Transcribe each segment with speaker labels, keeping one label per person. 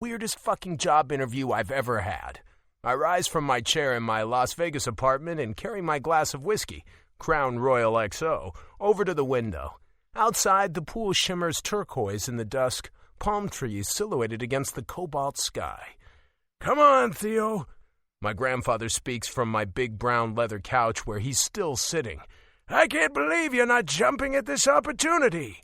Speaker 1: Weirdest fucking job interview I've ever had. I rise from my chair in my Las Vegas apartment and carry my glass of whiskey, Crown Royal XO, over to the window. Outside, the pool shimmers turquoise in the dusk, palm trees silhouetted against the cobalt sky. "Come on, Theo." My grandfather speaks from my big brown leather couch where he's still sitting. "I can't believe you're not jumping at this opportunity."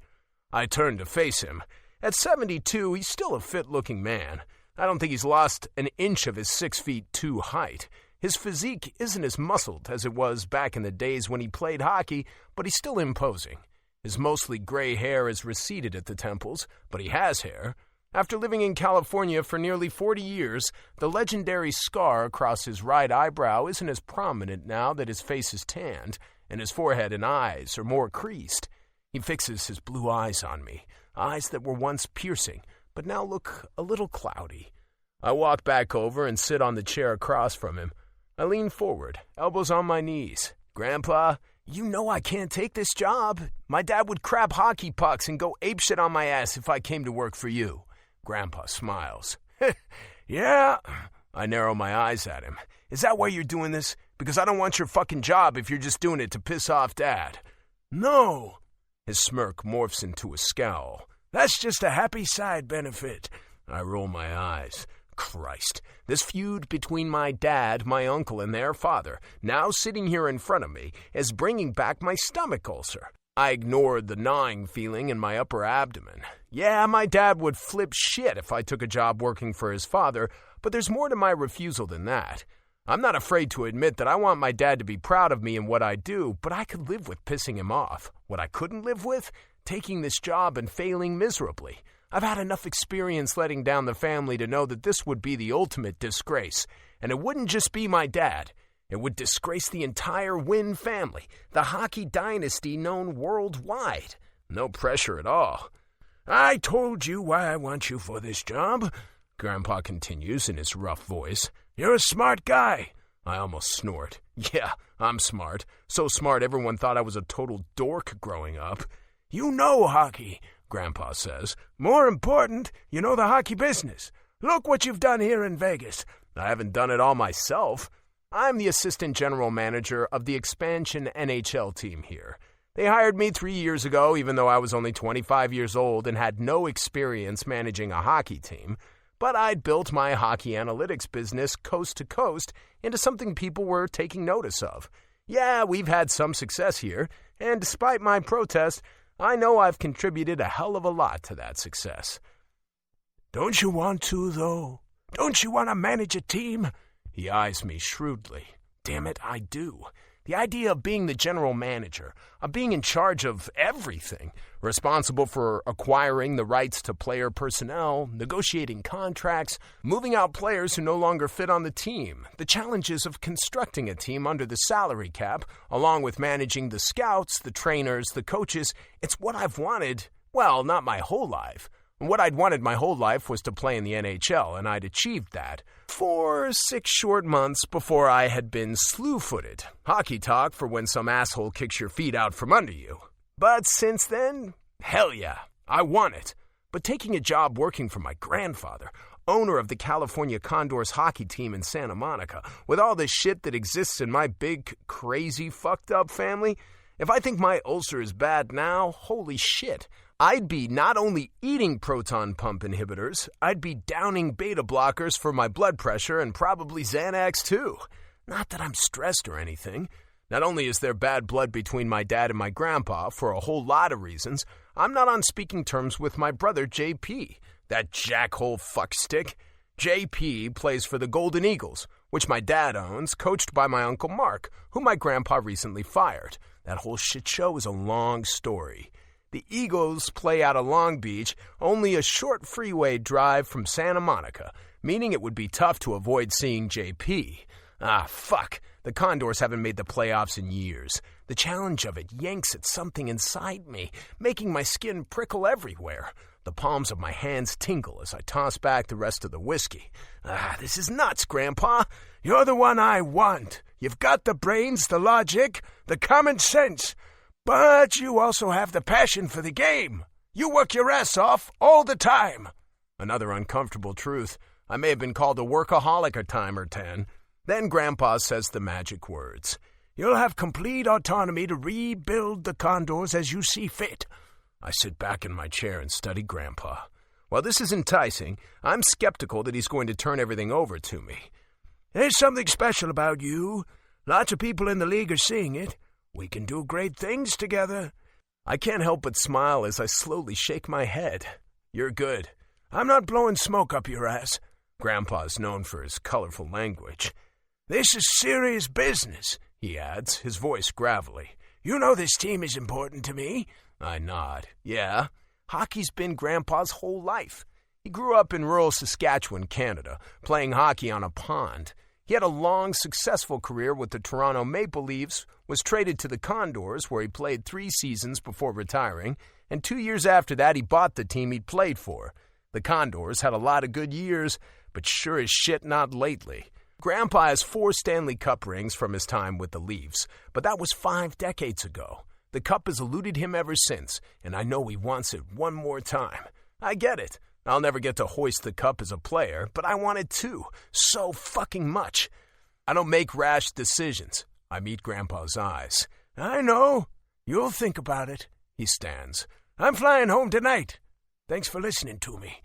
Speaker 1: I turn to face him. At 72, he's still a fit-looking man. I don't think he's lost an inch of his 6'2" height. His physique isn't as muscled as it was back in the days when he played hockey, but he's still imposing. His mostly gray hair is receded at the temples, but he has hair. After living in California for nearly 40 years, the legendary scar across his right eyebrow isn't as prominent now that his face is tanned, and his forehead and eyes are more creased. He fixes his blue eyes on me, eyes that were once piercing, but now look a little cloudy. I walk back over and sit on the chair across from him. I lean forward, elbows on my knees. "Grandpa, you know I can't take this job. My dad would crab hockey pucks and go apeshit on my ass if I came to work for you." Grandpa smiles. "Yeah." I narrow my eyes at him. "Is that why you're doing this? Because I don't want your fucking job if you're just doing it to piss off Dad." "No." His smirk morphs into a scowl. "That's just a happy side benefit." I roll my eyes. Christ, this feud between my dad, my uncle, and their father, now sitting here in front of me, is bringing back my stomach ulcer. I ignored the gnawing feeling in my upper abdomen. Yeah, my dad would flip shit if I took a job working for his father, but there's more to my refusal than that. I'm not afraid to admit that I want my dad to be proud of me and what I do, but I could live with pissing him off. What I couldn't live with? Taking this job and failing miserably. I've had enough experience letting down the family to know that this would be the ultimate disgrace. And it wouldn't just be my dad. It would disgrace the entire Wynn family, the hockey dynasty known worldwide. No pressure at all. "I told you why I want you for this job," Grandpa continues in his rough voice. "You're a smart guy." I almost snort. Yeah, I'm smart. So smart everyone thought I was a total dork growing up. "You know hockey," Grandpa says. "More important, you know the hockey business. Look what you've done here in Vegas." I haven't done it all myself. I'm the assistant general manager of the expansion NHL team here. They hired me 3 years ago, even though I was only 25 years old and had no experience managing a hockey team. But I'd built my hockey analytics business coast to coast into something people were taking notice of. Yeah, we've had some success here, and despite my protest, I know I've contributed a hell of a lot to that success. "Don't you want to, though? Don't you want to manage a team?" He eyes me shrewdly. Damn it, I do. The idea of being the general manager, of being in charge of everything, responsible for acquiring the rights to player personnel, negotiating contracts, moving out players who no longer fit on the team, the challenges of constructing a team under the salary cap, along with managing the scouts, the trainers, the coaches, it's what I've wanted, well, not my whole life. What I'd wanted my whole life was to play in the NHL, and I'd achieved that for 6 short months before I had been slew-footed. Hockey talk for when some asshole kicks your feet out from under you. But since then, hell yeah, I want it. But taking a job working for my grandfather, owner of the California Condors hockey team in Santa Monica, with all this shit that exists in my big, crazy, fucked up family, if I think my ulcer is bad now, holy shit. I'd be not only eating proton pump inhibitors, I'd be downing beta blockers for my blood pressure and probably Xanax too. Not that I'm stressed or anything. Not only is there bad blood between my dad and my grandpa for a whole lot of reasons, I'm not on speaking terms with my brother JP, that jackhole fuckstick. JP plays for the Golden Eagles, which my dad owns, coached by my Uncle Mark, whom my grandpa recently fired. That whole shit show is a long story. The Eagles play out of Long Beach, only a short freeway drive from Santa Monica, meaning it would be tough to avoid seeing JP. Ah, fuck. The Condors haven't made the playoffs in years. The challenge of it yanks at something inside me, making my skin prickle everywhere. The palms of my hands tingle as I toss back the rest of the whiskey. Ah, this is nuts, Grandpa. You're the one I want. You've got the brains, the logic, the common sense. But you also have the passion for the game. You work your ass off all the time. Another uncomfortable truth. I may have been called a workaholic a time or 10. Then Grandpa says the magic words. You'll have complete autonomy to rebuild the Condors as you see fit. I sit back in my chair and study Grandpa. While this is enticing, I'm skeptical that he's going to turn everything over to me. There's something special about you. Lots of people in the league are seeing it. We can do great things together. I can't help but smile as I slowly shake my head. You're good. I'm not blowing smoke up your ass. Grandpa's known for his colorful language. This is serious business, he adds, his voice gravelly. You know this team is important to me. I nod. Yeah, hockey's been Grandpa's whole life. He grew up in rural Saskatchewan, Canada, playing hockey on a pond. He had a long, successful career with the Toronto Maple Leafs, was traded to the Condors, where he played 3 seasons before retiring, and 2 years after that he bought the team he'd played for. The Condors had a lot of good years, but sure as shit not lately. Grandpa has 4 Stanley Cup rings from his time with the Leafs, but that was 5 decades ago. The cup has eluded him ever since, and I know he wants it one more time. I get it. I'll never get to hoist the cup as a player, but I want it too, so fucking much. I don't make rash decisions. I meet Grandpa's eyes. I know. You'll think about it. He stands. I'm flying home tonight. Thanks for listening to me.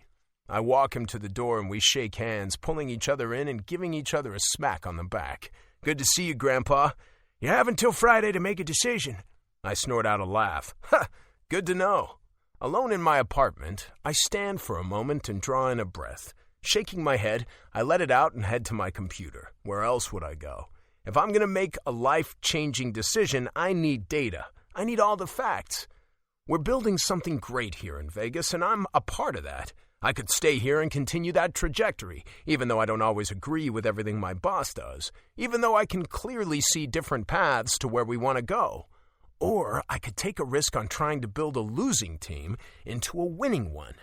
Speaker 1: I walk him to the door and we shake hands, pulling each other in and giving each other a smack on the back. Good to see you, Grandpa. You have until Friday to make a decision. I snort out a laugh. Ha! Good to know. Alone in my apartment, I stand for a moment and draw in a breath. Shaking my head, I let it out and head to my computer. Where else would I go? If I'm going to make a life-changing decision, I need data. I need all the facts. We're building something great here in Vegas, and I'm a part of that. I could stay here and continue that trajectory, even though I don't always agree with everything my boss does, even though I can clearly see different paths to where we want to go. Or I could take a risk on trying to build a losing team into a winning one.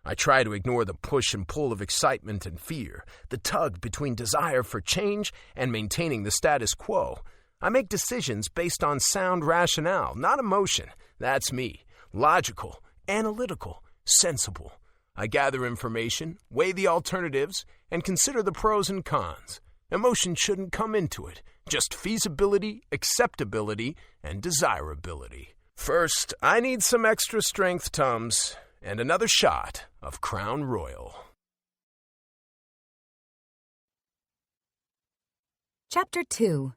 Speaker 1: I try to ignore the push and pull of excitement and fear, the tug between desire for change and maintaining the status quo. I make decisions based on sound rationale, not emotion. That's me. Logical, analytical, sensible. I gather information, weigh the alternatives, and consider the pros and cons. Emotion shouldn't come into it. Just feasibility, acceptability, and desirability. First, I need some extra strength Tums and another shot of Crown Royal.
Speaker 2: Chapter 2.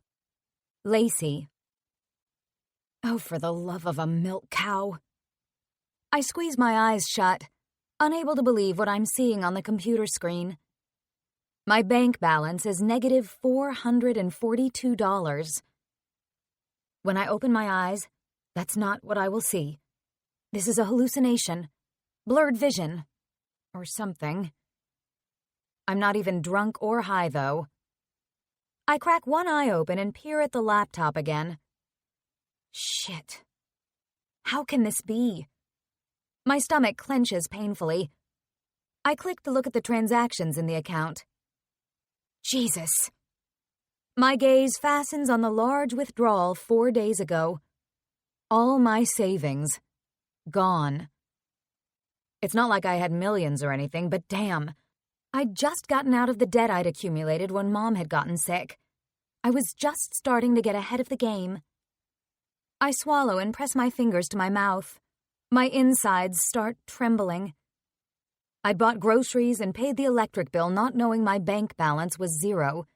Speaker 2: Lacey. Oh, for the love of a milk cow. I squeeze my eyes shut, unable to believe what I'm seeing on the computer screen. My bank balance is negative $442. When I open my eyes, that's not what I will see. This is a hallucination, blurred vision, or something. I'm not even drunk or high, though. I crack one eye open and peer at the laptop again. Shit. How can this be? My stomach clenches painfully. I click to look at the transactions in the account. Jesus. My gaze fastens on the large withdrawal 4 days ago. All my savings. Gone. It's not like I had millions or anything, but damn. I'd just gotten out of the debt I'd accumulated when Mom had gotten sick. I was just starting to get ahead of the game. I swallow and press my fingers to my mouth. My insides start trembling. I'd bought groceries and paid the electric bill not knowing my bank balance was zero,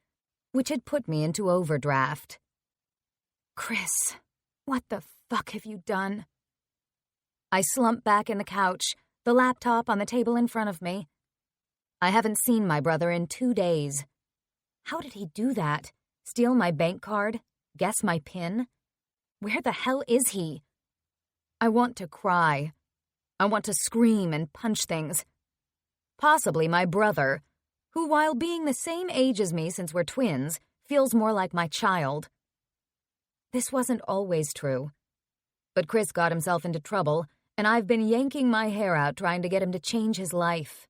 Speaker 2: which had put me into overdraft. Chris, what the fuck have you done? I slump back in the couch, the laptop on the table in front of me. I haven't seen my brother in 2 days. How did he do that? Steal my bank card? Guess my PIN? Where the hell is he? I want to cry. I want to scream and punch things. Possibly my brother, who, while being the same age as me since we're twins, feels more like my child. This wasn't always true. But Chris got himself into trouble, and I've been yanking my hair out trying to get him to change his life.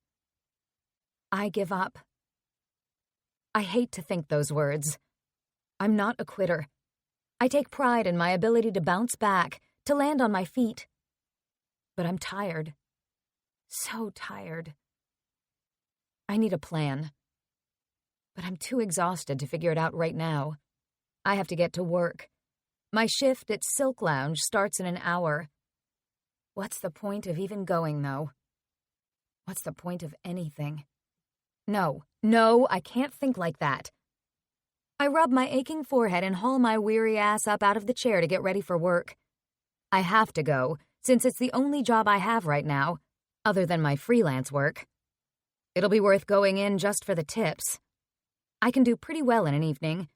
Speaker 2: I give up. I hate to think those words. I'm not a quitter. I take pride in my ability to bounce back, to land on my feet. But I'm tired. So tired. I need a plan. But I'm too exhausted to figure it out right now. I have to get to work. My shift at Silk Lounge starts in an hour. What's the point of even going, though? What's the point of anything? No, I can't think like that. I rub my aching forehead and haul my weary ass up out of the chair to get ready for work. I have to go, since it's the only job I have right now, other than my freelance work. It'll be worth going in just for the tips. I can do pretty well in an evening.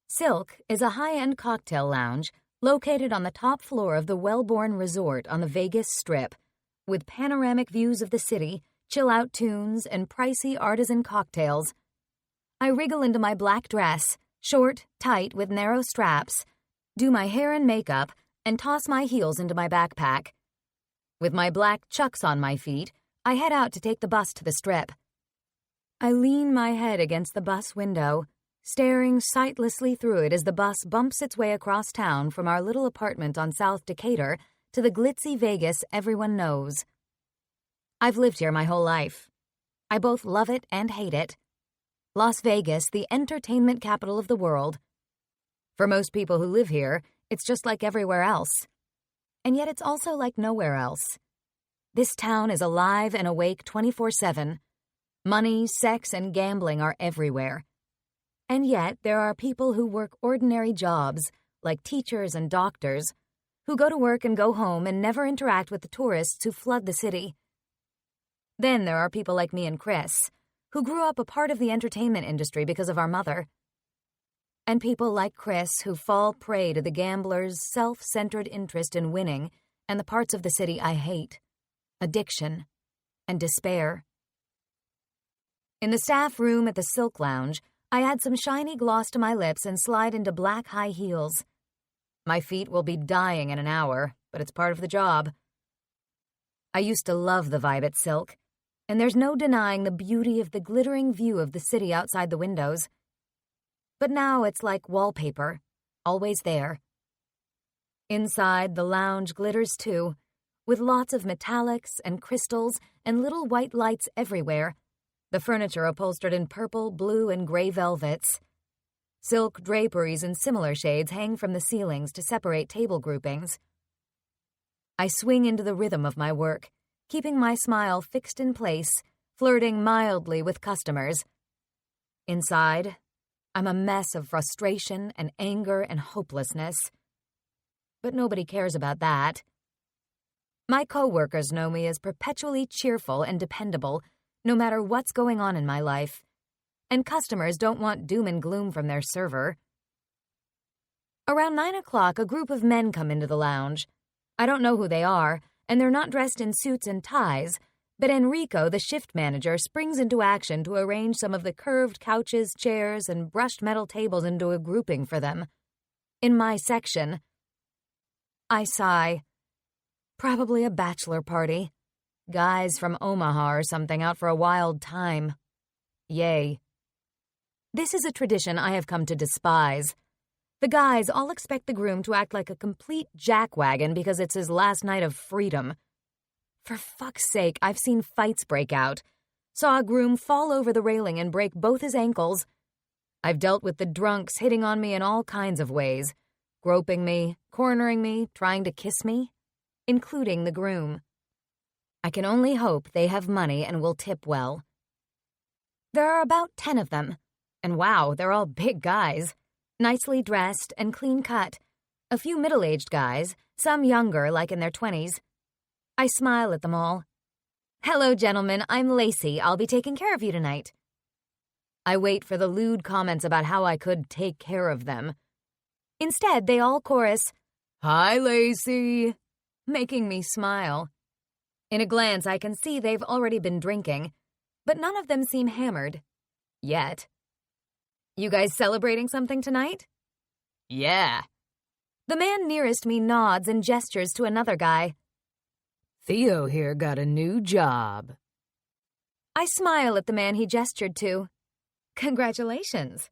Speaker 2: Silk is a high-end cocktail lounge located on the top floor of the Wellborn Resort on the Vegas Strip, with panoramic views of the city, chill-out tunes, and pricey artisan cocktails. I wriggle into my black dress, short, tight, with narrow straps, do my hair and makeup, and toss my heels into my backpack. With my black Chucks on my feet, I head out to take the bus to the Strip. I lean my head against the bus window, staring sightlessly through it as the bus bumps its way across town from our little apartment on South Decatur to the glitzy Vegas everyone knows. I've lived here my whole life. I both love it and hate it. Las Vegas, the entertainment capital of the world. For most people who live here, it's just like everywhere else. And yet it's also like nowhere else. This town is alive and awake 24/7. Money, sex, and gambling are everywhere. And yet there are people who work ordinary jobs, like teachers and doctors, who go to work and go home and never interact with the tourists who flood the city. Then there are people like me and Chris, who grew up a part of the entertainment industry because of our mother. And people like Chris who fall prey to the gambler's self-centered interest in winning and the parts of the city I hate, addiction, and despair. In the staff room at the Silk Lounge, I add some shiny gloss to my lips and slide into black high heels. My feet will be dying in an hour, but it's part of the job. I used to love the vibe at Silk, and there's no denying the beauty of the glittering view of the city outside the windows. But now it's like wallpaper, always there. Inside, the lounge glitters too, with lots of metallics and crystals and little white lights everywhere, the furniture upholstered in purple, blue, and gray velvets. Silk draperies in similar shades hang from the ceilings to separate table groupings. I swing into the rhythm of my work, keeping my smile fixed in place, flirting mildly with customers. Inside, I'm a mess of frustration and anger and hopelessness. But nobody cares about that. My coworkers know me as perpetually cheerful and dependable, no matter what's going on in my life. And customers don't want doom and gloom from their server. Around 9 o'clock, a group of men come into the lounge. I don't know who they are, and they're not dressed in suits and ties, but Enrico, the shift manager, springs into action to arrange some of the curved couches, chairs, and brushed metal tables into a grouping for them. In my section. I sigh. Probably a bachelor party. Guys from Omaha or something out for a wild time. Yay. This is a tradition I have come to despise. The guys all expect the groom to act like a complete jackwagon because it's his last night of freedom. For fuck's sake, I've seen fights break out. Saw a groom fall over the railing and break both his ankles. I've dealt with the drunks hitting on me in all kinds of ways, groping me, cornering me, trying to kiss me, including the groom. I can only hope they have money and will tip well. There are about 10 of them, and wow, they're all big guys, nicely dressed and clean-cut. A few middle-aged guys, some younger, like in their 20s. I smile at them all. Hello, gentlemen, I'm Lacey. I'll be taking care of you tonight. I wait for the lewd comments about how I could take care of them. Instead, they all chorus, "Hi, Lacey," making me smile. In a glance, I can see they've already been drinking, but none of them seem hammered. Yet. You guys celebrating something tonight? Yeah. The man nearest me nods and gestures to another guy. Theo here got a new job. I smile at the man he gestured to. Congratulations.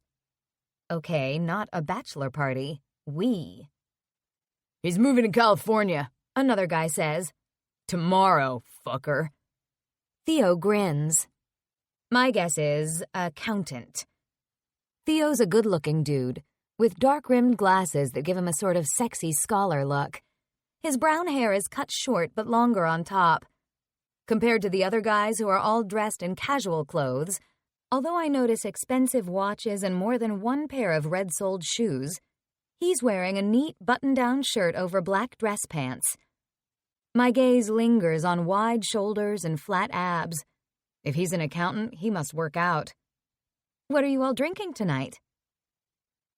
Speaker 2: Okay, not a bachelor party. He's moving to California, another guy says. Tomorrow, fucker. Theo grins. My guess is accountant. Theo's a good-looking dude, with dark-rimmed glasses that give him a sort of sexy scholar look. His brown hair is cut short but longer on top. Compared to the other guys who are all dressed in casual clothes, although I notice expensive watches and more than one pair of red-soled shoes, he's wearing a neat button-down shirt over black dress pants. My gaze lingers on wide shoulders and flat abs. If he's an accountant, he must work out. What are you all drinking tonight?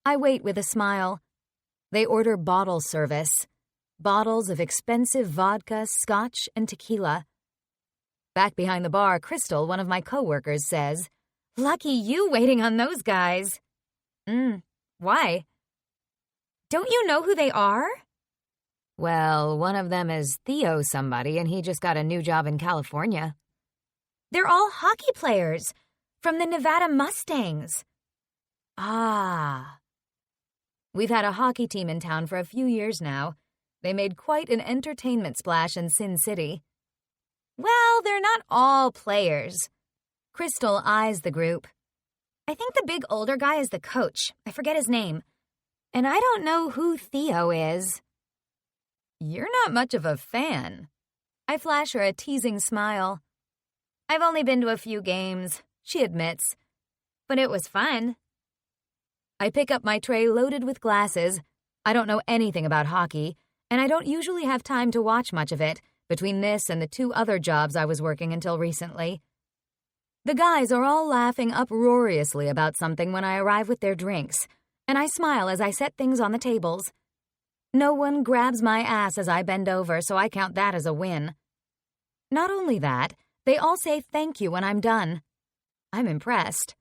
Speaker 2: I wait with a smile. They order bottle service. Bottles of expensive vodka, scotch, and tequila. Back behind the bar, Crystal, one of my coworkers, says, "Lucky you waiting on those guys." Why? Don't you know who they are? Well, one of them is Theo somebody, and he just got a new job in California. They're all hockey players from the Nevada Mustangs. Ah. We've had a hockey team in town for a few years now. They made quite an entertainment splash in Sin City. Well, they're not all players. Crystal eyes the group. I think the big older guy is the coach. I forget his name. And I don't know who Theo is. You're not much of a fan. I flash her a teasing smile. I've only been to a few games, she admits. But it was fun. I pick up my tray loaded with glasses. I don't know anything about hockey, and I don't usually have time to watch much of it, between this and the 2 other jobs I was working until recently. The guys are all laughing uproariously about something when I arrive with their drinks, and I smile as I set things on the tables. No one grabs my ass as I bend over, so I count that as a win. Not only that, they all say thank you when I'm done. I'm impressed.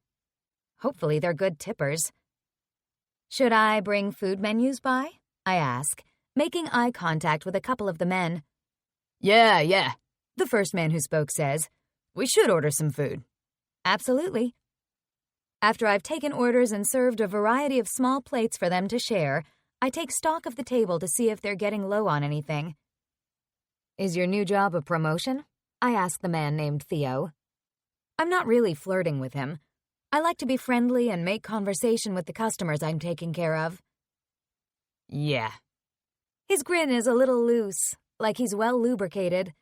Speaker 2: Hopefully they're good tippers. Should I bring food menus by? I ask, making eye contact with a couple of the men. Yeah, the first man who spoke says. We should order some food. Absolutely. After I've taken orders and served a variety of small plates for them to share, I take stock of the table to see if they're getting low on anything. Is your new job a promotion? I ask the man named Theo. I'm not really flirting with him. I like to be friendly and make conversation with the customers I'm taking care of. Yeah. His grin is a little loose, like he's well lubricated.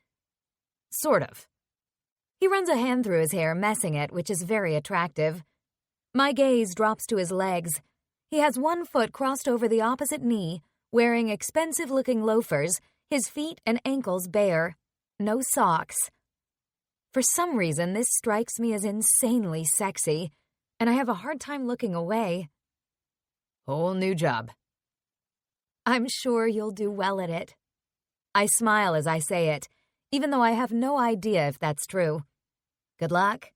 Speaker 2: Sort of. He runs a hand through his hair, messing it, which is very attractive. My gaze drops to his legs. He has one foot crossed over the opposite knee, wearing expensive-looking loafers, his feet and ankles bare. No socks. For some reason, this strikes me as insanely sexy, and I have a hard time looking away. Whole new job. I'm sure you'll do well at it. I smile as I say it, even though I have no idea if that's true. Good luck.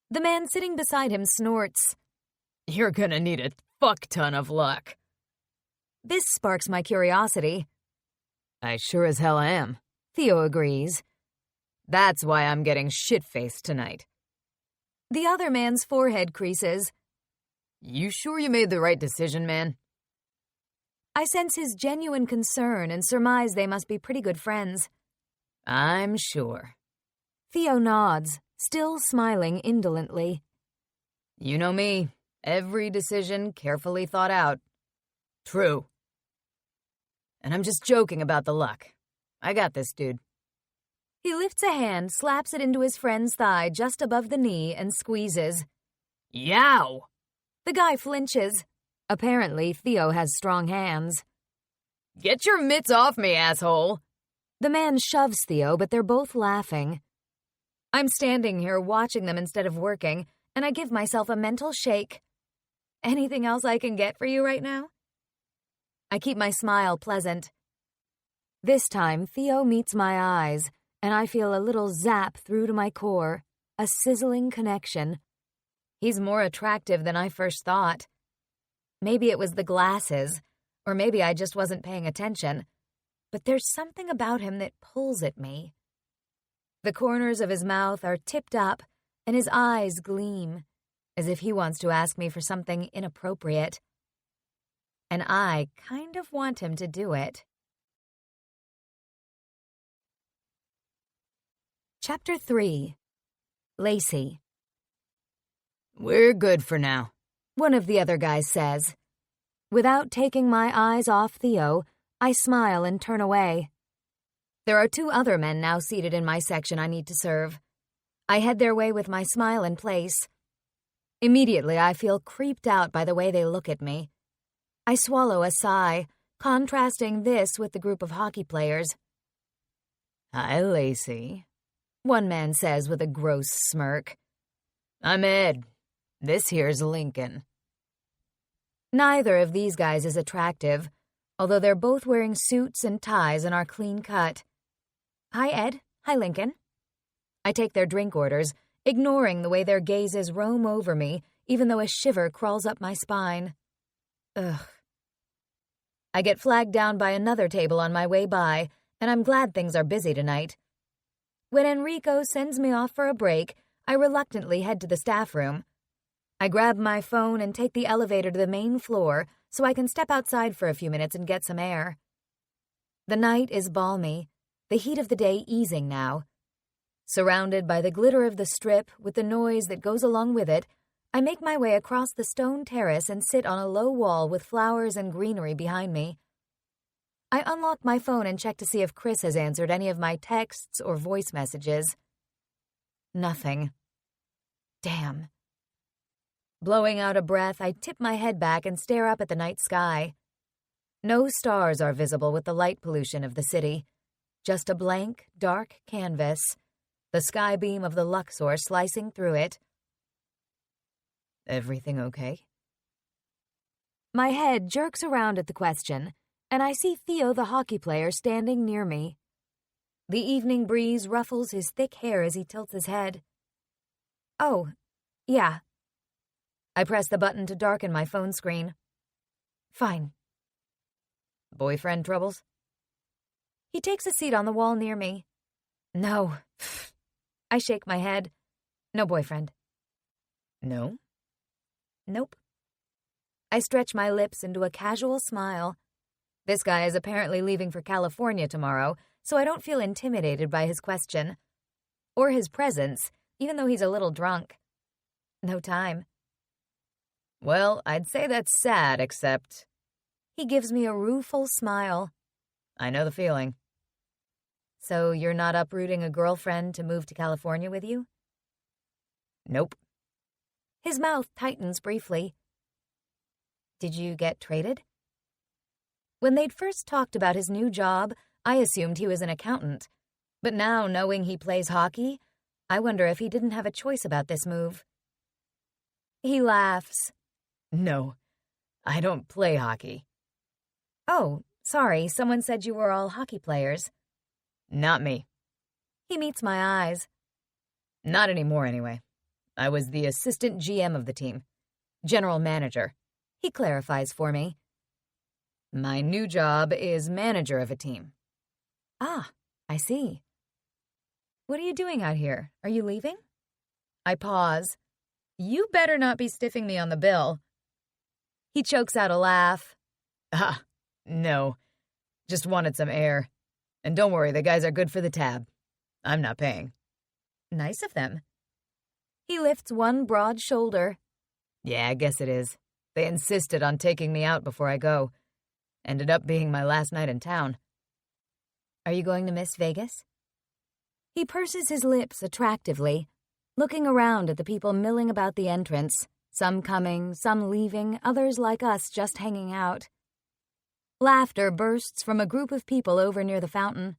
Speaker 2: The man sitting beside him snorts. You're gonna need a fuck-ton of luck. This sparks my curiosity. I sure as hell am, Theo agrees. That's why I'm getting shit-faced tonight. The other man's forehead creases. You sure you made the right decision, man? I sense his genuine concern and surmise they must be pretty good friends. I'm sure. Theo nods, still smiling indolently. You know me. Every decision carefully thought out. True. And I'm just joking about the luck. I got this, dude. He lifts a hand, slaps it into his friend's thigh just above the knee, and squeezes. Yow! The guy flinches. Apparently, Theo has strong hands. Get your mitts off me, asshole! The man shoves Theo, but they're both laughing. I'm standing here watching them instead of working, and I give myself a mental shake. Anything else I can get for you right now? I keep my smile pleasant. This time, Theo meets my eyes, and I feel a little zap through to my core, a sizzling connection. He's more attractive than I first thought. Maybe it was the glasses, or maybe I just wasn't paying attention, but there's something about him that pulls at me. The corners of his mouth are tipped up, and his eyes gleam, as if he wants to ask me for something inappropriate. And I kind of want him to do it. Chapter 3. Lacey. "We're good for now," one of the other guys says. Without taking my eyes off Theo, I smile and turn away. There are 2 other men now seated in my section I need to serve. I head their way with my smile in place. Immediately, I feel creeped out by the way they look at me. I swallow a sigh, contrasting this with the group of hockey players. "Hi, Lacey," one man says with a gross smirk. "I'm Ed. This here's Lincoln." Neither of these guys is attractive, although they're both wearing suits and ties and are clean cut. "Hi, Ed. Hi, Lincoln." I take their drink orders, ignoring the way their gazes roam over me, even though a shiver crawls up my spine. Ugh. I get flagged down by another table on my way by, and I'm glad things are busy tonight. When Enrico sends me off for a break, I reluctantly head to the staff room. I grab my phone and take the elevator to the main floor so I can step outside for a few minutes and get some air. The night is balmy, the heat of the day easing now. Surrounded by the glitter of the strip with the noise that goes along with it, I make my way across the stone terrace and sit on a low wall with flowers and greenery behind me. I unlock my phone and check to see if Chris has answered any of my texts or voice messages. Nothing. Damn. Blowing out a breath, I tip my head back and stare up at the night sky. No stars are visible with the light pollution of the city. Just a blank, dark canvas, the sky beam of the Luxor slicing through it. Everything okay? My head jerks around at the question, and I see Theo the hockey player standing near me. The evening breeze ruffles his thick hair as he tilts his head. "Oh, yeah." I press the button to darken my phone screen. "Fine." "Boyfriend troubles?" He takes a seat on the wall near me. "No." I shake my head. "No boyfriend." "No?" "Nope." I stretch my lips into a casual smile. This guy is apparently leaving for California tomorrow, so I don't feel intimidated by his question. Or his presence, even though he's a little drunk. No time. "Well, I'd say that's sad, except..." He gives me a rueful smile. "I know the feeling." "So you're not uprooting a girlfriend to move to California with you?" "Nope." His mouth tightens briefly. "Did you get traded?" When they'd first talked about his new job, I assumed he was an accountant. But now, knowing he plays hockey, I wonder if he didn't have a choice about this move. He laughs. "No, I don't play hockey." "Oh, sorry, someone said you were all hockey players." "Not me." He meets my eyes. "Not anymore, anyway. I was the assistant GM of the team. General manager." He clarifies for me. "My new job is manager of a team." "Ah, I see. What are you doing out here? Are you leaving?" I pause. "You better not be stiffing me on the bill." He chokes out a laugh. "Ah, no. Just wanted some air. And don't worry, the guys are good for the tab. I'm not paying." "Nice of them." He lifts one broad shoulder. "Yeah, I guess it is. They insisted on taking me out before I go. Ended up being my last night in town." "Are you going to miss Vegas?" He purses his lips attractively, looking around at the people milling about the entrance, some coming, some leaving, others like us just hanging out. Laughter bursts from a group of people over near the fountain.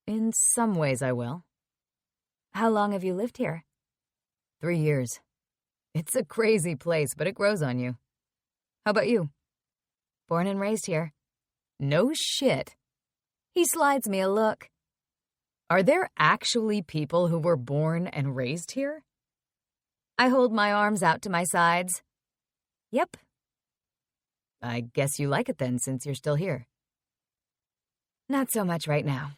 Speaker 2: "In some ways I will." "How long have you lived here?" 3 years. It's a crazy place, but it grows on you. How about you?" "Born and raised here." "No shit." He slides me a look. "Are there actually people who were born and raised here?" I hold my arms out to my sides. "Yep." "I guess you like it then, since you're still here." "Not so much right now."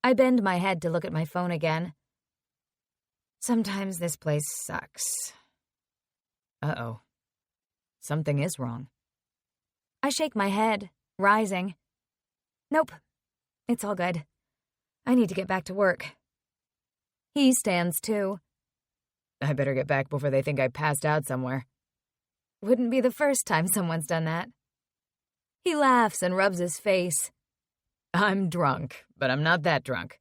Speaker 2: I bend my head to look at my phone again. Sometimes this place sucks. Uh-oh. Something is wrong. I shake my head, rising. "Nope. It's all good. I need to get back to work." He stands too. I better get back before they think I passed out somewhere. Wouldn't be the first time someone's done that. He laughs and rubs his face. I'm drunk, but I'm not that drunk.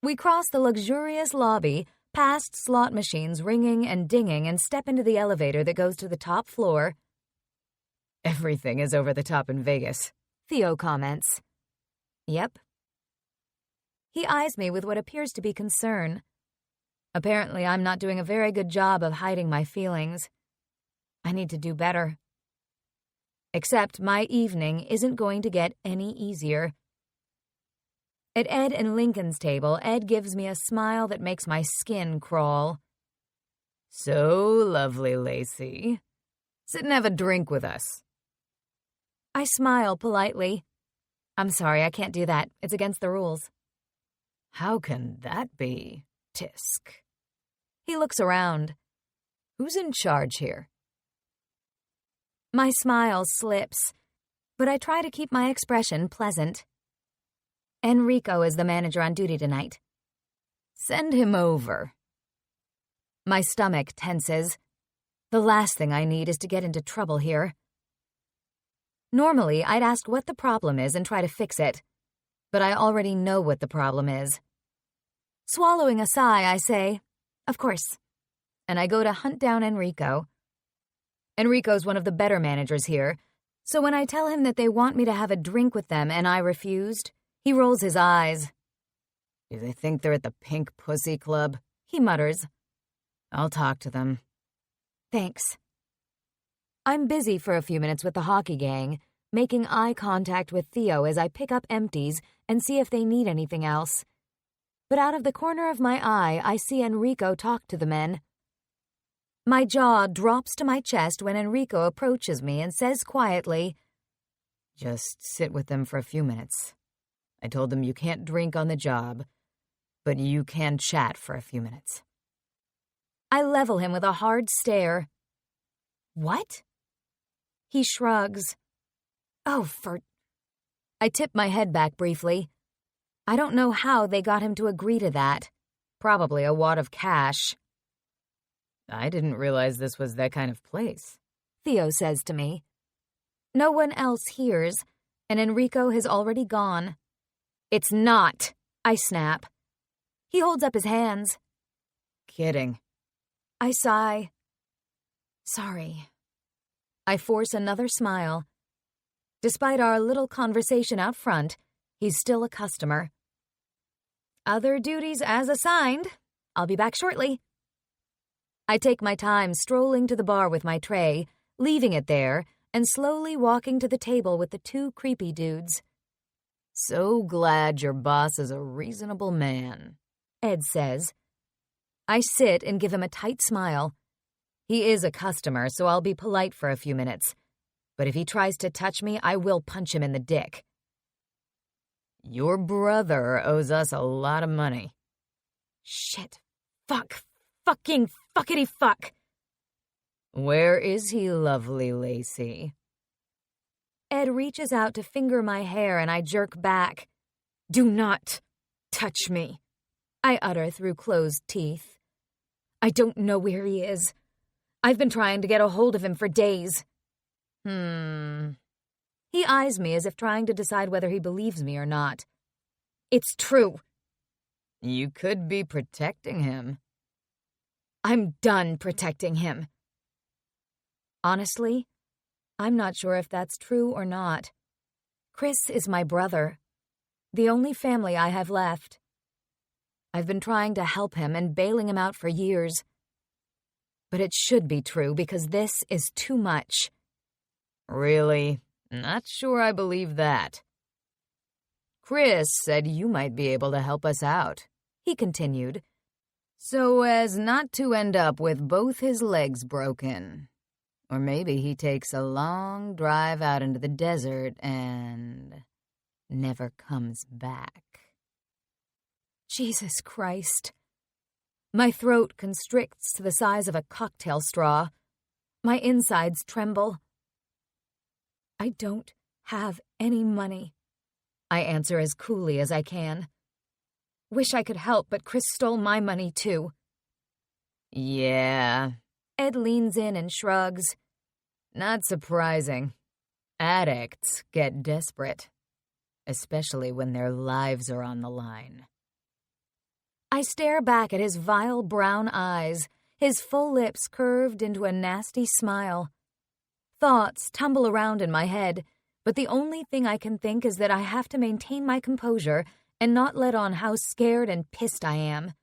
Speaker 2: We cross the luxurious lobby, past slot machines ringing and dinging, and step into the elevator that goes to the top floor. Everything is over the top in Vegas, Theo comments. Yep. He eyes me with what appears to be concern. Apparently, I'm not doing a very good job of hiding my feelings. I need to do better. Except my evening isn't going to get any easier. At Ed and Lincoln's table, Ed gives me a smile that makes my skin crawl. So lovely, Lacey. Sit and have a drink with us. I smile politely. I'm sorry, I can't do that. It's against the rules. How can that be, Tisk? He looks around. Who's in charge here? My smile slips, but I try to keep my expression pleasant. Enrico is the manager on duty tonight. Send him over. My stomach tenses. The last thing I need is to get into trouble here. Normally, I'd ask what the problem is and try to fix it, but I already know what the problem is. Swallowing a sigh, I say, of course, and I go to hunt down Enrico. Enrico's one of the better managers here, so when I tell him that they want me to have a drink with them and I refused, he rolls his eyes. Do they think they're at the Pink Pussy Club? He mutters. I'll talk to them. Thanks. I'm busy for a few minutes with the hockey gang, making eye contact with Theo as I pick up empties and see if they need anything else. But out of the corner of my eye, I see Enrico talk to the men. My jaw drops to my chest when Enrico approaches me and says quietly, Just sit with them for a few minutes. I told them you can't drink on the job, but you can chat for a few minutes. I level him with a hard stare. What? He shrugs. I tip my head back briefly. I don't know how they got him to agree to that. Probably a wad of cash. I didn't realize this was that kind of place, Theo says to me. No one else hears, and Enrico has already gone. It's not, I snap. He holds up his hands. Kidding. I sigh. Sorry. I force another smile. Despite our little conversation out front, he's still a customer. Other duties as assigned. I'll be back shortly. I take my time strolling to the bar with my tray, leaving it there, and slowly walking to the table with the two creepy dudes. So glad your boss is a reasonable man, Ed says. I sit and give him a tight smile. He is a customer, so I'll be polite for a few minutes. But if he tries to touch me, I will punch him in the dick. Your brother owes us a lot of money. Shit. Fuck. Fucking fuckity fuck. Where is he, lovely Lacey? Ed reaches out to finger my hair and I jerk back. Do not touch me, I utter through closed teeth. I don't know where he is. I've been trying to get a hold of him for days. He eyes me as if trying to decide whether he believes me or not. It's true. You could be protecting him. I'm done protecting him. Honestly, I'm not sure if that's true or not. Chris is my brother, the only family I have left. I've been trying to help him and bailing him out for years. But it should be true because this is too much. Really? Not sure I believe that. Chris said you might be able to help us out, he continued, so as not to end up with both his legs broken. Or maybe he takes a long drive out into the desert and never comes back. Jesus Christ. My throat constricts to the size of a cocktail straw. My insides tremble. I don't have any money, I answer as coolly as I can. Wish I could help, but Chris stole my money too. Yeah. Ed leans in and shrugs. Not surprising. Addicts get desperate, especially when their lives are on the line. I stare back at his vile brown eyes, his full lips curved into a nasty smile. Thoughts tumble around in my head, but the only thing I can think is that I have to maintain my composure and not let on how scared and pissed I am.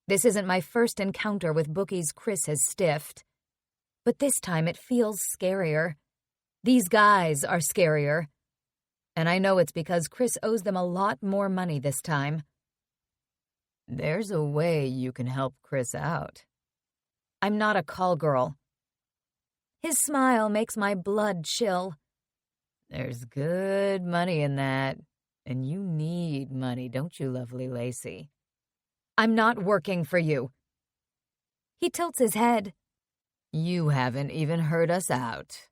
Speaker 2: This isn't my first encounter with bookies Chris has stiffed, but this time it feels scarier. These guys are scarier, and I know it's because Chris owes them a lot more money this time. There's a way you can help Chris out. I'm not a call girl. His smile makes my blood chill. There's good money in that, and you need money, don't you, lovely Lacey? I'm not working for you. He tilts his head. You haven't even heard us out.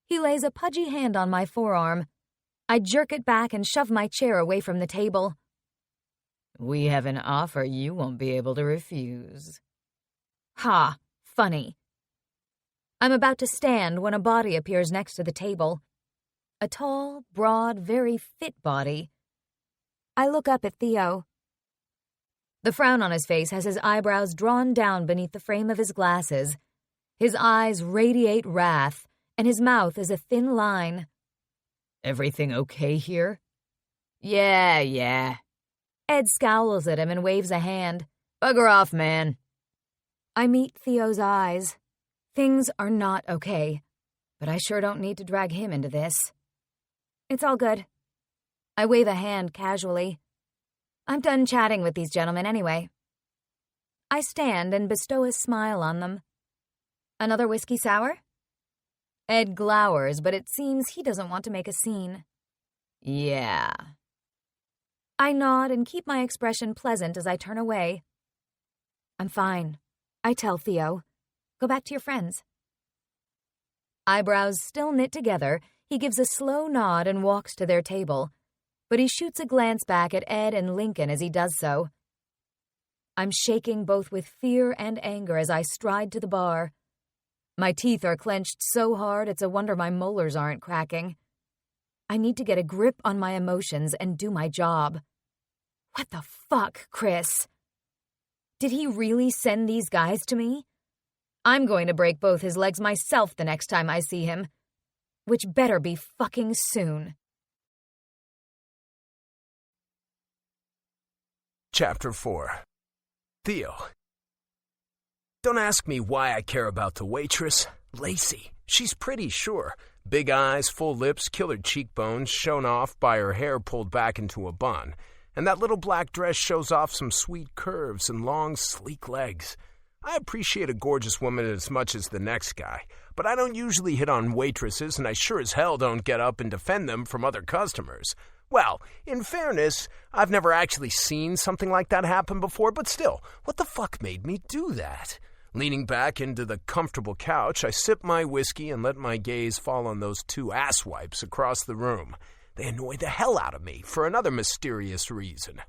Speaker 2: He lays a pudgy hand on my forearm. I jerk it back and shove my chair away from the table. We have an offer you won't be able to refuse. Ha, funny. I'm about to stand when a body appears next to the table. A tall, broad, very fit body. I look up at Theo. The frown on his face has his eyebrows drawn down beneath the frame of his glasses. His eyes radiate wrath, and his mouth is a thin line. Everything okay here? Yeah. Ed scowls at him and waves a hand. Bugger off, man. I meet Theo's eyes. Things are not okay, but I sure don't need to drag him into this. It's all good. I wave a hand casually. I'm done chatting with these gentlemen anyway. I stand and bestow a smile on them. Another whiskey sour? Ed glowers, but it seems he doesn't want to make a scene. Yeah. I nod and keep my expression pleasant as I turn away. I'm fine, I tell Theo. Go back to your friends. Eyebrows still knit together, he gives a slow nod and walks to their table, but he shoots a glance back at Ed and Lincoln as he does so. I'm shaking both with fear and anger as I stride to the bar. My teeth are clenched so hard it's a wonder my molars aren't cracking. I need to get a grip on my emotions and do my job. What the fuck, Chris? Did he really send these guys to me? I'm going to break both his legs myself the next time I see him. Which better be fucking soon.
Speaker 1: Chapter 4. Theo. Don't ask me why I care about the waitress. Lacey. She's pretty, sure. Big eyes, full lips, killer cheekbones, shown off by her hair pulled back into a bun. And that little black dress shows off some sweet curves and long, sleek legs. I appreciate a gorgeous woman as much as the next guy, but I don't usually hit on waitresses, and I sure as hell don't get up and defend them from other customers. Well, in fairness, I've never actually seen something like that happen before, but still, what the fuck made me do that? Leaning back into the comfortable couch, I sip my whiskey and let my gaze fall on those two asswipes across the room. They annoy the hell out of me for another mysterious reason.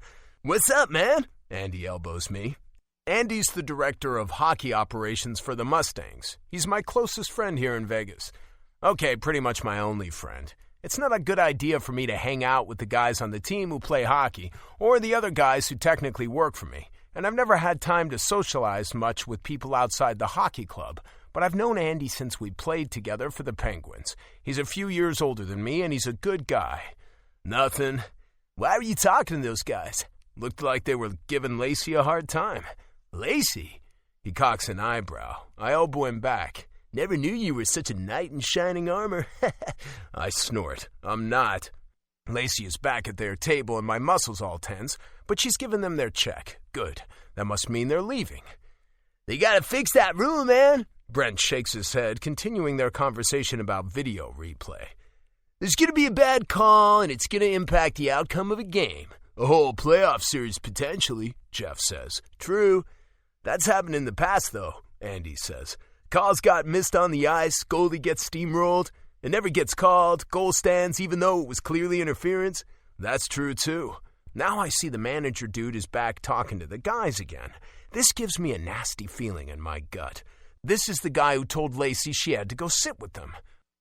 Speaker 1: What's up, man? Andy elbows me. Andy's the director of hockey operations for the Mustangs. He's my closest friend here in Vegas. Okay, pretty much my only friend. It's not a good idea for me to hang out with the guys on the team who play hockey, or the other guys who technically work for me, and I've never had time to socialize much with people outside the hockey club, but I've known Andy since we played together for the Penguins. He's a few years older than me, and he's a good guy. Nothing. Why were you talking to those guys? Looked like they were giving Lacey a hard time. Lacey? He cocks an eyebrow. I elbow him back. Never knew you were such a knight in shining armor. I snort. I'm not. Lacey is back at their table and my muscles all tense, but she's given them their check. Good. That must mean they're leaving. They gotta fix that room, man. Brent shakes his head, continuing their conversation about video replay. There's gonna be a bad call, and it's gonna impact the outcome of a game. A whole playoff series, potentially, Jeff says. True. That's happened in the past, though, Andy says. Calls got missed on the ice, goalie gets steamrolled. It never gets called, goal stands even though it was clearly interference. That's true, too. Now I see the manager dude is back talking to the guys again. This gives me a nasty feeling in my gut. This is the guy who told Lacey she had to go sit with them.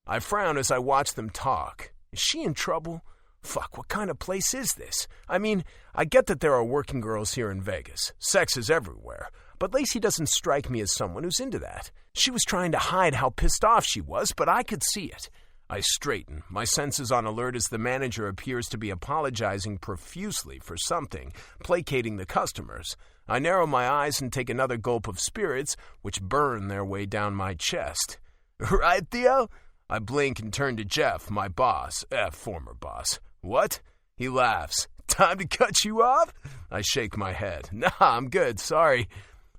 Speaker 1: I frown as I watch them talk. Is she in trouble? Fuck, what kind of place is this? I mean, I get that there are working girls here in Vegas. Sex is everywhere. But Lacey doesn't strike me as someone who's into that. She was trying to hide how pissed off she was, but I could see it. I straighten, my senses on alert as the manager appears to be apologizing profusely for something, placating the customers. I narrow my eyes and take another gulp of spirits, which burn their way down my chest. Right, Theo? I blink and turn to Jeff, my boss, former boss. What? He laughs. Time to cut you off? I shake my head. Nah, I'm good, sorry.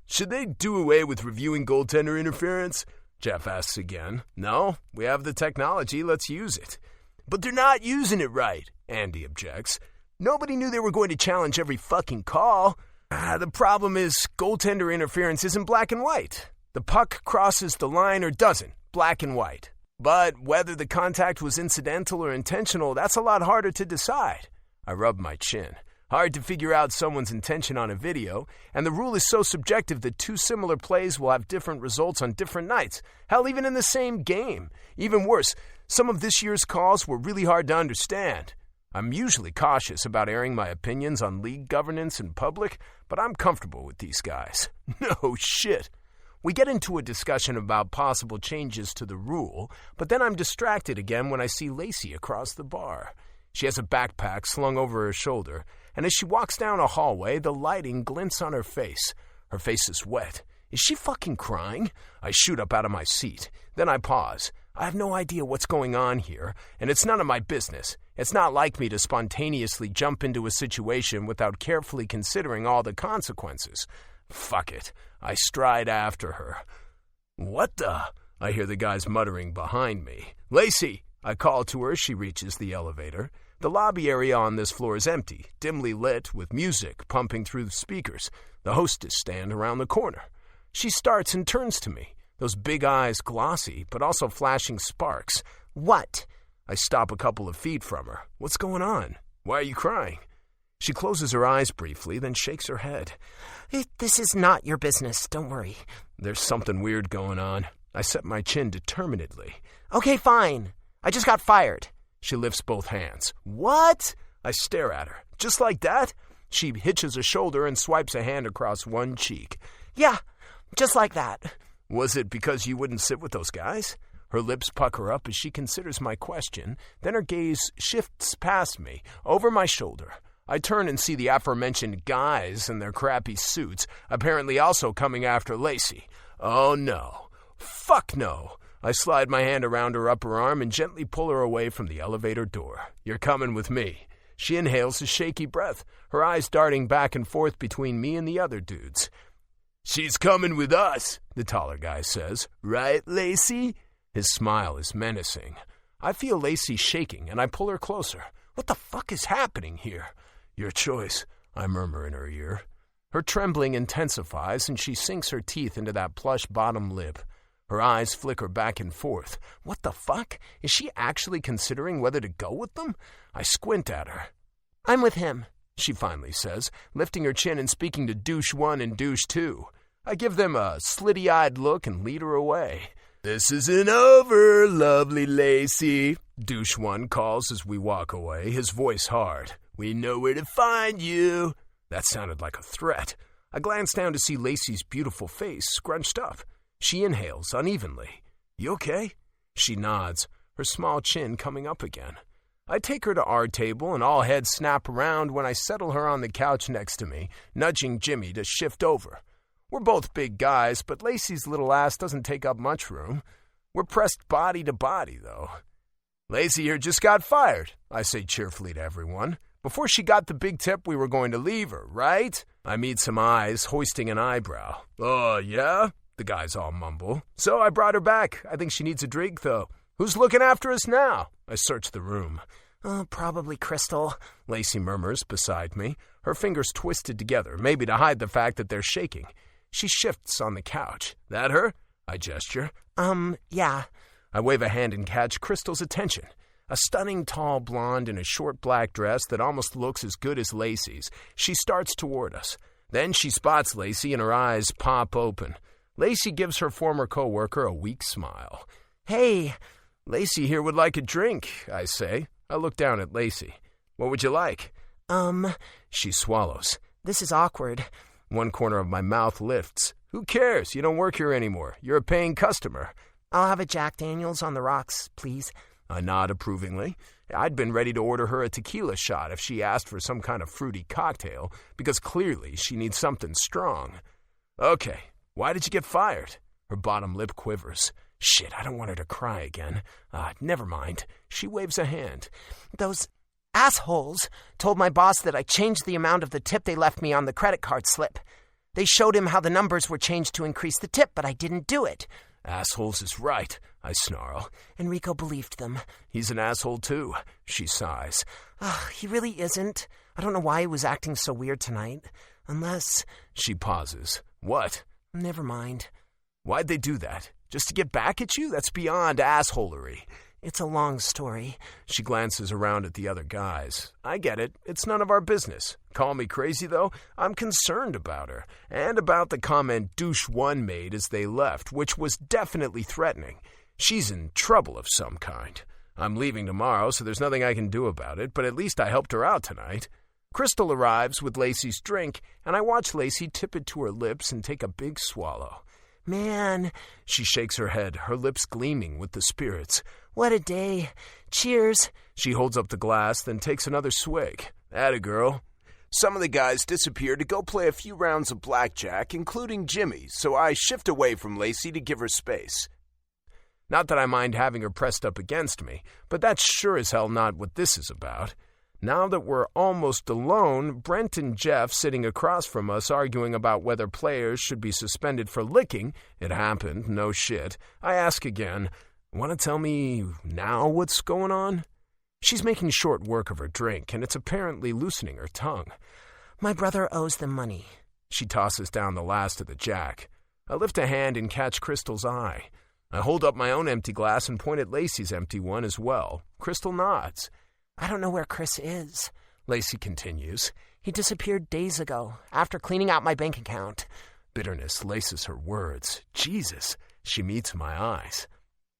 Speaker 1: Should they do away with reviewing goaltender interference? Jeff asks again. No, we have the technology, let's use it. But they're not using it right, Andy objects. Nobody knew they were going to challenge every fucking call. The problem is goaltender interference isn't black and white. The puck crosses the line or doesn't, black and white. But whether the contact was incidental or intentional, that's a lot harder to decide. I rub my chin. Hard to figure out someone's intention on a video, and the rule is so subjective that two similar plays will have different results on different nights. Hell, even in the same game. Even worse, some of this year's calls were really hard to understand. I'm usually cautious about airing my opinions on league governance in public, but I'm comfortable with these guys. No shit. We get into a discussion about possible changes to the rule, but then I'm distracted again when I see Lacey across the bar. She has a backpack slung over her shoulder, and as she walks down a hallway, the lighting glints on her face. Her face is wet. Is she fucking crying? I shoot up out of my seat. Then I pause. I have no idea what's going on here, and it's none of my business. It's not like me to spontaneously jump into a situation without carefully considering all the consequences. Fuck it. I stride after her. What the? I hear the guys muttering behind me. Lacey! I call to her as she reaches the elevator. The lobby area on this floor is empty, dimly lit, with music pumping through the speakers. The hostess stand around the corner. She starts and turns to me, those big eyes glossy, but also flashing sparks. What? I stop a couple of feet from her. What's going on? Why are you crying? She closes her eyes briefly, then shakes her head. This is not your business, don't worry. There's something weird going on. I set my chin determinedly. Okay, fine. I just got fired. She lifts both hands. What? I stare at her. Just like that? She hitches a shoulder and swipes a hand across one cheek. Yeah, just like that. Was it because you wouldn't sit with those guys? Her lips pucker up as she considers my question, then her gaze shifts past me, over my shoulder. I turn and see the aforementioned guys in their crappy suits, apparently also coming after Lacey. Oh no. Fuck no. I slide my hand around her upper arm and gently pull her away from the elevator door. You're coming with me. She inhales a shaky breath, her eyes darting back and forth between me and the other dudes. She's coming with us, the taller guy says. Right, Lacey? His smile is menacing. I feel Lacey shaking and I pull her closer. What the fuck is happening here? Your choice, I murmur in her ear. Her trembling intensifies and she sinks her teeth into that plush bottom lip. Her eyes flicker back and forth. What the fuck? Is she actually considering whether to go with them? I squint at her. I'm with him, she finally says, lifting her chin and speaking to douche 1 and douche 2. I give them a slitty-eyed look and lead her away. This isn't over, lovely Lacey, douche 1 calls as we walk away, his voice hard. We know where to find you. That sounded like a threat. I glance down to see Lacey's beautiful face scrunched up. She inhales unevenly. You okay? She nods, her small chin coming up again. I take her to our table and all heads snap around when I settle her on the couch next to me, nudging Jimmy to shift over. We're both big guys, but Lacey's little ass doesn't take up much room. We're pressed body to body, though. Lacey here just got fired, I say cheerfully to everyone. Before she got the big tip, we were going to leave her, right? I meet some eyes, hoisting an eyebrow. Oh, yeah? The guys all mumble. So I brought her back. I think she needs a drink, though. Who's looking after us now? I search the room. Probably Crystal, Lacey murmurs beside me, her fingers twisted together, maybe to hide the fact that they're shaking. She shifts on the couch. That her? I gesture. Yeah. I wave a hand and catch Crystal's attention. A stunning tall blonde in a short black dress that almost looks as good as Lacey's. She starts toward us. Then she spots Lacey and her eyes pop open. Lacey gives her former coworker a weak smile. "Hey, Lacey here would like a drink," I say. I look down at Lacey. "What would you like?" She swallows. "This is awkward." One corner of my mouth lifts. "Who cares? You don't work here anymore. You're a paying customer." "I'll have a Jack Daniels on the rocks, please." I nod approvingly. I'd been ready to order her a tequila shot if she asked for some kind of fruity cocktail, because clearly she needs something strong. "Okay, why did you get fired?" Her bottom lip quivers. Shit, I don't want her to cry again. Never mind. She waves a hand. "Those assholes told my boss that I changed the amount of the tip they left me on the credit card slip. They showed him how the numbers were changed to increase the tip, but I didn't do it." "Assholes is right," I snarl. "Enrico believed them." "He's an asshole too," she sighs. He really isn't. I don't know why he was acting so weird tonight. Unless..." She pauses. "What?" "Never mind." "Why'd they do that? Just to get back at you? That's beyond assholery." "It's a long story." She glances around at the other guys. "I get it. It's none of our business. Call me crazy, though. I'm concerned about her. And about the comment Douche 1 made as they left, which was definitely threatening. She's in trouble of some kind. I'm leaving tomorrow, so there's nothing I can do about it, but at least I helped her out tonight." Crystal arrives with Lacey's drink, and I watch Lacey tip it to her lips and take a big swallow. "Man," she shakes her head, her lips gleaming with the spirits. "What a day. Cheers." She holds up the glass, then takes another swig. "Atta girl." Some of the guys disappear to go play a few rounds of blackjack, including Jimmy, so I shift away from Lacey to give her space. Not that I mind having her pressed up against me, but that's sure as hell not what this is about. Now that we're almost alone, Brent and Jeff sitting across from us arguing about whether players should be suspended for licking. It happened, no shit. I ask again, "Want to tell me now what's going on?" She's making short work of her drink, and it's apparently loosening her tongue. "My brother owes them money." She tosses down the last of the jack. I lift a hand and catch Crystal's eye. I hold up my own empty glass and point at Lacey's empty one as well. Crystal nods. "I don't know where Chris is," Lacey continues. "He disappeared days ago, after cleaning out my bank account." Bitterness laces her words. Jesus, she meets my eyes.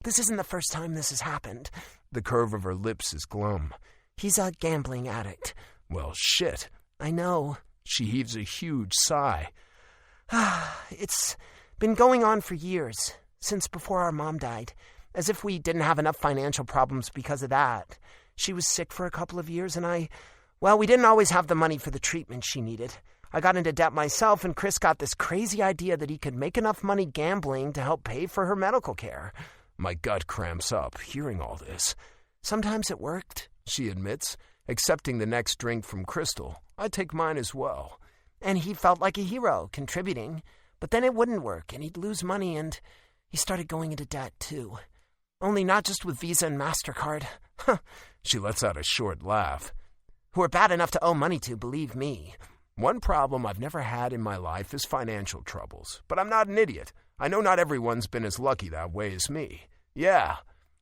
Speaker 1: "This isn't the first time this has happened." The curve of her lips is glum. "He's a gambling addict." "Well, shit." "I know." She heaves a huge sigh. "It's been going on for years, since before our mom died, as if we didn't have enough financial problems because of that. She was sick for a couple of years, and we didn't always have the money for the treatment she needed. I got into debt myself, and Chris got this crazy idea that he could make enough money gambling to help pay for her medical care." My gut cramps up, hearing all this. "Sometimes it worked," she admits, accepting the next drink from Crystal. I take mine as well. "And he felt like a hero, contributing. But then it wouldn't work, and he'd lose money, and he started going into debt, too. Only not just with Visa and MasterCard." She lets out a short laugh. "Who are bad enough to owe money to, believe me." One problem I've never had in my life is financial troubles. But I'm not an idiot. I know not everyone's been as lucky that way as me. "Yeah."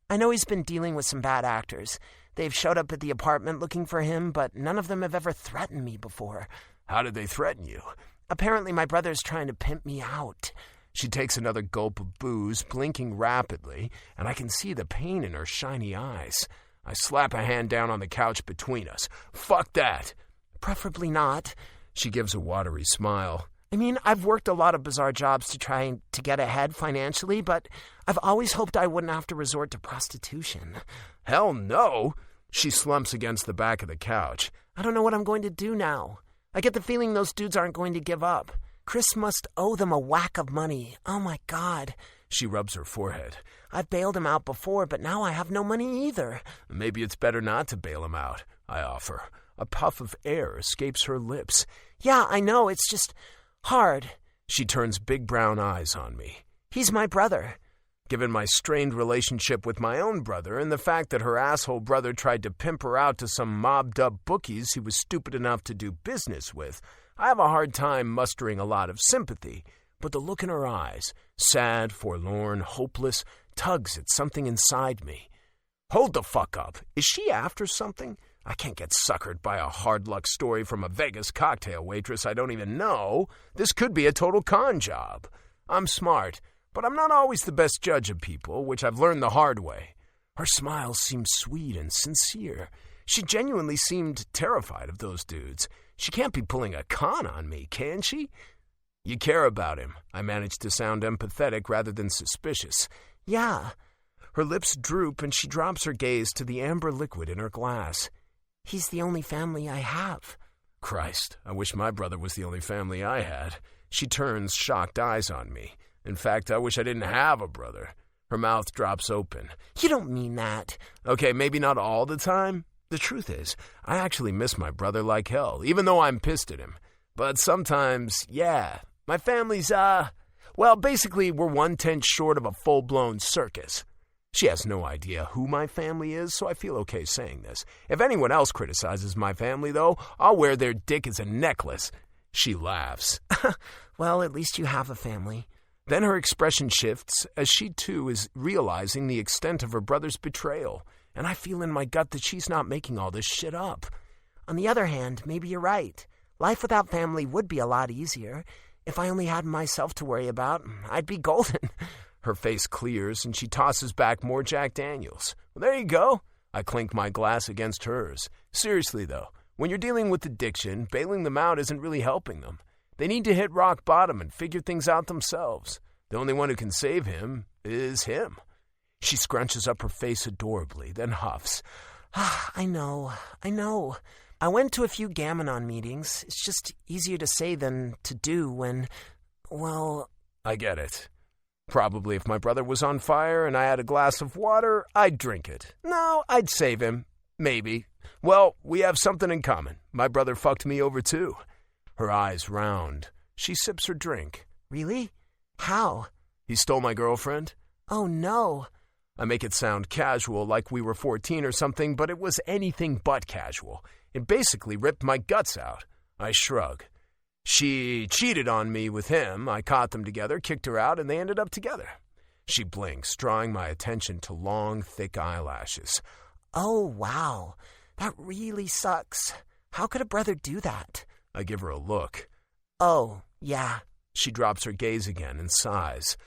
Speaker 1: "I know he's been dealing with some bad actors. They've showed up at the apartment looking for him, but none of them have ever threatened me before." "How did they threaten you?" "Apparently my brother's trying to pimp me out." She takes another gulp of booze, blinking rapidly, and I can see the pain in her shiny eyes. I slap a hand down on the couch between us. "Fuck that." "Preferably not." She gives a watery smile. "I mean, I've worked a lot of bizarre jobs to try to get ahead financially, but I've always hoped I wouldn't have to resort to prostitution." "Hell no." She slumps against the back of the couch. "I don't know what I'm going to do now. I get the feeling those dudes aren't going to give up. Chris must owe them a whack of money. Oh my God." She rubs her forehead. "I've bailed him out before, but now I have no money either." "Maybe it's better not to bail him out," I offer. A puff of air escapes her lips. "Yeah, I know, it's just hard." She turns big brown eyes on me. "He's my brother." Given my strained relationship with my own brother and the fact that her asshole brother tried to pimp her out to some mobbed-up bookies he was stupid enough to do business with, I have a hard time mustering a lot of sympathy. But the look in her eyes, sad, forlorn, hopeless, tugs at something inside me. Hold the fuck up. Is she after something? I can't get suckered by a hard luck story from a Vegas cocktail waitress I don't even know. This could be a total con job. I'm smart, but I'm not always the best judge of people, which I've learned the hard way. Her smile seemed sweet and sincere. She genuinely seemed terrified of those dudes. She can't be pulling a con on me, can she? You care about him. I managed to sound empathetic rather than suspicious. Yeah. Her lips droop and she drops her gaze to the amber liquid in her glass. He's the only family I have. Christ, I wish my brother was the only family I had. She turns shocked eyes on me. In fact, I wish I didn't have a brother. Her mouth drops open. You don't mean that. Okay, maybe not all the time. The truth is, I actually miss my brother like hell, even though I'm pissed at him. But sometimes, yeah, my family's, well, basically we're 1/10 short of a full-blown circus. She has no idea who my family is, so I feel okay saying this. If anyone else criticizes my family, though, I'll wear their dick as a necklace. She laughs. Well, at least you have a family. Then her expression shifts as she, too, is realizing the extent of her brother's betrayal. And I feel in my gut that she's not making all this shit up. On the other hand, maybe you're right. Life without family would be a lot easier. If I only had myself to worry about, I'd be golden. Her face clears and she tosses back more Jack Daniels. Well, there you go. I clink my glass against hers. Seriously, though, when you're dealing with addiction, bailing them out isn't really helping them. They need to hit rock bottom and figure things out themselves. The only one who can save him is him. She scrunches up her face adorably, then huffs. I know. I went to a few Gam-Anon meetings. It's just easier to say than to do when, well... I get it. Probably if my brother was on fire and I had a glass of water, I'd drink it. No, I'd save him. Maybe. Well, we have something in common. My brother fucked me over too. Her eyes round. She sips her drink. Really? How? He stole my girlfriend? Oh, no. I make it sound casual, like we were 14 or something, but it was anything but casual. It basically ripped my guts out. I shrug. She cheated on me with him. I caught them together, kicked her out, and they ended up together. She blinks, drawing my attention to long, thick eyelashes. Oh, wow. That really sucks. How could a brother do that? I give her a look. Oh, yeah. She drops her gaze again and sighs.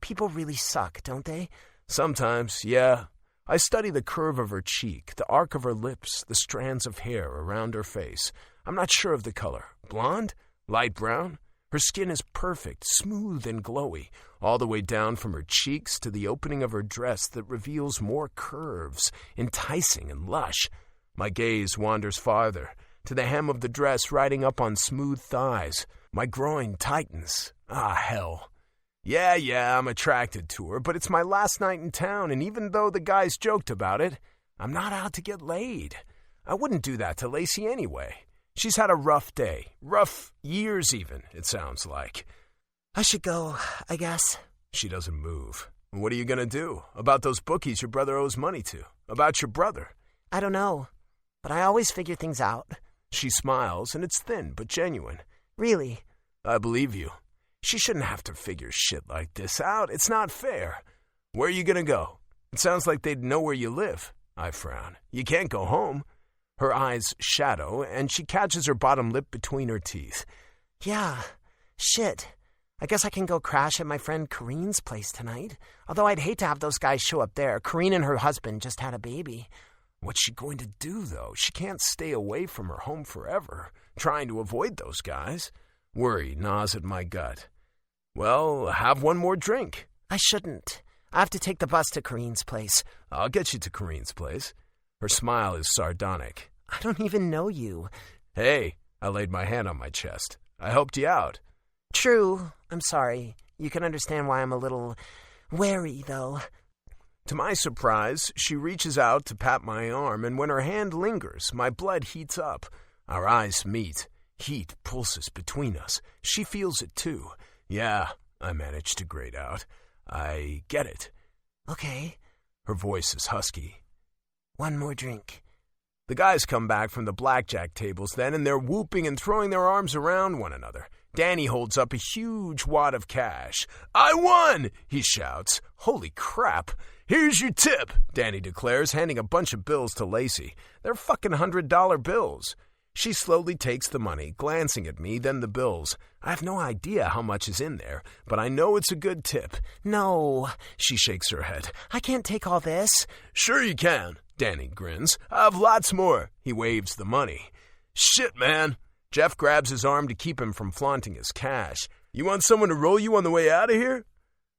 Speaker 1: People really suck, don't they? Sometimes, yeah. I study the curve of her cheek, the arc of her lips, the strands of hair around her face. I'm not sure of the color. Blonde? Light brown? Her skin is perfect, smooth and glowy, all the way down from her cheeks to the opening of her dress that reveals more curves, enticing and lush. My gaze wanders farther, to the hem of the dress riding up on smooth thighs. My groin tightens. Hell. Yeah, I'm attracted to her, but it's my last night in town, and even though the guys joked about it, I'm not out to get laid. I wouldn't do that to Lacey anyway. She's had a rough day. Rough years even, it sounds like. I should go, I guess. She doesn't move. What are you going to do? About those bookies your brother owes money to? About your brother? I don't know, but I always figure things out. She smiles, and it's thin but genuine. Really? I believe you. She shouldn't have to figure shit like this out. It's not fair. Where are you going to go? It sounds like they'd know where you live. I frown. You can't go home. Her eyes shadow, and she catches her bottom lip between her teeth. Yeah, shit. I guess I can go crash at my friend Kareen's place tonight. Although I'd hate to have those guys show up there. Kareen and her husband just had a baby. What's she going to do, though? She can't stay away from her home forever, trying to avoid those guys. Worry gnaws at my gut. Well, have one more drink. I shouldn't. I have to take the bus to Kareen's place. I'll get you to Kareen's place. Her smile is sardonic. I don't even know you. Hey, I laid my hand on my chest. I helped you out. True. I'm sorry. You can understand why I'm a little wary, though. To my surprise, she reaches out to pat my arm, and when her hand lingers, my blood heats up. Our eyes meet. Heat pulses between us. She feels it, too. Yeah, I managed to grate out. I get it. Okay. Her voice is husky. One more drink. The guys come back from the blackjack tables then, and they're whooping and throwing their arms around one another. Danny holds up a huge wad of cash. "I won!" he shouts. "Holy crap! Here's your tip," Danny declares, handing a bunch of bills to Lacey. They're fucking $100 bills. She slowly takes the money, glancing at me, then the bills. I have no idea how much is in there, but I know it's a good tip. "No," she shakes her head. "I can't take all this." "Sure you can," Danny grins. "I have lots more." He waves the money. "Shit, man." Jeff grabs his arm to keep him from flaunting his cash. "You want someone to roll you on the way out of here?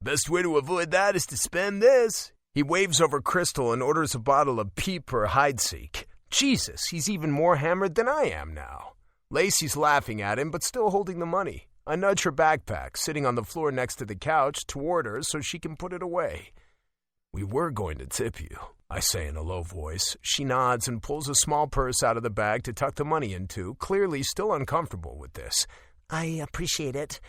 Speaker 1: Best way to avoid that is to spend this." He waves over Crystal and orders a bottle of Peep or Hide-Seek. Jesus, he's even more hammered than I am now. Lacey's laughing at him, but still holding the money. I nudge her backpack, sitting on the floor next to the couch, toward her so she can put it away. "We were going to tip you," I say in a low voice. She nods and pulls a small purse out of the bag to tuck the money into, clearly still uncomfortable with this. "I appreciate it."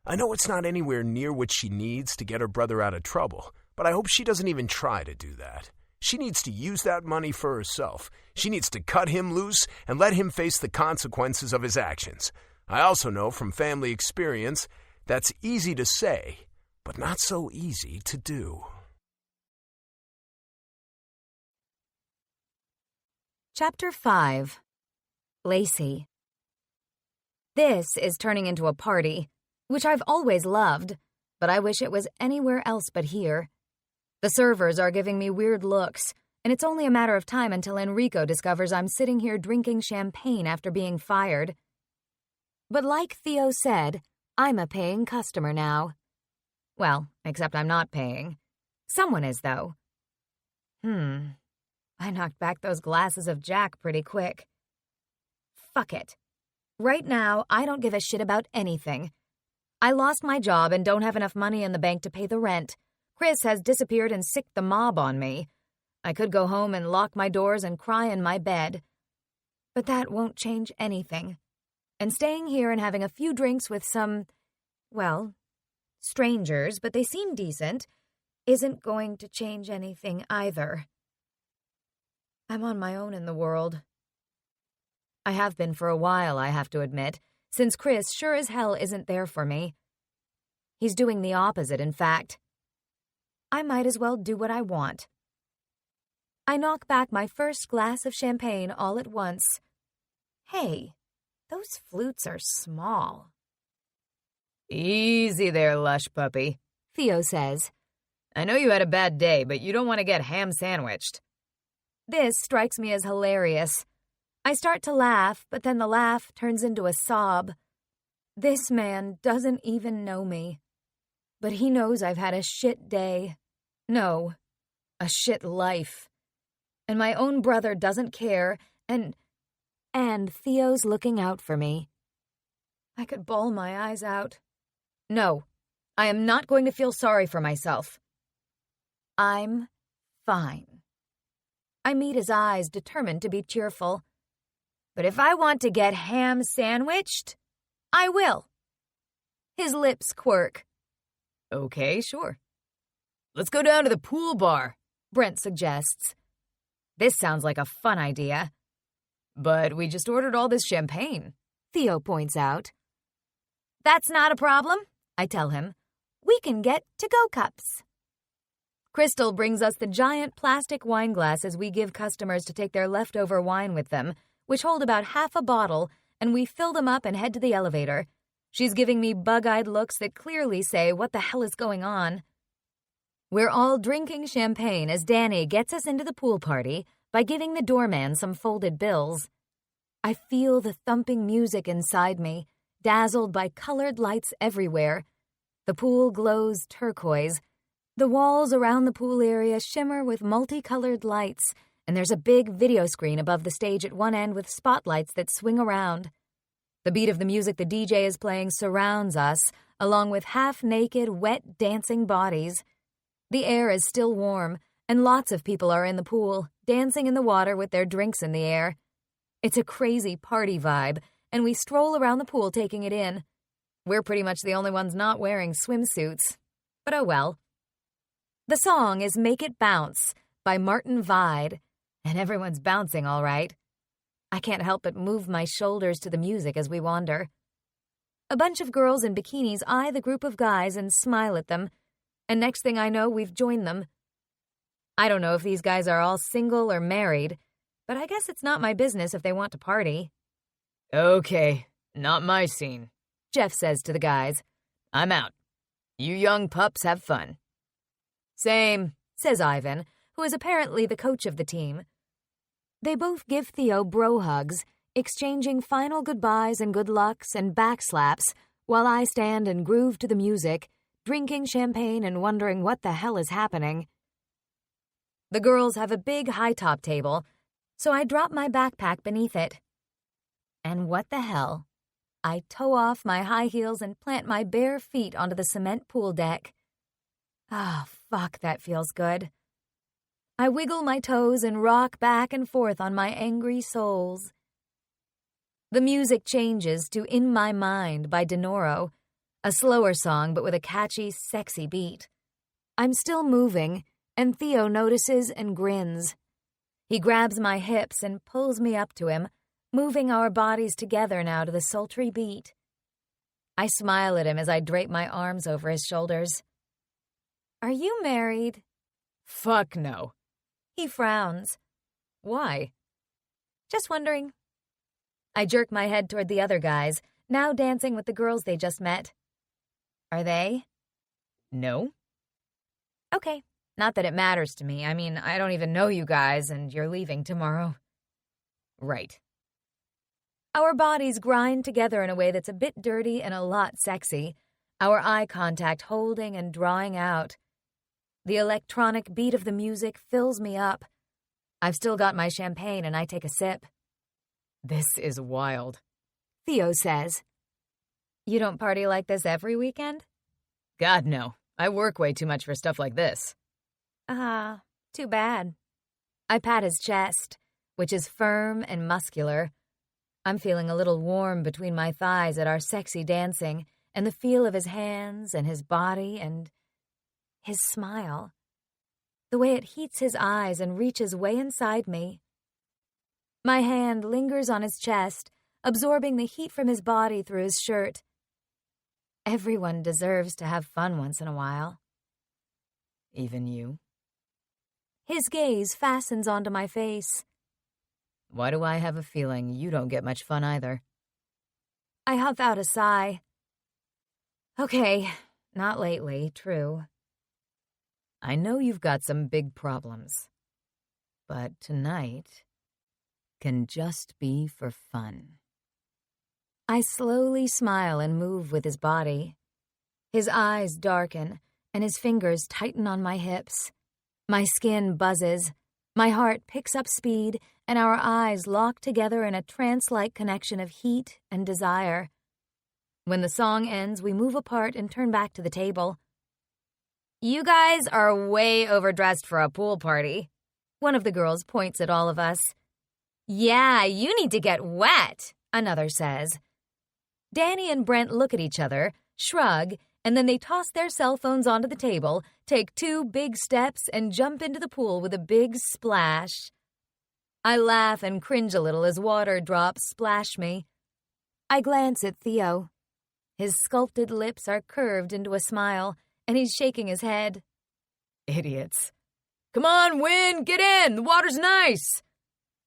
Speaker 1: I know it's not anywhere near what she needs to get her brother out of trouble, but I hope she doesn't even try to do that. She needs to use that money for herself. She needs to cut him loose and let him face the consequences of his actions. I also know from family experience that's easy to say, but not so easy to do.
Speaker 2: Chapter 5. Lacey. This is turning into a party, which I've always loved, but I wish it was anywhere else but here. The servers are giving me weird looks, and it's only a matter of time until Enrico discovers I'm sitting here drinking champagne after being fired. But like Theo said, I'm a paying customer now. Well, except I'm not paying. Someone is, though. I knocked back those glasses of Jack pretty quick. Fuck it. Right now, I don't give a shit about anything. I lost my job and don't have enough money in the bank to pay the rent. Chris has disappeared and sicked the mob on me. I could go home and lock my doors and cry in my bed. But that won't change anything. And staying here and having a few drinks with some, well, strangers, but they seem decent, isn't going to change anything either. I'm on my own in the world. I have been for a while, I have to admit, since Chris sure as hell isn't there for me. He's doing the opposite, in fact. I might as well do what I want. I knock back my first glass of champagne all at once. Hey, those flutes are small. "Easy there, lush puppy," Theo says. "I know you had a bad day, but you don't want to get ham sandwiched." This strikes me as hilarious. I start to laugh, but then the laugh turns into a sob. This man doesn't even know me. But he knows I've had a shit day. No, a shit life. And my own brother doesn't care, and Theo's looking out for me. I could bawl my eyes out. No, I am not going to feel sorry for myself. I'm fine. I meet his eyes, determined to be cheerful. But if I want to get ham sandwiched, I will. His lips quirk. Okay, sure. Let's go down to the pool bar, Brent suggests. This sounds like a fun idea. But we just ordered all this champagne, Theo points out. That's not a problem, I tell him. We can get to-go cups. Crystal brings us the giant plastic wine glasses we give customers to take their leftover wine with them, which hold about half a bottle, and we fill them up and head to the elevator. She's giving me bug-eyed looks that clearly say what the hell is going on. We're all drinking champagne as Danny gets us into the pool party by giving the doorman some folded bills. I feel the thumping music inside me, dazzled by colored lights everywhere. The pool glows turquoise. The walls around the pool area shimmer with multicolored lights, and there's a big video screen above the stage at one end with spotlights that swing around. The beat of the music the DJ is playing surrounds us, along with half-naked, wet, dancing bodies. The air is still warm, and lots of people are in the pool, dancing in the water with their drinks in the air. It's a crazy party vibe, and we stroll around the pool taking it in. We're pretty much the only ones not wearing swimsuits. But oh well. The song is Make It Bounce by Martin Vide, and everyone's bouncing all right. I can't help but move my shoulders to the music as we wander. A bunch of girls in bikinis eye the group of guys and smile at them, and next thing I know, we've joined them. I don't know if these guys are all single or married, but I guess it's not my business if they want to party.
Speaker 3: Okay, not my scene,
Speaker 2: Jeff says to the guys.
Speaker 3: I'm out. You young pups have fun.
Speaker 2: Same, says Ivan, who is apparently the coach of the team. They both give Theo bro hugs, exchanging final goodbyes and good lucks and backslaps, while I stand and groove to the music, drinking champagne and wondering what the hell is happening. The girls have a big high-top table, so I drop my backpack beneath it. And what the hell? I toe off my high heels and plant my bare feet onto the cement pool deck. Ah, fuck, that feels good. I wiggle my toes and rock back and forth on my angry soles. The music changes to In My Mind by Denoro, a slower song but with a catchy, sexy beat. I'm still moving, and Theo notices and grins. He grabs my hips and pulls me up to him, moving our bodies together now to the sultry beat. I smile at him as I drape my arms over his shoulders. Are you married?
Speaker 3: Fuck no.
Speaker 2: He frowns.
Speaker 3: Why?
Speaker 2: Just wondering. I jerk my head toward the other guys, now dancing with the girls they just met. Are they?
Speaker 3: No.
Speaker 2: Okay. Not that it matters to me. I mean, I don't even know you guys, and you're leaving tomorrow.
Speaker 3: Right.
Speaker 2: Our bodies grind together in a way that's a bit dirty and a lot sexy, our eye contact holding and drawing out. The electronic beat of the music fills me up. I've still got my champagne, and I take a sip.
Speaker 3: This is wild,
Speaker 2: Theo says. You don't party like this every weekend?
Speaker 3: God, no. I work way too much for stuff like this.
Speaker 2: Too bad. I pat his chest, which is firm and muscular. I'm feeling a little warm between my thighs at our sexy dancing and the feel of his hands and his body and his smile. The way it heats his eyes and reaches way inside me. My hand lingers on his chest, absorbing the heat from his body through his shirt. Everyone deserves to have fun once in a while.
Speaker 3: Even you?
Speaker 2: His gaze fastens onto my face.
Speaker 3: Why do I have a feeling you don't get much fun either?
Speaker 2: I huff out a sigh. Okay, not lately, true.
Speaker 3: I know you've got some big problems, but tonight can just be for fun.
Speaker 2: I slowly smile and move with his body. His eyes darken, and his fingers tighten on my hips. My skin buzzes, my heart picks up speed, and our eyes lock together in a trance-like connection of heat and desire. When the song ends, we move apart and turn back to the table. You guys are way overdressed for a pool party. One of the girls points at all of us. Yeah, you need to get wet, another says. Danny and Brent look at each other, shrug, and then they toss their cell phones onto the table, take 2 big steps, and jump into the pool with a big splash. I laugh and cringe a little as water drops splash me. I glance at Theo. His sculpted lips are curved into a smile, and he's shaking his head.
Speaker 3: Idiots. Come on, Win, get in, the water's nice.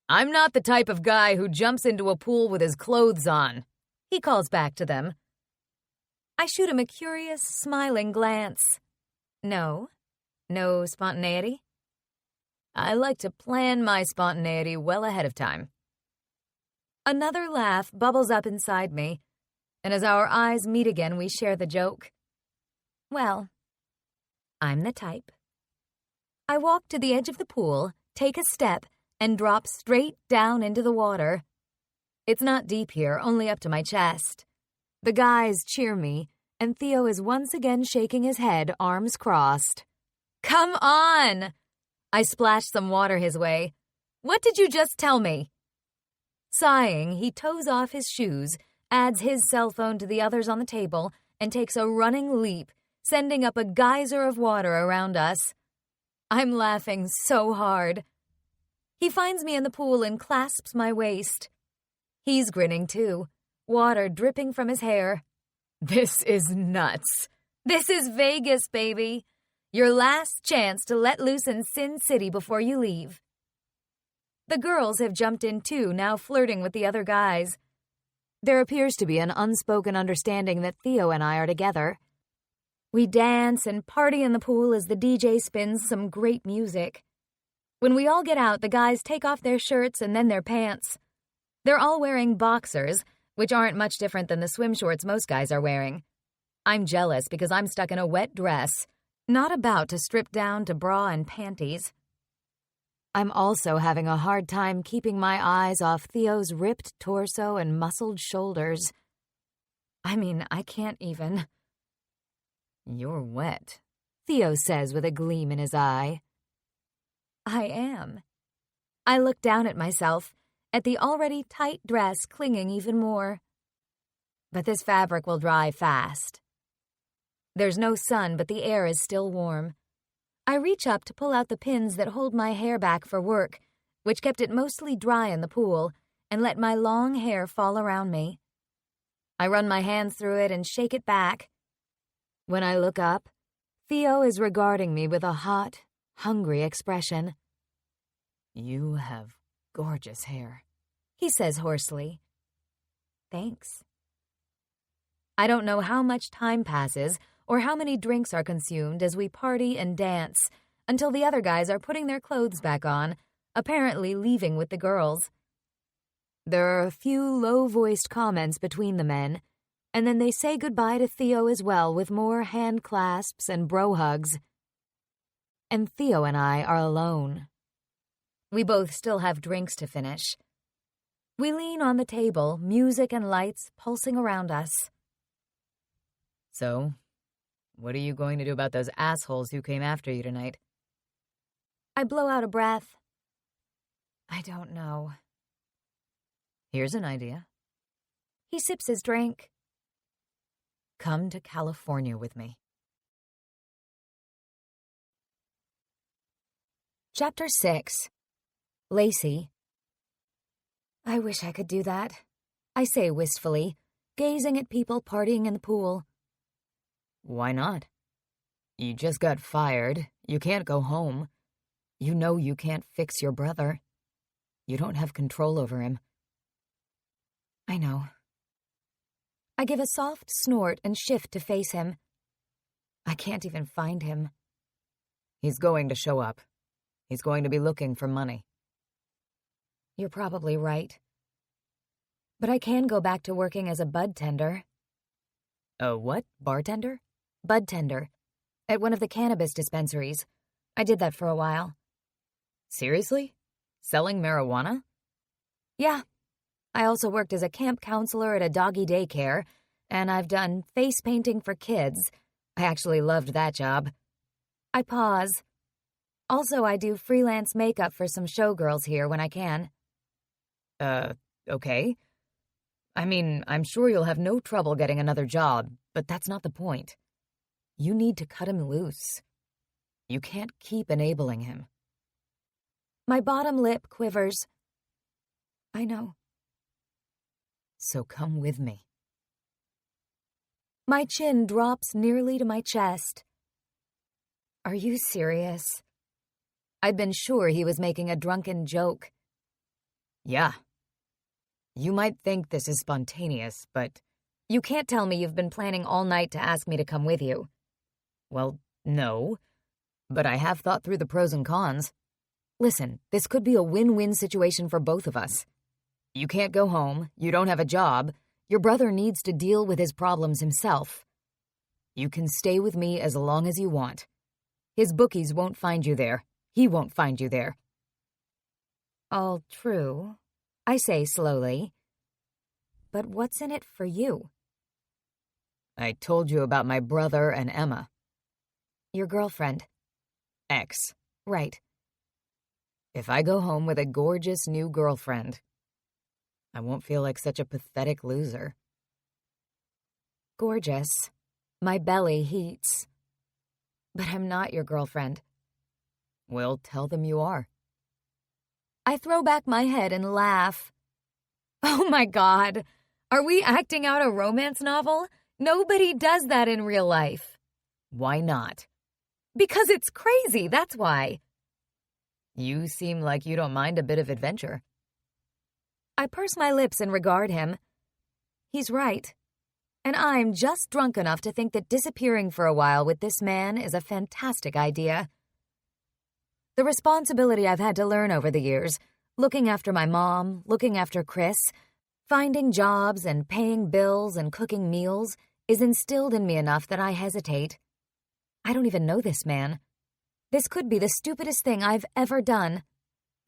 Speaker 3: I'm not the type of guy who jumps into a pool with his clothes on, he calls back to them.
Speaker 2: I shoot him a curious, smiling glance. No spontaneity?
Speaker 3: I like to plan my spontaneity well ahead of time.
Speaker 2: Another laugh bubbles up inside me, and as our eyes meet again, we share the joke. Well, I'm the type. I walk to the edge of the pool, take a step, and drop straight down into the water. It's not deep here, only up to my chest. The guys cheer me, and Theo is once again shaking his head, arms crossed. Come on! I splash some water his way. What did you just tell me? Sighing, he toes off his shoes, adds his cell phone to the others on the table, and takes a running leap, sending up a geyser of water around us. I'm laughing so hard. He finds me in the pool and clasps my waist. He's grinning too, water dripping from his hair.
Speaker 3: This is nuts. This is Vegas, baby. Your last chance to let loose in Sin City before you leave. The girls have jumped in too, now flirting with the other guys. There appears to be an unspoken understanding that Theo and I are together. We dance and party in the pool as the DJ spins some great music. When we all get out, the guys take off their shirts and then their pants. They're all wearing boxers, which aren't much different than the swim shorts most guys are wearing. I'm jealous because I'm stuck in a wet dress, not about to strip down to bra and panties. I'm also having a hard time keeping my eyes off Theo's ripped torso and muscled shoulders. I mean, I can't even. You're wet, Theo says with a gleam in his eye. I am. I look down at myself, at the already tight dress clinging even more. But this fabric will dry fast. There's no sun, but the air is still warm. I reach up to pull out the pins that hold my hair back for work, which kept it mostly dry in the pool, and let my long hair fall around me. I run my hands through it and shake it back. When I look up, Theo is regarding me with a hot, hungry expression. You have gorgeous hair, he says hoarsely. Thanks. I don't know how much time passes or how many drinks are consumed as we party and dance until the other guys are putting their clothes back on, apparently leaving with the girls. There are a few low-voiced comments between the men, and then they say goodbye to Theo as well with more hand clasps and bro hugs. And Theo and I are alone. We both still have drinks to finish. We lean on the table, music and lights pulsing around us. So, what are you going to do about those assholes who came after you tonight? I blow out a breath. I don't know. Here's an idea. He sips his drink. Come to California with me. Chapter 6. Lacey. I wish I could do that, I say wistfully, gazing at people partying in the pool. Why not? You just got fired. You can't go home. You know you can't fix your brother. You don't have control over him. I know. I give a soft snort and shift to face him. I can't even find him. He's going to show up. He's going to be looking for money. You're probably right. But I can go back to working as a bud tender. A what? Bartender? Bud tender. At one of the cannabis dispensaries. I did that for a while. Seriously? Selling marijuana? Yeah. I also worked as a camp counselor at a doggy daycare, and I've done face painting for kids. I actually loved that job. I pause. Also, I do freelance makeup for some showgirls here when I can. Okay. I mean, I'm sure you'll have no trouble getting another job, but that's not the point. You need to cut him loose. You can't keep enabling him. My bottom lip quivers. I know. So come with me. My chin drops nearly to my chest. Are you serious? I'd been sure he was making a drunken joke. Yeah. You might think this is spontaneous, but you can't tell me you've been planning all night to ask me to come with you. Well, no, but I have thought through the pros and cons. Listen, this could be a win-win situation for both of us. You can't go home, you don't have a job, your brother needs to deal with his problems himself. You can stay with me as long as you want. His bookies won't find you there. He won't find you there. All true, I say slowly. But what's in it for you? I told you about my brother and Emma. Your girlfriend. Ex. Right. If I go home with a gorgeous new girlfriend, I won't feel like such a pathetic loser. Gorgeous. My belly heats. But I'm not your girlfriend. Well, tell them you are. I throw back my head and laugh. Oh my God! Are we acting out a romance novel? Nobody does that in real life.
Speaker 2: Why not?
Speaker 3: Because it's crazy, that's why.
Speaker 2: You seem like you don't mind a bit of adventure.
Speaker 3: I purse my lips and regard him. He's right. And I'm just drunk enough to think that disappearing for a while with this man is a fantastic idea. The responsibility I've had to learn over the years, looking after my mom, looking after Chris, finding jobs and paying bills and cooking meals, is instilled in me enough that I hesitate. I don't even know this man. This could be the stupidest thing I've ever done,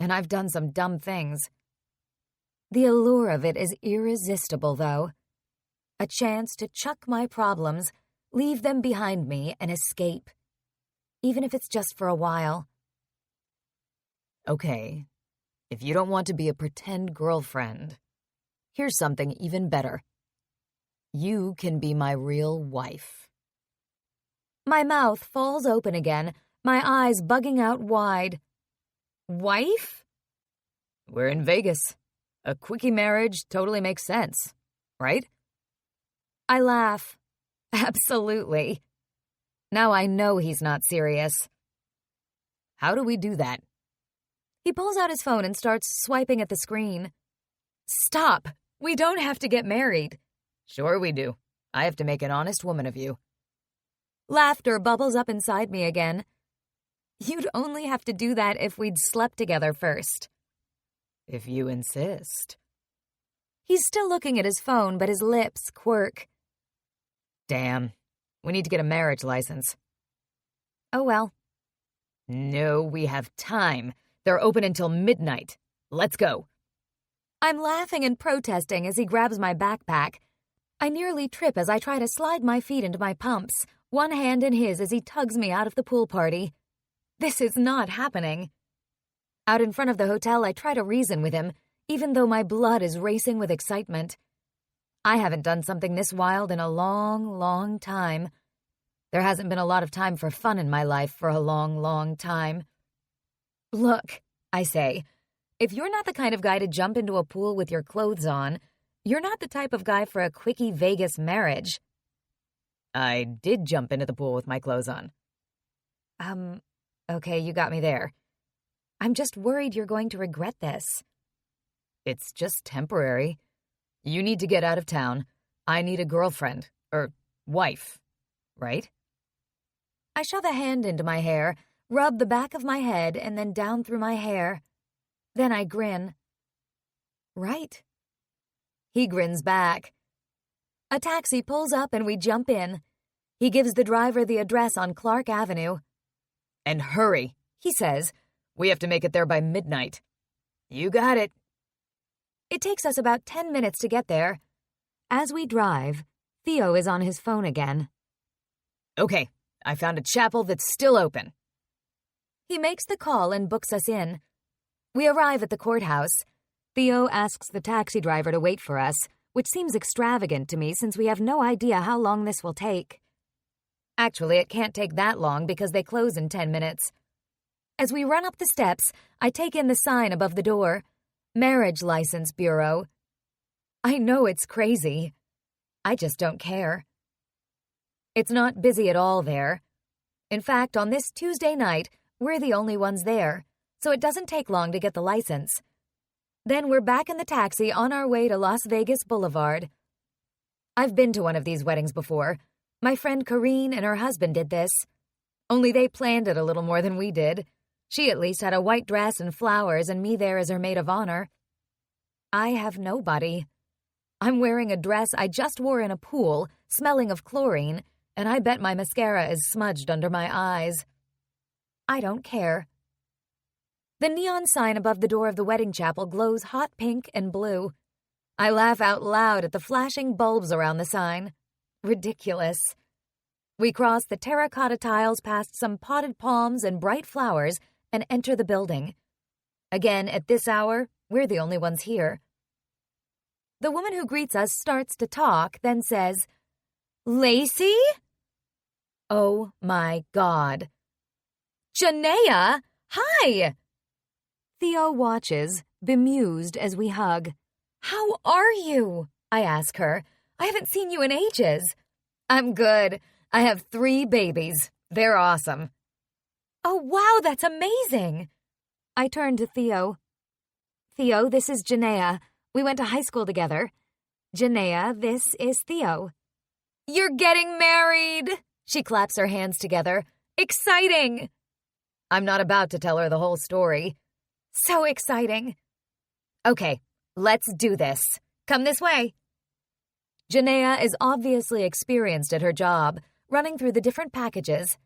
Speaker 3: and I've done some dumb things. The allure of it is irresistible, though. A chance to chuck my problems, leave them behind me, and escape. Even if it's just for a while.
Speaker 2: Okay, if you don't want to be a pretend girlfriend, here's something even better. You can be my real wife.
Speaker 3: My mouth falls open again, my eyes bugging out wide. Wife?
Speaker 2: We're in Vegas. A quickie marriage totally makes sense, right?
Speaker 3: I laugh. Absolutely. Now I know he's not serious.
Speaker 2: How do we do that?
Speaker 3: He pulls out his phone and starts swiping at the screen. Stop! We don't have to get married.
Speaker 2: Sure we do. I have to make an honest woman of you.
Speaker 3: Laughter bubbles up inside me again. You'd only have to do that if we'd slept together first.
Speaker 2: If you insist.
Speaker 3: He's still looking at his phone, but his lips quirk.
Speaker 2: Damn. We need to get a marriage license.
Speaker 3: Oh well.
Speaker 2: No, we have time. They're open until midnight. Let's go.
Speaker 3: I'm laughing and protesting as he grabs my backpack. I nearly trip as I try to slide my feet into my pumps, one hand in his as he tugs me out of the pool party. This is not happening. Out in front of the hotel, I try to reason with him, even though my blood is racing with excitement. I haven't done something this wild in a long, long time. There hasn't been a lot of time for fun in my life for a long, long time. Look, I say, if you're not the kind of guy to jump into a pool with your clothes on, you're not the type of guy for a quickie Vegas marriage.
Speaker 2: I did jump into the pool with my clothes on.
Speaker 3: Okay, you got me there. I'm just worried you're going to regret this.
Speaker 2: It's just temporary. You need to get out of town. I need a girlfriend, or wife, right?
Speaker 3: I shove a hand into my hair, rub the back of my head, and then down through my hair. Then I grin. Right. He grins back. A taxi pulls up and we jump in. He gives the driver the address on Clark Avenue.
Speaker 2: And hurry, he says. We have to make it there by midnight. You got it.
Speaker 3: It takes us about 10 minutes to get there. As we drive, Theo is on his phone again.
Speaker 2: Okay, I found a chapel that's still open.
Speaker 3: He makes the call and books us in. We arrive at the courthouse. Theo asks the taxi driver to wait for us, which seems extravagant to me since we have no idea how long this will take. Actually, it can't take that long because they close in 10 minutes. As we run up the steps, I take in the sign above the door. Marriage License Bureau. I know it's crazy. I just don't care. It's not busy at all there. In fact, on this Tuesday night, we're the only ones there, so it doesn't take long to get the license. Then we're back in the taxi on our way to Las Vegas Boulevard. I've been to one of these weddings before. My friend Corrine and her husband did this. Only they planned it a little more than we did. She at least had a white dress and flowers and me there as her maid of honor. I have nobody. I'm wearing a dress I just wore in a pool, smelling of chlorine, and I bet my mascara is smudged under my eyes. I don't care. The neon sign above the door of the wedding chapel glows hot pink and blue. I laugh out loud at the flashing bulbs around the sign. Ridiculous. We cross the terracotta tiles past some potted palms and bright flowers and enter the building. Again, at this hour, we're the only ones here. The woman who greets us starts to talk, then says, "Lacey?" Oh my God. "Janaea, hi!" Theo watches, bemused as we hug. "How are you?" I ask her. "I haven't seen you in ages." I'm good. I have 3 babies. They're awesome. Oh, wow, that's amazing. I turned to Theo. Theo, this is Janaea. We went to high school together. Janaea, this is Theo. You're getting married! She claps her hands together. Exciting! I'm not about to tell her the whole story. So exciting. Okay, let's do this. Come this way. Janaea is obviously experienced at her job, running through the different packages.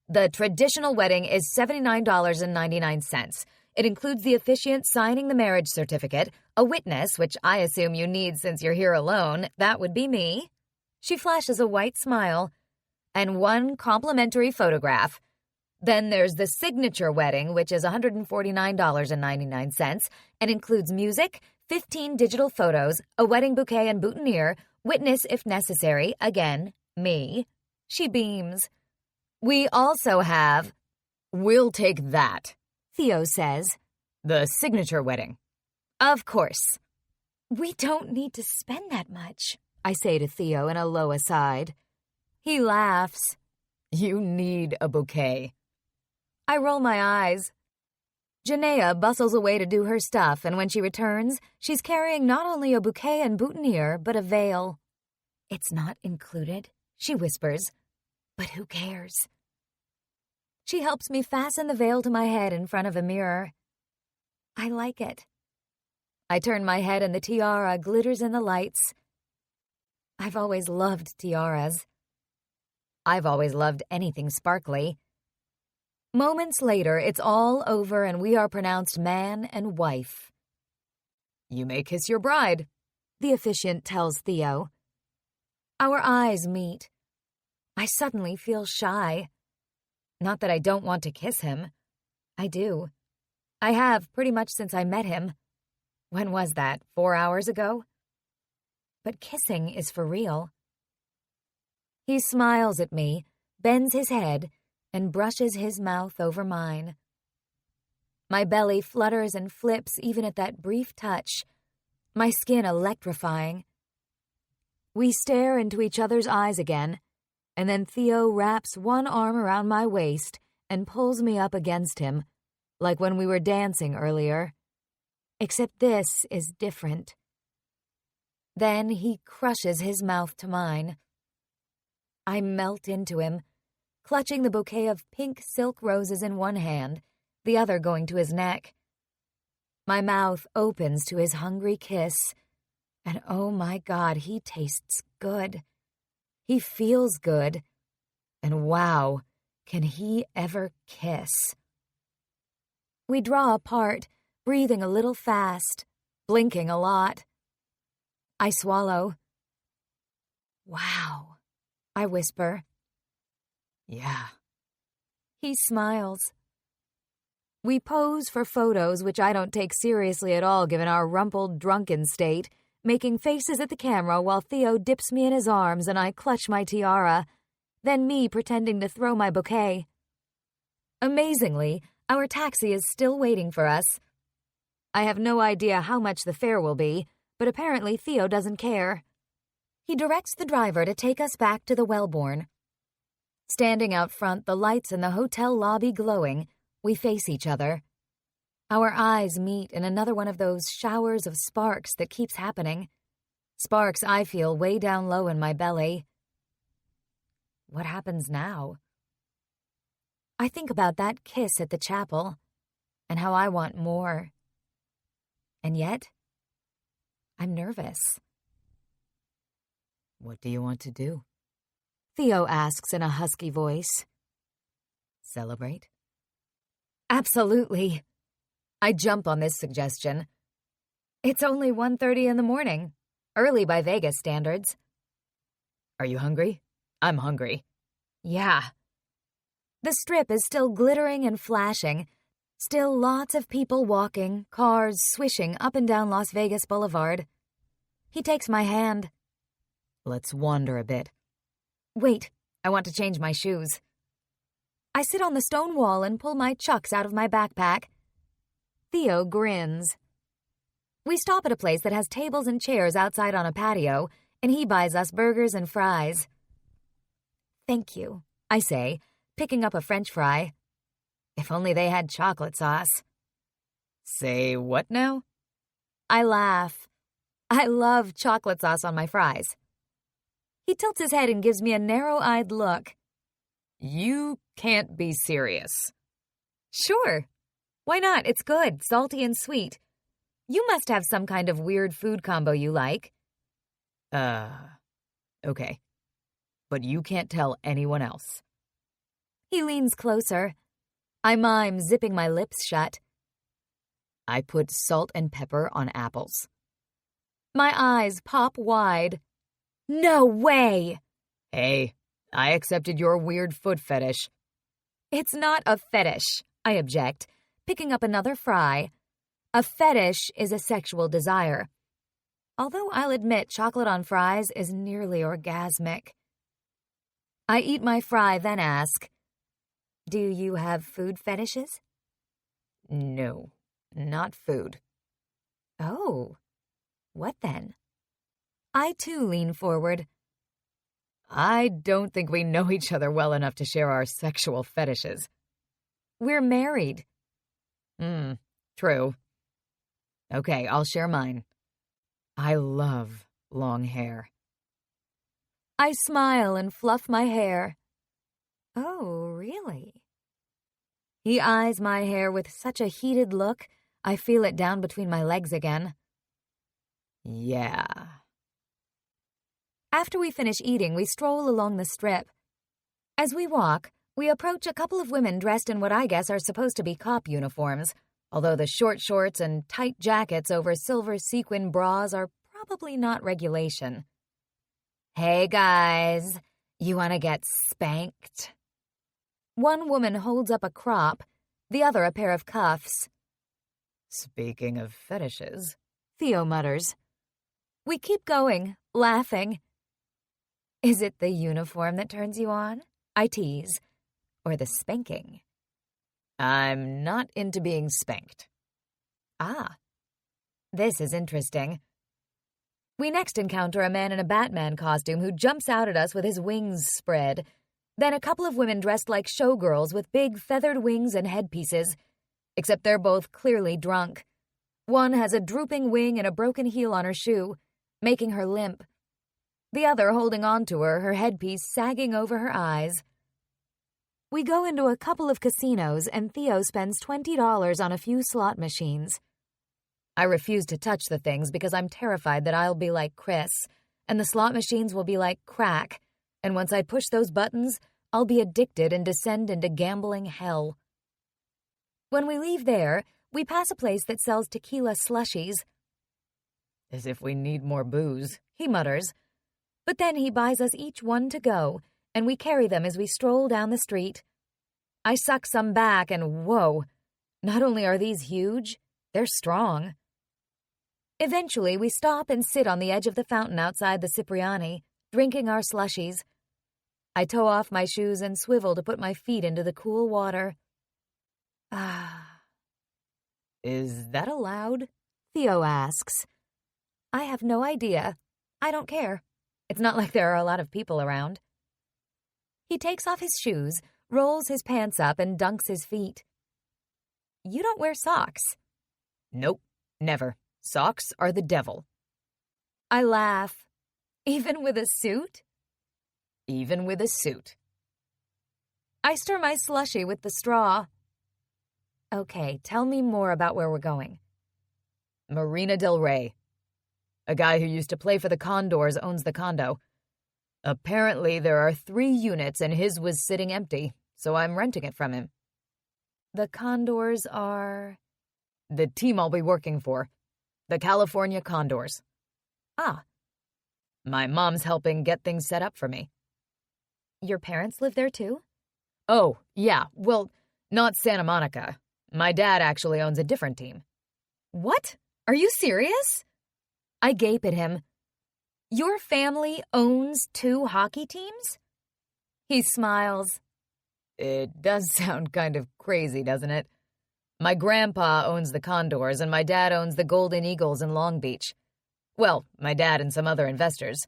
Speaker 3: The traditional wedding is $79.99. It includes the officiant signing the marriage certificate, a witness, which I assume you need since you're here alone. That would be me. She flashes a white smile. And 1 complimentary photograph. Then there's the signature wedding, which is $149.99 and includes music, 15 digital photos, a wedding bouquet and boutonniere, witness if necessary, again, me. She beams. We also have... We'll take that, Theo says. The signature wedding. Of course. We don't need to spend that much, I say to Theo in a low aside. He laughs. You need a bouquet. I roll my eyes. Janaea bustles away to do her stuff, and when she returns, she's carrying not only a bouquet and boutonniere, but a veil. It's not included, she whispers. But who cares? She helps me fasten the veil to my head in front of a mirror. I like it. I turn my head and the tiara glitters in the lights. I've always loved tiaras. I've always loved anything sparkly. Moments later, it's all over and we are pronounced man and wife. You may kiss your bride, the officiant tells Theo. Our eyes meet. I suddenly feel shy. Not that I don't want to kiss him. I do. I have pretty much since I met him. When was that, 4 hours ago? But kissing is for real. He smiles at me, bends his head, and brushes his mouth over mine. My belly flutters and flips even at that brief touch, my skin electrifying. We stare into each other's eyes again, and then Theo wraps one arm around my waist and pulls me up against him, like when we were dancing earlier. Except this is different. Then he crushes his mouth to mine. I melt into him, clutching the bouquet of pink silk roses in one hand, the other going to his neck. My mouth opens to his hungry kiss, and oh my God, he tastes good. He feels good. And wow, can he ever kiss? We draw apart, breathing a little fast, blinking a lot. I swallow. Wow, I whisper. Yeah. He smiles. We pose for photos, which I don't take seriously at all given our rumpled, drunken state, making faces at the camera while Theo dips me in his arms and I clutch my tiara, then me pretending to throw my bouquet. Amazingly, our taxi is still waiting for us. I have no idea how much the fare will be, but apparently Theo doesn't care. He directs the driver to take us back to the Wellborn. Standing out front, the lights in the hotel lobby glowing, we face each other. Our eyes meet in another one of those showers of sparks that keeps happening. Sparks I feel way down low in my belly. What happens now? I think about that kiss at the chapel, and how I want more. And yet, I'm nervous. What do you want to do? Theo asks in a husky voice. Celebrate? Absolutely. I jump on this suggestion. It's only 1:30 in the morning, early by Vegas standards. Are you hungry? I'm hungry. Yeah. The strip is still glittering and flashing, still lots of people walking, cars swishing up and down Las Vegas Boulevard. He takes my hand. Let's wander a bit. Wait, I want to change my shoes. I sit on the stone wall and pull my chucks out of my backpack. Theo grins. We stop at a place that has tables and chairs outside on a patio, and he buys us burgers and fries. Thank you, I say, picking up a French fry. If only they had chocolate sauce.
Speaker 2: Say what now?
Speaker 3: I laugh. I love chocolate sauce on my fries. He tilts his head and gives me a narrow-eyed look.
Speaker 2: You can't be serious.
Speaker 3: Sure. Why not? It's good, salty and sweet. You must have some kind of weird food combo you like.
Speaker 2: Okay. But you can't tell anyone else.
Speaker 3: He leans closer. I mime, zipping my lips shut.
Speaker 2: I put salt and pepper on apples.
Speaker 3: My eyes pop wide. No way!
Speaker 2: Hey, I accepted your weird foot fetish.
Speaker 3: It's not a fetish, I object, picking up another fry. A fetish is a sexual desire. Although I'll admit chocolate on fries is nearly orgasmic. I eat my fry, then ask, do you have food fetishes?
Speaker 2: No, not food.
Speaker 3: Oh, what then? I too lean forward.
Speaker 2: I don't think we know each other well enough to share our sexual fetishes.
Speaker 3: We're married.
Speaker 2: True. Okay, I'll share mine. I love long hair.
Speaker 3: I smile and fluff my hair. Oh, really? He eyes my hair with such a heated look, I feel it down between my legs again.
Speaker 2: Yeah.
Speaker 3: After we finish eating, we stroll along the strip. As we walk, we approach a couple of women dressed in what I guess are supposed to be cop uniforms, although the short shorts and tight jackets over silver sequin bras are probably not regulation. Hey guys, you want to get spanked? One woman holds up a crop, the other a pair of cuffs.
Speaker 2: Speaking of fetishes,
Speaker 3: Theo mutters. We keep going, laughing. Is it the uniform that turns you on? I tease. Or the spanking?
Speaker 2: I'm not into being spanked.
Speaker 3: Ah, this is interesting. We next encounter a man in a Batman costume who jumps out at us with his wings spread. Then a couple of women dressed like showgirls with big feathered wings and headpieces, except they're both clearly drunk. One has a drooping wing and a broken heel on her shoe, making her limp. The other holding on to her, her headpiece sagging over her eyes. We go into a couple of casinos and Theo spends $20 on a few slot machines. I refuse to touch the things because I'm terrified that I'll be like Chris, and the slot machines will be like crack, and once I push those buttons, I'll be addicted and descend into gambling hell. When we leave there, we pass a place that sells tequila slushies.
Speaker 2: As if we need more booze,
Speaker 3: he mutters. But then he buys us each one to go, and we carry them as we stroll down the street. I suck some back, and whoa, not only are these huge, they're strong. Eventually, we stop and sit on the edge of the fountain outside the Cipriani, drinking our slushies. I toe off my shoes and swivel to put my feet into the cool water. Ah.
Speaker 2: Is that allowed?
Speaker 3: Theo asks. I have no idea. I don't care. It's not like there are a lot of people around. He takes off his shoes, rolls his pants up, and dunks his feet. You don't wear socks?
Speaker 2: Nope, never. Socks are the devil.
Speaker 3: I laugh. Even with a suit?
Speaker 2: Even with a suit.
Speaker 3: I stir my slushie with the straw. Okay, tell me more about where we're going.
Speaker 2: Marina del Rey. A guy who used to play for the Condors owns the condo. Apparently there are 3 units and his was sitting empty, so I'm renting it from him.
Speaker 3: The Condors are?
Speaker 2: The team I'll be working for. The California Condors.
Speaker 3: Ah.
Speaker 2: My mom's helping get things set up for me.
Speaker 3: Your parents live there too?
Speaker 2: Oh, yeah. Well, not Santa Monica. My dad actually owns a different team.
Speaker 3: What? Are you serious? I gape at him. Your family owns 2 hockey teams? He smiles.
Speaker 2: It does sound kind of crazy, doesn't it? My grandpa owns the Condors and my dad owns the Golden Eagles in Long Beach. Well, my dad and some other investors.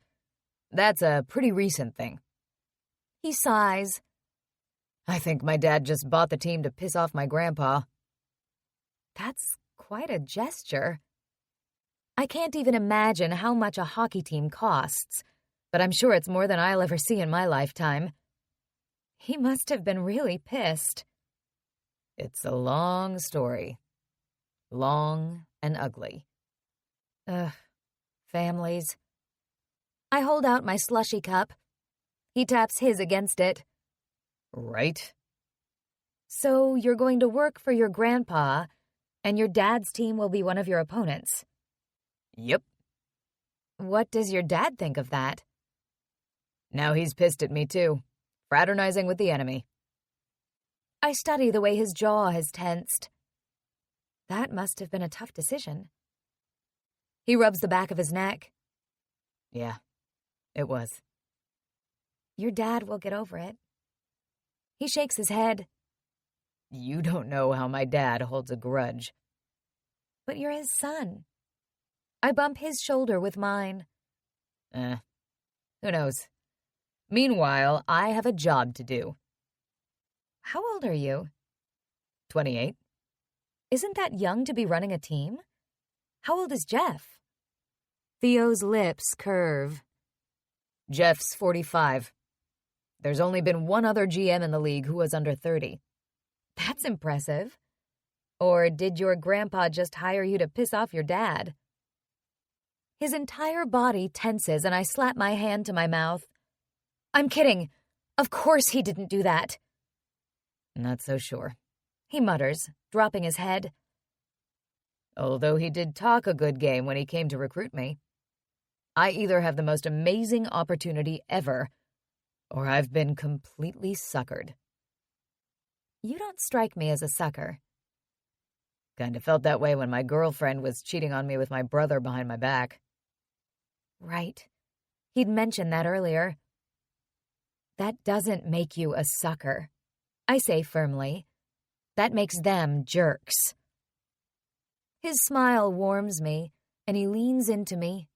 Speaker 2: That's a pretty recent thing.
Speaker 3: He sighs.
Speaker 2: I think my dad just bought the team to piss off my grandpa.
Speaker 3: That's quite a gesture. I can't even imagine how much a hockey team costs, but I'm sure it's more than I'll ever see in my lifetime. He must have been really pissed.
Speaker 2: It's a long story. Long and ugly.
Speaker 3: Ugh, families. I hold out my slushy cup. He taps his against it.
Speaker 2: Right?
Speaker 3: So you're going to work for your grandpa, and your dad's team will be one of your opponents?
Speaker 2: Yep.
Speaker 3: What does your dad think of that?
Speaker 2: Now he's pissed at me too, fraternizing with the enemy.
Speaker 3: I study the way his jaw has tensed. That must have been a tough decision. He rubs the back of his neck.
Speaker 2: Yeah, it was.
Speaker 3: Your dad will get over it. He shakes his head.
Speaker 2: You don't know how my dad holds a grudge.
Speaker 3: But you're his son. I bump his shoulder with mine.
Speaker 2: Who knows? Meanwhile, I have a job to do.
Speaker 3: How old are you?
Speaker 2: 28.
Speaker 3: Isn't that young to be running a team? How old is Jeff? Theo's lips curve.
Speaker 2: Jeff's 45. There's only been one other GM in the league who was under 30.
Speaker 3: That's impressive. Or did your grandpa just hire you to piss off your dad? His entire body tenses and I slap my hand to my mouth. I'm kidding. Of course he didn't do that.
Speaker 2: Not so sure,
Speaker 3: he mutters, dropping his head.
Speaker 2: Although he did talk a good game when he came to recruit me. I either have the most amazing opportunity ever, or I've been completely suckered.
Speaker 3: You don't strike me as a sucker.
Speaker 2: Kinda felt that way when my girlfriend was cheating on me with my brother behind my back.
Speaker 3: Right. He'd mentioned that earlier. That doesn't make you a sucker, I say firmly. That makes them jerks. His smile warms me, and he leans into me.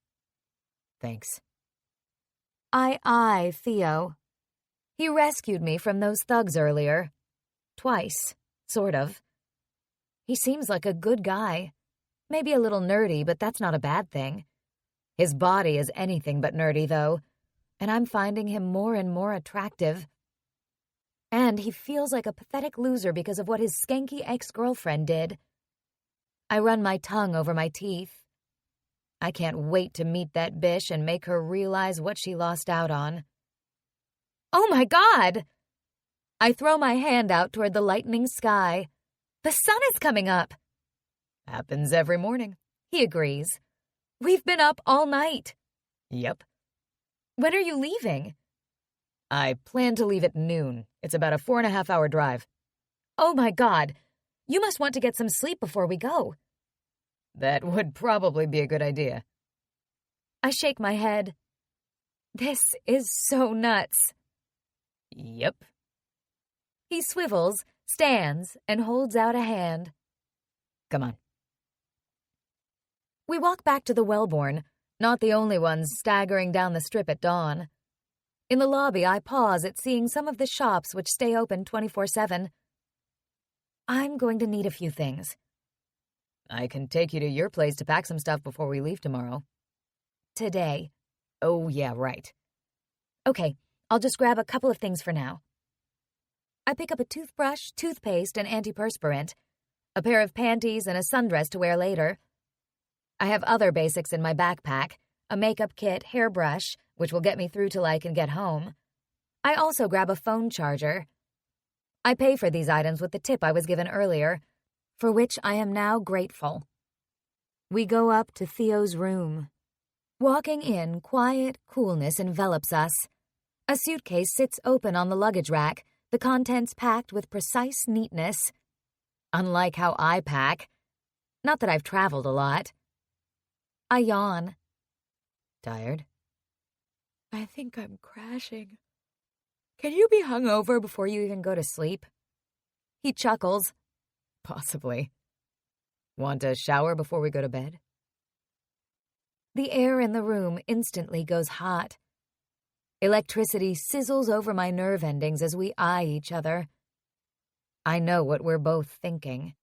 Speaker 2: Thanks.
Speaker 3: I eye Theo. He rescued me from those thugs earlier. Twice, sort of. He seems like a good guy. Maybe a little nerdy, but that's not a bad thing. His body is anything but nerdy, though, and I'm finding him more and more attractive. And he feels like a pathetic loser because of what his skanky ex-girlfriend did. I run my tongue over my teeth. I can't wait to meet that bitch and make her realize what she lost out on. Oh my God! I throw my hand out toward the lightening sky. The sun is coming up.
Speaker 2: Happens every morning.
Speaker 3: He agrees. We've been up all night.
Speaker 2: Yep.
Speaker 3: When are you leaving?
Speaker 2: I plan to leave at noon. It's about a 4.5-hour drive.
Speaker 3: Oh my God. You must want to get some sleep before we go.
Speaker 2: That would probably be a good idea.
Speaker 3: I shake my head. This is so nuts.
Speaker 2: Yep.
Speaker 3: He swivels, stands, and holds out a hand.
Speaker 2: Come on.
Speaker 3: We walk back to the Wellborn, not the only ones staggering down the strip at dawn. In the lobby, I pause at seeing some of the shops which stay open 24/7. I'm going to need a few things.
Speaker 2: I can take you to your place to pack some stuff before we leave tomorrow.
Speaker 3: Today.
Speaker 2: Oh, yeah, right.
Speaker 3: Okay, I'll just grab a couple of things for now. I pick up a toothbrush, toothpaste, and antiperspirant, a pair of panties, and a sundress to wear later. I have other basics in my backpack, a makeup kit, hairbrush, which will get me through till I can get home. I also grab a phone charger. I pay for these items with the tip I was given earlier, for which I am now grateful. We go up to Theo's room. Walking in, quiet coolness envelops us. A suitcase sits open on the luggage rack, the contents packed with precise neatness. Unlike how I pack. Not that I've traveled a lot. I yawn.
Speaker 2: Tired?
Speaker 3: I think I'm crashing. Can you be hungover before you even go to sleep? He chuckles.
Speaker 2: Possibly. Want a shower before we go to bed?
Speaker 3: The air in the room instantly goes hot. Electricity sizzles over my nerve endings as we eye each other. I know what we're both thinking.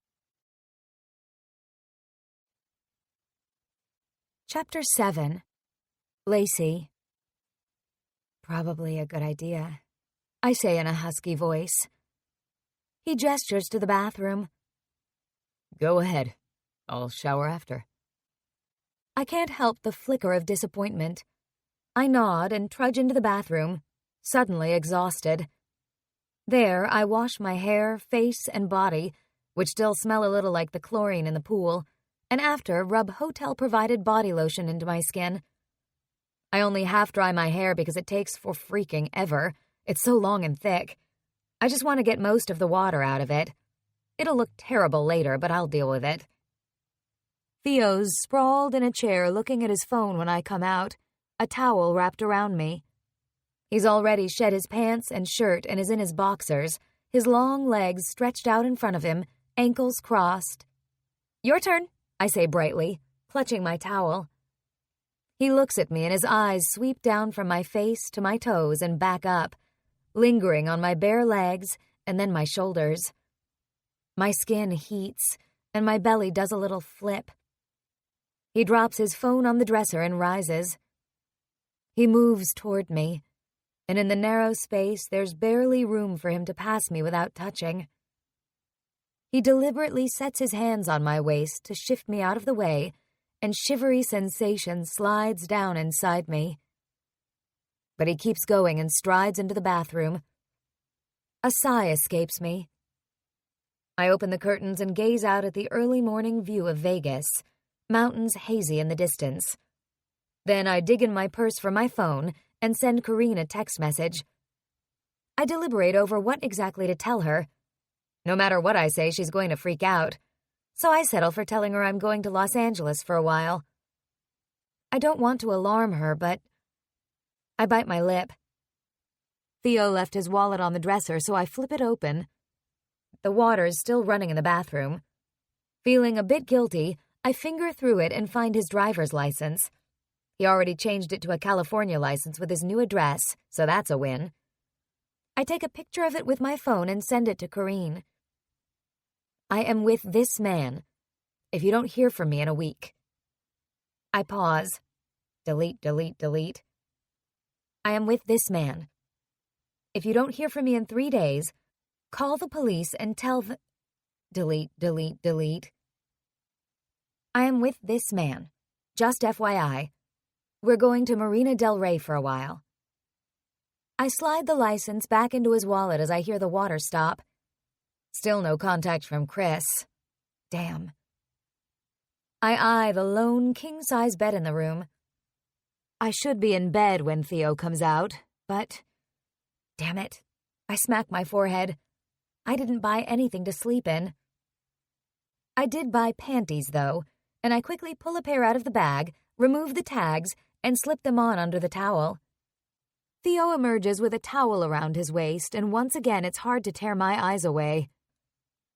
Speaker 3: Chapter 7. Lacey. Probably a good idea, I say in a husky voice. He gestures to the bathroom. Go ahead. I'll shower after. I can't help the flicker of disappointment. I nod and trudge into the bathroom, suddenly exhausted. There, I wash my hair, face, and body, which still smell a little like the chlorine in the pool, and after rub hotel-provided body lotion into my skin. I only half-dry my hair because it takes for freaking ever. It's so long and thick. I just want to get most of the water out of it. It'll look terrible later, but I'll deal with it. Theo's sprawled in a chair looking at his phone when I come out, a towel wrapped around me. He's already shed his pants and shirt and is in his boxers, his long legs stretched out in front of him, ankles crossed. Your turn, I say brightly, clutching my towel. He looks at me and his eyes sweep down from my face to my toes and back up, lingering on my bare legs and then my shoulders. My skin heats and my belly does a little flip. He drops his phone on the dresser and rises. He moves toward me, and in the narrow space there's barely room for him to pass me without touching. He deliberately sets his hands on my waist to shift me out of the way, and shivery sensation slides down inside me. But he keeps going and strides into the bathroom. A sigh escapes me. I open the curtains and gaze out at the early morning view of Vegas, mountains hazy in the distance. Then I dig in my purse for my phone and send Corrine a text message. I deliberate over what exactly to tell her. No matter what I say, she's going to freak out. So I settle for telling her I'm going to Los Angeles for a while. I don't want to alarm her, but I bite my lip. Theo left his wallet on the dresser, so I flip it open. The water's still running in the bathroom. Feeling a bit guilty, I finger through it and find his driver's license. He already changed it to a California license with his new address, so that's a win. I take a picture of it with my phone and send it to Corrine. I am with this man. If you don't hear from me in a week. I pause. Delete, delete, delete. I am with this man. If you don't hear from me in 3 days, call the police and tell the... Delete, delete, delete. I am with this man. Just FYI. We're going to Marina del Rey for a while. I slide the license back into his wallet as I hear the water stop. Still no contact from Chris. Damn. I eye the lone king-size bed in the room. I should be in bed when Theo comes out, but... Damn it. I smack my forehead. I didn't buy anything to sleep in. I did buy panties, though, and I quickly pull a pair out of the bag, remove the tags, and slip them on under the towel. Theo emerges with a towel around his waist, and once again it's hard to tear my eyes away.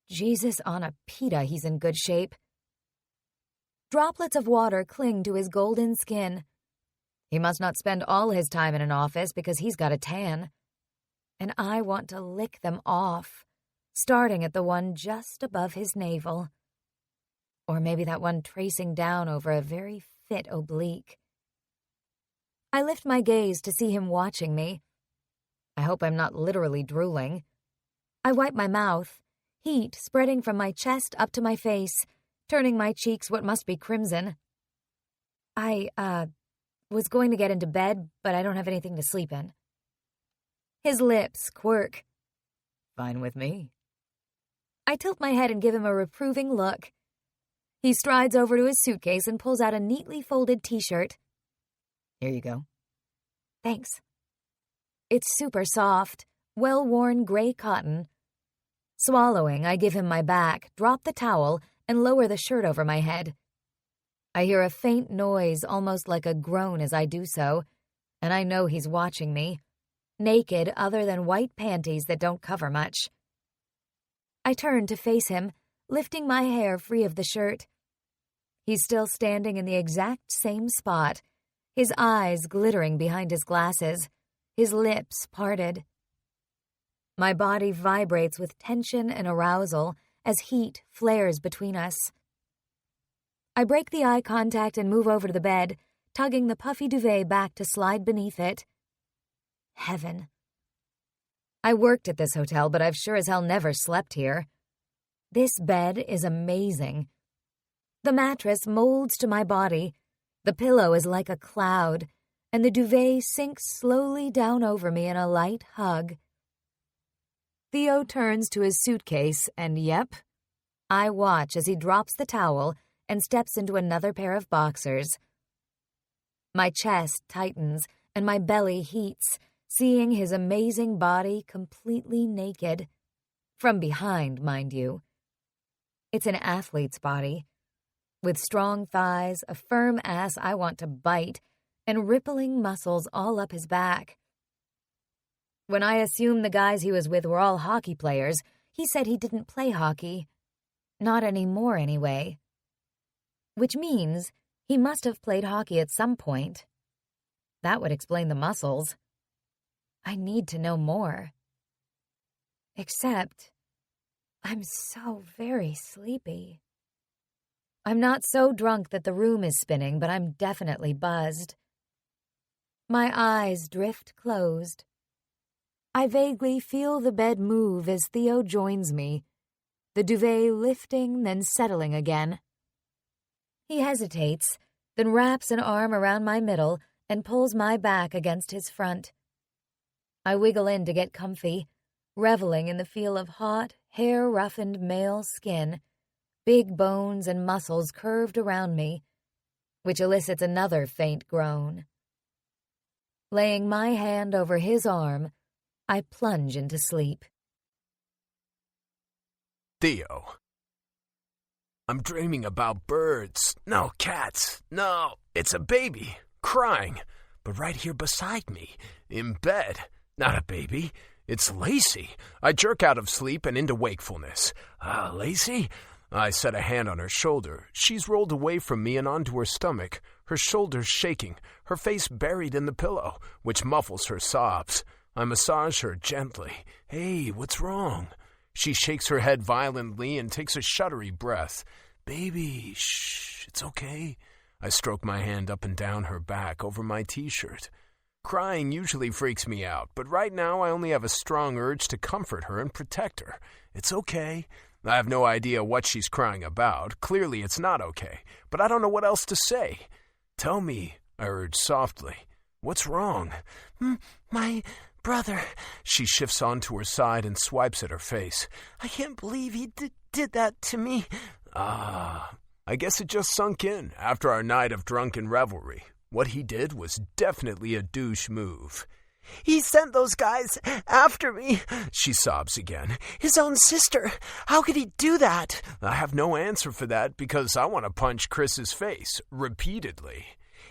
Speaker 3: Jesus on a pita, he's in good shape. Droplets of water cling to his golden skin. He must not spend all his time in an office because he's got a tan. And I want to lick them off, starting at the one just above his navel. Or maybe that one tracing down over a very fit oblique. I lift my gaze to see him watching me. I hope I'm not literally drooling. I wipe my mouth, heat spreading from my chest up to my face, turning my cheeks what must be crimson. I was going to get into bed, but I don't have anything to sleep in. His lips quirk. Fine with me. I tilt my head and give him a reproving look. He strides over to his suitcase and pulls out a neatly folded t-shirt. Here you go. Thanks. It's super soft, well-worn gray cotton. Swallowing, I give him my back, drop the towel, and lower the shirt over my head. I hear a faint noise, almost like a groan as I do so, and I know he's watching me, naked other than white panties that don't cover much. I turn to face him, lifting my hair free of the shirt. He's still standing in the exact same spot, his eyes glittering behind his glasses, his lips parted. My body vibrates with tension and arousal as heat flares between us. I break the eye contact and move over to the bed, tugging the puffy duvet back to slide beneath it. Heaven. I worked at this hotel, but I've sure as hell never slept here. This bed is amazing. The mattress molds to my body, the pillow is like a cloud, and the duvet sinks slowly down over me in a light hug. Theo turns to his suitcase, and yep, I watch as he drops the towel and steps into another pair of boxers. My chest tightens and my belly heats, seeing his amazing body completely naked. From behind, mind you. It's an athlete's body, with strong thighs, a firm ass I want to bite, and rippling muscles all up his back. When I assumed the guys he was with were all hockey players, he said he didn't play hockey. Not anymore, anyway. Which means he must have played hockey at some point. That would explain the muscles. I need to know more. Except, I'm so very sleepy. I'm not so drunk that the room is spinning, but I'm definitely buzzed. My eyes drift closed. I vaguely feel the bed move as Theo joins me, the duvet lifting, then settling again. He hesitates, then wraps an arm around my middle and pulls my back against his front. I wiggle in to get comfy, reveling in the feel of hot, hair-roughened male skin, big bones and muscles curved around me, which elicits another faint groan. Laying my hand over his arm, I plunge into sleep.
Speaker 1: Theo. I'm dreaming about birds. No, cats. No, it's a baby, crying. But right here beside me, in bed. Not a baby. It's Lacey. I jerk out of sleep and into wakefulness. Lacey? I set a hand on her shoulder. She's rolled away from me and onto her stomach, her shoulders shaking, her face buried in the pillow, which muffles her sobs. I massage her gently. Hey, what's wrong? She shakes her head violently and takes a shuddery breath. Baby, shh, it's okay. I stroke my hand up and down her back over my t-shirt. Crying usually freaks me out, but right now I only have a strong urge to comfort her and protect her. It's okay. I have no idea what she's crying about. Clearly it's not okay, but I don't know what else to say. Tell me, I urge softly. What's wrong?
Speaker 4: My brother.
Speaker 1: She shifts onto her side and swipes at her face.
Speaker 4: I can't believe he did that to me.
Speaker 1: I guess it just sunk in after our night of drunken revelry. What he did was definitely a douche move.
Speaker 4: He sent those guys after me.
Speaker 1: She sobs again.
Speaker 4: His own sister. How could he do that?
Speaker 1: I have no answer for that because I want to punch Chris's face repeatedly.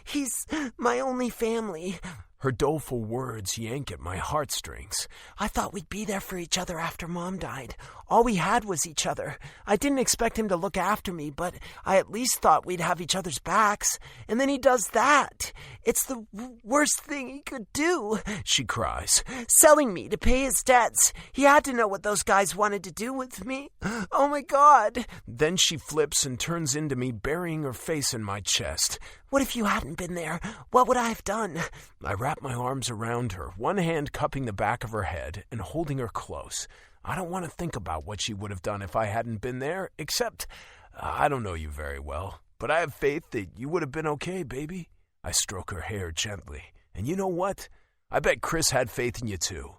Speaker 4: He's my only family.
Speaker 1: Her doleful words yank at my heartstrings.
Speaker 4: I thought we'd be there for each other after Mom died. All we had was each other. I didn't expect him to look after me, but I at least thought we'd have each other's backs. And then he does that. It's the worst thing he could do,
Speaker 1: she cries.
Speaker 4: Selling me to pay his debts. He had to know what those guys wanted to do with me. Oh my God.
Speaker 1: Then she flips and turns into me, burying her face in my chest.
Speaker 4: What if you hadn't been there? What would I have done?
Speaker 1: I wrap my arms around her, one hand cupping the back of her head and holding her close. I don't want to think about what she would have done if I hadn't been there, except I don't know you very well, but I have faith that you would have been okay, baby. I stroke her hair gently. And you know what? I bet Chris had faith in you too.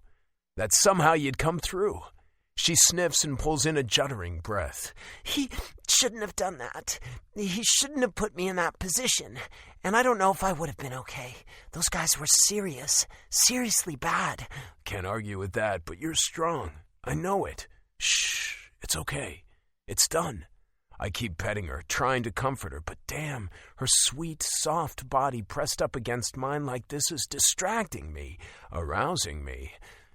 Speaker 1: That somehow you'd come through. She sniffs and pulls in a juddering breath.
Speaker 4: He shouldn't have done that. He shouldn't have put me in that position. And I don't know if I would have been okay. Those guys were serious. Seriously bad.
Speaker 1: Can't argue with that, but you're strong. I know it. Shh, it's okay. It's done. I keep petting her, trying to comfort her, but damn, her sweet, soft body pressed up against mine like this is distracting me, arousing me.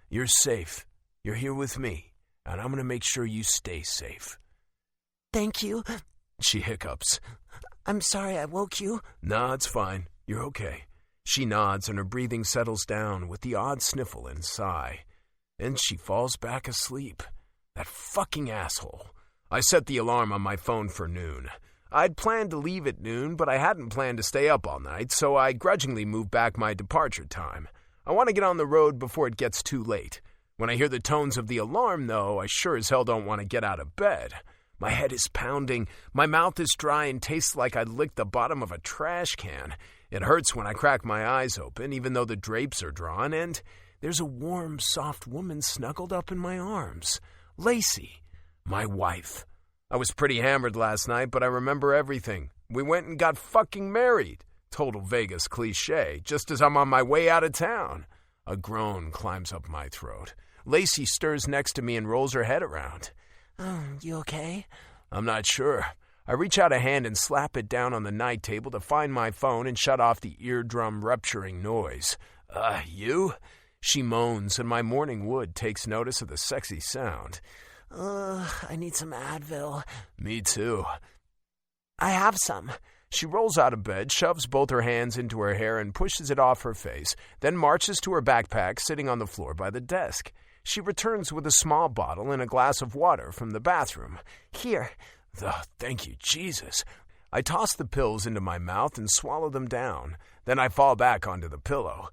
Speaker 1: You're safe. You're here with me, and I'm going to make sure you stay safe.
Speaker 4: Thank you.
Speaker 1: She hiccups.
Speaker 4: I'm sorry I woke you.
Speaker 1: No, it's fine. You're okay. She nods and her breathing settles down with the odd sniffle and sigh. And she falls back asleep. That fucking asshole. I set the alarm on my phone for noon. I'd planned to leave at noon, but I hadn't planned to stay up all night, so I grudgingly moved back my departure time. I want to get on the road before it gets too late. When I hear the tones of the alarm, though, I sure as hell don't want to get out of bed. My head is pounding, my mouth is dry and tastes like I'd licked the bottom of a trash can. It hurts when I crack my eyes open, even though the drapes are drawn, and there's a warm, soft woman snuggled up in my arms. Lacey, my wife. I was pretty hammered last night, but I remember everything. We went and got fucking married. Total Vegas cliche, just as I'm on my way out of town. A groan climbs up my throat. Lacey stirs next to me and rolls her head around.
Speaker 4: You okay?
Speaker 1: I'm not sure. I reach out a hand and slap it down on the night table to find my phone and shut off the eardrum-rupturing noise. You? She moans, and my morning wood takes notice of the sexy sound.
Speaker 4: I need some Advil.
Speaker 1: Me too.
Speaker 4: I have some.
Speaker 1: She rolls out of bed, shoves both her hands into her hair and pushes it off her face, then marches to her backpack sitting on the floor by the desk. She returns with a small bottle and a glass of water from the bathroom.
Speaker 4: Here.
Speaker 1: Thank you, Jesus. I toss the pills into my mouth and swallow them down. Then I fall back onto the pillow.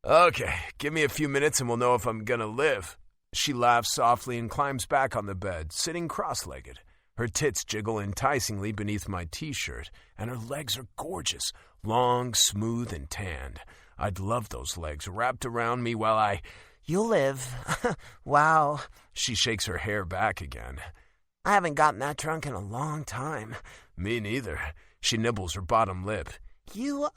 Speaker 1: Okay, give me a few minutes and we'll know if I'm gonna live. She laughs softly and climbs back on the bed, sitting cross-legged. Her tits jiggle enticingly beneath my t-shirt, and her legs are gorgeous, long, smooth, and tanned. I'd love those legs wrapped around me while I...
Speaker 4: You'll live. Wow.
Speaker 1: She shakes her hair back again.
Speaker 4: I haven't gotten that drunk in a long time.
Speaker 1: Me neither. She nibbles her bottom lip.
Speaker 4: You,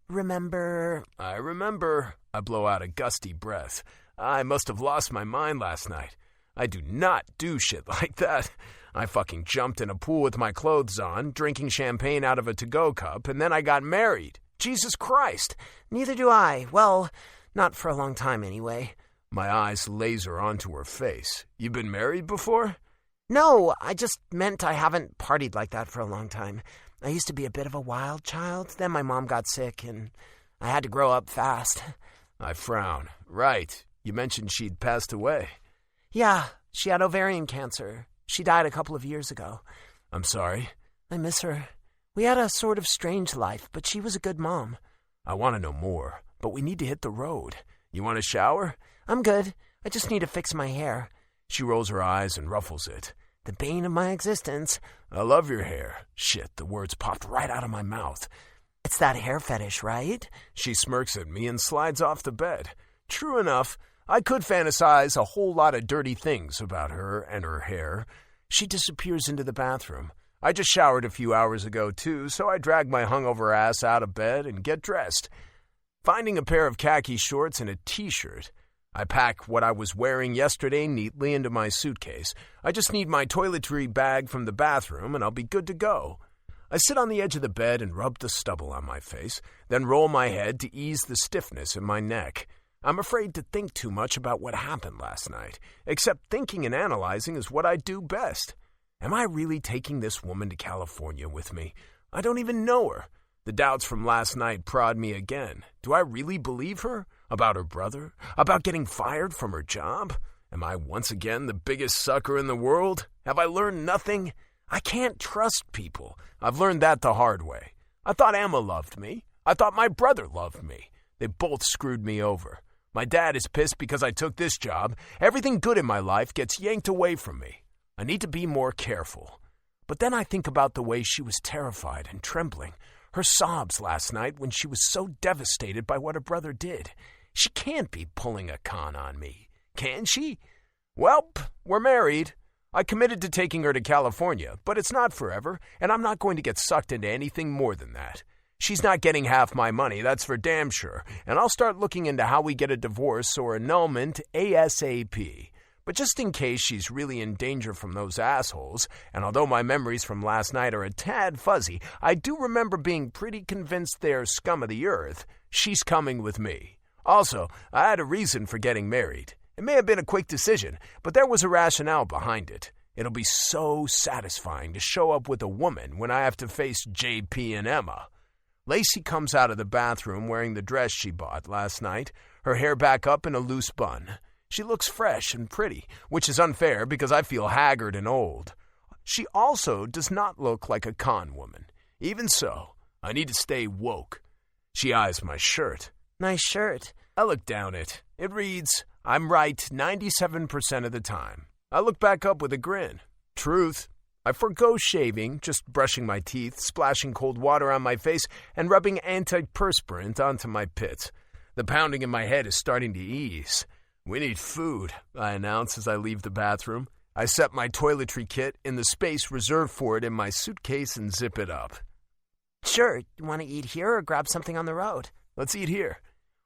Speaker 4: remember...
Speaker 1: I remember. I blow out a gusty breath. I must have lost my mind last night. I do not do shit like that. I fucking jumped in a pool with my clothes on, drinking champagne out of a to-go cup, and then I got married. Jesus Christ.
Speaker 4: Neither do I. Well, not for a long time anyway.
Speaker 1: My eyes laser onto her face. You've been married before?
Speaker 4: No, I just meant I haven't partied like that for a long time. I used to be a bit of a wild child. Then my mom got sick, and I had to grow up fast.
Speaker 1: I frown. Right. You mentioned she'd passed away.
Speaker 4: Yeah, she had ovarian cancer. She died a couple of years ago.
Speaker 1: I'm sorry.
Speaker 4: I miss her. We had a sort of strange life, but she was a good mom.
Speaker 1: I want to know more, but we need to hit the road. You want a shower?
Speaker 4: I'm good. I just need to fix my hair.
Speaker 1: She rolls her eyes and ruffles it.
Speaker 4: The bane of my existence.
Speaker 1: I love your hair. Shit, the words popped right out of my mouth.
Speaker 4: It's that hair fetish, right?
Speaker 1: She smirks at me and slides off the bed. True enough, I could fantasize a whole lot of dirty things about her and her hair. She disappears into the bathroom. I just showered a few hours ago, too, so I drag my hungover ass out of bed and get dressed. Finding a pair of khaki shorts and a t-shirt, I pack what I was wearing yesterday neatly into my suitcase. I just need my toiletry bag from the bathroom, and I'll be good to go. I sit on the edge of the bed and rub the stubble on my face, then roll my head to ease the stiffness in my neck. I'm afraid to think too much about what happened last night, except thinking and analyzing is what I do best. Am I really taking this woman to California with me? I don't even know her. The doubts from last night prod me again. Do I really believe her? About her brother? About getting fired from her job? Am I once again the biggest sucker in the world? Have I learned nothing? I can't trust people. I've learned that the hard way. I thought Emma loved me. I thought my brother loved me. They both screwed me over. My dad is pissed because I took this job. Everything good in my life gets yanked away from me. I need to be more careful. But then I think about the way she was terrified and trembling. Her sobs last night when she was so devastated by what her brother did. She can't be pulling a con on me, can she? Welp, we're married. I committed to taking her to California, but it's not forever, and I'm not going to get sucked into anything more than that. She's not getting half my money, that's for damn sure, and I'll start looking into how we get a divorce or annulment ASAP. But just in case she's really in danger from those assholes, and although my memories from last night are a tad fuzzy, I do remember being pretty convinced they're scum of the earth, she's coming with me. Also, I had a reason for getting married. It may have been a quick decision, but there was a rationale behind it. It'll be so satisfying to show up with a woman when I have to face JP and Emma. Lacey comes out of the bathroom wearing the dress she bought last night, her hair back up in a loose bun. She looks fresh and pretty, which is unfair because I feel haggard and old. She also does not look like a con woman. Even so, I need to stay woke. She eyes my shirt.
Speaker 4: Nice shirt.
Speaker 1: I look down it. It reads, I'm right 97% of the time. I look back up with a grin. Truth. I forgo shaving, just brushing my teeth, splashing cold water on my face, and rubbing antiperspirant onto my pits. The pounding in my head is starting to ease. We need food, I announce as I leave the bathroom. I set my toiletry kit in the space reserved for it in my suitcase and zip it up.
Speaker 4: Sure, you want to eat here or grab something on the road?
Speaker 1: Let's eat here.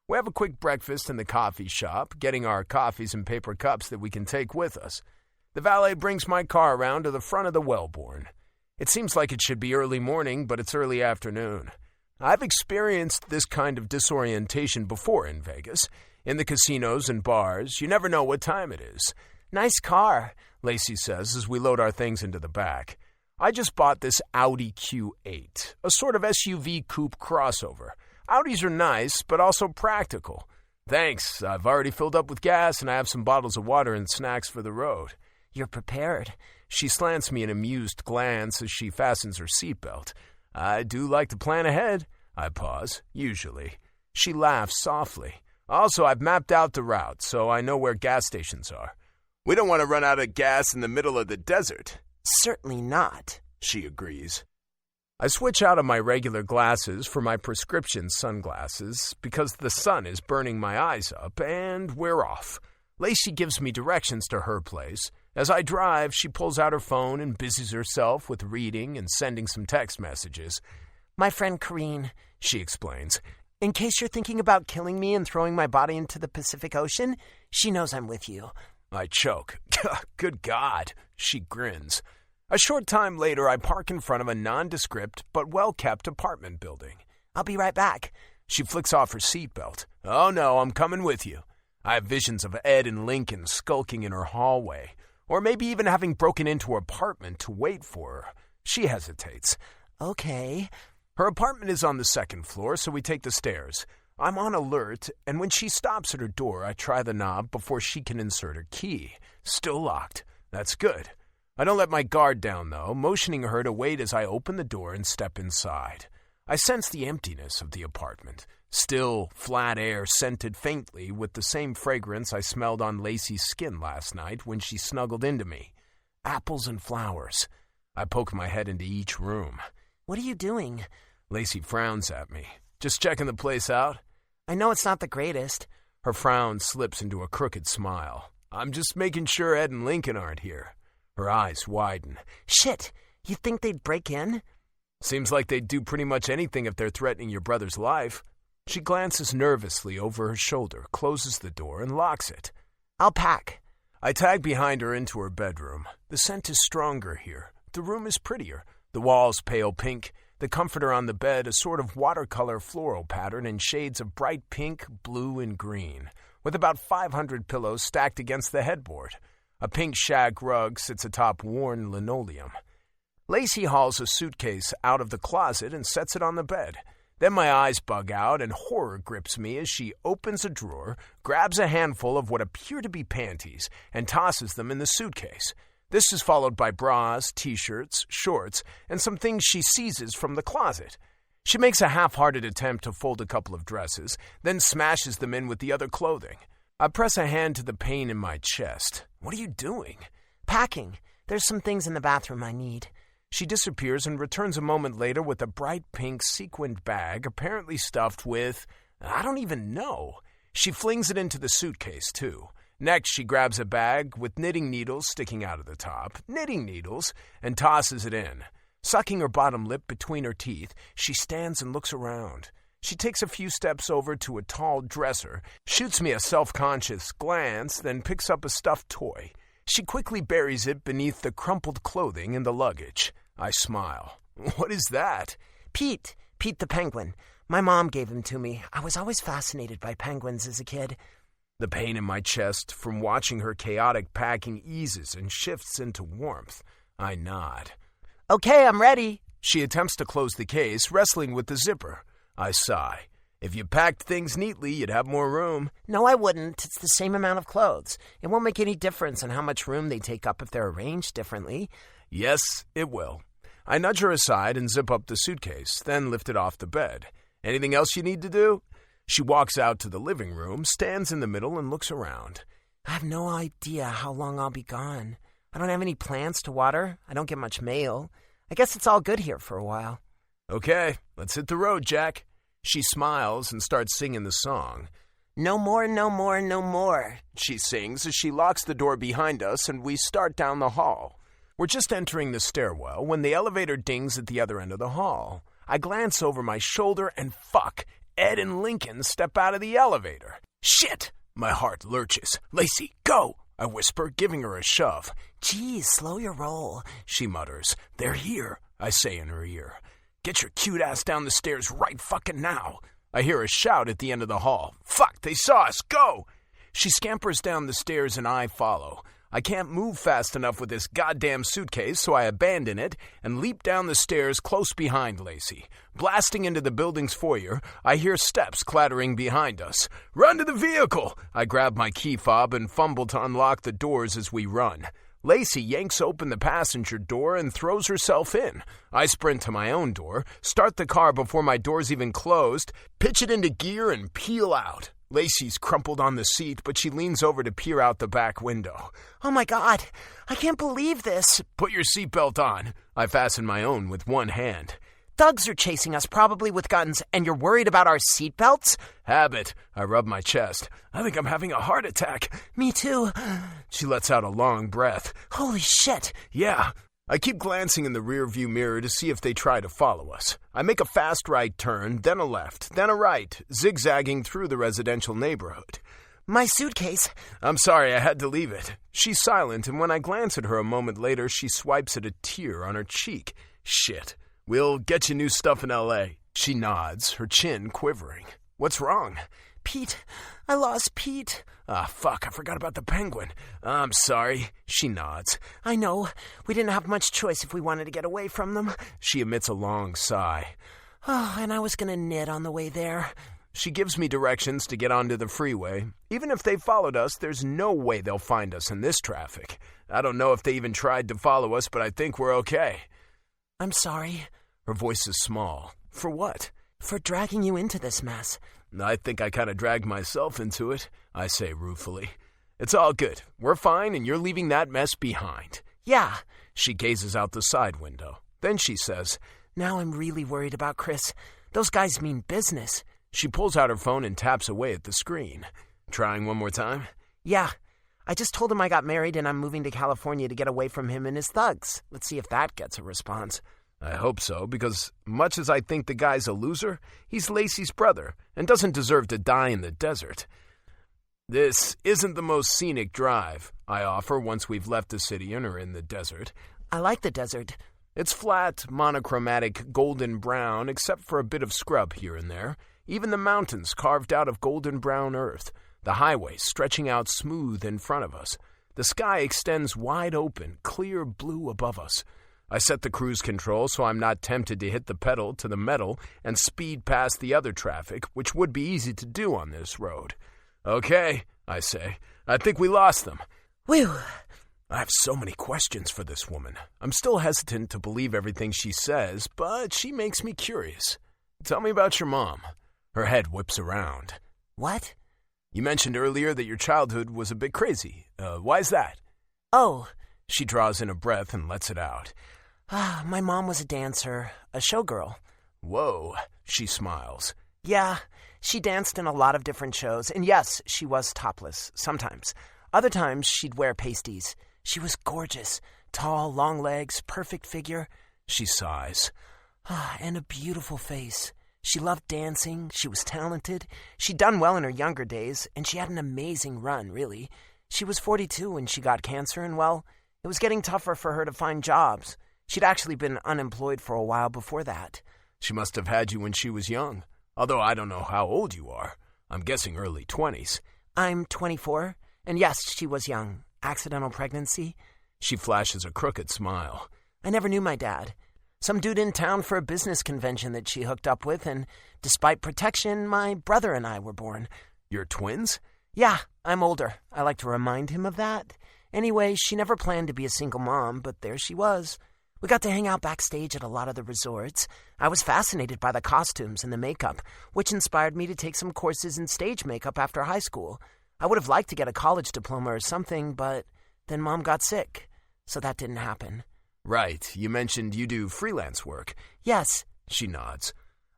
Speaker 1: We have a quick breakfast in the coffee shop, getting our coffees in paper cups that we can take with us. The valet brings my car around to the front of the Wellborn. It seems like it should be early morning, but it's early afternoon. I've experienced this kind of disorientation before in Vegas. In the casinos and bars, you never know what time it is.
Speaker 4: Nice car,
Speaker 1: Lacey says as we load our things into the back. I just bought this Audi Q8, a sort of SUV coupe crossover. Audis are nice, but also practical. Thanks, I've already filled up with gas and I have some bottles of water and snacks for the road.
Speaker 4: You're prepared.
Speaker 1: She slants me an amused glance as she fastens her seatbelt. I do like to plan ahead. I pause, usually. She laughs softly. Also, I've mapped out the route, so I know where gas stations are. We don't want to run out of gas in the middle of the desert.
Speaker 4: Certainly not,
Speaker 1: she agrees. I switch out of my regular glasses for my prescription sunglasses because the sun is burning my eyes up, and we're off. Lacey gives me directions to her place. As I drive, she pulls out her phone and busies herself with reading and sending some text messages.
Speaker 4: My friend Corrine, she explains. In case you're thinking about killing me and throwing my body into the Pacific Ocean, she knows I'm with you.
Speaker 1: I choke. Good God, she grins. A short time later, I park in front of a nondescript but well-kept apartment building.
Speaker 4: I'll be right back.
Speaker 1: She flicks off her seatbelt. Oh no, I'm coming with you. I have visions of Ed and Lincoln skulking in her hallway, or maybe even having broken into her apartment to wait for her. She hesitates.
Speaker 4: Okay.
Speaker 1: Her apartment is on the second floor, so we take the stairs. I'm on alert, and when she stops at her door, I try the knob before she can insert her key. Still locked. That's good. I don't let my guard down, though, motioning her to wait as I open the door and step inside. I sense the emptiness of the apartment. Still, flat air scented faintly with the same fragrance I smelled on Lacey's skin last night when she snuggled into me. Apples and flowers. I poke my head into each room.
Speaker 4: What are you doing?
Speaker 1: Lacey frowns at me. Just checking the place out?
Speaker 4: I know it's not the greatest.
Speaker 1: Her frown slips into a crooked smile. I'm just making sure Ed and Lincoln aren't here. Her eyes widen.
Speaker 4: Shit! You think they'd break in?
Speaker 1: Seems like they'd do pretty much anything if they're threatening your brother's life. She glances nervously over her shoulder, closes the door, and locks it.
Speaker 4: I'll pack.
Speaker 1: I tag behind her into her bedroom. The scent is stronger here. The room is prettier. The walls pale pink. The comforter on the bed a sort of watercolor floral pattern in shades of bright pink, blue, and green, with about 500 pillows stacked against the headboard. A pink shag rug sits atop worn linoleum. Lacey hauls a suitcase out of the closet and sets it on the bed. Then my eyes bug out and horror grips me as she opens a drawer, grabs a handful of what appear to be panties, and tosses them in the suitcase. This is followed by bras, t-shirts, shorts, and some things she seizes from the closet. She makes a half-hearted attempt to fold a couple of dresses, then smashes them in with the other clothing. I press a hand to the pain in my chest. What are you doing?
Speaker 4: Packing. There's some things in the bathroom I need.
Speaker 1: She disappears and returns a moment later with a bright pink sequined bag apparently stuffed with, I don't even know. She flings it into the suitcase, too. Next, she grabs a bag with knitting needles sticking out of the top, and tosses it in. Sucking her bottom lip between her teeth, she stands and looks around. She takes a few steps over to a tall dresser, shoots me a self-conscious glance, then picks up a stuffed toy. She quickly buries it beneath the crumpled clothing in the luggage. I smile. What is that?
Speaker 4: Pete the penguin. My mom gave him to me. I was always fascinated by penguins as a kid.
Speaker 1: The pain in my chest from watching her chaotic packing eases and shifts into warmth. I nod.
Speaker 4: Okay, I'm ready.
Speaker 1: She attempts to close the case, wrestling with the zipper. I sigh. If you packed things neatly, you'd have more room.
Speaker 4: No, I wouldn't. It's the same amount of clothes. It won't make any difference in how much room they take up if they're arranged differently.
Speaker 1: Yes, it will. I nudge her aside and zip up the suitcase, then lift it off the bed. Anything else you need to do? She walks out to the living room, stands in the middle, and looks around.
Speaker 4: I have no idea how long I'll be gone. I don't have any plants to water. I don't get much mail. I guess it's all good here for a while.
Speaker 1: Okay, let's hit the road, Jack. She smiles and starts singing the song.
Speaker 4: No more, no more, no more,
Speaker 1: she sings as she locks the door behind us and we start down the hall. We're just entering the stairwell when the elevator dings at the other end of the hall. I glance over my shoulder and fuck, Ed and Lincoln step out of the elevator. Shit! My heart lurches. Lacey, go! I whisper, giving her a shove.
Speaker 4: Geez, slow your roll,
Speaker 1: she mutters. They're here, I say in her ear. Get your cute ass down the stairs right fucking now. I hear a shout at the end of the hall. Fuck, they saw us, go! She scampers down the stairs and I follow. I can't move fast enough with this goddamn suitcase, so I abandon it and leap down the stairs close behind Lacey. Blasting into the building's foyer, I hear steps clattering behind us. Run to the vehicle! I grab my key fob and fumble to unlock the doors as we run. Lacey yanks open the passenger door and throws herself in. I sprint to my own door, start the car before my door's even closed, pitch it into gear, and peel out. Lacey's crumpled on the seat, but she leans over to peer out the back window.
Speaker 4: Oh my God, I can't believe this.
Speaker 1: Put your seatbelt on. I fasten my own with one hand.
Speaker 4: Thugs are chasing us, probably with guns, and you're worried about our seatbelts?
Speaker 1: Habit. I rub my chest. I think I'm having a heart attack.
Speaker 4: Me too.
Speaker 1: She lets out a long breath.
Speaker 4: Holy shit.
Speaker 1: Yeah. I keep glancing in the rearview mirror to see if they try to follow us. I make a fast right turn, then a left, then a right, zigzagging through the residential neighborhood.
Speaker 4: My suitcase.
Speaker 1: I'm sorry, I had to leave it. She's silent, and when I glance at her a moment later, she swipes at a tear on her cheek. Shit. We'll get you new stuff in L.A. She nods, her chin quivering. What's wrong?
Speaker 4: Pete. I lost Pete.
Speaker 1: Ah, fuck, I forgot about the penguin. I'm sorry. She nods.
Speaker 4: I know. We didn't have much choice if we wanted to get away from them.
Speaker 1: She emits a long sigh.
Speaker 4: Oh, and I was going to knit on the way there.
Speaker 1: She gives me directions to get onto the freeway. Even if they followed us, there's no way they'll find us in this traffic. I don't know if they even tried to follow us, but I think we're okay.
Speaker 4: I'm sorry.
Speaker 1: Her voice is small. For what?
Speaker 4: For dragging you into this mess.
Speaker 1: I think I kind of dragged myself into it, I say ruefully. It's all good. We're fine, and you're leaving that mess behind.
Speaker 4: Yeah.
Speaker 1: She gazes out the side window. Then she says,
Speaker 4: Now I'm really worried about Chris. Those guys mean business.
Speaker 1: She pulls out her phone and taps away at the screen. Trying one more time?
Speaker 4: Yeah. I just told him I got married and I'm moving to California to get away from him and his thugs. Let's see if that gets a response.
Speaker 1: I hope so, because much as I think the guy's a loser, he's Lacey's brother and doesn't deserve to die in the desert. This isn't the most scenic drive, I offer once we've left the city and are in the desert.
Speaker 4: I like the desert.
Speaker 1: It's flat, monochromatic, golden brown, except for a bit of scrub here and there. Even the mountains carved out of golden brown earth. The highway stretching out smooth in front of us. The sky extends wide open, clear blue above us. I set the cruise control so I'm not tempted to hit the pedal to the metal and speed past the other traffic, which would be easy to do on this road. Okay, I say. I think we lost them.
Speaker 4: Whew.
Speaker 1: I have so many questions for this woman. I'm still hesitant to believe everything she says, but she makes me curious. Tell me about your mom. Her head whips around.
Speaker 4: What?
Speaker 1: You mentioned earlier that your childhood was a bit crazy. Why's that?
Speaker 4: Oh.
Speaker 1: She draws in a breath and lets it out.
Speaker 4: My mom was a dancer, a showgirl.
Speaker 1: Whoa, she smiles.
Speaker 4: Yeah, she danced in a lot of different shows, and yes, she was topless, sometimes. Other times, she'd wear pasties. She was gorgeous, tall, long legs, perfect figure.
Speaker 1: She sighs.
Speaker 4: And a beautiful face. She loved dancing, she was talented, she'd done well in her younger days, and she had an amazing run, really. She was 42 when she got cancer, and well, it was getting tougher for her to find jobs. She'd actually been unemployed for a while before that.
Speaker 1: She must have had you when she was young, although I don't know how old you are. I'm guessing early 20s.
Speaker 4: I'm 24, and yes, she was young. Accidental pregnancy.
Speaker 1: She flashes a crooked smile.
Speaker 4: I never knew my dad. Some dude in town for a business convention that she hooked up with, and despite protection, my brother and I were born.
Speaker 1: You're twins?
Speaker 4: Yeah, I'm older. I like to remind him of that. Anyway, she never planned to be a single mom, but there she was. We got to hang out backstage at a lot of the resorts. I was fascinated by the costumes and the makeup, which inspired me to take some courses in stage makeup after high school. I would have liked to get a college diploma or something, but then Mom got sick, so that didn't happen.
Speaker 1: Right. You mentioned you do freelance work.
Speaker 4: Yes.
Speaker 1: She nods.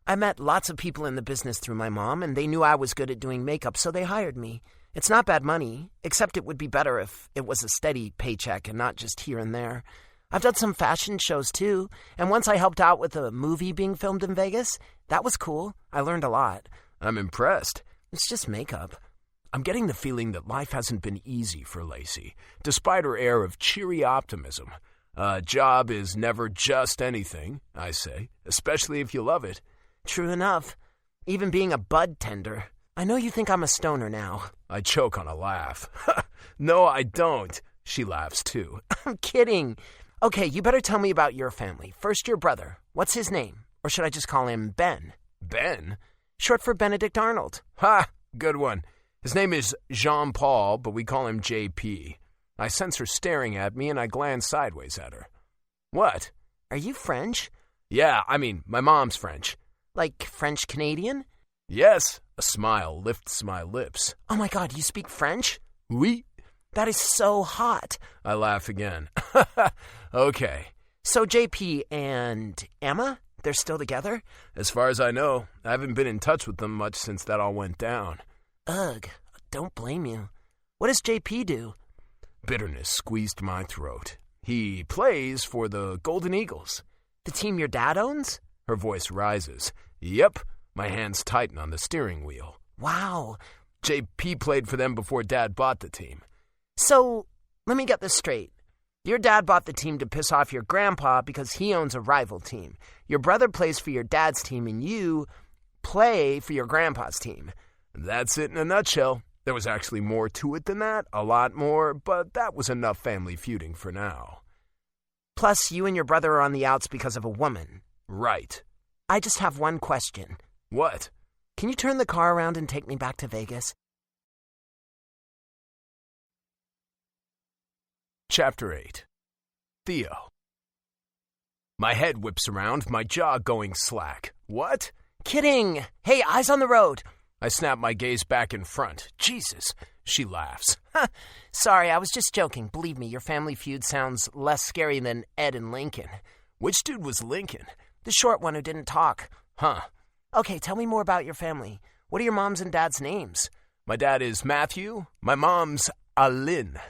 Speaker 4: I met lots of people in the business through my mom, and they knew I was good at doing makeup, so they hired me. It's not bad money, except it would be better if it was a steady paycheck and not just here and there. I've done some fashion shows, too, and once I helped out with a movie being filmed in Vegas. That was cool. I learned a lot.
Speaker 1: I'm impressed.
Speaker 4: It's just makeup.
Speaker 1: I'm getting the feeling that life hasn't been easy for Lacey, despite her air of cheery optimism. A job is never just anything, I say, especially if you love it.
Speaker 4: True enough. Even being a bud tender. I know you think I'm a stoner now.
Speaker 1: I choke on a laugh. No, I don't. She laughs, too.
Speaker 4: I'm kidding. Okay, you better tell me about your family. First, your brother. What's his name? Or should I just call him Ben?
Speaker 1: Ben?
Speaker 4: Short for Benedict Arnold.
Speaker 1: Ha! Good one. His name is Jean-Paul, but we call him JP. I sense her staring at me, and I glance sideways at her. What?
Speaker 4: Are you French?
Speaker 1: Yeah, my mom's French.
Speaker 4: Like French-Canadian?
Speaker 1: Yes. A smile lifts my lips.
Speaker 4: Oh my God, you speak French?
Speaker 1: Oui.
Speaker 4: That is so hot.
Speaker 1: I laugh again. Okay.
Speaker 4: So JP and Emma, they're still together?
Speaker 1: As far as I know, I haven't been in touch with them much since that all went down.
Speaker 4: Ugh, don't blame you. What does JP do?
Speaker 1: Bitterness squeezed my throat. He plays for the Golden Eagles.
Speaker 4: The team your dad owns?
Speaker 1: Her voice rises. Yep. My hands tighten on the steering wheel.
Speaker 4: Wow.
Speaker 1: JP played for them before Dad bought the team.
Speaker 4: So, let me get this straight. Your dad bought the team to piss off your grandpa because he owns a rival team. Your brother plays for your dad's team, and you play for your grandpa's team.
Speaker 1: That's it in a nutshell. There was actually more to it than that, a lot more, but that was enough family feuding for now.
Speaker 4: Plus, you and your brother are on the outs because of a woman.
Speaker 1: Right.
Speaker 4: I just have one question.
Speaker 1: What?
Speaker 4: Can you turn the car around and take me back to Vegas?
Speaker 1: Chapter 8. Theo. My head whips around, my jaw going slack. What?
Speaker 4: Kidding! Hey, eyes on the road!
Speaker 1: I snap my gaze back in front. Jesus. She laughs.
Speaker 4: Sorry, I was just joking. Believe me, your family feud sounds less scary than Ed and Lincoln.
Speaker 1: Which dude was Lincoln?
Speaker 4: The short one who didn't talk.
Speaker 1: Huh.
Speaker 4: Okay, tell me more about your family. What are your mom's and dad's names?
Speaker 1: My dad is Matthew. My mom's Alin.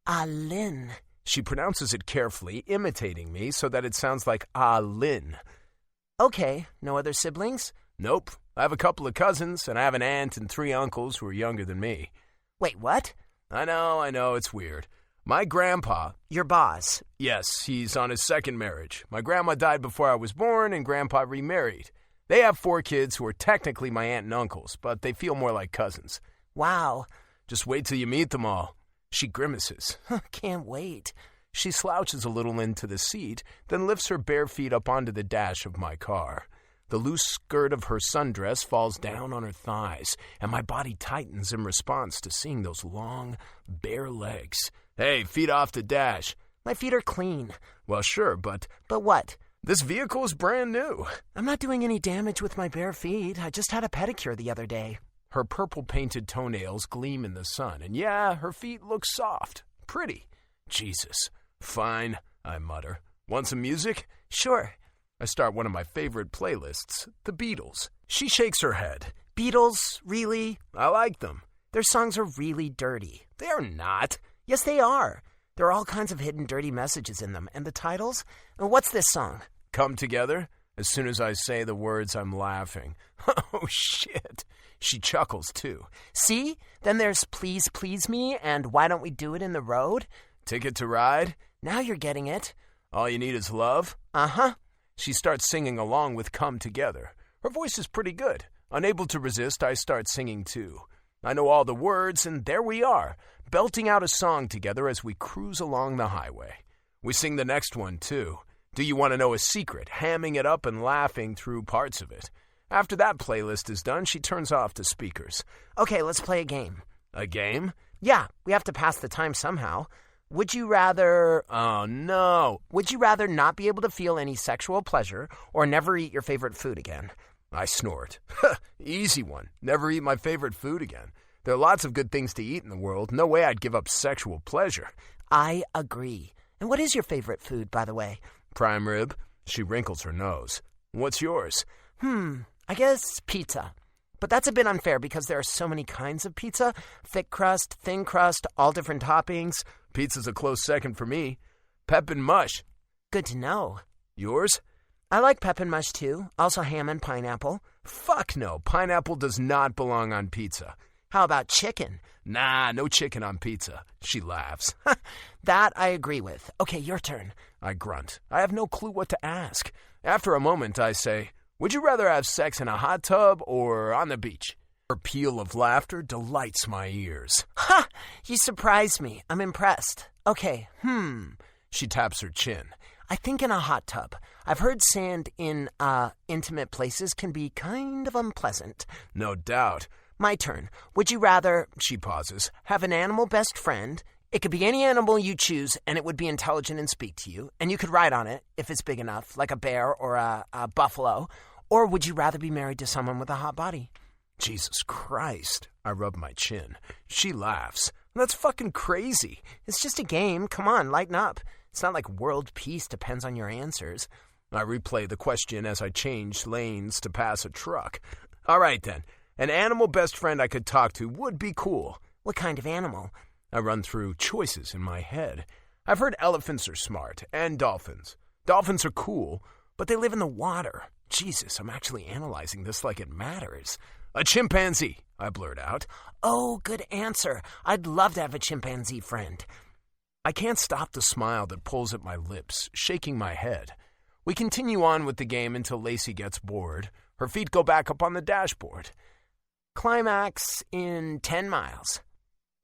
Speaker 4: Alin.
Speaker 1: She pronounces it carefully, imitating me so that it sounds like Alin.
Speaker 4: Okay, no other siblings?
Speaker 1: Nope. I have a couple of cousins, and I have an aunt and 3 uncles who are younger than me.
Speaker 4: Wait, what?
Speaker 1: I know, it's weird. My grandpa...
Speaker 4: Your boss?
Speaker 1: Yes, he's on his second marriage. My grandma died before I was born, and Grandpa remarried. They have 4 kids who are technically my aunt and uncles, but they feel more like cousins.
Speaker 4: Wow.
Speaker 1: Just wait till you meet them all. She grimaces.
Speaker 4: Can't wait.
Speaker 1: She slouches a little into the seat, then lifts her bare feet up onto the dash of my car. The loose skirt of her sundress falls down on her thighs, and my body tightens in response to seeing those long, bare legs. Hey, feet off the dash.
Speaker 4: My feet are clean.
Speaker 1: Well, sure, but...
Speaker 4: But what?
Speaker 1: This vehicle is brand new.
Speaker 4: I'm not doing any damage with my bare feet. I just had a pedicure the other day.
Speaker 1: Her purple-painted toenails gleam in the sun, and yeah, her feet look soft. Pretty. Jesus. Fine, I mutter. Want some music?
Speaker 4: Sure.
Speaker 1: I start one of my favorite playlists, The Beatles. She shakes her head.
Speaker 4: Beatles? Really?
Speaker 1: I like them.
Speaker 4: Their songs are really dirty.
Speaker 1: They're not.
Speaker 4: Yes, they are. There are all kinds of hidden dirty messages in them. And the titles? What's this song?
Speaker 1: Come Together? As soon as I say the words, I'm laughing. Oh, shit. She chuckles, too.
Speaker 4: See? Then there's Please Please Me and Why Don't We Do It in the Road?
Speaker 1: Ticket to Ride?
Speaker 4: Now you're getting it.
Speaker 1: All You Need Is Love?
Speaker 4: Uh-huh.
Speaker 1: She starts singing along with Come Together. Her voice is pretty good. Unable to resist, I start singing too. I know all the words, and there we are, belting out a song together as we cruise along the highway. We sing the next one too. Do You Want to Know a Secret, hamming it up and laughing through parts of it. After that playlist is done, she turns off the speakers.
Speaker 4: Okay, let's play a game.
Speaker 1: A game?
Speaker 4: Yeah, we have to pass the time somehow. Would you rather...
Speaker 1: Oh, no.
Speaker 4: Would you rather not be able to feel any sexual pleasure or never eat your favorite food again?
Speaker 1: I snort. Easy one. Never eat my favorite food again. There are lots of good things to eat in the world. No way I'd give up sexual pleasure.
Speaker 4: I agree. And what is your favorite food, by the way?
Speaker 1: Prime rib. She wrinkles her nose. What's yours?
Speaker 4: I guess pizza. But that's a bit unfair because there are so many kinds of pizza. Thick crust, thin crust, all different toppings.
Speaker 1: Pizza's a close second for me. Pep and mush.
Speaker 4: Good to know.
Speaker 1: Yours?
Speaker 4: I like pep and mush too. Also ham and pineapple.
Speaker 1: Fuck no. Pineapple does not belong on pizza.
Speaker 4: How about chicken?
Speaker 1: Nah, no chicken on pizza. She laughs.
Speaker 4: That I agree with. Okay, your turn.
Speaker 1: I grunt. I have no clue what to ask. After a moment, I say, would you rather have sex in a hot tub or on the beach? Her peal of laughter delights my ears.
Speaker 4: Ha! You surprised me. I'm impressed. Okay,
Speaker 1: She taps her chin.
Speaker 4: I think in a hot tub. I've heard sand in, intimate places can be kind of unpleasant.
Speaker 1: No doubt.
Speaker 4: My turn. Would you rather...
Speaker 1: She pauses.
Speaker 4: Have an animal best friend. It could be any animal you choose, and it would be intelligent and speak to you, and you could ride on it if it's big enough, like a bear or a buffalo. Or would you rather be married to someone with a hot body?
Speaker 1: Jesus Christ. I rub my chin. She laughs. That's fucking crazy.
Speaker 4: It's just a game. Come on, lighten up. It's not like world peace depends on your answers.
Speaker 1: I replay the question as I change lanes to pass a truck. All right, then. An animal best friend I could talk to would be cool.
Speaker 4: What kind of animal?
Speaker 1: I run through choices in my head. I've heard elephants are smart, and dolphins. Dolphins are cool, but they live in the water. Jesus, I'm actually analyzing this like it matters. A chimpanzee, I blurt out.
Speaker 4: Oh, good answer. I'd love to have a chimpanzee friend.
Speaker 1: I can't stop the smile that pulls at my lips, shaking my head. We continue on with the game until Lacey gets bored. Her feet go back up on the dashboard.
Speaker 4: Climax in 10 miles.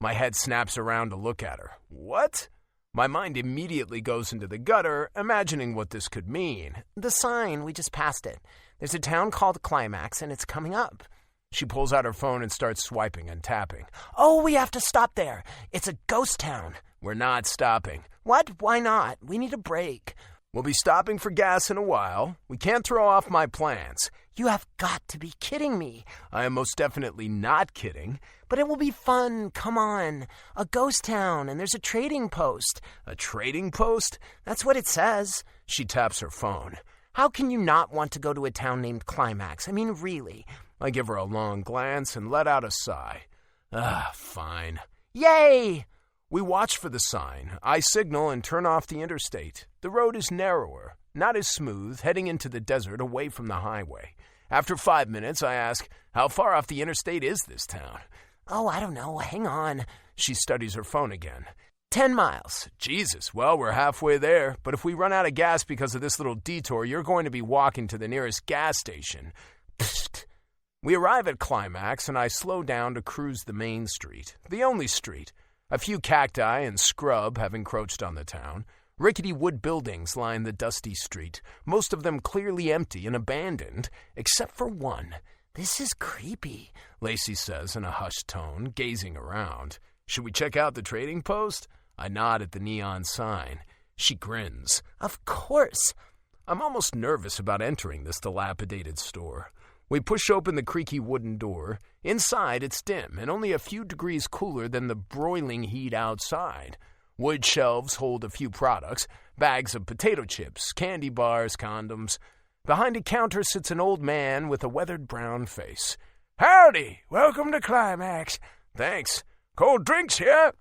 Speaker 1: My head snaps around to look at her. What? My mind immediately goes into the gutter, imagining what this could mean.
Speaker 4: The sign, we just passed it. There's a town called Climax, and it's coming up.
Speaker 1: She pulls out her phone and starts swiping and tapping.
Speaker 4: Oh, we have to stop there. It's a ghost town.
Speaker 1: We're not stopping.
Speaker 4: What? Why not? We need a break.
Speaker 1: We'll be stopping for gas in a while. We can't throw off my plans.
Speaker 4: You have got to be kidding me.
Speaker 1: I am most definitely not kidding.
Speaker 4: But it will be fun. Come on. A ghost town, and there's a trading post.
Speaker 1: A trading post?
Speaker 4: That's what it says.
Speaker 1: She taps her phone.
Speaker 4: How can you not want to go to a town named Climax? I mean, really.
Speaker 1: I give her a long glance and let out a sigh. Fine.
Speaker 4: Yay!
Speaker 1: We watch for the sign. I signal and turn off the interstate. The road is narrower, not as smooth, heading into the desert away from the highway. After 5 minutes, I ask, how far off the interstate is this town?
Speaker 4: Oh, I don't know. Hang on.
Speaker 1: She studies her phone again.
Speaker 4: 10 miles.
Speaker 1: Jesus, well, we're halfway there. But if we run out of gas because of this little detour, you're going to be walking to the nearest gas station. Psst. We arrive at Climax, and I slow down to cruise the main street, the only street. A few cacti and scrub have encroached on the town. Rickety wood buildings line the dusty street, most of them clearly empty and abandoned, except for one.
Speaker 4: This is creepy,
Speaker 1: Lacey says in a hushed tone, gazing around. Should we check out the trading post? I nod at the neon sign. She grins.
Speaker 4: Of course.
Speaker 1: I'm almost nervous about entering this dilapidated store. We push open the creaky wooden door. Inside, it's dim and only a few degrees cooler than the broiling heat outside. Wood shelves hold a few products, bags of potato chips, candy bars, condoms. Behind a counter sits an old man with a weathered brown face. Howdy! Welcome to Climax. Thanks. Cold drinks here?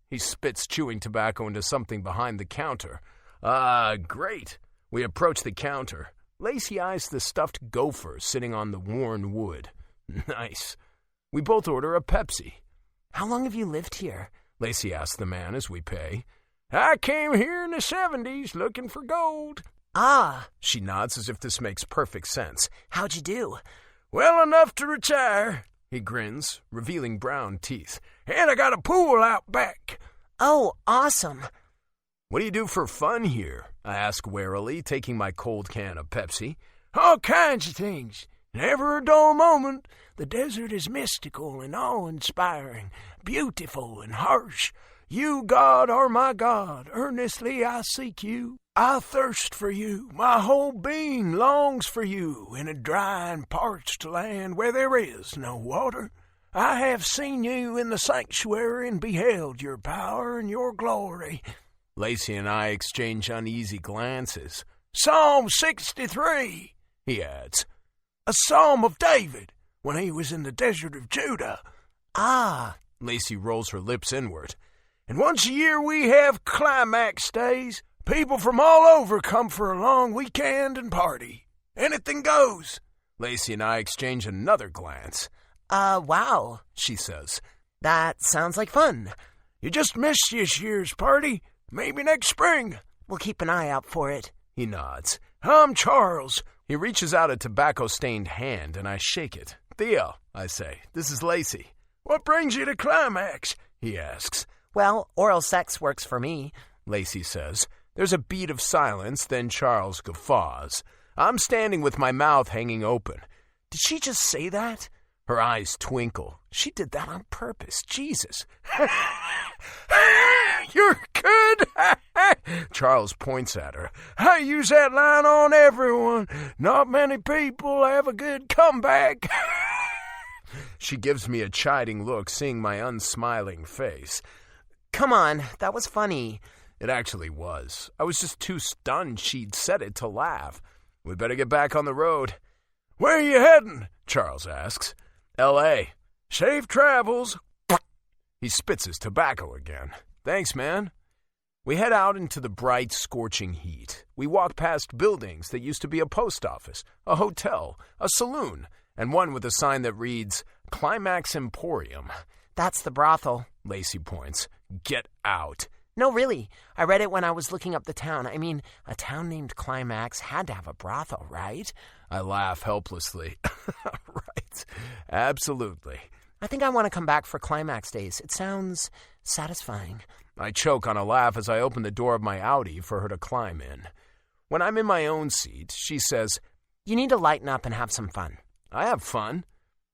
Speaker 1: He spits chewing tobacco into something behind the counter. Great. We approach the counter. Lacey eyes the stuffed gopher sitting on the worn wood. Nice. We both order a Pepsi.
Speaker 4: How long have you lived here?
Speaker 1: Lacey asks the man as we pay. I came here in the 70s looking for gold.
Speaker 4: Ah.
Speaker 1: She nods as if this makes perfect sense.
Speaker 4: How'd you do?
Speaker 1: Well enough to retire. He grins, revealing brown teeth. And I got a pool out back.
Speaker 4: Oh, awesome.
Speaker 1: What do you do for fun here? I ask warily, taking my cold can of Pepsi.
Speaker 4: All kinds of things. Never a dull moment. The desert is mystical and awe-inspiring, beautiful and harsh. You, God, are my God. Earnestly I seek you. I thirst for you. My whole being longs for you in a dry and parched land where there is no water. I have seen you in the sanctuary and beheld your power and your glory.
Speaker 1: Lacey and I exchange uneasy glances.
Speaker 4: Psalm 63, he adds. A psalm of David when he was in the desert of Judah.
Speaker 1: Ah, Lacey rolls her lips inward.
Speaker 4: And once a year we have climax days. People from all over come for a long weekend and party. Anything goes.
Speaker 1: Lacey and I exchange another glance.
Speaker 4: Wow, she says. That sounds like fun. You just missed this year's party. Maybe next spring. We'll keep an eye out for it.
Speaker 1: He nods.
Speaker 4: I'm Charles.
Speaker 1: He reaches out a tobacco-stained hand, and I shake it. Theo, I say. This is Lacey.
Speaker 4: What brings you to climax? He asks.
Speaker 5: Well, oral sex works for me,
Speaker 1: Lacey says. There's a beat of silence, then Charles guffaws. I'm standing with my mouth hanging open. Did she just say that? Her eyes twinkle. She did that on purpose. Jesus.
Speaker 4: You're good. Charles points at her. I use that line on everyone. Not many people have a good comeback.
Speaker 1: She gives me a chiding look, seeing my unsmiling face.
Speaker 5: Come on, that was funny.
Speaker 1: It actually was. I was just too stunned she'd said it to laugh. We better get back on the road.
Speaker 4: Where are you heading? Charles asks.
Speaker 1: L.A.
Speaker 4: Safe travels.
Speaker 1: He spits his tobacco again. Thanks, man. We head out into the bright, scorching heat. We walk past buildings that used to be a post office, a hotel, a saloon, and one with a sign that reads, Climax Emporium.
Speaker 5: That's the brothel,
Speaker 1: Lacey points. Get out.
Speaker 5: No, really. I read it when I was looking up the town. I mean, a town named Climax had to have a brothel, right?
Speaker 1: I laugh helplessly. Right. Absolutely.
Speaker 5: I think I want to come back for Climax days. It sounds satisfying.
Speaker 1: I choke on a laugh as I open the door of my Audi for her to climb in. When I'm in my own seat, she says,
Speaker 5: You need to lighten up and have some fun.
Speaker 1: I have fun.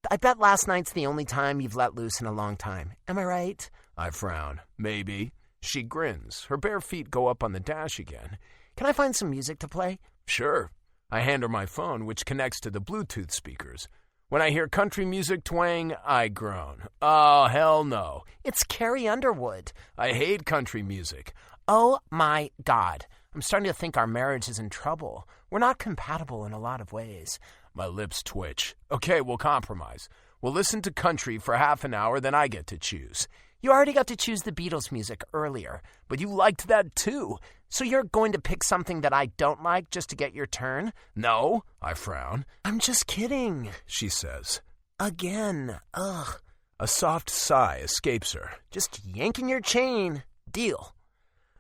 Speaker 5: I bet last night's the only time you've let loose in a long time. Am I right?
Speaker 1: I frown. Maybe. She grins. Her bare feet go up on the dash again.
Speaker 5: Can I find some music to play?
Speaker 1: Sure. I hand her my phone, which connects to the Bluetooth speakers. When I hear country music twang, I groan. Oh, hell no.
Speaker 5: It's Carrie Underwood.
Speaker 1: I hate country music.
Speaker 5: Oh, my God. I'm starting to think our marriage is in trouble. We're not compatible in a lot of ways.
Speaker 1: My lips twitch. Okay, we'll compromise. We'll listen to country for half an hour, then I get to choose.
Speaker 5: You already got to choose the Beatles music earlier.
Speaker 1: But you liked that too.
Speaker 5: So you're going to pick something that I don't like just to get your turn?
Speaker 1: No, I frown.
Speaker 5: I'm just kidding,
Speaker 1: she says.
Speaker 5: Again. Ugh.
Speaker 1: A soft sigh escapes her.
Speaker 5: Just yanking your chain. Deal.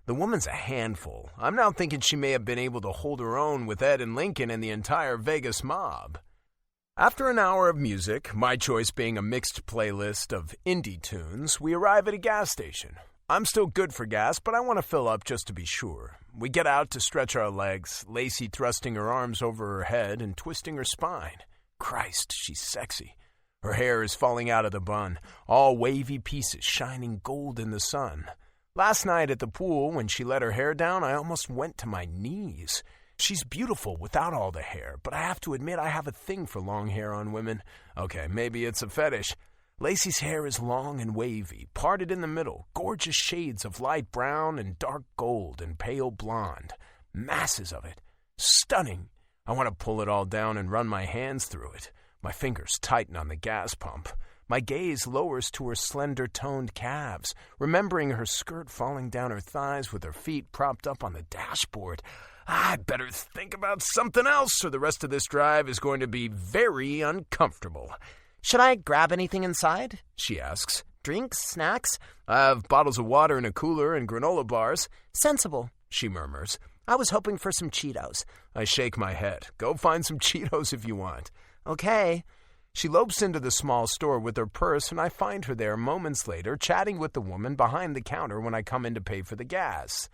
Speaker 1: The woman's a handful. I'm now thinking she may have been able to hold her own with Ed and Lincoln and the entire Vegas mob. After an hour of music, my choice being a mixed playlist of indie tunes, we arrive at a gas station. I'm still good for gas, but I want to fill up just to be sure. We get out to stretch our legs, Lacey thrusting her arms over her head and twisting her spine. Christ, she's sexy. Her hair is falling out of the bun, all wavy pieces shining gold in the sun. Last night at the pool, when she let her hair down, I almost went to my knees. She's beautiful without all the hair, but I have to admit I have a thing for long hair on women. Okay, maybe it's a fetish. Lacey's hair is long and wavy, parted in the middle, gorgeous shades of light brown and dark gold and pale blonde. Masses of it. Stunning. I want to pull it all down and run my hands through it. My fingers tighten on the gas pump. My gaze lowers to her slender-toned calves, remembering her skirt falling down her thighs with her feet propped up on the dashboard. I better think about something else, or the rest of this drive is going to be very uncomfortable.
Speaker 5: Should I grab anything inside?
Speaker 1: She asks.
Speaker 5: Drinks, snacks?
Speaker 1: I have bottles of water in a cooler and granola bars.
Speaker 5: Sensible,
Speaker 1: she murmurs.
Speaker 5: I was hoping for some Cheetos.
Speaker 1: I shake my head. Go find some Cheetos if you want.
Speaker 5: Okay.
Speaker 1: She lopes into the small store with her purse, and I find her there moments later, chatting with the woman behind the counter when I come in to pay for the gas.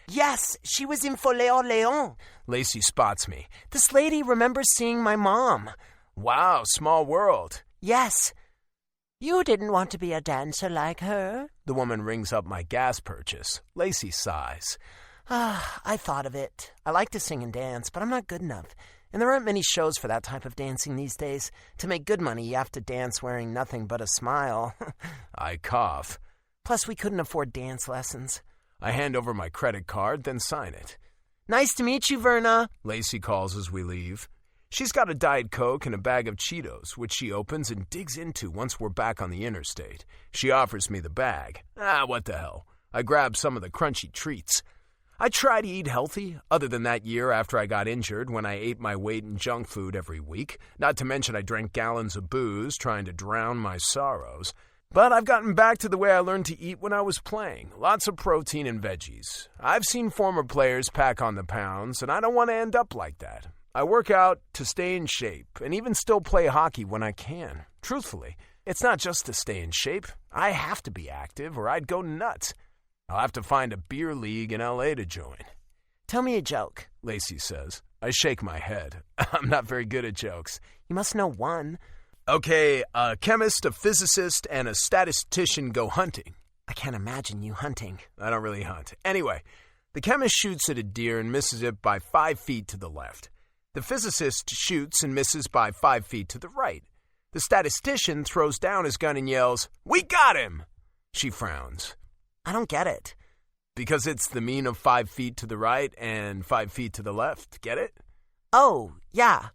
Speaker 4: Yes, she was in Follet Orléans.
Speaker 1: Lacey spots me.
Speaker 4: This lady remembers seeing my mom.
Speaker 1: Wow, small world.
Speaker 4: Yes. You didn't want to be a dancer like her?
Speaker 1: The woman rings up my gas purchase. Lacey sighs.
Speaker 4: I thought of it. I like to sing and dance, but I'm not good enough. And there aren't many shows for that type of dancing these days. To make good money, you have to dance wearing nothing but a smile.
Speaker 1: I cough.
Speaker 4: Plus, we couldn't afford dance lessons.
Speaker 1: I hand over my credit card, then sign it.
Speaker 4: Nice to meet you, Verna,
Speaker 1: Lacey calls as we leave. She's got a Diet Coke and a bag of Cheetos, which she opens and digs into once we're back on the interstate. She offers me the bag. What the hell. I grab some of the crunchy treats. I try to eat healthy, other than that year after I got injured when I ate my weight in junk food every week, not to mention I drank gallons of booze trying to drown my sorrows. But I've gotten back to the way I learned to eat when I was playing. Lots of protein and veggies. I've seen former players pack on the pounds, and I don't want to end up like that. I work out to stay in shape, and even still play hockey when I can. Truthfully, it's not just to stay in shape. I have to be active, or I'd go nuts. I'll have to find a beer league in L.A. to join.
Speaker 4: Tell me a joke,
Speaker 1: Lacey says. I shake my head. I'm not very good at jokes.
Speaker 4: You must know one.
Speaker 1: Okay, a chemist, a physicist, and a statistician go hunting.
Speaker 4: I can't imagine you hunting.
Speaker 1: I don't really hunt. Anyway, the chemist shoots at a deer and misses it by 5 feet to the left. The physicist shoots and misses by 5 feet to the right. The statistician throws down his gun and yells, "We got him!" She frowns.
Speaker 4: I don't get it.
Speaker 1: Because it's the mean of 5 feet to the right and 5 feet to the left. Get it?
Speaker 4: Oh, yeah.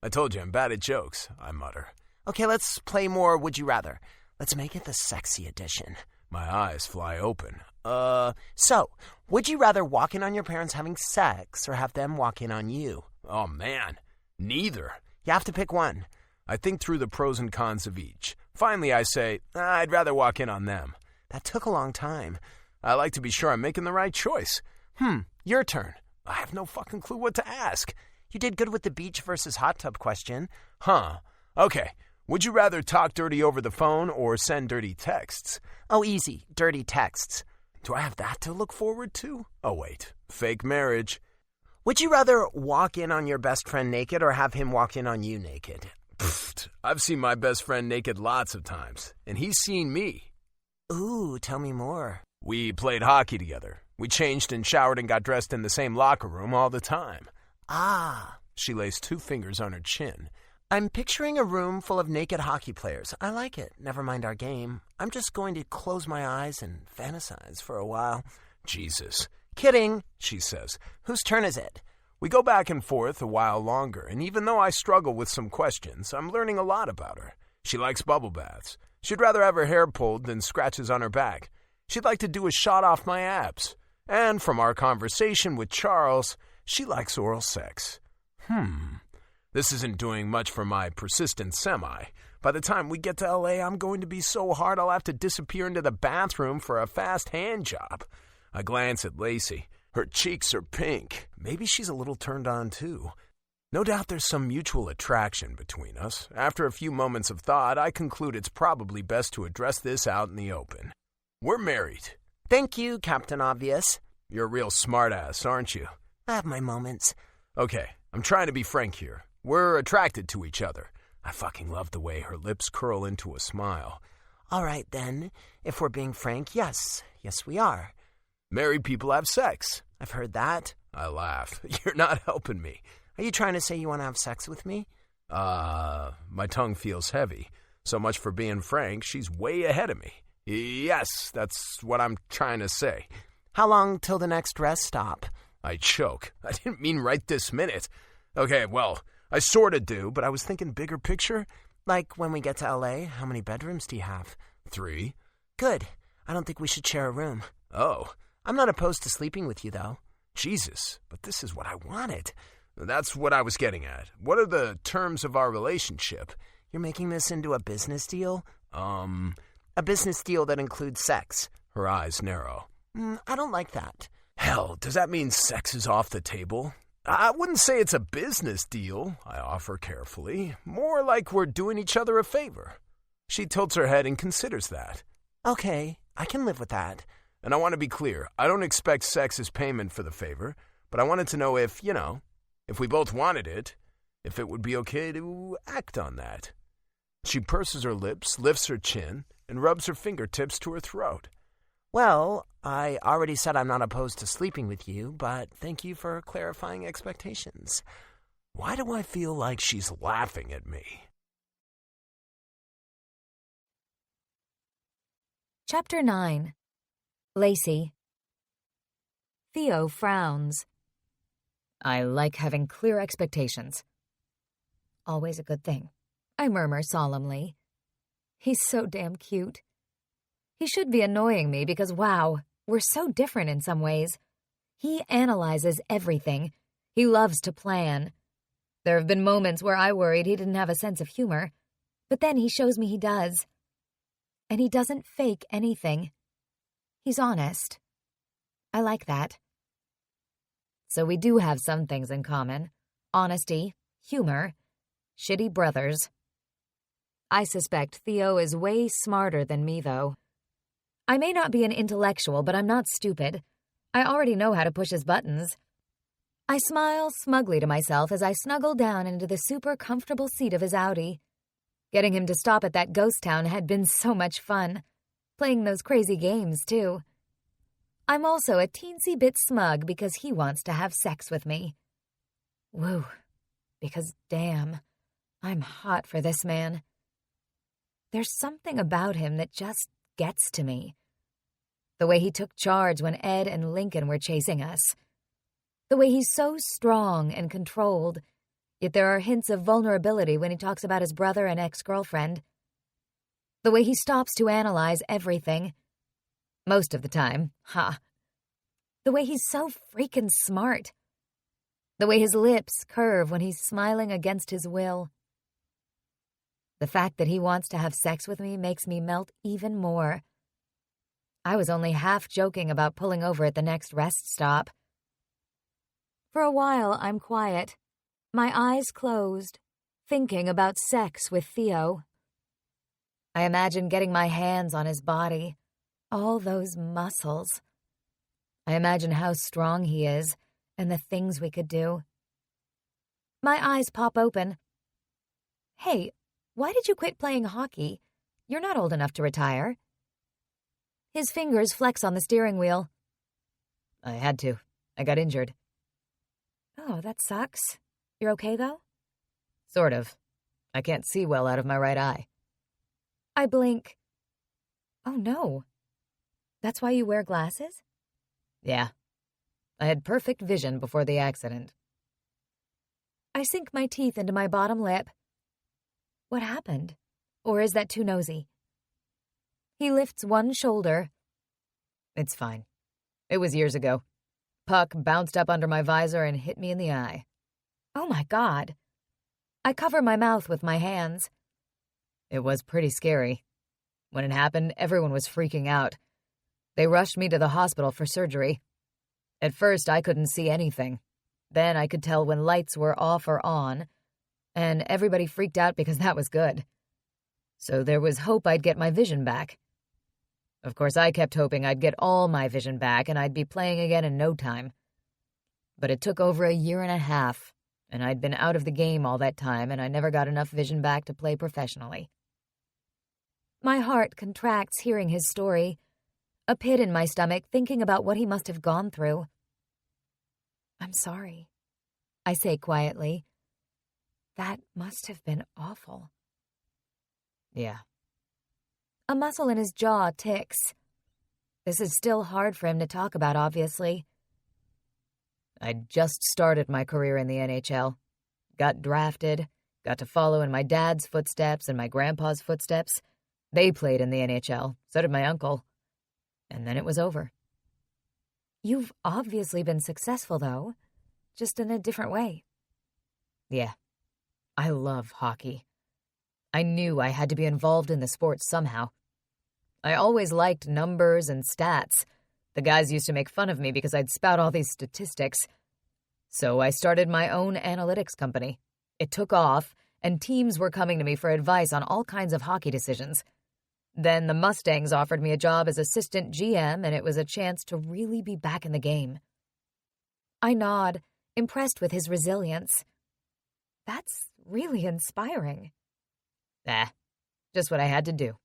Speaker 1: I told you I'm bad at jokes, I mutter.
Speaker 4: Okay, let's play more Would You Rather. Let's make it the sexy edition.
Speaker 1: My eyes fly open.
Speaker 4: So, would you rather walk in on your parents having sex or have them walk in on you?
Speaker 1: Oh, man. Neither.
Speaker 4: You have to pick one.
Speaker 1: I think through the pros and cons of each. Finally, I say, I'd rather walk in on them.
Speaker 4: That took a long time.
Speaker 1: I like to be sure I'm making the right choice.
Speaker 4: Your turn.
Speaker 1: I have no fucking clue what to ask.
Speaker 4: You did good with the beach versus hot tub question.
Speaker 1: Huh. Okay. Would you rather talk dirty over the phone or send dirty texts?
Speaker 4: Oh, easy. Dirty texts.
Speaker 1: Do I have that to look forward to? Oh, wait. Fake marriage.
Speaker 4: Would you rather walk in on your best friend naked or have him walk in on you naked?
Speaker 1: Pfft. I've seen my best friend naked lots of times, and he's seen me.
Speaker 4: Ooh, tell me more.
Speaker 1: We played hockey together. We changed and showered and got dressed in the same locker room all the time.
Speaker 4: Ah.
Speaker 1: She lays 2 fingers on her chin.
Speaker 4: I'm picturing a room full of naked hockey players. I like it. Never mind our game. I'm just going to close my eyes and fantasize for a while.
Speaker 1: Jesus.
Speaker 4: Kidding, she says. Whose turn is it?
Speaker 1: We go back and forth a while longer, and even though I struggle with some questions, I'm learning a lot about her. She likes bubble baths. She'd rather have her hair pulled than scratches on her back. She'd like to do a shot off my abs. And from our conversation with Charles, she likes oral sex. This isn't doing much for my persistent semi. By the time we get to L.A., I'm going to be so hard I'll have to disappear into the bathroom for a fast hand job. I glance at Lacey. Her cheeks are pink. Maybe she's a little turned on, too. No doubt there's some mutual attraction between us. After a few moments of thought, I conclude it's probably best to address this out in the open. We're married.
Speaker 4: Thank you, Captain Obvious.
Speaker 1: You're a real smartass, aren't you?
Speaker 4: I have my moments.
Speaker 1: Okay, I'm trying to be frank here. We're attracted to each other. I fucking love the way her lips curl into a smile.
Speaker 4: All right, then. If we're being frank, yes. Yes, we are.
Speaker 1: Married people have sex.
Speaker 4: I've heard that.
Speaker 1: I laugh. You're not helping me.
Speaker 4: Are you trying to say you want to have sex with me?
Speaker 1: My tongue feels heavy. So much for being frank, she's way ahead of me. Yes, that's what I'm trying to say.
Speaker 4: How long till the next rest stop?
Speaker 1: I choke. I didn't mean right this minute. Okay, well, I sort of do, but I was thinking bigger picture.
Speaker 4: Like when we get to L.A., how many bedrooms do you have?
Speaker 1: 3.
Speaker 4: Good. I don't think we should share a room.
Speaker 1: Oh.
Speaker 4: I'm not opposed to sleeping with you, though.
Speaker 1: Jesus, but this is what I wanted. That's what I was getting at. What are the terms of our relationship?
Speaker 4: You're making this into a business deal? A business deal that includes sex.
Speaker 1: Her eyes narrow.
Speaker 4: I don't like that.
Speaker 1: Hell, does that mean sex is off the table? I wouldn't say it's a business deal, I offer carefully. More like we're doing each other a favor. She tilts her head and considers that.
Speaker 4: Okay, I can live with that.
Speaker 1: And I want to be clear, I don't expect sex as payment for the favor, but I wanted to know if, if we both wanted it, if it would be okay to act on that. She purses her lips, lifts her chin, and rubs her fingertips to her throat.
Speaker 5: Well, I already said I'm not opposed to sleeping with you, but thank you for clarifying expectations.
Speaker 1: Why do I feel like she's laughing at me?
Speaker 3: Chapter 9. Lacey. Theo frowns. I like having clear expectations. Always a good thing, I murmur solemnly. He's so damn cute. He should be annoying me because, wow, we're so different in some ways. He analyzes everything. He loves to plan. There have been moments where I worried he didn't have a sense of humor, but then he shows me he does. And he doesn't fake anything. He's honest. I like that. So we do have some things in common. Honesty, humor, shitty brothers. I suspect Theo is way smarter than me, though. I may not be an intellectual, but I'm not stupid. I already know how to push his buttons. I smile smugly to myself as I snuggle down into the super comfortable seat of his Audi. Getting him to stop at that ghost town had been so much fun. Playing those crazy games, too. I'm also a teensy bit smug because he wants to have sex with me. Woo. Because, damn, I'm hot for this man. There's something about him that just gets to me. The way he took charge when Ed and Lincoln were chasing us. The way he's so strong and controlled, yet there are hints of vulnerability when he talks about his brother and ex-girlfriend. The way he stops to analyze everything. Most of the time, The way he's so freaking smart. The way his lips curve when he's smiling against his will. The fact that he wants to have sex with me makes me melt even more. I was only half joking about pulling over at the next rest stop. For a while, I'm quiet, my eyes closed, thinking about sex with Theo. I imagine getting my hands on his body, all those muscles. I imagine how strong he is and the things we could do. My eyes pop open. Hey, why did you quit playing hockey? You're not old enough to retire. His fingers flex on the steering wheel. I had to. I got injured. Oh, that sucks. You're okay, though? Sort of. I can't see well out of my right eye. I blink. Oh, no. That's why you wear glasses? Yeah. I had perfect vision before the accident. I sink my teeth into my bottom lip. What happened? Or is that too nosy? He lifts one shoulder. It's fine. It was years ago. Puck bounced up under my visor and hit me in the eye. Oh my God. I cover my mouth with my hands. It was pretty scary. When it happened, everyone was freaking out. They rushed me to the hospital for surgery. At first, I couldn't see anything. Then I could tell when lights were off or on, and everybody freaked out because that was good. So there was hope I'd get my vision back. Of course, I kept hoping I'd get all my vision back and I'd be playing again in no time. But it took over 1.5 years, and I'd been out of the game all that time, and I never got enough vision back to play professionally. My heart contracts hearing his story, a pit in my stomach thinking about what he must have gone through. I'm sorry, I say quietly. That must have been awful. Yeah. A muscle in his jaw ticks. This is still hard for him to talk about, obviously. I'd just started my career in the NHL. Got drafted, got to follow in my dad's footsteps and my grandpa's footsteps. They played in the NHL, so did my uncle. And then it was over. You've obviously been successful, though, just in a different way. Yeah, I love hockey. I knew I had to be involved in the sport somehow. I always liked numbers and stats. The guys used to make fun of me because I'd spout all these statistics. So I started my own analytics company. It took off, and teams were coming to me for advice on all kinds of hockey decisions. Then the Mustangs offered me a job as assistant GM, and it was a chance to really be back in the game. I nod, impressed with his resilience. That's really inspiring. Just what I had to do.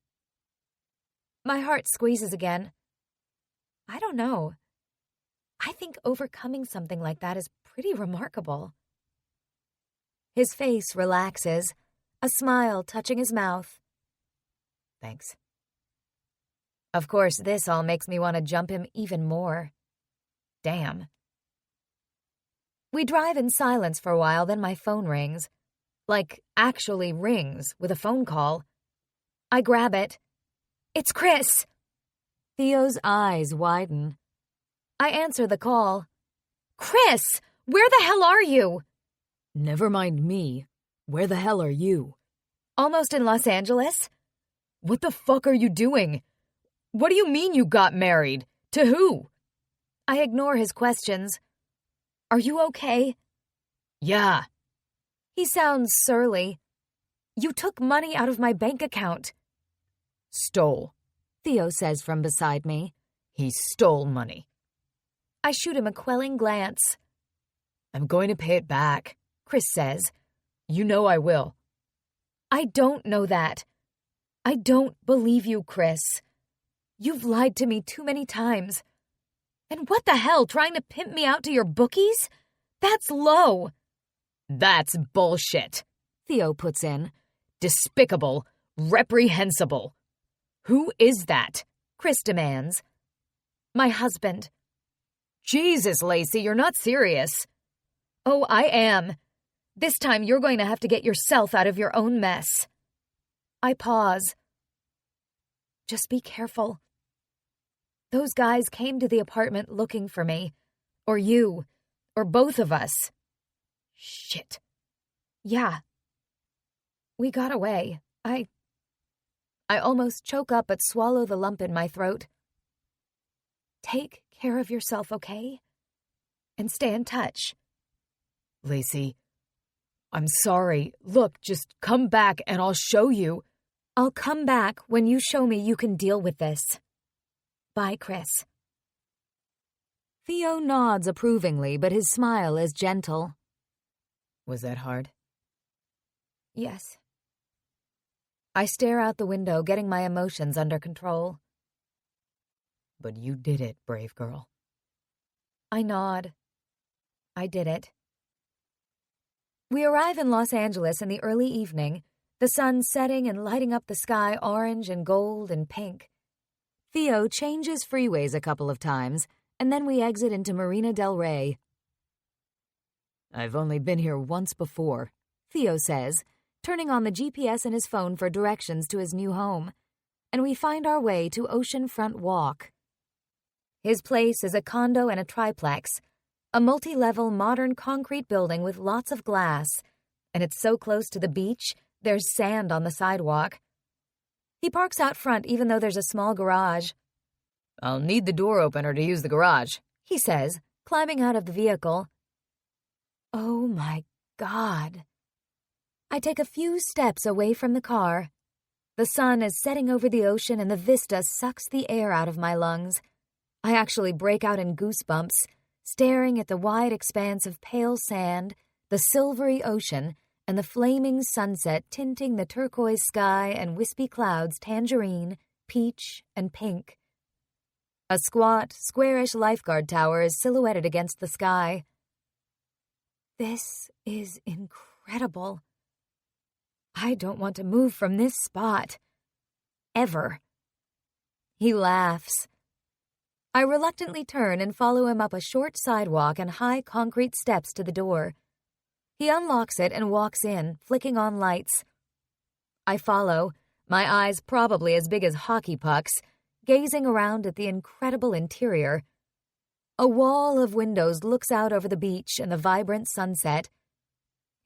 Speaker 3: My heart squeezes again. I don't know. I think overcoming something like that is pretty remarkable. His face relaxes, a smile touching his mouth. Thanks. Of course, this all makes me want to jump him even more. Damn. We drive in silence for a while, then my phone rings. Like, actually rings, with a phone call. I grab it. It's Chris! Theo's eyes widen. I answer the call. Chris! Where the hell are you? Never mind me. Where the hell are you? Almost in Los Angeles. What the fuck are you doing? What do you mean you got married? To who? I ignore his questions. Are you okay? Yeah. He sounds surly. You took money out of my bank account. Stole, Theo says from beside me. He stole money. I shoot him a quelling glance. I'm going to pay it back, Chris says. You know I will. I don't know that. I don't believe you, Chris. You've lied to me too many times. And what the hell, trying to pimp me out to your bookies? That's low. That's bullshit, Theo puts in. Despicable, reprehensible. Who is that? Chris demands. My husband. Jesus, Lacey, you're not serious. Oh, I am. This time you're going to have to get yourself out of your own mess. I pause. Just be careful. Those guys came to the apartment looking for me. Or you. Or both of us. Shit. Yeah. We got away. I almost choke up but swallow the lump in my throat. Take care of yourself, okay? And stay in touch. Lacey, I'm sorry. Look, just come back and I'll show you. I'll come back when you show me you can deal with this. Bye, Chris. Theo nods approvingly, but his smile is gentle. Was that hard? Yes. I stare out the window, getting my emotions under control. But you did it, brave girl. I nod. I did it. We arrive in Los Angeles in the early evening, the sun setting and lighting up the sky orange and gold and pink. Theo changes freeways a couple of times, and then we exit into Marina del Rey. I've only been here once before, Theo says, turning on the GPS in his phone for directions to his new home, and we find our way to Oceanfront Walk. His place is a condo and a triplex, a multi-level modern concrete building with lots of glass, and it's so close to the beach, there's sand on the sidewalk. He parks out front even though there's a small garage. I'll need the door opener to use the garage, he says, climbing out of the vehicle. Oh my God. I take a few steps away from the car. The sun is setting over the ocean and the vista sucks the air out of my lungs. I actually break out in goosebumps, staring at the wide expanse of pale sand, the silvery ocean, and the flaming sunset tinting the turquoise sky and wispy clouds tangerine, peach, and pink. A squat, squarish lifeguard tower is silhouetted against the sky. This is incredible. I don't want to move from this spot. Ever. He laughs. I reluctantly turn and follow him up a short sidewalk and high concrete steps to the door. He unlocks it and walks in, flicking on lights. I follow, my eyes probably as big as hockey pucks, gazing around at the incredible interior. A wall of windows looks out over the beach and the vibrant sunset.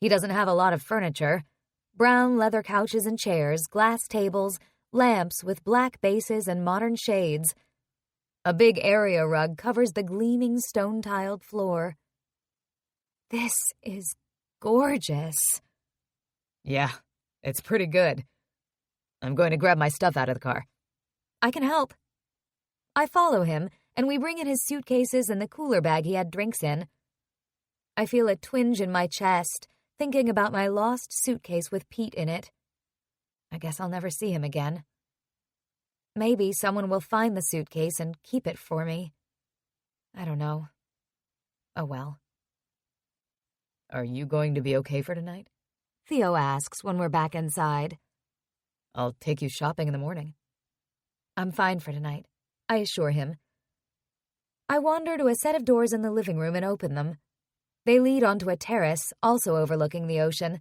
Speaker 3: He doesn't have a lot of furniture. Brown leather couches and chairs, glass tables, lamps with black bases and modern shades. A big area rug covers the gleaming stone-tiled floor. This is gorgeous. Yeah, it's pretty good. I'm going to grab my stuff out of the car. I can help. I follow him, and we bring in his suitcases and the cooler bag he had drinks in. I feel a twinge in my chest, thinking about my lost suitcase with Pete in it. I guess I'll never see him again. Maybe someone will find the suitcase and keep it for me. I don't know. Oh well.
Speaker 6: Are you going to be okay for tonight?
Speaker 3: Theo asks when we're back inside.
Speaker 6: I'll take you shopping in the morning.
Speaker 3: I'm fine for tonight, I assure him. I wander to a set of doors in the living room and open them. They lead onto a terrace, also overlooking the ocean.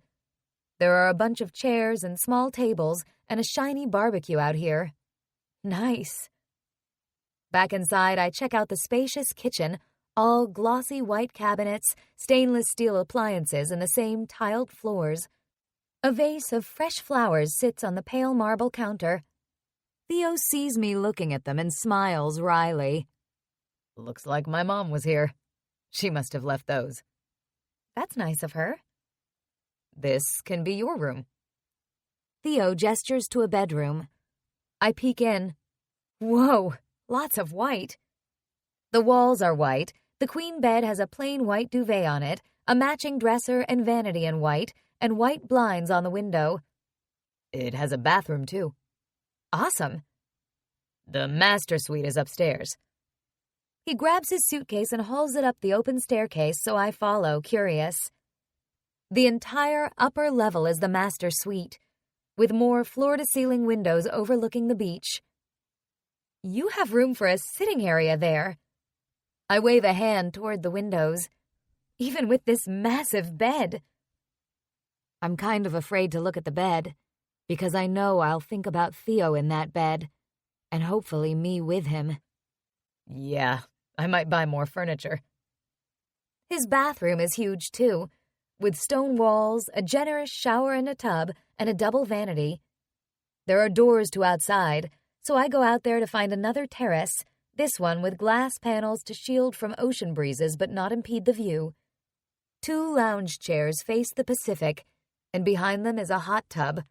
Speaker 3: There are a bunch of chairs and small tables and a shiny barbecue out here. Nice. Back inside, I check out the spacious kitchen, all glossy white cabinets, stainless steel appliances, and the same tiled floors. A vase of fresh flowers sits on the pale marble counter. Theo sees me looking at them and smiles wryly.
Speaker 6: Looks like my mom was here. She must have left those.
Speaker 3: That's nice of her.
Speaker 6: This can be your room.
Speaker 3: Theo gestures to a bedroom. I peek in. Whoa, lots of white. The walls are white. The queen bed has a plain white duvet on it, a matching dresser and vanity in white, and white blinds on the window.
Speaker 6: It has a bathroom, too.
Speaker 3: Awesome.
Speaker 6: The master suite is upstairs.
Speaker 3: He grabs his suitcase and hauls it up the open staircase, so I follow, curious. The entire upper level is the master suite, with more floor-to-ceiling windows overlooking the beach. You have room for a sitting area there. I wave a hand toward the windows, even with this massive bed. I'm kind of afraid to look at the bed, because I know I'll think about Theo in that bed, and hopefully me with him.
Speaker 6: Yeah, I might buy more furniture.
Speaker 3: His bathroom is huge, too, with stone walls, a generous shower and a tub, and a double vanity. There are doors to outside, so I go out there to find another terrace, this one with glass panels to shield from ocean breezes but not impede the view. 2 lounge chairs face the Pacific, and behind them is a hot tub.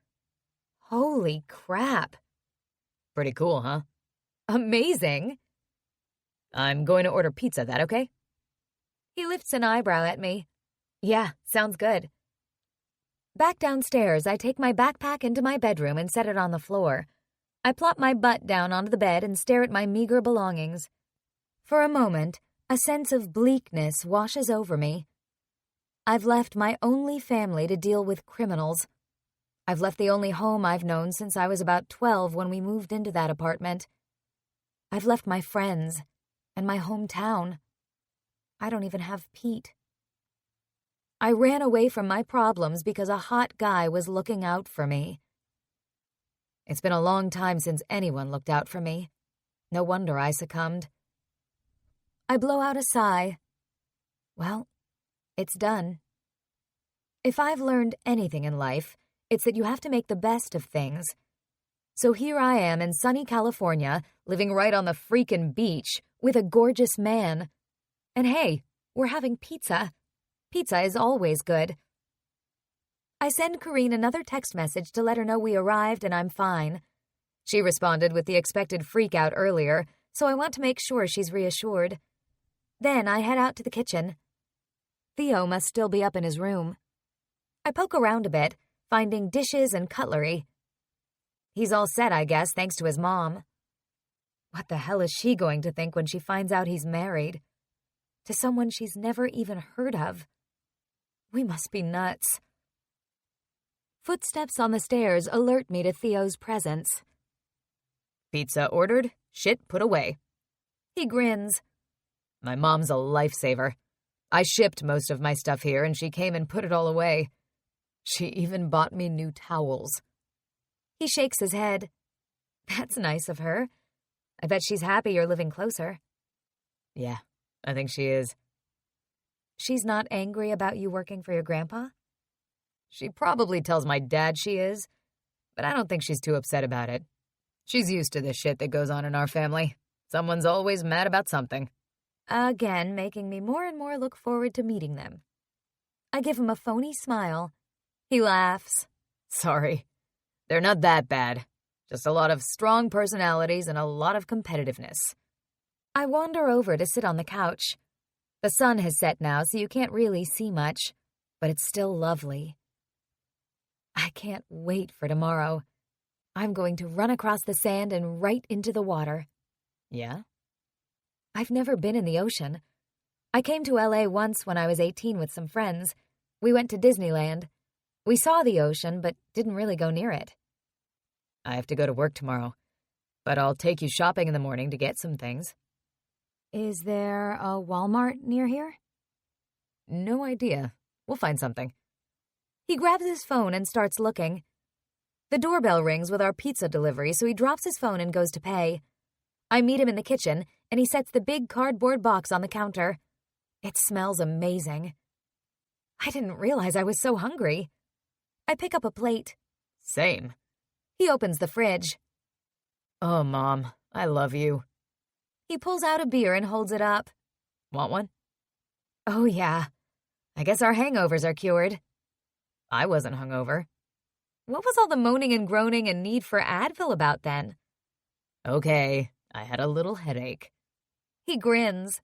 Speaker 3: Holy crap.
Speaker 6: Pretty cool, huh?
Speaker 3: Amazing.
Speaker 6: I'm going to order pizza, that okay?
Speaker 3: He lifts an eyebrow at me. Yeah, sounds good. Back downstairs, I take my backpack into my bedroom and set it on the floor. I plop my butt down onto the bed and stare at my meager belongings. For a moment, a sense of bleakness washes over me. I've left my only family to deal with criminals. I've left the only home I've known since I was about 12 when we moved into that apartment. I've left my friends and my hometown. I don't even have Pete. I ran away from my problems because a hot guy was looking out for me. It's been a long time since anyone looked out for me. No wonder I succumbed. I blow out a sigh. Well, it's done. If I've learned anything in life, it's that you have to make the best of things. So here I am in sunny California, living right on the freaking beach, with a gorgeous man. And hey, we're having pizza. Pizza is always good. I send Corrine another text message to let her know we arrived and I'm fine. She responded with the expected freak out earlier, so I want to make sure she's reassured. Then I head out to the kitchen. Theo must still be up in his room. I poke around a bit, finding dishes and cutlery. He's all set, I guess, thanks to his mom. What the hell is she going to think when she finds out he's married? To someone she's never even heard of. We must be nuts. Footsteps on the stairs alert me to Theo's presence.
Speaker 6: Pizza ordered, shit put away.
Speaker 3: He grins.
Speaker 6: My mom's a lifesaver. I shipped most of my stuff here and she came and put it all away. She even bought me new towels.
Speaker 3: He shakes his head. That's nice of her. I bet she's happy you're living closer.
Speaker 6: Yeah, I think she is.
Speaker 3: She's not angry about you working for your grandpa?
Speaker 6: She probably tells my dad she is, but I don't think she's too upset about it. She's used to the shit that goes on in our family. Someone's always mad about something.
Speaker 3: Again, making me more and more look forward to meeting them. I give him a phony smile. He laughs.
Speaker 6: Sorry. They're not that bad. Just a lot of strong personalities and a lot of competitiveness.
Speaker 3: I wander over to sit on the couch. The sun has set now, so you can't really see much, but it's still lovely. I can't wait for tomorrow. I'm going to run across the sand and right into the water.
Speaker 6: Yeah?
Speaker 3: I've never been in the ocean. I came to LA once when I was 18 with some friends. We went to Disneyland. We saw the ocean, but didn't really go near it.
Speaker 6: I have to go to work tomorrow, but I'll take you shopping in the morning to get some things.
Speaker 3: Is there a Walmart near here?
Speaker 6: No idea. We'll find something.
Speaker 3: He grabs his phone and starts looking. The doorbell rings with our pizza delivery, so he drops his phone and goes to pay. I meet him in the kitchen, and he sets the big cardboard box on the counter. It smells amazing. I didn't realize I was so hungry. I pick up a plate.
Speaker 6: Same.
Speaker 3: He opens the fridge.
Speaker 6: Oh, Mom, I love you.
Speaker 3: He pulls out a beer and holds it up.
Speaker 6: Want one?
Speaker 3: Oh, yeah. I guess our hangovers are cured.
Speaker 6: I wasn't hungover.
Speaker 3: What was all the moaning and groaning and need for Advil about then?
Speaker 6: Okay, I had a little headache.
Speaker 3: He grins.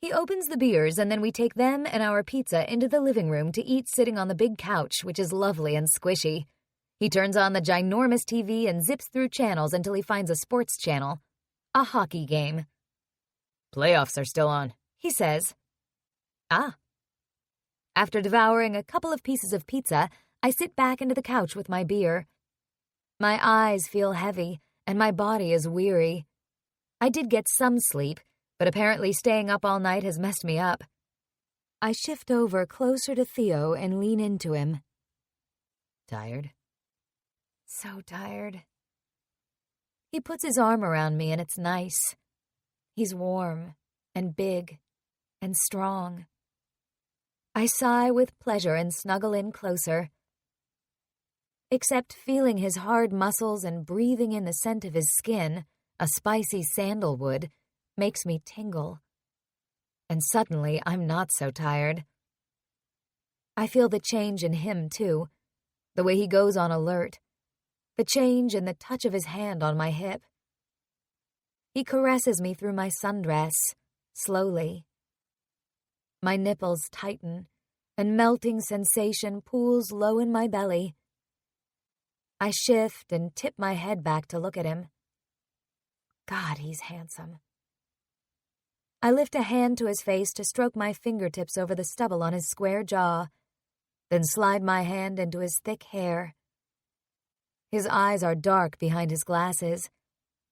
Speaker 3: He opens the beers, and then we take them and our pizza into the living room to eat sitting on the big couch, which is lovely and squishy. He turns on the ginormous TV and zips through channels until he finds a sports channel. A hockey game.
Speaker 6: Playoffs are still on,
Speaker 3: he says. Ah. After devouring a couple of pieces of pizza, I sit back into the couch with my beer. My eyes feel heavy, and my body is weary. I did get some sleep, but apparently staying up all night has messed me up. I shift over closer to Theo and lean into him.
Speaker 6: Tired?
Speaker 3: So tired. He puts his arm around me, and it's nice. He's warm and big and strong. I sigh with pleasure and snuggle in closer. Except feeling his hard muscles and breathing in the scent of his skin, a spicy sandalwood, makes me tingle. And suddenly, I'm not so tired. I feel the change in him, too, the way he goes on alert, the change in the touch of his hand on my hip. He caresses me through my sundress, slowly. My nipples tighten, and melting sensation pools low in my belly. I shift and tip my head back to look at him. God, he's handsome. I lift a hand to his face to stroke my fingertips over the stubble on his square jaw, then slide my hand into his thick hair. His eyes are dark behind his glasses,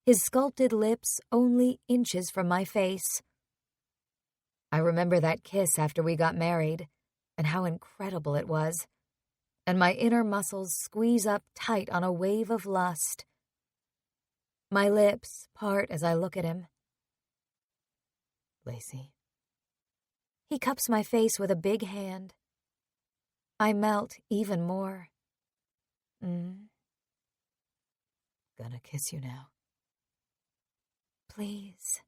Speaker 3: his sculpted lips only inches from my face. I remember that kiss after we got married, and how incredible it was, and my inner muscles squeeze up tight on a wave of lust. My lips part as I look at him.
Speaker 6: Lacey.
Speaker 3: He cups my face with a big hand. I melt even more.
Speaker 6: Gonna kiss you now.
Speaker 3: Please.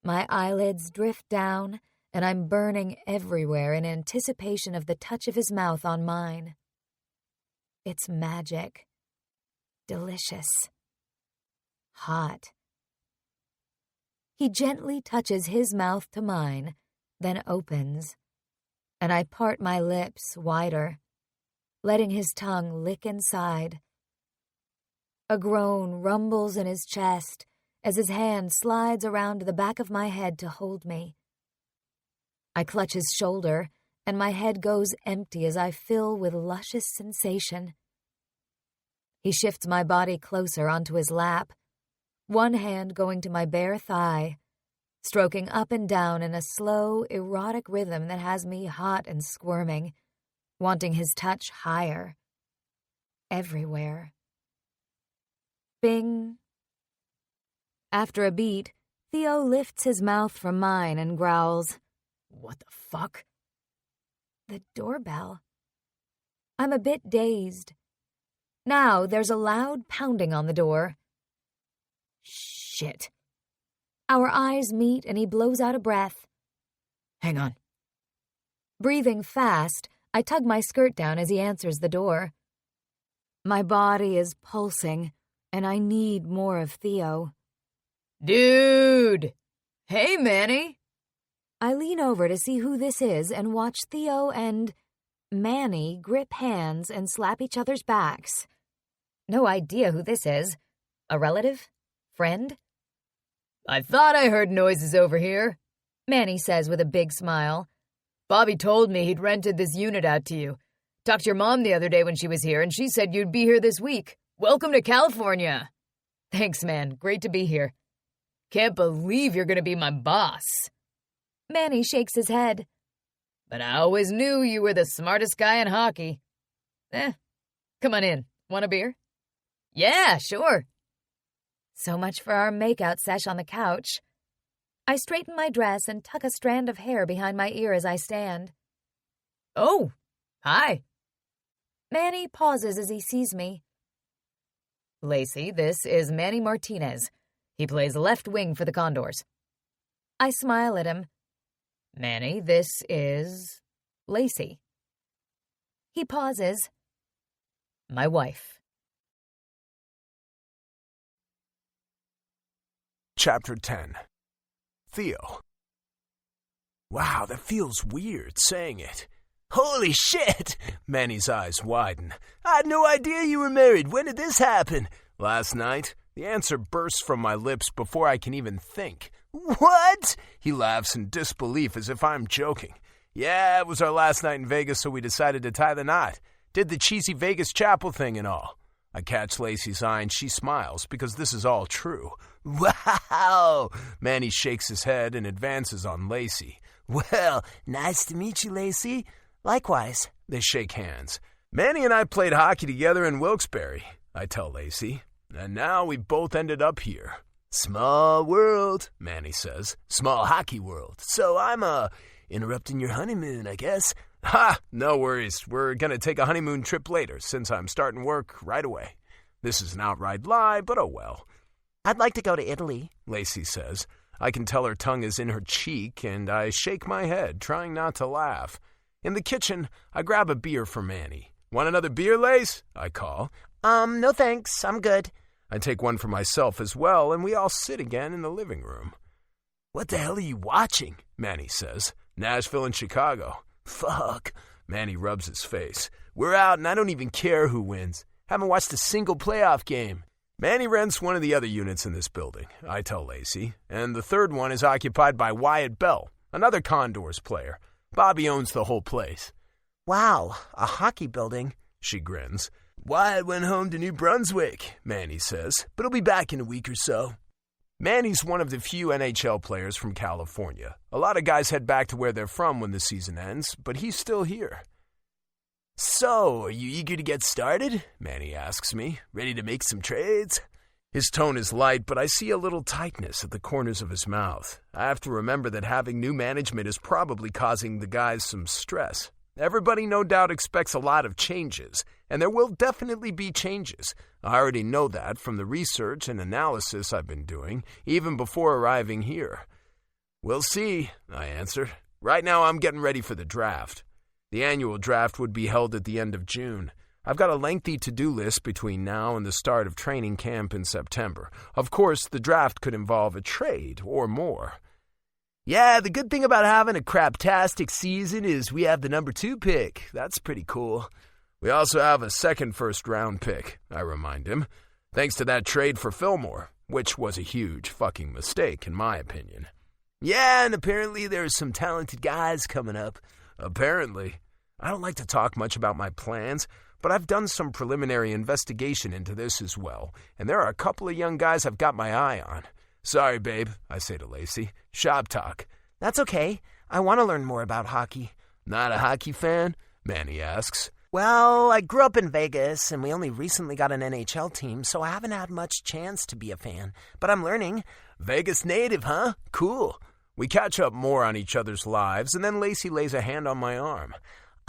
Speaker 3: My eyelids drift down, and I'm burning everywhere in anticipation of the touch of his mouth on mine. It's magic. Delicious. Hot. He gently touches his mouth to mine, then opens, and I part my lips wider, letting his tongue lick inside. A groan rumbles in his chest as his hand slides around the back of my head to hold me. I clutch his shoulder, and my head goes empty as I fill with luscious sensation. He shifts my body closer onto his lap, one hand going to my bare thigh, stroking up and down in a slow, erotic rhythm that has me hot and squirming, wanting his touch higher. Everywhere. Bing. After a beat, Theo lifts his mouth from mine and growls,
Speaker 6: What the fuck?
Speaker 3: The doorbell. I'm a bit dazed. Now there's a loud pounding on the door.
Speaker 6: Shit.
Speaker 3: Our eyes meet and he blows out a breath.
Speaker 6: Hang on.
Speaker 3: Breathing fast, I tug my skirt down as he answers the door.
Speaker 2: My body is pulsing, and I need more of Theo.
Speaker 6: Dude! Hey, Manny!
Speaker 2: I lean over to see who this is and watch Theo and Manny grip hands and slap each other's backs.
Speaker 3: No idea who this is. A relative? Friend?
Speaker 6: I thought I heard noises over here,
Speaker 3: Manny says with a big smile.
Speaker 6: Bobby told me he'd rented this unit out to you. Talked to your mom the other day when she was here, and she said you'd be here this week. Welcome to California. Thanks, man. Great to be here. Can't believe you're gonna be my boss.
Speaker 3: Manny shakes his head.
Speaker 6: But I always knew you were the smartest guy in hockey. Come on in. Want a beer? Yeah, sure.
Speaker 3: So much for our makeout sesh on the couch. I straighten my dress and tuck a strand of hair behind my ear as I stand.
Speaker 6: Oh, hi.
Speaker 3: Manny pauses as he sees me.
Speaker 6: Lacey, this is Manny Martinez. He plays left wing for the Condors.
Speaker 3: I smile at him.
Speaker 6: Manny, this is Lacey.
Speaker 3: He pauses.
Speaker 6: My wife.
Speaker 1: Chapter 10. Theo. Wow, that feels weird saying it. Holy shit! Manny's eyes widen. I had no idea you were married. When did this happen? Last night. The answer bursts from my lips before I can even think. What? He laughs in disbelief as if I'm joking. Yeah, it was our last night in Vegas, so we decided to tie the knot. Did the cheesy Vegas chapel thing and all. I catch Lacey's eye and she smiles because this is all true. Wow! Manny shakes his head and advances on Lacey. Well, nice to meet you, Lacey. Likewise. They shake hands. Manny and I played hockey together in Wilkes-Barre, I tell Lacey. And now we both ended up here. Small world, Manny says. Small hockey world. So I'm, interrupting your honeymoon, I guess. Ha! No worries. We're gonna take a honeymoon trip later, since I'm starting work right away. This is an outright lie, but oh well.
Speaker 4: I'd like to go to Italy,
Speaker 1: Lacey says. I can tell her tongue is in her cheek, and I shake my head, trying not to laugh. In the kitchen, I grab a beer for Manny. Want another beer, Lace? I call.
Speaker 4: No thanks. I'm good.
Speaker 1: I take one for myself as well, and we all sit again in the living room. What the hell are you watching? Manny says. Nashville and Chicago. Fuck. Manny rubs his face. We're out, and I don't even care who wins. Haven't watched a single playoff game. Manny rents one of the other units in this building, I tell Lacey, and the third one is occupied by Wyatt Bell, another Condors player. Bobby owns the whole place.
Speaker 4: Wow, a hockey building.
Speaker 1: She grins. Wyatt went home to New Brunswick, Manny says, but he'll be back in a week or so. Manny's one of the few NHL players from California. A lot of guys head back to where they're from when the season ends, but he's still here. So, are you eager to get started? Manny asks me. Ready to make some trades? His tone is light, but I see a little tightness at the corners of his mouth. I have to remember that having new management is probably causing the guys some stress. Everybody no doubt expects a lot of changes, and there will definitely be changes. I already know that from the research and analysis I've been doing, even before arriving here. We'll see, I answer. Right now I'm getting ready for the draft. The annual draft would be held at the end of June. I've got a lengthy to-do list between now and the start of training camp in September. Of course, the draft could involve a trade or more. Yeah, the good thing about having a craptastic season is we have the number 2 pick. That's pretty cool. We also have a second first-round pick, I remind him, thanks to that trade for Fillmore, which was a huge fucking mistake, in my opinion. Yeah, and apparently there's some talented guys coming up. Apparently. I don't like to talk much about my plans, but I've done some preliminary investigation into this as well, and there are a couple of young guys I've got my eye on. Sorry, babe, I say to Lacey. Shop talk.
Speaker 4: That's okay. I want to learn more about hockey.
Speaker 1: Not a hockey fan? Manny asks.
Speaker 4: Well, I grew up in Vegas, and we only recently got an NHL team, so I haven't had much chance to be a fan. But I'm learning.
Speaker 1: Vegas native, huh? Cool. We catch up more on each other's lives, and then Lacey lays a hand on my arm.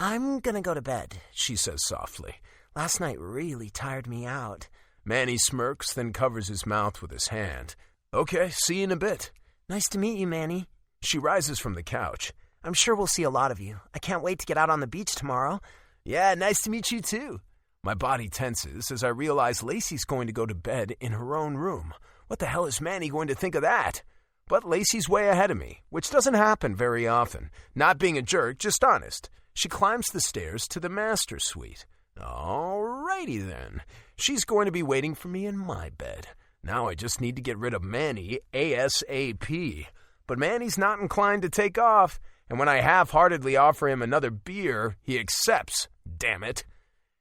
Speaker 4: I'm gonna go to bed, she says softly. Last night really tired me out.
Speaker 1: Manny smirks, then covers his mouth with his hand. Okay, see you in a bit.
Speaker 4: Nice to meet you, Manny.
Speaker 1: She rises from the couch.
Speaker 4: I'm sure we'll see a lot of you. I can't wait to get out on the beach tomorrow.
Speaker 1: Yeah, nice to meet you too. My body tenses as I realize Lacey's going to go to bed in her own room. What the hell is Manny going to think of that? But Lacey's way ahead of me, which doesn't happen very often. Not being a jerk, just honest. She climbs the stairs to the master suite. Alrighty then. She's going to be waiting for me in my bed. Now I just need to get rid of Manny ASAP. But Manny's not inclined to take off, and when I half-heartedly offer him another beer, he accepts. Damn it.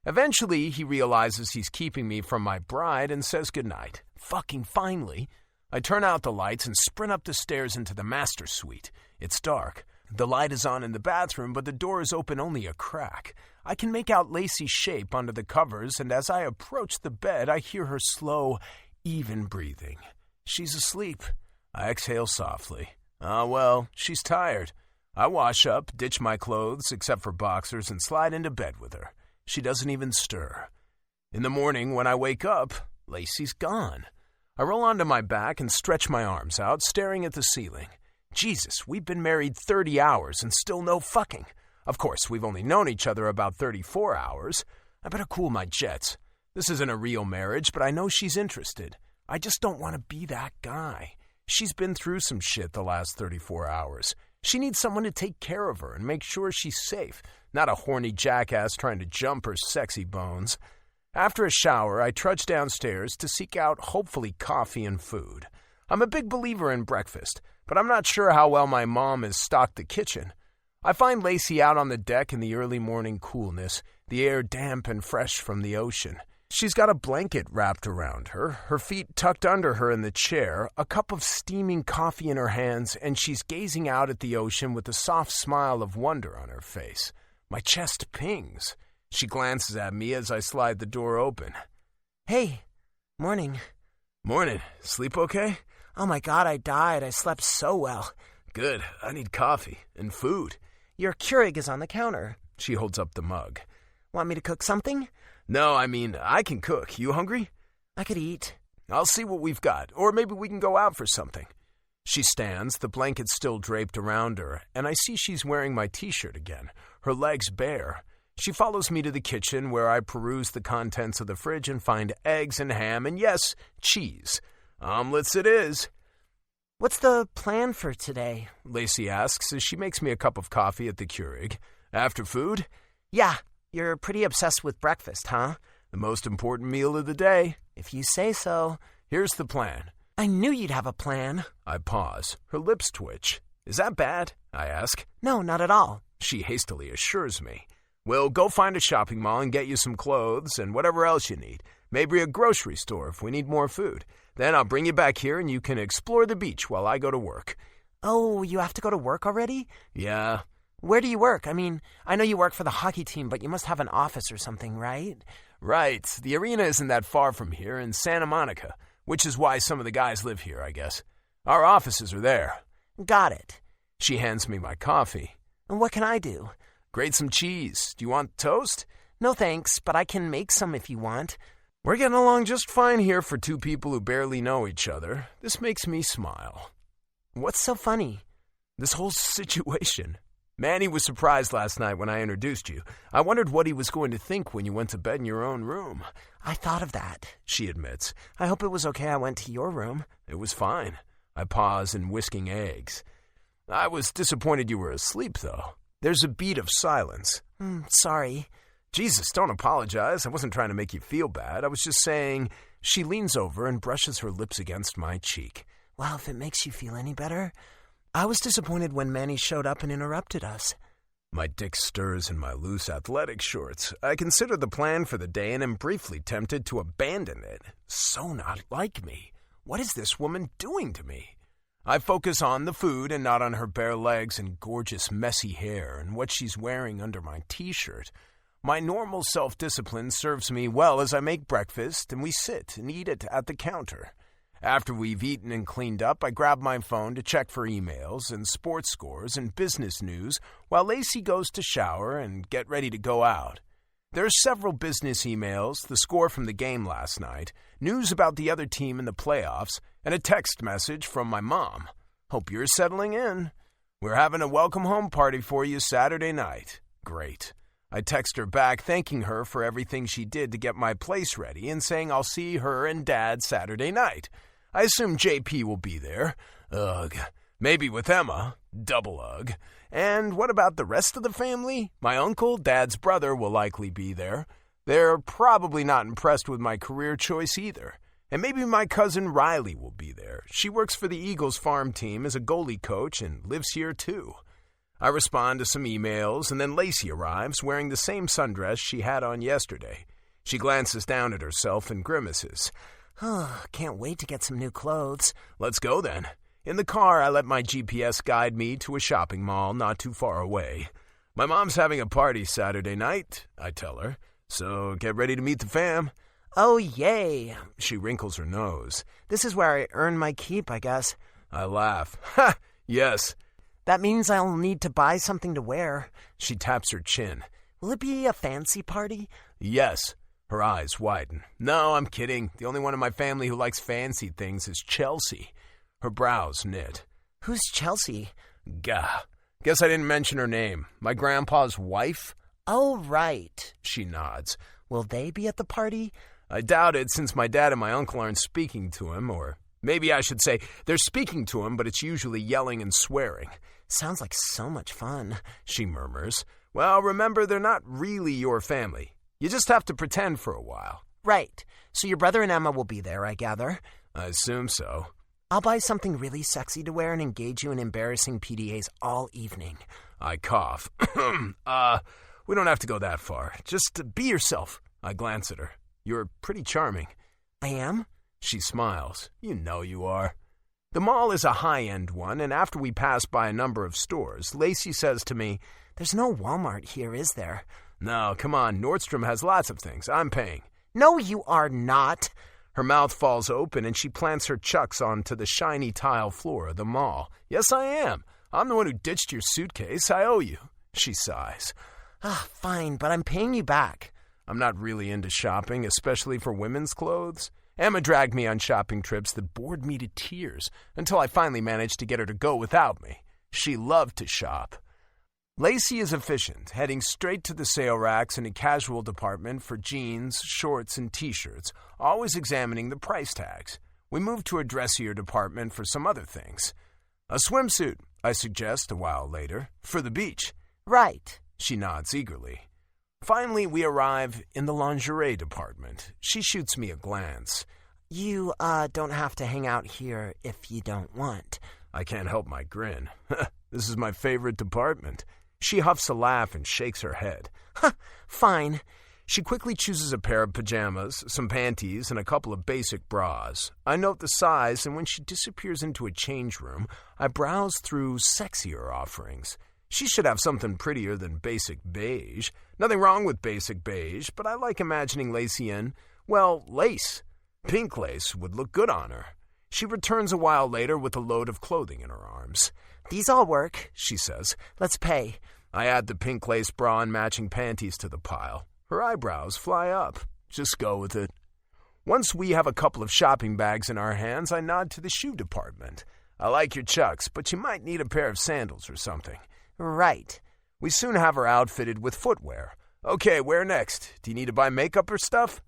Speaker 1: Eventually, he realizes he's keeping me from my bride and says goodnight. Fucking finally. I turn out the lights and sprint up the stairs into the master suite. It's dark. The light is on in the bathroom, but the door is open only a crack. I can make out Lacey's shape under the covers, and as I approach the bed, I hear her slow, even breathing. She's asleep. I exhale softly. Well, she's tired. I wash up, ditch my clothes, except for boxers, and slide into bed with her. She doesn't even stir. In the morning, when I wake up, Lacey's gone. I roll onto my back and stretch my arms out, staring at the ceiling. Jesus, we've been married 30 hours and still no fucking. Of course, we've only known each other about 34 hours. I better cool my jets. This isn't a real marriage, but I know she's interested. I just don't want to be that guy. She's been through some shit the last 34 hours. She needs someone to take care of her and make sure she's safe, not a horny jackass trying to jump her sexy bones. After a shower, I trudge downstairs to seek out, hopefully, coffee and food. I'm a big believer in breakfast, but I'm not sure how well my mom has stocked the kitchen. I find Lacey out on the deck in the early morning coolness, the air damp and fresh from the ocean. She's got a blanket wrapped around her, her feet tucked under her in the chair, a cup of steaming coffee in her hands, and she's gazing out at the ocean with a soft smile of wonder on her face. My chest pings. She glances at me as I slide the door open.
Speaker 4: Hey, morning.
Speaker 1: Morning. Sleep okay?
Speaker 4: Oh my God, I died. I slept so well.
Speaker 1: Good. I need coffee and food.
Speaker 4: Your Keurig is on the counter.
Speaker 1: She holds up the mug.
Speaker 4: Want me to cook something?
Speaker 1: No, I mean, I can cook. You hungry?
Speaker 4: I could eat.
Speaker 1: I'll see what we've got, or maybe we can go out for something. She stands, the blanket still draped around her, and I see she's wearing my t-shirt again, her legs bare. She follows me to the kitchen where I peruse the contents of the fridge and find eggs and ham and, yes, cheese. Omelets it is.
Speaker 4: What's the plan for today?
Speaker 1: Lacey asks as she makes me a cup of coffee at the Keurig. After food?
Speaker 4: Yeah, you're pretty obsessed with breakfast, huh?
Speaker 1: The most important meal of the day.
Speaker 4: If you say so.
Speaker 1: Here's the plan.
Speaker 4: I knew you'd have a plan.
Speaker 1: I pause. Her lips twitch. Is that bad? I ask.
Speaker 4: No, not at all.
Speaker 1: She hastily assures me. We'll go find a shopping mall and get you some clothes and whatever else you need. Maybe a grocery store if we need more food. Then I'll bring you back here and you can explore the beach while I go to work.
Speaker 4: Oh, you have to go to work already?
Speaker 1: Yeah.
Speaker 4: Where do you work? I mean, I know you work for the hockey team, but you must have an office or something, right?
Speaker 1: Right. The arena isn't that far from here in Santa Monica, which is why some of the guys live here, I guess. Our offices are there.
Speaker 4: Got it.
Speaker 1: She hands me my coffee.
Speaker 4: And what can I do?
Speaker 1: Grate some cheese. Do you want toast?
Speaker 4: No thanks, but I can make some if you want.
Speaker 1: We're getting along just fine here for two people who barely know each other. This makes me smile.
Speaker 4: What's so funny?
Speaker 1: This whole situation. Manny was surprised last night when I introduced you. I wondered what he was going to think when you went to bed in your own room.
Speaker 4: I thought of that,
Speaker 1: she admits.
Speaker 4: I hope it was okay I went to your room.
Speaker 1: It was fine. I pause in whisking eggs. I was disappointed you were asleep, though. There's a beat of silence.
Speaker 4: Sorry.
Speaker 1: Jesus, don't apologize. I wasn't trying to make you feel bad. I was just saying. She leans over and brushes her lips against my cheek.
Speaker 4: Well, if it makes you feel any better. I was disappointed when Manny showed up and interrupted us.
Speaker 1: My dick stirs in my loose athletic shorts. I consider the plan for the day and am briefly tempted to abandon it. So not like me. What is this woman doing to me? I focus on the food and not on her bare legs and gorgeous messy hair and what she's wearing under my t-shirt. My normal self-discipline serves me well as I make breakfast and we sit and eat it at the counter. After we've eaten and cleaned up, I grab my phone to check for emails and sports scores and business news while Lacey goes to shower and get ready to go out. There are several business emails, the score from the game last night, news about the other team in the playoffs, and a text message from my mom. Hope you're settling in. We're having a welcome home party for you Saturday night. Great. I text her back thanking her for everything she did to get my place ready and saying I'll see her and Dad Saturday night. I assume JP will be there. Ugh. Maybe with Emma. Double ugh. And what about the rest of the family? My uncle, Dad's brother, will likely be there. They're probably not impressed with my career choice either. And maybe my cousin Riley will be there. She works for the Eagles farm team as a goalie coach and lives here too. I respond to some emails, and then Lacey arrives wearing the same sundress she had on yesterday. She glances down at herself and grimaces.
Speaker 4: Can't wait to get some new clothes.
Speaker 1: Let's go then. In the car, I let my GPS guide me to a shopping mall not too far away. My mom's having a party Saturday night, I tell her, so get ready to meet the fam.
Speaker 4: Oh, yay.
Speaker 1: She wrinkles her nose.
Speaker 4: This is where I earn my keep, I guess.
Speaker 1: I laugh. Ha! Yes.
Speaker 4: That means I'll need to buy something to wear.
Speaker 1: She taps her chin.
Speaker 4: Will it be a fancy party?
Speaker 1: Yes. Her eyes widen. No, I'm kidding. The only one in my family who likes fancy things is Chelsea. Her brows knit.
Speaker 4: Who's Chelsea?
Speaker 1: Gah. Guess I didn't mention her name. My grandpa's wife?
Speaker 4: Oh, right.
Speaker 1: She nods.
Speaker 4: Will they be at the party?
Speaker 1: I doubt it, since my dad and my uncle aren't speaking to him, or maybe I should say they're speaking to him, but it's usually yelling and swearing.
Speaker 4: Sounds like so much fun,
Speaker 1: she murmurs. Well, remember, they're not really your family. You just have to pretend for a while.
Speaker 4: Right. So your brother and Emma will be there, I gather?
Speaker 1: I assume so.
Speaker 4: I'll buy something really sexy to wear and engage you in embarrassing PDAs all evening.
Speaker 1: I cough. We don't have to go that far. Just be yourself. I glance at her. You're pretty charming.
Speaker 4: I am?
Speaker 1: She smiles. You know you are. The mall is a high-end one, and after we pass by a number of stores, Lacey says to me,
Speaker 4: There's no Walmart here, is there?
Speaker 1: No, come on. Nordstrom has lots of things. I'm paying.
Speaker 4: No, you are not.
Speaker 1: Her mouth falls open and she plants her chucks onto the shiny tile floor of the mall. Yes, I am. I'm the one who ditched your suitcase. I owe you. She sighs.
Speaker 4: Fine, but I'm paying you back.
Speaker 1: I'm not really into shopping, especially for women's clothes. Emma dragged me on shopping trips that bored me to tears until I finally managed to get her to go without me. She loved to shop. Lacey is efficient, heading straight to the sale racks in a casual department for jeans, shorts, and T-shirts, always examining the price tags. We move to a dressier department for some other things. A swimsuit, I suggest a while later, for the beach.
Speaker 4: Right.
Speaker 1: She nods eagerly. Finally, we arrive in the lingerie department. She shoots me a glance.
Speaker 4: You, don't have to hang out here if you don't want.
Speaker 1: I can't help my grin. This is my favorite department. She huffs a laugh and shakes her head.
Speaker 4: Fine.
Speaker 1: She quickly chooses a pair of pajamas, some panties, and a couple of basic bras. I note the size, and when she disappears into a change room, I browse through sexier offerings. She should have something prettier than basic beige. Nothing wrong with basic beige, but I like imagining Lacey in, well, lace. Pink lace would look good on her. She returns a while later with a load of clothing in her arms.
Speaker 4: These all work, she says. Let's pay.
Speaker 1: I add the pink lace bra and matching panties to the pile. Her eyebrows fly up. Just go with it. Once we have a couple of shopping bags in our hands, I nod to the shoe department. I like your chucks, but you might need a pair of sandals or something.
Speaker 4: Right.
Speaker 1: We soon have her outfitted with footwear. Okay, where next? Do you need to buy makeup or stuff?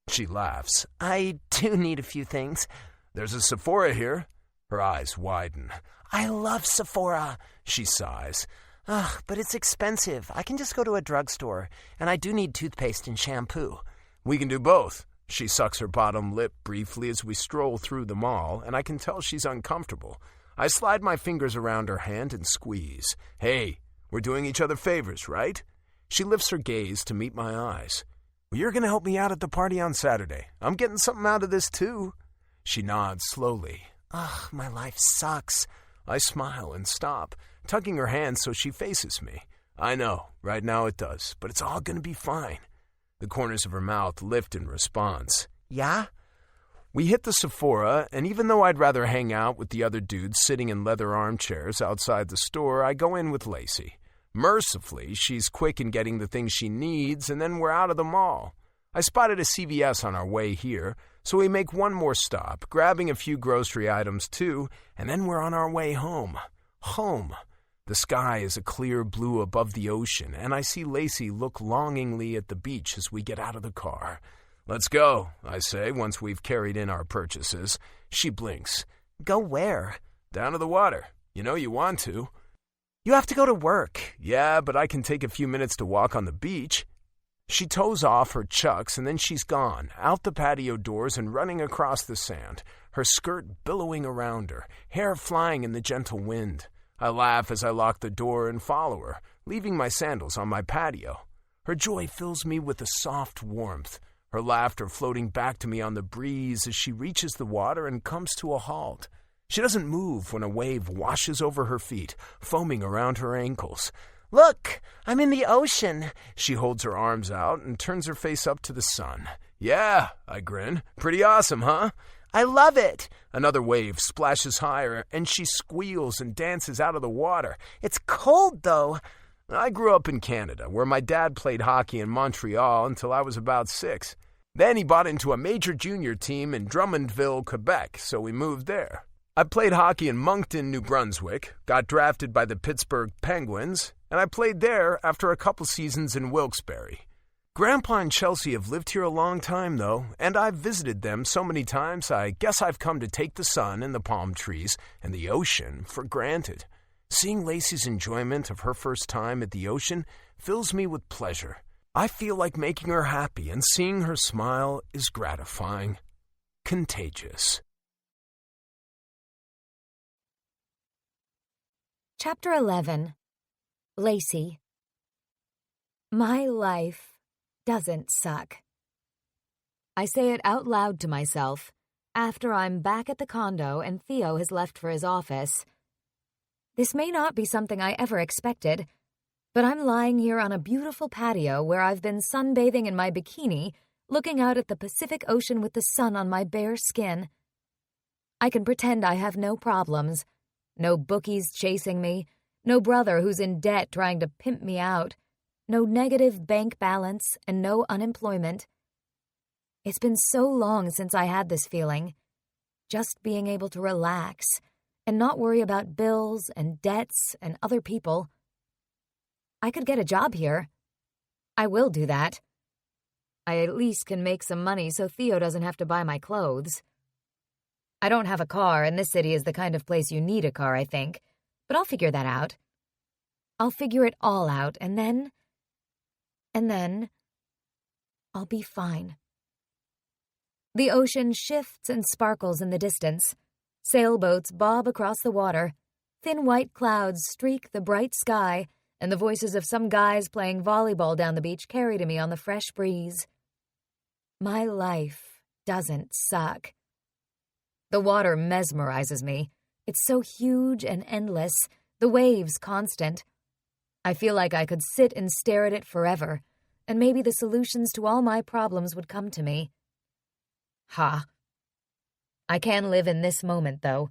Speaker 1: She laughs.
Speaker 4: I do need a few things.
Speaker 1: There's a Sephora here. Her eyes widen.
Speaker 4: I love Sephora,
Speaker 1: she sighs.
Speaker 4: But it's expensive. I can just go to a drugstore, and I do need toothpaste and shampoo.
Speaker 1: We can do both. She sucks her bottom lip briefly as we stroll through the mall, and I can tell she's uncomfortable. I slide my fingers around her hand and squeeze. Hey, we're doing each other favors, right? She lifts her gaze to meet my eyes. Well, you're going to help me out at the party on Saturday. I'm getting something out of this, too. She nods slowly.
Speaker 4: My life sucks.
Speaker 1: I smile and stop, tugging her hand so she faces me. I know, right now it does, but it's all going to be fine. The corners of her mouth lift in response.
Speaker 4: Yeah?
Speaker 1: We hit the Sephora, and even though I'd rather hang out with the other dudes sitting in leather armchairs outside the store, I go in with Lacey. Mercifully, she's quick in getting the things she needs, and then we're out of the mall. I spotted a CVS on our way here, so we make one more stop, grabbing a few grocery items too, and then we're on our way home. Home. The sky is a clear blue above the ocean, and I see Lacey look longingly at the beach as we get out of the car. "Let's go," I say, once we've carried in our purchases. She blinks.
Speaker 4: Go where?
Speaker 1: "Down to the water. You know you want to."
Speaker 4: You have to go to work.
Speaker 1: "Yeah, but I can take a few minutes to walk on the beach." She toes off her chucks, and then she's gone, out the patio doors and running across the sand, her skirt billowing around her, hair flying in the gentle wind. I laugh as I lock the door and follow her, leaving my sandals on my patio. Her joy fills me with a soft warmth, her laughter floating back to me on the breeze as she reaches the water and comes to a halt. She doesn't move when a wave washes over her feet, foaming around her ankles.
Speaker 4: Look, I'm in the ocean.
Speaker 1: She holds her arms out and turns her face up to the sun. "Yeah," I grin. "Pretty awesome, huh?"
Speaker 4: I love it.
Speaker 1: Another wave splashes higher, and she squeals and dances out of the water.
Speaker 4: It's cold, though.
Speaker 1: I grew up in Canada, where my dad played hockey in Montreal until I was about 6. Then he bought into a major junior team in Drummondville, Quebec, so we moved there. I played hockey in Moncton, New Brunswick, got drafted by the Pittsburgh Penguins, and I played there after a couple seasons in Wilkes-Barre. Grandpa and Chelsea have lived here a long time, though, and I've visited them so many times I guess I've come to take the sun and the palm trees and the ocean for granted. Seeing Lacey's enjoyment of her first time at the ocean fills me with pleasure. I feel like making her happy, and seeing her smile is gratifying. Contagious.
Speaker 2: Chapter 11. Lacey. My life doesn't suck. I say it out loud to myself after I'm back at the condo and Theo has left for his office. This may not be something I ever expected, but I'm lying here on a beautiful patio where I've been sunbathing in my bikini, looking out at the Pacific Ocean with the sun on my bare skin. I can pretend I have no problems. No bookies chasing me, no brother who's in debt trying to pimp me out, no negative bank balance, and no unemployment. It's been so long since I had this feeling. Just being able to relax and not worry about bills and debts and other people. I could get a job here. I will do that. I at least can make some money so Theo doesn't have to buy my clothes. I don't have a car, and this city is the kind of place you need a car, I think. But I'll figure that out. I'll figure it all out, and then I'll be fine. The ocean shifts and sparkles in the distance. Sailboats bob across the water. Thin white clouds streak the bright sky, and the voices of some guys playing volleyball down the beach carry to me on the fresh breeze. My life doesn't suck. The water mesmerizes me. It's so huge and endless, the waves constant. I feel like I could sit and stare at it forever, and maybe the solutions to all my problems would come to me. I can live in this moment, though.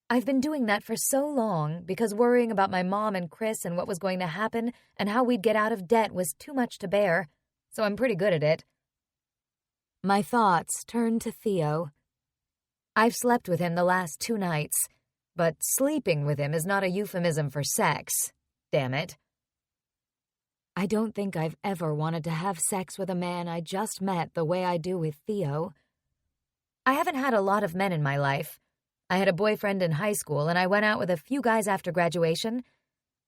Speaker 2: I've been doing that for so long because worrying about my mom and Chris and what was going to happen and how we'd get out of debt was too much to bear, so I'm pretty good at it. My thoughts turn to Theo. I've slept with him the last 2 nights, but sleeping with him is not a euphemism for sex. Damn it. I don't think I've ever wanted to have sex with a man I just met the way I do with Theo. I haven't had a lot of men in my life. I had a boyfriend in high school, and I went out with a few guys after graduation,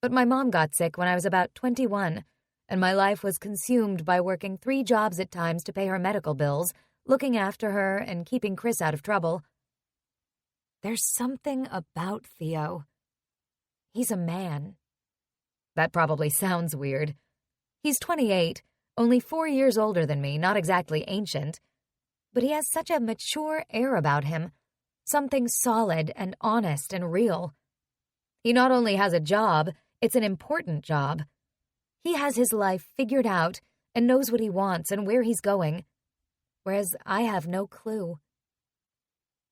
Speaker 2: but my mom got sick when I was about 21, and my life was consumed by working 3 jobs at times to pay her medical bills, looking after her, and keeping Chris out of trouble. There's something about Theo. He's a man. That probably sounds weird. He's 28, only 4 years older than me, not exactly ancient. But he has such a mature air about him, something solid and honest and real. He not only has a job, it's an important job. He has his life figured out and knows what he wants and where he's going, whereas I have no clue.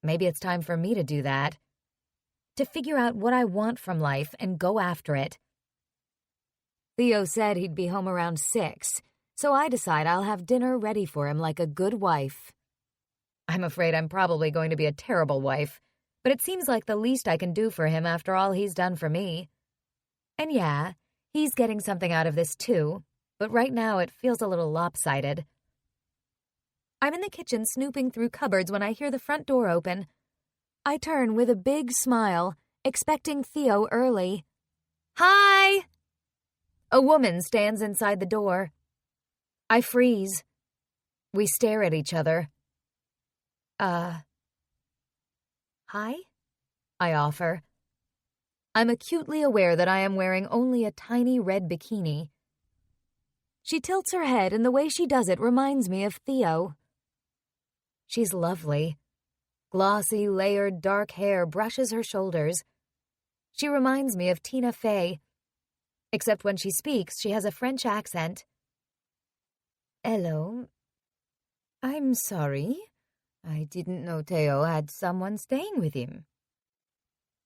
Speaker 2: Maybe it's time for me to do that. To figure out what I want from life and go after it. Theo said he'd be home around 6, so I decide I'll have dinner ready for him like a good wife. I'm afraid I'm probably going to be a terrible wife, but it seems like the least I can do for him after all he's done for me.
Speaker 3: And yeah, he's getting something out of this too, but right now it feels a little lopsided. I'm in the kitchen snooping through cupboards when I hear the front door open. I turn with a big smile, expecting Theo early. Hi! A woman stands inside the door. I freeze. We stare at each other. Hi? I offer. I'm acutely aware that I am wearing only a tiny red bikini. She tilts her head, and the way she does it reminds me of Theo. She's lovely. Glossy, layered, dark hair brushes her shoulders. She reminds me of Tina Fey. Except when she speaks, she has a French accent. Hello. I'm sorry. I didn't know Theo had someone staying with him.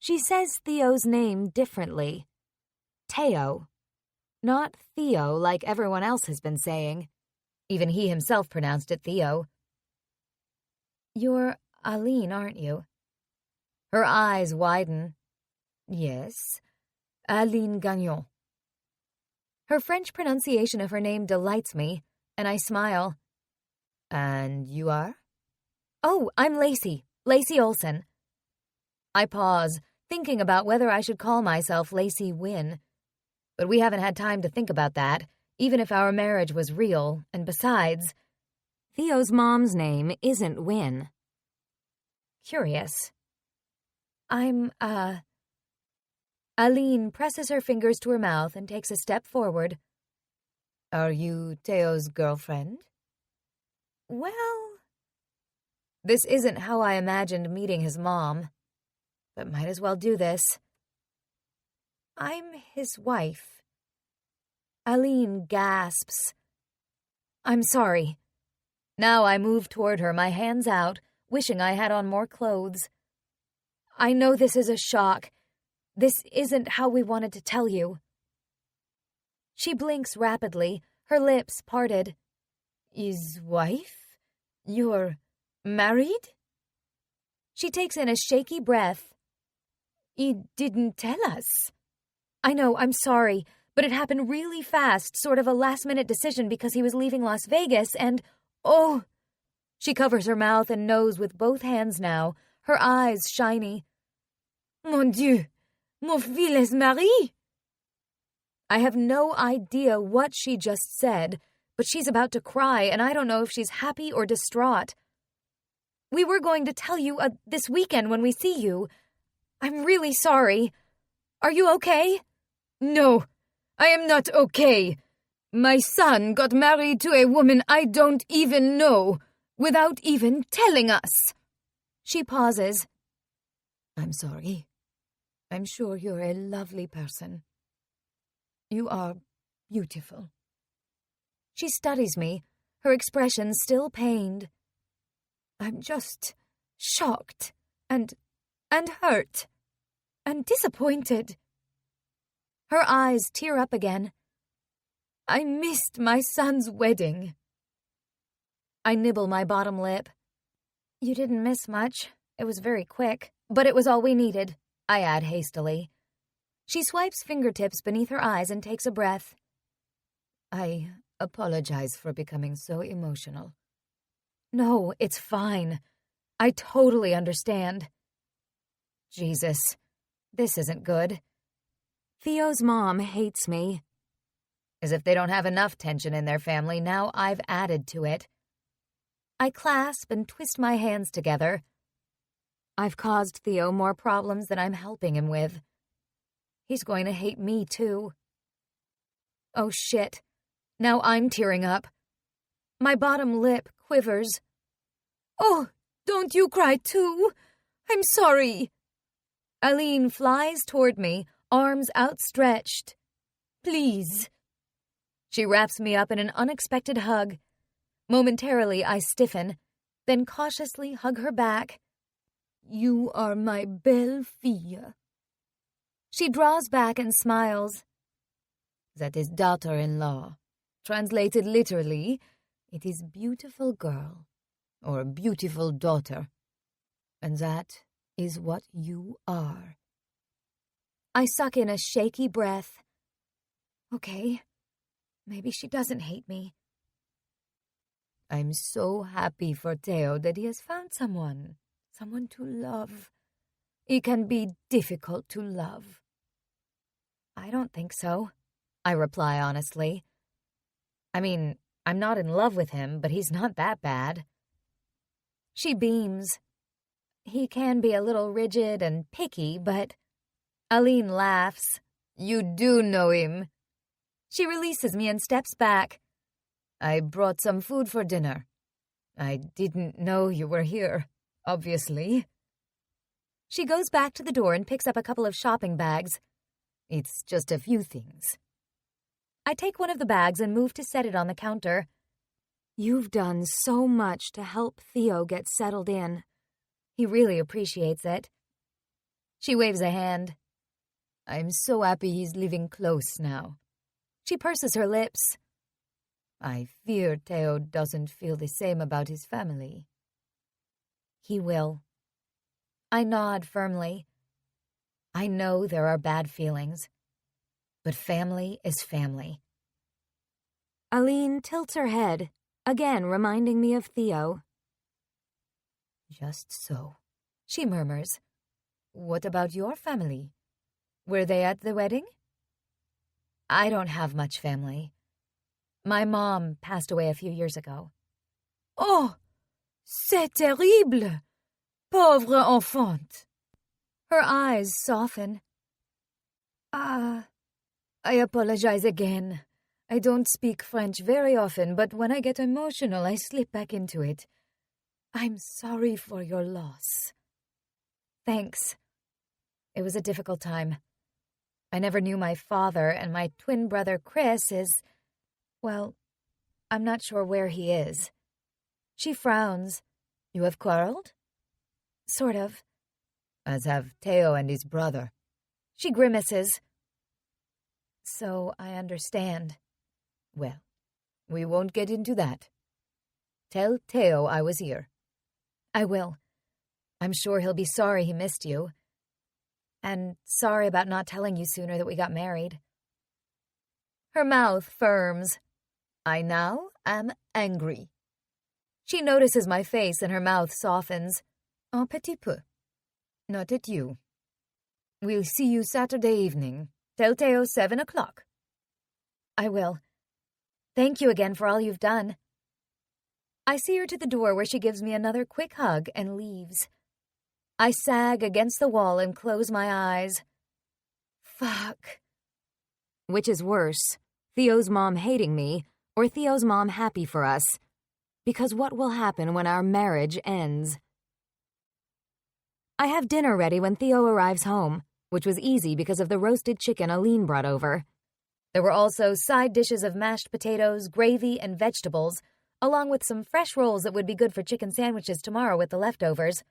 Speaker 3: She says Theo's name differently. Theo. Not Theo like everyone else has been saying. Even he himself pronounced it Theo. You're Aline, aren't you? Her eyes widen. Yes, Aline Gagnon. Her French pronunciation of her name delights me, and I smile. And you are? Oh, I'm Lacey Olsen. I pause, thinking about whether I should call myself Lacey Wynn. But we haven't had time to think about that, even if our marriage was real, and besides, Theo's mom's name isn't Wynn. Curious. Aline presses her fingers to her mouth and takes a step forward. Are you Theo's girlfriend? Well, this isn't how I imagined meeting his mom, but might as well do this. I'm his wife. Aline gasps. I'm sorry. Now I move toward her, my hands out, wishing I had on more clothes. I know this is a shock. This isn't how we wanted to tell you. She blinks rapidly, her lips parted. His wife? You're married? She takes in a shaky breath. He didn't tell us. I know, I'm sorry, but it happened really fast, sort of a last-minute decision because he was leaving Las Vegas, and, oh! She covers her mouth and nose with both hands now, her eyes shiny. Mon Dieu! Mon fils est marié! I have no idea what she just said, but she's about to cry, and I don't know if she's happy or distraught. We were going to tell you this weekend when we see you. I'm really sorry. Are you okay? No, I am not okay. My son got married to a woman I don't even know, without even telling us. She pauses. I'm sorry. I'm sure you're a lovely person. You are beautiful. She studies me, her expression still pained. I'm just shocked and hurt and disappointed. Her eyes tear up again. I missed my son's wedding. I nibble my bottom lip. You didn't miss much. It was very quick, but it was all we needed, I add hastily. She swipes fingertips beneath her eyes and takes a breath. I apologize for becoming so emotional. No, it's fine. I totally understand. Jesus, this isn't good. Theo's mom hates me. As if they don't have enough tension in their family, now I've added to it. I clasp and twist my hands together. I've caused Theo more problems than I'm helping him with. He's going to hate me, too. Oh, shit. Now I'm tearing up. My bottom lip quivers. Oh, don't you cry, too. I'm sorry. Aline flies toward me, arms outstretched. Please. She wraps me up in an unexpected hug. Momentarily, I stiffen, then cautiously hug her back. You are my belle fille. She draws back and smiles. That is daughter-in-law. Translated literally, it is beautiful girl, or beautiful daughter. And that is what you are. I suck in a shaky breath. Okay, maybe she doesn't hate me.
Speaker 6: I'm so happy for Theo that he has found someone to love. It can be difficult to love.
Speaker 3: I don't think so, I reply honestly. I mean, I'm not in love with him, but he's not that bad. She beams. He can be a little rigid and picky, but... Aline laughs.
Speaker 6: You do know him.
Speaker 3: She releases me and steps back.
Speaker 6: I brought some food for dinner. I didn't know you were here, obviously.
Speaker 3: She goes back to the door and picks up a couple of shopping bags.
Speaker 6: It's just a few things.
Speaker 3: I take one of the bags and move to set it on the counter. You've done so much to help Theo get settled in. He really appreciates it. She waves a hand.
Speaker 6: I'm so happy he's living close now.
Speaker 3: She purses her lips.
Speaker 6: I fear Theo doesn't feel the same about his family.
Speaker 3: He will. I nod firmly. I know there are bad feelings, but family is family. Aline tilts her head, again reminding me of Theo.
Speaker 6: Just so,
Speaker 3: she murmurs.
Speaker 6: What about your family? Were they at the wedding?
Speaker 3: I don't have much family. My mom passed away a few years ago.
Speaker 6: Oh, c'est terrible! Pauvre enfant!
Speaker 3: Her eyes soften.
Speaker 6: I apologize again. I don't speak French very often, but when I get emotional, I slip back into it. I'm sorry for your loss.
Speaker 3: Thanks. It was a difficult time. I never knew my father, and my twin brother Chris is... Well, I'm not sure where he is. She frowns.
Speaker 6: You have quarreled?
Speaker 3: Sort of.
Speaker 6: As have Theo and his brother.
Speaker 3: She grimaces. So I understand.
Speaker 6: Well, we won't get into that. Tell Theo I was here.
Speaker 3: I will. I'm sure he'll be sorry he missed you. And sorry about not telling you sooner that we got married. Her mouth firms.
Speaker 6: I now am angry.
Speaker 3: She notices my face and her mouth softens.
Speaker 6: Un petit peu. Not at you. We'll see you Saturday evening. Tell Theo 7 o'clock.
Speaker 3: I will. Thank you again for all you've done. I see her to the door where she gives me another quick hug and leaves. I sag against the wall and close my eyes. Fuck. Which is worse, Theo's mom hating me or Theo's mom happy for us? Because what will happen when our marriage ends? I have dinner ready when Theo arrives home, which was easy because of the roasted chicken Aline brought over. There were also side dishes of mashed potatoes, gravy, and vegetables, along with some fresh rolls that would be good for chicken sandwiches tomorrow with the leftovers.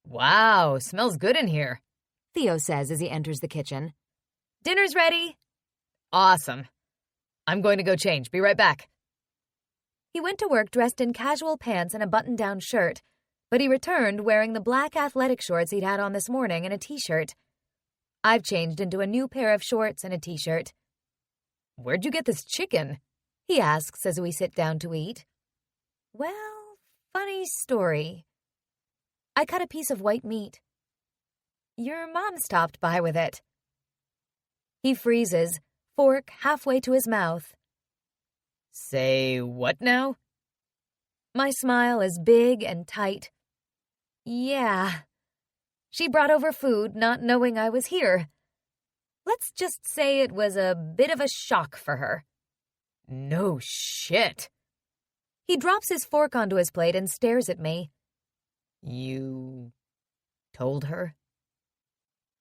Speaker 6: Wow, smells good in here,
Speaker 3: Theo says as he enters the kitchen. Dinner's ready.
Speaker 6: Awesome. I'm going to go change. Be right back.
Speaker 3: He went to work dressed in casual pants and a button-down shirt, but he returned wearing the black athletic shorts he'd had on this morning and a t-shirt. I've changed into a new pair of shorts and a t-shirt.
Speaker 6: Where'd you get this chicken?
Speaker 3: He asks as we sit down to eat. Well, funny story. I cut a piece of white meat. Your mom stopped by with it. He freezes, fork halfway to his mouth.
Speaker 6: Say what now?
Speaker 3: My smile is big and tight. Yeah. She brought over food, not knowing I was here. Let's just say it was a bit of a shock for her.
Speaker 6: No shit.
Speaker 3: He drops his fork onto his plate and stares at me.
Speaker 6: You told her?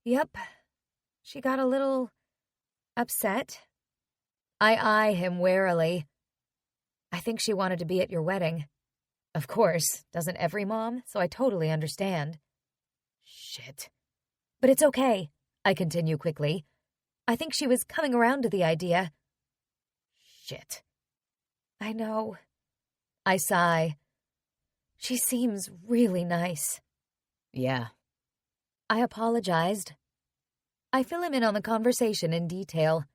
Speaker 3: Yep. She got a little upset. I eye him warily. I think she wanted to be at your wedding. Of course, doesn't every mom? So I totally understand.
Speaker 6: Shit.
Speaker 3: But it's okay, I continue quickly. I think she was coming around to the idea.
Speaker 6: Shit.
Speaker 3: I know. I sigh. She seems really nice.
Speaker 6: Yeah.
Speaker 3: I apologized. I fill him in on the conversation in detail.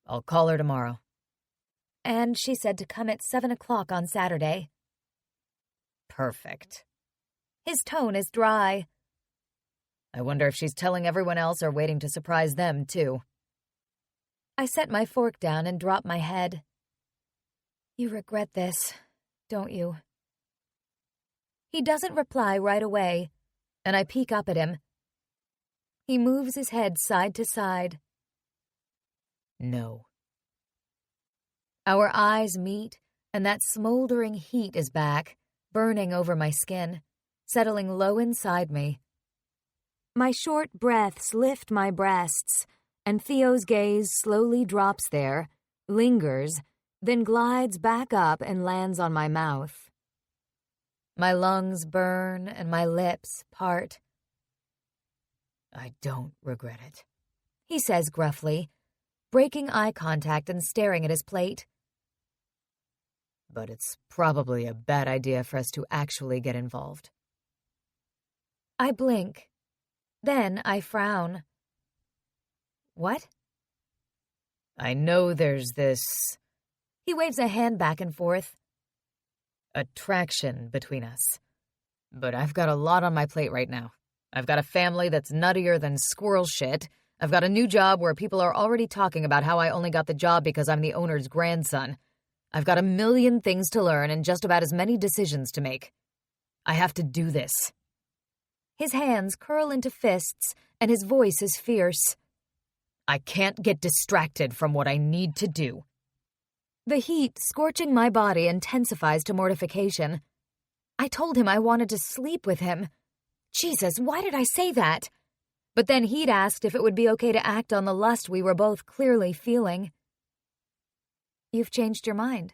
Speaker 6: I'll call her tomorrow.
Speaker 3: And she said to come at 7 o'clock on Saturday.
Speaker 6: Perfect.
Speaker 3: His tone is dry.
Speaker 6: I wonder if she's telling everyone else or waiting to surprise them, too.
Speaker 3: I set my fork down and drop my head. You regret this, don't you? He doesn't reply right away, and I peek up at him. He moves his head side to side.
Speaker 6: No.
Speaker 3: Our eyes meet, and that smoldering heat is back, burning over my skin, settling low inside me. My short breaths lift my breasts, and Theo's gaze slowly drops there, lingers, then glides back up and lands on my mouth. My lungs burn and my lips part.
Speaker 6: I don't regret it,
Speaker 3: he says gruffly, breaking eye contact and staring at his plate.
Speaker 6: But it's probably a bad idea for us to actually get involved.
Speaker 3: I blink. Then I frown. What?
Speaker 6: I know there's this...
Speaker 3: He waves a hand back and forth.
Speaker 6: Attraction between us. But I've got a lot on my plate right now. I've got a family that's nuttier than squirrel shit. I've got a new job where people are already talking about how I only got the job because I'm the owner's grandson. I've got a million things to learn and just about as many decisions to make. I have to do this.
Speaker 3: His hands curl into fists, and his voice is fierce.
Speaker 6: I can't get distracted from what I need to do.
Speaker 3: The heat scorching my body intensifies to mortification. I told him I wanted to sleep with him. Jesus, why did I say that? But then he'd asked if it would be okay to act on the lust we were both clearly feeling. You've changed your mind,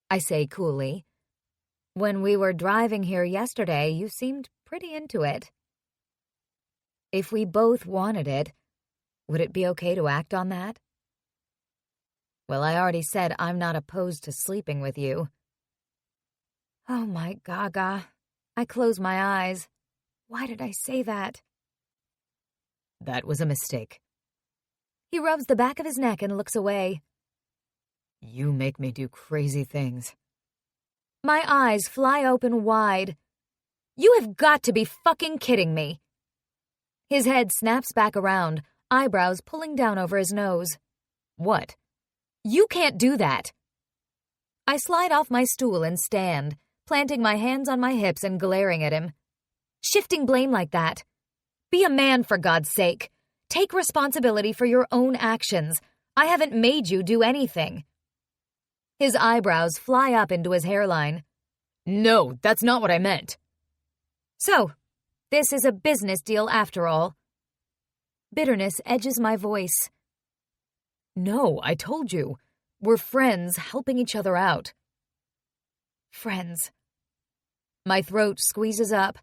Speaker 3: I say coolly. When we were driving here yesterday, you seemed pretty into it. If we both wanted it, would it be okay to act on that? Well, I already said I'm not opposed to sleeping with you. Oh my Gaga. I close my eyes. Why did I say that?
Speaker 6: That was a mistake.
Speaker 3: He rubs the back of his neck and looks away.
Speaker 6: You make me do crazy things.
Speaker 3: My eyes fly open wide. You have got to be fucking kidding me. His head snaps back around, eyebrows pulling down over his nose.
Speaker 6: What?
Speaker 3: You can't do that. I slide off my stool and stand, planting my hands on my hips and glaring at him. Shifting blame like that. Be a man, for God's sake. Take responsibility for your own actions. I haven't made you do anything. His eyebrows fly up into his hairline.
Speaker 6: No, that's not what I meant.
Speaker 3: So, this is a business deal after all. Bitterness edges my voice.
Speaker 6: No, I told you. We're friends helping each other out.
Speaker 3: Friends. My throat squeezes up.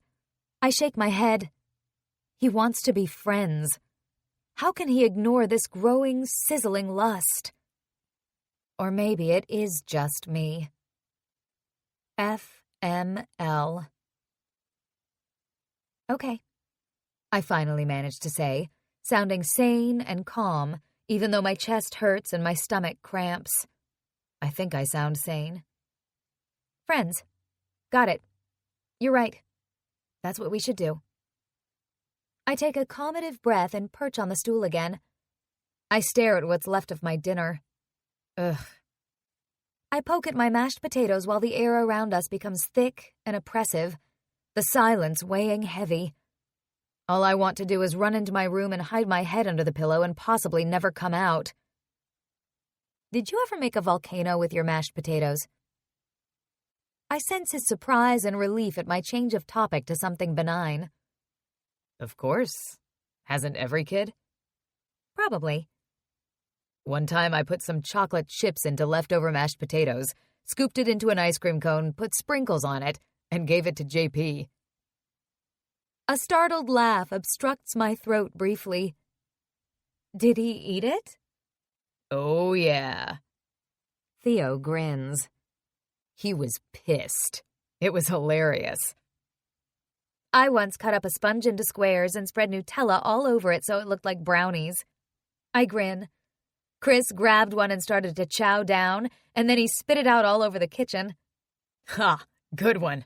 Speaker 3: I shake my head. He wants to be friends. How can he ignore this growing, sizzling lust? Or maybe it is just me. FML. Okay, I finally managed to say, sounding sane and calm, even though my chest hurts and my stomach cramps. I think I sound sane. Friends. Got it. You're right. That's what we should do. I take a calmative breath and perch on the stool again. I stare at what's left of my dinner. Ugh. I poke at my mashed potatoes while the air around us becomes thick and oppressive, the silence weighing heavy. All I want to do is run into my room and hide my head under the pillow and possibly never come out. Did you ever make a volcano with your mashed potatoes? I sense his surprise and relief at my change of topic to something benign.
Speaker 6: Of course. Hasn't every kid?
Speaker 3: Probably.
Speaker 6: One time I put some chocolate chips into leftover mashed potatoes, scooped it into an ice cream cone, put sprinkles on it, and gave it to JP.
Speaker 3: A startled laugh obstructs my throat briefly. Did he eat it?
Speaker 6: Oh, yeah.
Speaker 3: Theo grins.
Speaker 6: He was pissed. It was hilarious.
Speaker 3: I once cut up a sponge into squares and spread Nutella all over it so it looked like brownies. I grin. Chris grabbed one and started to chow down, and then he spit it out all over the kitchen.
Speaker 6: Ha! Good one.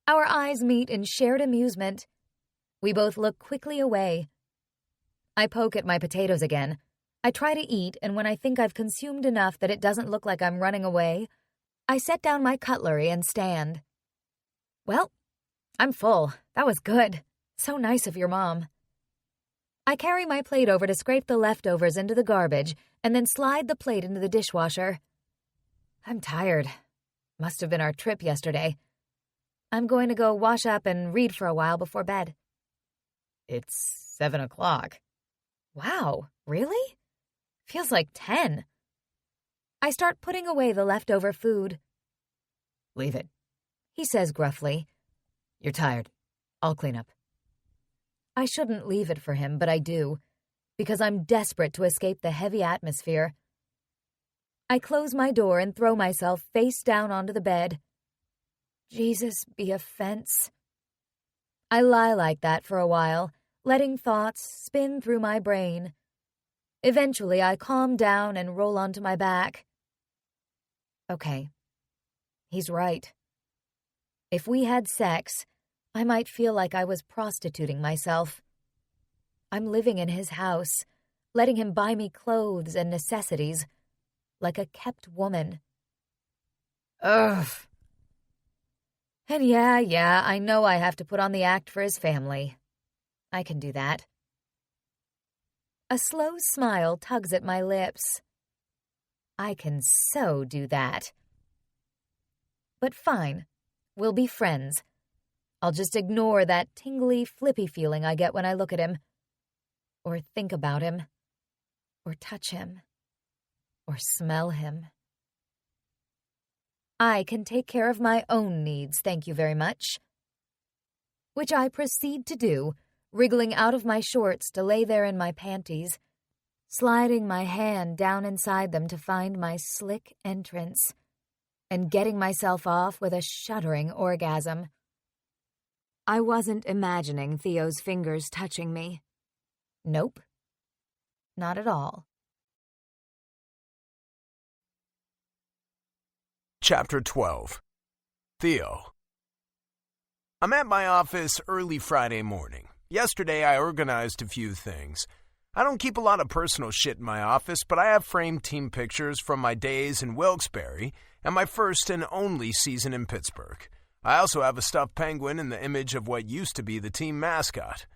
Speaker 3: Our eyes meet in shared amusement. We both look quickly away. I poke at my potatoes again. I try to eat, and when I think I've consumed enough that it doesn't look like I'm running away, I set down my cutlery and stand. Well, I'm full. That was good. So nice of your mom. I carry my plate over to scrape the leftovers into the garbage and then slide the plate into the dishwasher. I'm tired. Must have been our trip yesterday. I'm going to go wash up and read for a while before bed.
Speaker 6: It's 7 o'clock.
Speaker 3: Wow, really? Feels like 10. I start putting away the leftover food.
Speaker 6: Leave it.
Speaker 3: He says gruffly.
Speaker 6: You're tired. I'll clean up.
Speaker 3: I shouldn't leave it for him, but I do, because I'm desperate to escape the heavy atmosphere. I close my door and throw myself face down onto the bed. Jesus be a fence. I lie like that for a while, letting thoughts spin through my brain. Eventually, I calm down and roll onto my back. Okay. He's right. If we had sex, I might feel like I was prostituting myself. I'm living in his house, letting him buy me clothes and necessities, like a kept woman. Ugh. And yeah, I know I have to put on the act for his family. I can do that. A slow smile tugs at my lips. I can so do that. But fine, we'll be friends. I'll just ignore that tingly, flippy feeling I get when I look at him, or think about him, or touch him, or smell him. I can take care of my own needs, thank you very much. Which I proceed to do, wriggling out of my shorts to lay there in my panties, sliding my hand down inside them to find my slick entrance, and getting myself off with a shuddering orgasm. I wasn't imagining Theo's fingers touching me. Nope. Not at all.
Speaker 1: Chapter 12. Theo. I'm at my office early Friday morning. Yesterday I organized a few things. I don't keep a lot of personal shit in my office, but I have framed team pictures from my days in Wilkes-Barre and my first and only season in Pittsburgh. I also have a stuffed penguin in the image of what used to be the team mascot.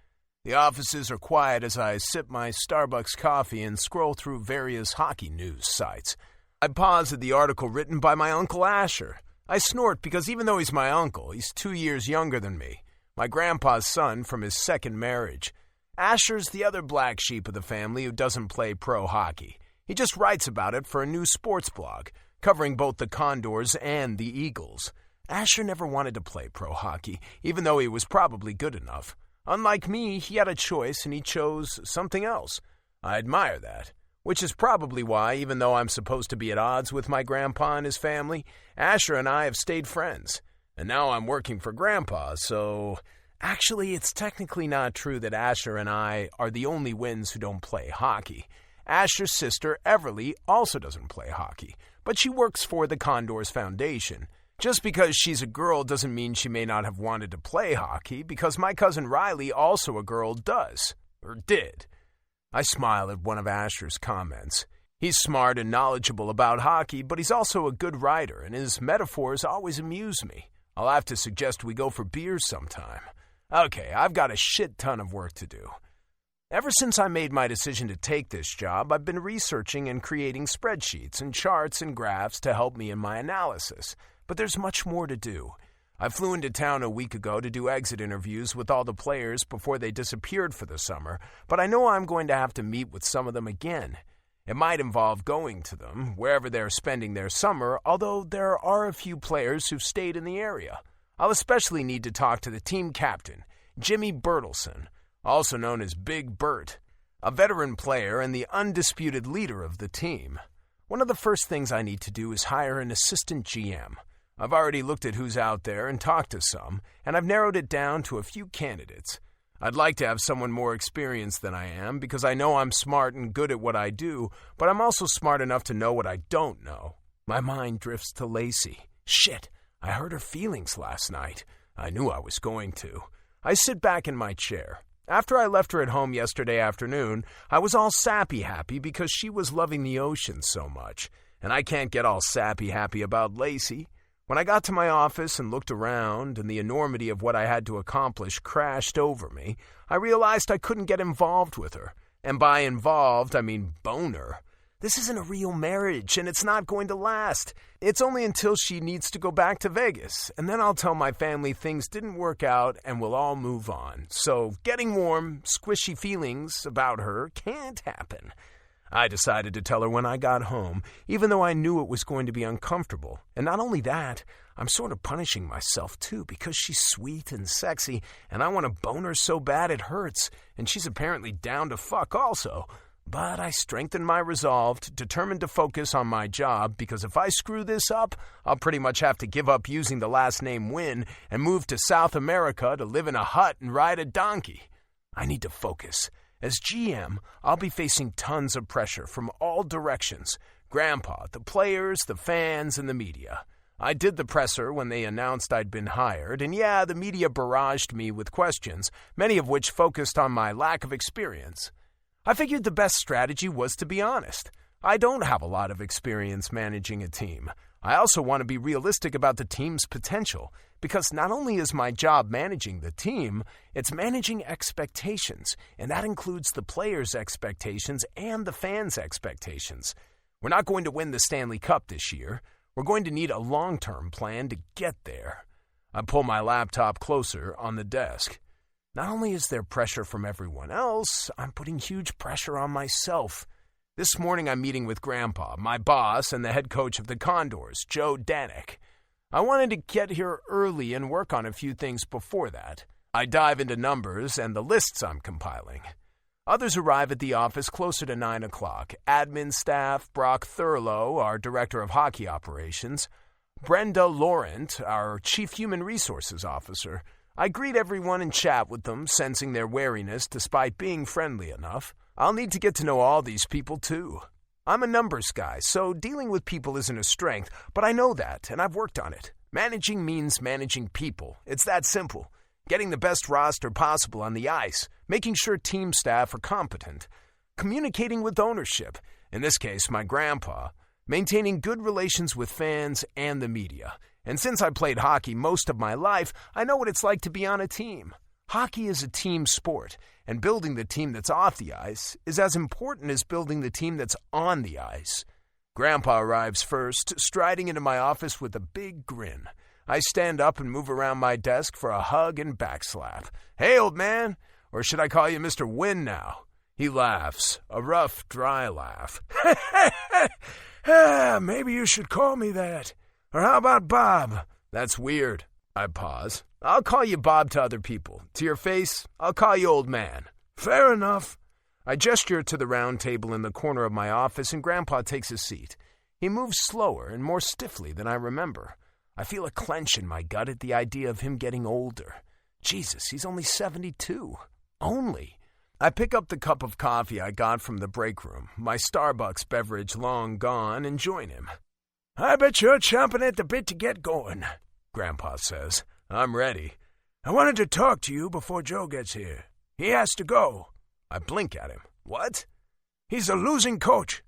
Speaker 1: The offices are quiet as I sip my Starbucks coffee and scroll through various hockey news sites. I pause at the article written by my Uncle Asher. I snort because even though he's my uncle, he's 2 years younger than me, my grandpa's son from his second marriage. Asher's the other black sheep of the family who doesn't play pro hockey. He just writes about it for a new sports blog, covering both the Condors and the Eagles. Asher never wanted to play pro hockey, even though he was probably good enough. Unlike me, he had a choice and he chose something else. I admire that, which is probably why, even though I'm supposed to be at odds with my grandpa and his family, Asher and I have stayed friends. And now I'm working for Grandpa, so... Actually, it's technically not true that Asher and I are the only Wins who don't play hockey. Asher's sister, Everly, also doesn't play hockey, but she works for the Condors Foundation. Just because she's a girl doesn't mean she may not have wanted to play hockey, because my cousin Riley, also a girl, does. Or did. I smile at one of Asher's comments. He's smart and knowledgeable about hockey, but he's also a good writer, and his metaphors always amuse me. I'll have to suggest we go for beers sometime. Okay, I've got a shit ton of work to do. Ever since I made my decision to take this job, I've been researching and creating spreadsheets and charts and graphs to help me in my analysis. But there's much more to do. I flew into town a week ago to do exit interviews with all the players before they disappeared for the summer, but I know I'm going to have to meet with some of them again. It might involve going to them, wherever they're spending their summer, although there are a few players who've stayed in the area. I'll especially need to talk to the team captain, Jimmy Bertelson, also known as Big Bert, a veteran player and the undisputed leader of the team. One of the first things I need to do is hire an assistant GM. I've already looked at who's out there and talked to some, and I've narrowed it down to a few candidates. I'd like to have someone more experienced than I am because I know I'm smart and good at what I do, but I'm also smart enough to know what I don't know. My mind drifts to Lacey. Shit, I hurt her feelings last night. I knew I was going to. I sit back in my chair. After I left her at home yesterday afternoon, I was all sappy happy because she was loving the ocean so much. And I can't get all sappy happy about Lacey. When I got to my office and looked around and the enormity of what I had to accomplish crashed over me, I realized I couldn't get involved with her. And by involved, I mean boner. This isn't a real marriage, and it's not going to last. It's only until she needs to go back to Vegas, and then I'll tell my family things didn't work out and we'll all move on. So getting warm, squishy feelings about her can't happen. I decided to tell her when I got home, even though I knew it was going to be uncomfortable. And not only that, I'm sort of punishing myself too because she's sweet and sexy, and I want to bone her so bad it hurts, and she's apparently down to fuck also. But I strengthened my resolve, determined to focus on my job, because if I screw this up, I'll pretty much have to give up using the last name Wynn and move to South America to live in a hut and ride a donkey. I need to focus. As GM, I'll be facing tons of pressure from all directions. Grandpa, the players, the fans, and the media. I did the presser when they announced I'd been hired, and yeah, the media barraged me with questions, many of which focused on my lack of experience. I figured the best strategy was to be honest. I don't have a lot of experience managing a team. I also want to be realistic about the team's potential, because not only is my job managing the team, it's managing expectations, and that includes the players' expectations and the fans' expectations. We're not going to win the Stanley Cup this year. We're going to need a long-term plan to get there. I pull my laptop closer on the desk. Not only is there pressure from everyone else, I'm putting huge pressure on myself. This morning I'm meeting with Grandpa, my boss, and the head coach of the Condors, Joe Danik. I wanted to get here early and work on a few things before that. I dive into numbers and the lists I'm compiling. Others arrive at the office closer to 9 o'clock. Admin staff, Brock Thurlow, our director of hockey operations, Brenda Laurent, our chief human resources officer. I greet everyone and chat with them, sensing their wariness despite being friendly enough. I'll need to get to know all these people too. I'm a numbers guy, so dealing with people isn't a strength, but I know that, and I've worked on it. Managing means managing people. It's that simple. Getting the best roster possible on the ice, making sure team staff are competent, communicating with ownership, in this case my grandpa, maintaining good relations with fans and the media. And since I played hockey most of my life, I know what it's like to be on a team. Hockey is a team sport, and building the team that's off the ice is as important as building the team that's on the ice. Grandpa arrives first, striding into my office with a big grin. I stand up and move around my desk for a hug and backslap. Hey, old man, or should I call you Mr. Wynn now? He laughs, a rough, dry laugh. Maybe you should call me that. Or how about Bob? That's weird. I pause. I'll call you Bob to other people. To your face, I'll call you old man. Fair enough. I gesture to the round table in the corner of my office, and Grandpa takes his seat. He moves slower and more stiffly than I remember. I feel a clench in my gut at the idea of him getting older. Jesus, he's only 72. Only. I pick up the cup of coffee I got from the break room, my Starbucks beverage long gone, and join him. I bet you're chomping at the bit to get going, Grandpa says. I'm ready. I wanted to talk to you before Joe gets here. He has to go. I blink at him. What? He's a losing coach.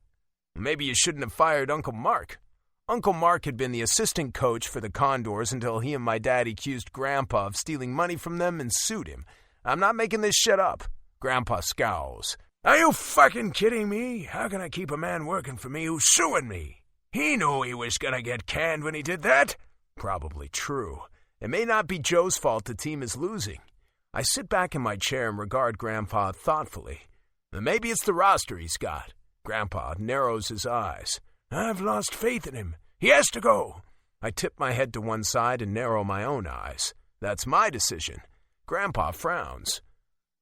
Speaker 1: Maybe you shouldn't have fired Uncle Mark. Uncle Mark had been the assistant coach for the Condors until he and my dad accused Grandpa of stealing money from them and sued him. I'm not making this shit up. Grandpa scowls. Are you fucking kidding me? How can I keep a man working for me who's suing me? He knew he was gonna get canned when he did that. Probably true. It may not be Joe's fault the team is losing. I sit back in my chair and regard Grandpa thoughtfully. Maybe it's the roster he's got. Grandpa narrows his eyes. I've lost faith in him. He has to go. I tip my head to one side and narrow my own eyes. That's my decision. Grandpa frowns.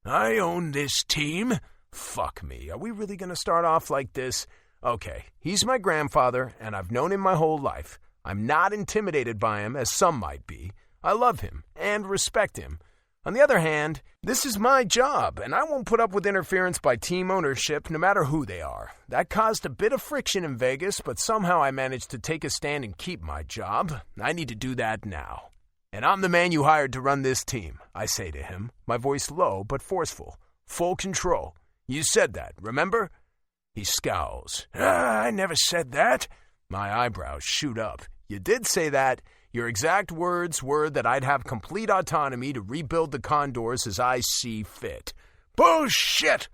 Speaker 1: I own this team. Fuck me. Are we really going to start off like this? Okay, he's my grandfather, and I've known him my whole life. I'm not intimidated by him, as some might be. I love him and respect him. On the other hand, this is my job, and I won't put up with interference by team ownership no matter who they are. That caused a bit of friction in Vegas, but somehow I managed to take a stand and keep my job. I need to do that now. And I'm the man you hired to run this team, I say to him, my voice low but forceful. Full control. You said that, remember? He scowls. I never said that. My eyebrows shoot up. You did say that. Your exact words were that I'd have complete autonomy to rebuild the Condors as I see fit. Bullshit!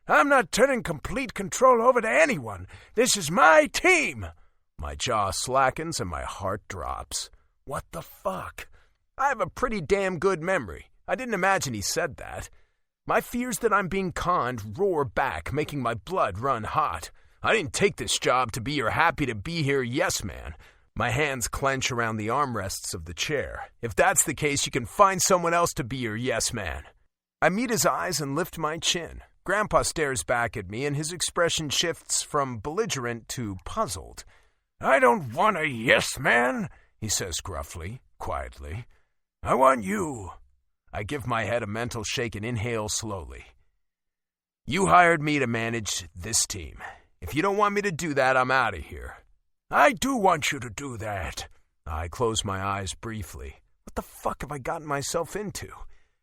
Speaker 1: I'm not turning complete control over to anyone. This is my team. My jaw slackens and my heart drops. What the fuck? I have a pretty damn good memory. I didn't imagine he said that. My fears that I'm being conned roar back, making my blood run hot. I didn't take this job to be your happy-to-be-here yes man. My hands clench around the armrests of the chair. If that's the case, you can find someone else to be your yes man. I meet his eyes and lift my chin. Grandpa stares back at me, and his expression shifts from belligerent to puzzled. I don't want a yes man, he says gruffly, quietly. I want you. I give my head a mental shake and inhale slowly. You hired me to manage this team. If you don't want me to do that, I'm out of here. I do want you to do that. I close my eyes briefly. What the fuck have I gotten myself into?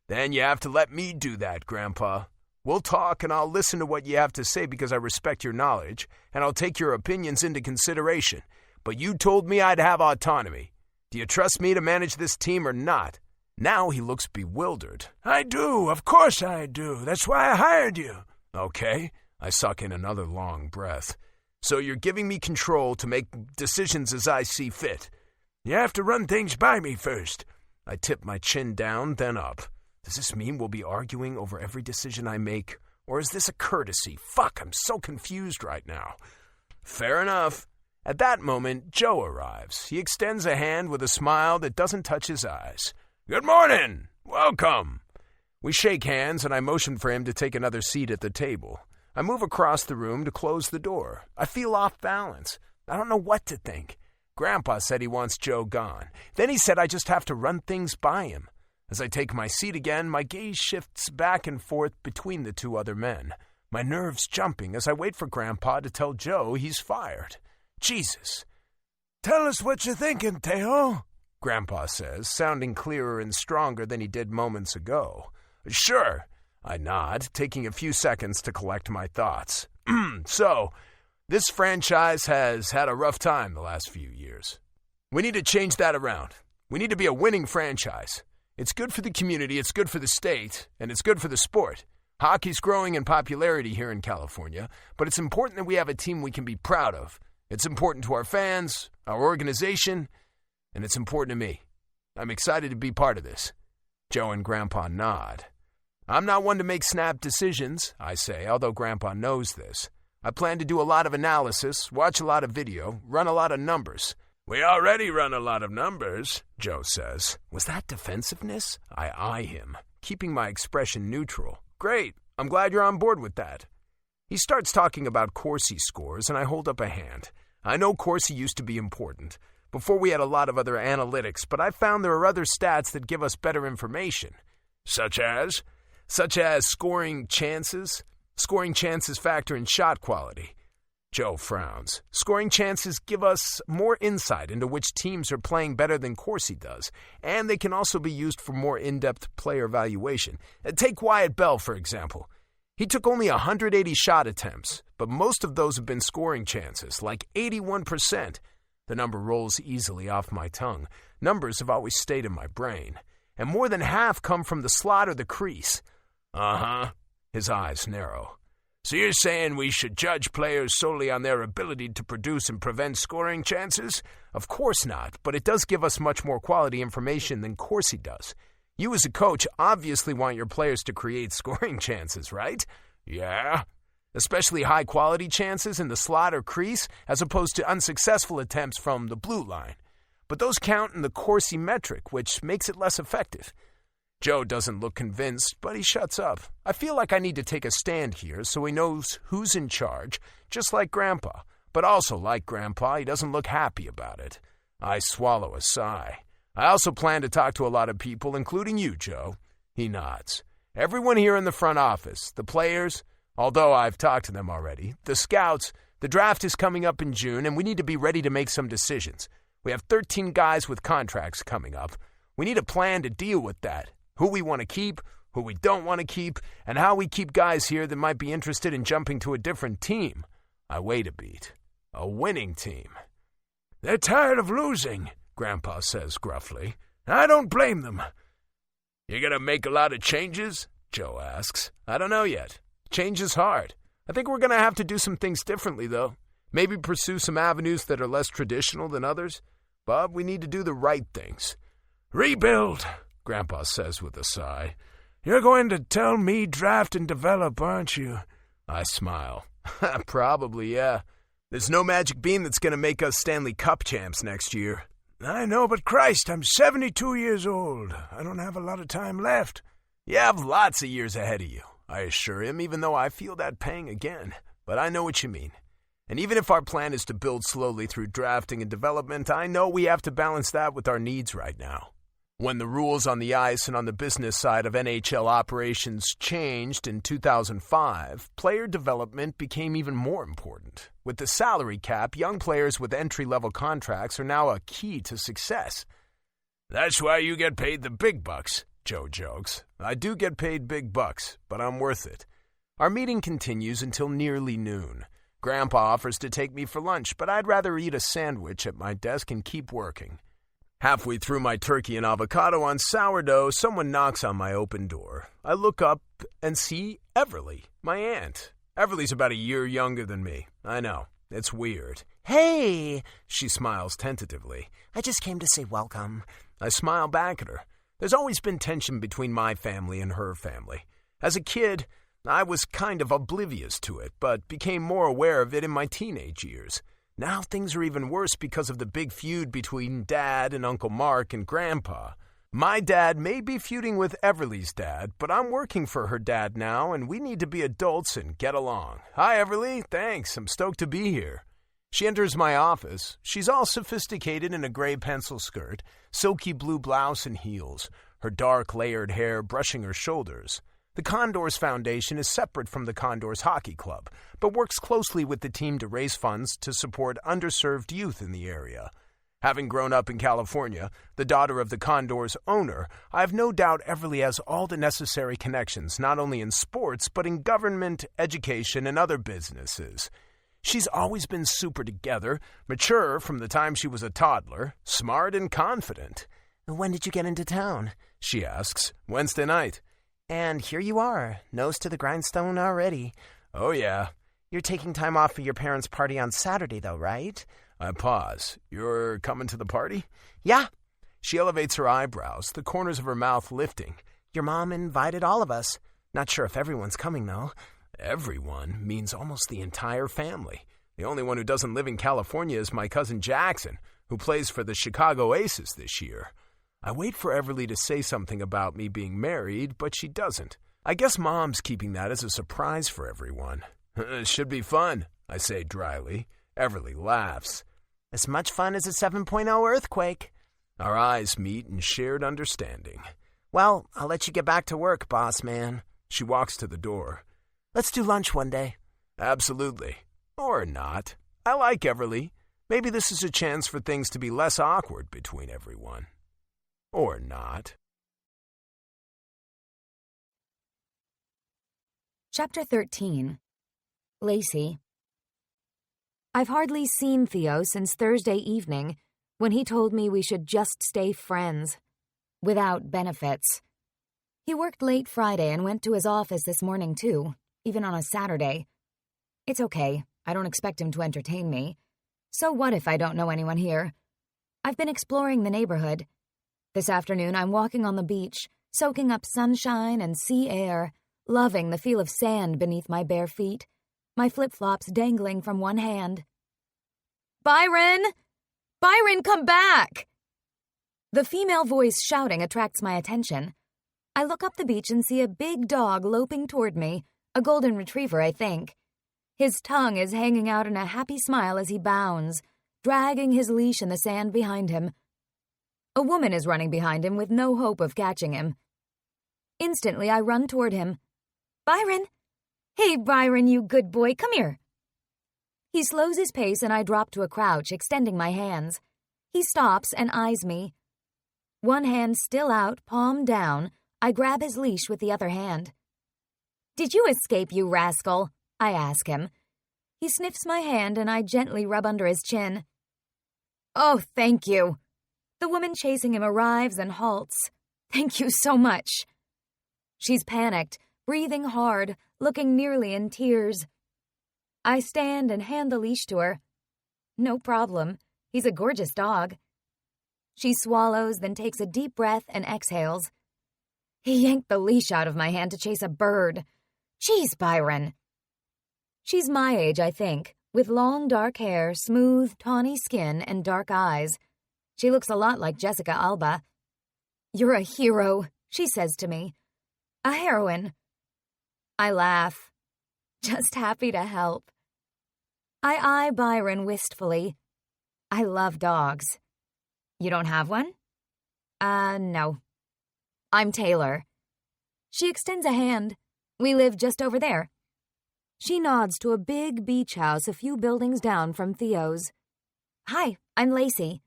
Speaker 1: Then you have to let me do that, Grandpa. We'll talk and I'll listen to what you have to say because I respect your knowledge, and I'll take your opinions into consideration. But you told me I'd have autonomy. Do you trust me to manage this team or not? Now he looks bewildered. I do, of course I do. That's why I hired you. Okay. I suck in another long breath. So you're giving me control to make decisions as I see fit. You have to run things by me first. I tip my chin down, then up. Does this mean we'll be arguing over every decision I make? Or is this a courtesy? Fuck, I'm so confused right now. Fair enough. At that moment, Joe arrives. He extends a hand with a smile that doesn't touch his eyes. Good morning. Welcome. We shake hands, and I motion for him to take another seat at the table. I move across the room to close the door. I feel off balance. I don't know what to think. Grandpa said he wants Joe gone. Then he said I just have to run things by him. As I take my seat again, my gaze shifts back and forth between the two other men. My nerves jumping as I wait for Grandpa to tell Joe he's fired. Jesus. Tell us what you're thinking, Teo, Grandpa says, sounding clearer and stronger than he did moments ago. Sure, I nod, taking a few seconds to collect my thoughts. So, this franchise has had a rough time the last few years. We need to change that around. We need to be a winning franchise. It's good for the community, it's good for the state, and it's good for the sport. Hockey's growing in popularity here in California, but it's important that we have a team we can be proud of. It's important to our fans, our organization, and it's important to me. I'm excited to be part of this. Joe and Grandpa nod. I'm not one to make snap decisions, I say, although Grandpa knows this. I plan to do a lot of analysis, watch a lot of video, run a lot of numbers. We already run a lot of numbers, Joe says. Was that defensiveness? I eye him, keeping my expression neutral. Great, I'm glad you're on board with that. He starts talking about Corsi scores, and I hold up a hand. I know Corsi used to be important. Before we had a lot of other analytics, but I found there are other stats that give us better information. Such as? Such as scoring chances. Scoring chances factor in shot quality. Joe frowns. Scoring chances give us more insight into which teams are playing better than Corsi does, and they can also be used for more in-depth player evaluation. Take Wyatt Bell, for example. He took only 180 shot attempts, but most of those have been scoring chances, like 81%. The number rolls easily off my tongue. Numbers have always stayed in my brain. And more than half come from the slot or the crease. Uh-huh. His eyes narrow. So you're saying we should judge players solely on their ability to produce and prevent scoring chances? Of course not, but it does give us much more quality information than Corsi does. You as a coach obviously want your players to create scoring chances, right? Yeah. Especially high-quality chances in the slot or crease, as opposed to unsuccessful attempts from the blue line. But those count in the Corsi metric, which makes it less effective. Joe doesn't look convinced, but he shuts up. I feel like I need to take a stand here so he knows who's in charge, just like Grandpa. But also, like Grandpa, he doesn't look happy about it. I swallow a sigh. I also plan to talk to a lot of people, including you, Joe. He nods. Everyone here in the front office, the players, although I've talked to them already, the scouts, the draft is coming up in June, and we need to be ready to make some decisions. We have 13 guys with contracts coming up. We need a plan to deal with that. Who we want to keep, who we don't want to keep, and how we keep guys here that might be interested in jumping to a different team. I wait a beat. A winning team. They're tired of losing, Grandpa says gruffly. I don't blame them. You gonna make a lot of changes? Joe asks. I don't know yet. Change is hard. I think we're gonna have to do some things differently, though. Maybe pursue some avenues that are less traditional than others. But we need to do the right things. Rebuild, Grandpa says with a sigh. You're going to tell me draft and develop, aren't you? I smile. Probably, yeah. There's no magic bean that's going to make us Stanley Cup champs next year. I know, but Christ, I'm 72 years old. I don't have a lot of time left. You have lots of years ahead of you, I assure him, even though I feel that pang again. But I know what you mean. And even if our plan is to build slowly through drafting and development, I know we have to balance that with our needs right now. When the rules on the ice and on the business side of NHL operations changed in 2005, player development became even more important. With the salary cap, young players with entry-level contracts are now a key to success. That's why you get paid the big bucks, Joe jokes. I do get paid big bucks, but I'm worth it. Our meeting continues until nearly noon. Grandpa offers to take me for lunch, but I'd rather eat a sandwich at my desk and keep working. Halfway through my turkey and avocado on sourdough, someone knocks on my open door. I look up and see Everly, my aunt. Everly's about a year younger than me. I know, it's weird.
Speaker 4: Hey, she smiles tentatively. I just came to say welcome.
Speaker 1: I smile back at her. There's always been tension between my family and her family. As a kid, I was kind of oblivious to it, but became more aware of it in my teenage years. Now things are even worse because of the big feud between Dad and Uncle Mark and Grandpa. My dad may be feuding with Everly's dad, but I'm working for her dad now, and we need to be adults and get along. Hi, Everly. Thanks. I'm stoked to be here. She enters my office. She's all sophisticated in a gray pencil skirt, silky blue blouse and heels, her dark layered hair brushing her shoulders. The Condors Foundation is separate from the Condors Hockey Club, but works closely with the team to raise funds to support underserved youth in the area. Having grown up in California, the daughter of the Condors owner, I have no doubt Everly has all the necessary connections, not only in sports, but in government, education, and other businesses. She's always been super together, mature from the time she was a toddler, smart and confident.
Speaker 4: When did you get into town?
Speaker 1: She asks. Wednesday night.
Speaker 4: And here you are, nose to the grindstone already.
Speaker 1: Oh, yeah.
Speaker 4: You're taking time off for your parents' party on Saturday, though, right?
Speaker 1: I pause. You're coming to the party?
Speaker 4: Yeah.
Speaker 1: She elevates her eyebrows, the corners of her mouth lifting.
Speaker 4: Your mom invited all of us. Not sure if everyone's coming, though.
Speaker 1: Everyone means almost the entire family. The only one who doesn't live in California is my cousin Jackson, who plays for the Chicago Aces this year. I wait for Everly to say something about me being married, but she doesn't. I guess Mom's keeping that as a surprise for everyone. Should be fun, I say dryly. Everly laughs.
Speaker 4: As much fun as a 7.0 earthquake.
Speaker 1: Our eyes meet in shared understanding.
Speaker 4: Well, I'll let you get back to work, boss man.
Speaker 1: She walks to the door.
Speaker 4: Let's do lunch one day.
Speaker 1: Absolutely. Or not. I like Everly. Maybe this is a chance for things to be less awkward between everyone. Or not.
Speaker 2: Chapter 13. Lacey. I've hardly seen Theo since Thursday evening, when he told me we should just stay friends, without benefits. He worked late Friday and went to his office this morning too, even on a Saturday. It's okay, I don't expect him to entertain me. So what if I don't know anyone here? I've been exploring the neighborhood. This afternoon I'm walking on the beach, soaking up sunshine and sea air, loving the feel of sand beneath my bare feet, my flip-flops dangling from one hand. Byron! Byron, come back! The female voice shouting attracts my attention. I look up the beach and see a big dog loping toward me, a golden retriever, I think. His tongue is hanging out in a happy smile as he bounds, dragging his leash in the sand behind him. A woman is running behind him with no hope of catching him.
Speaker 3: Instantly, I run toward him. Byron! Hey, Byron, you good boy, come here. He slows his pace and I drop to a crouch, extending my hands. He stops and eyes me. One hand still out, palm down, I grab his leash with the other hand. Did you escape, you rascal? I ask him. He sniffs my hand and I gently rub under his chin. Oh, thank you. The woman chasing him arrives and halts. Thank you so much. She's panicked, breathing hard, looking nearly in tears. I stand and hand the leash to her. No problem. He's a gorgeous dog. She swallows, then takes a deep breath and exhales. He yanked the leash out of my hand to chase a bird. Jeez, Byron. She's my age, I think, with long dark hair, smooth, tawny skin, and dark eyes. She looks a lot like Jessica Alba. You're a hero, she says to me. A heroine. I laugh. Just happy to help. I eye Byron wistfully. I love dogs. You don't have one? No. I'm Taylor. She extends a hand. We live just over there. She nods to a big beach house a few buildings down from Theo's. Hi, I'm Lacey.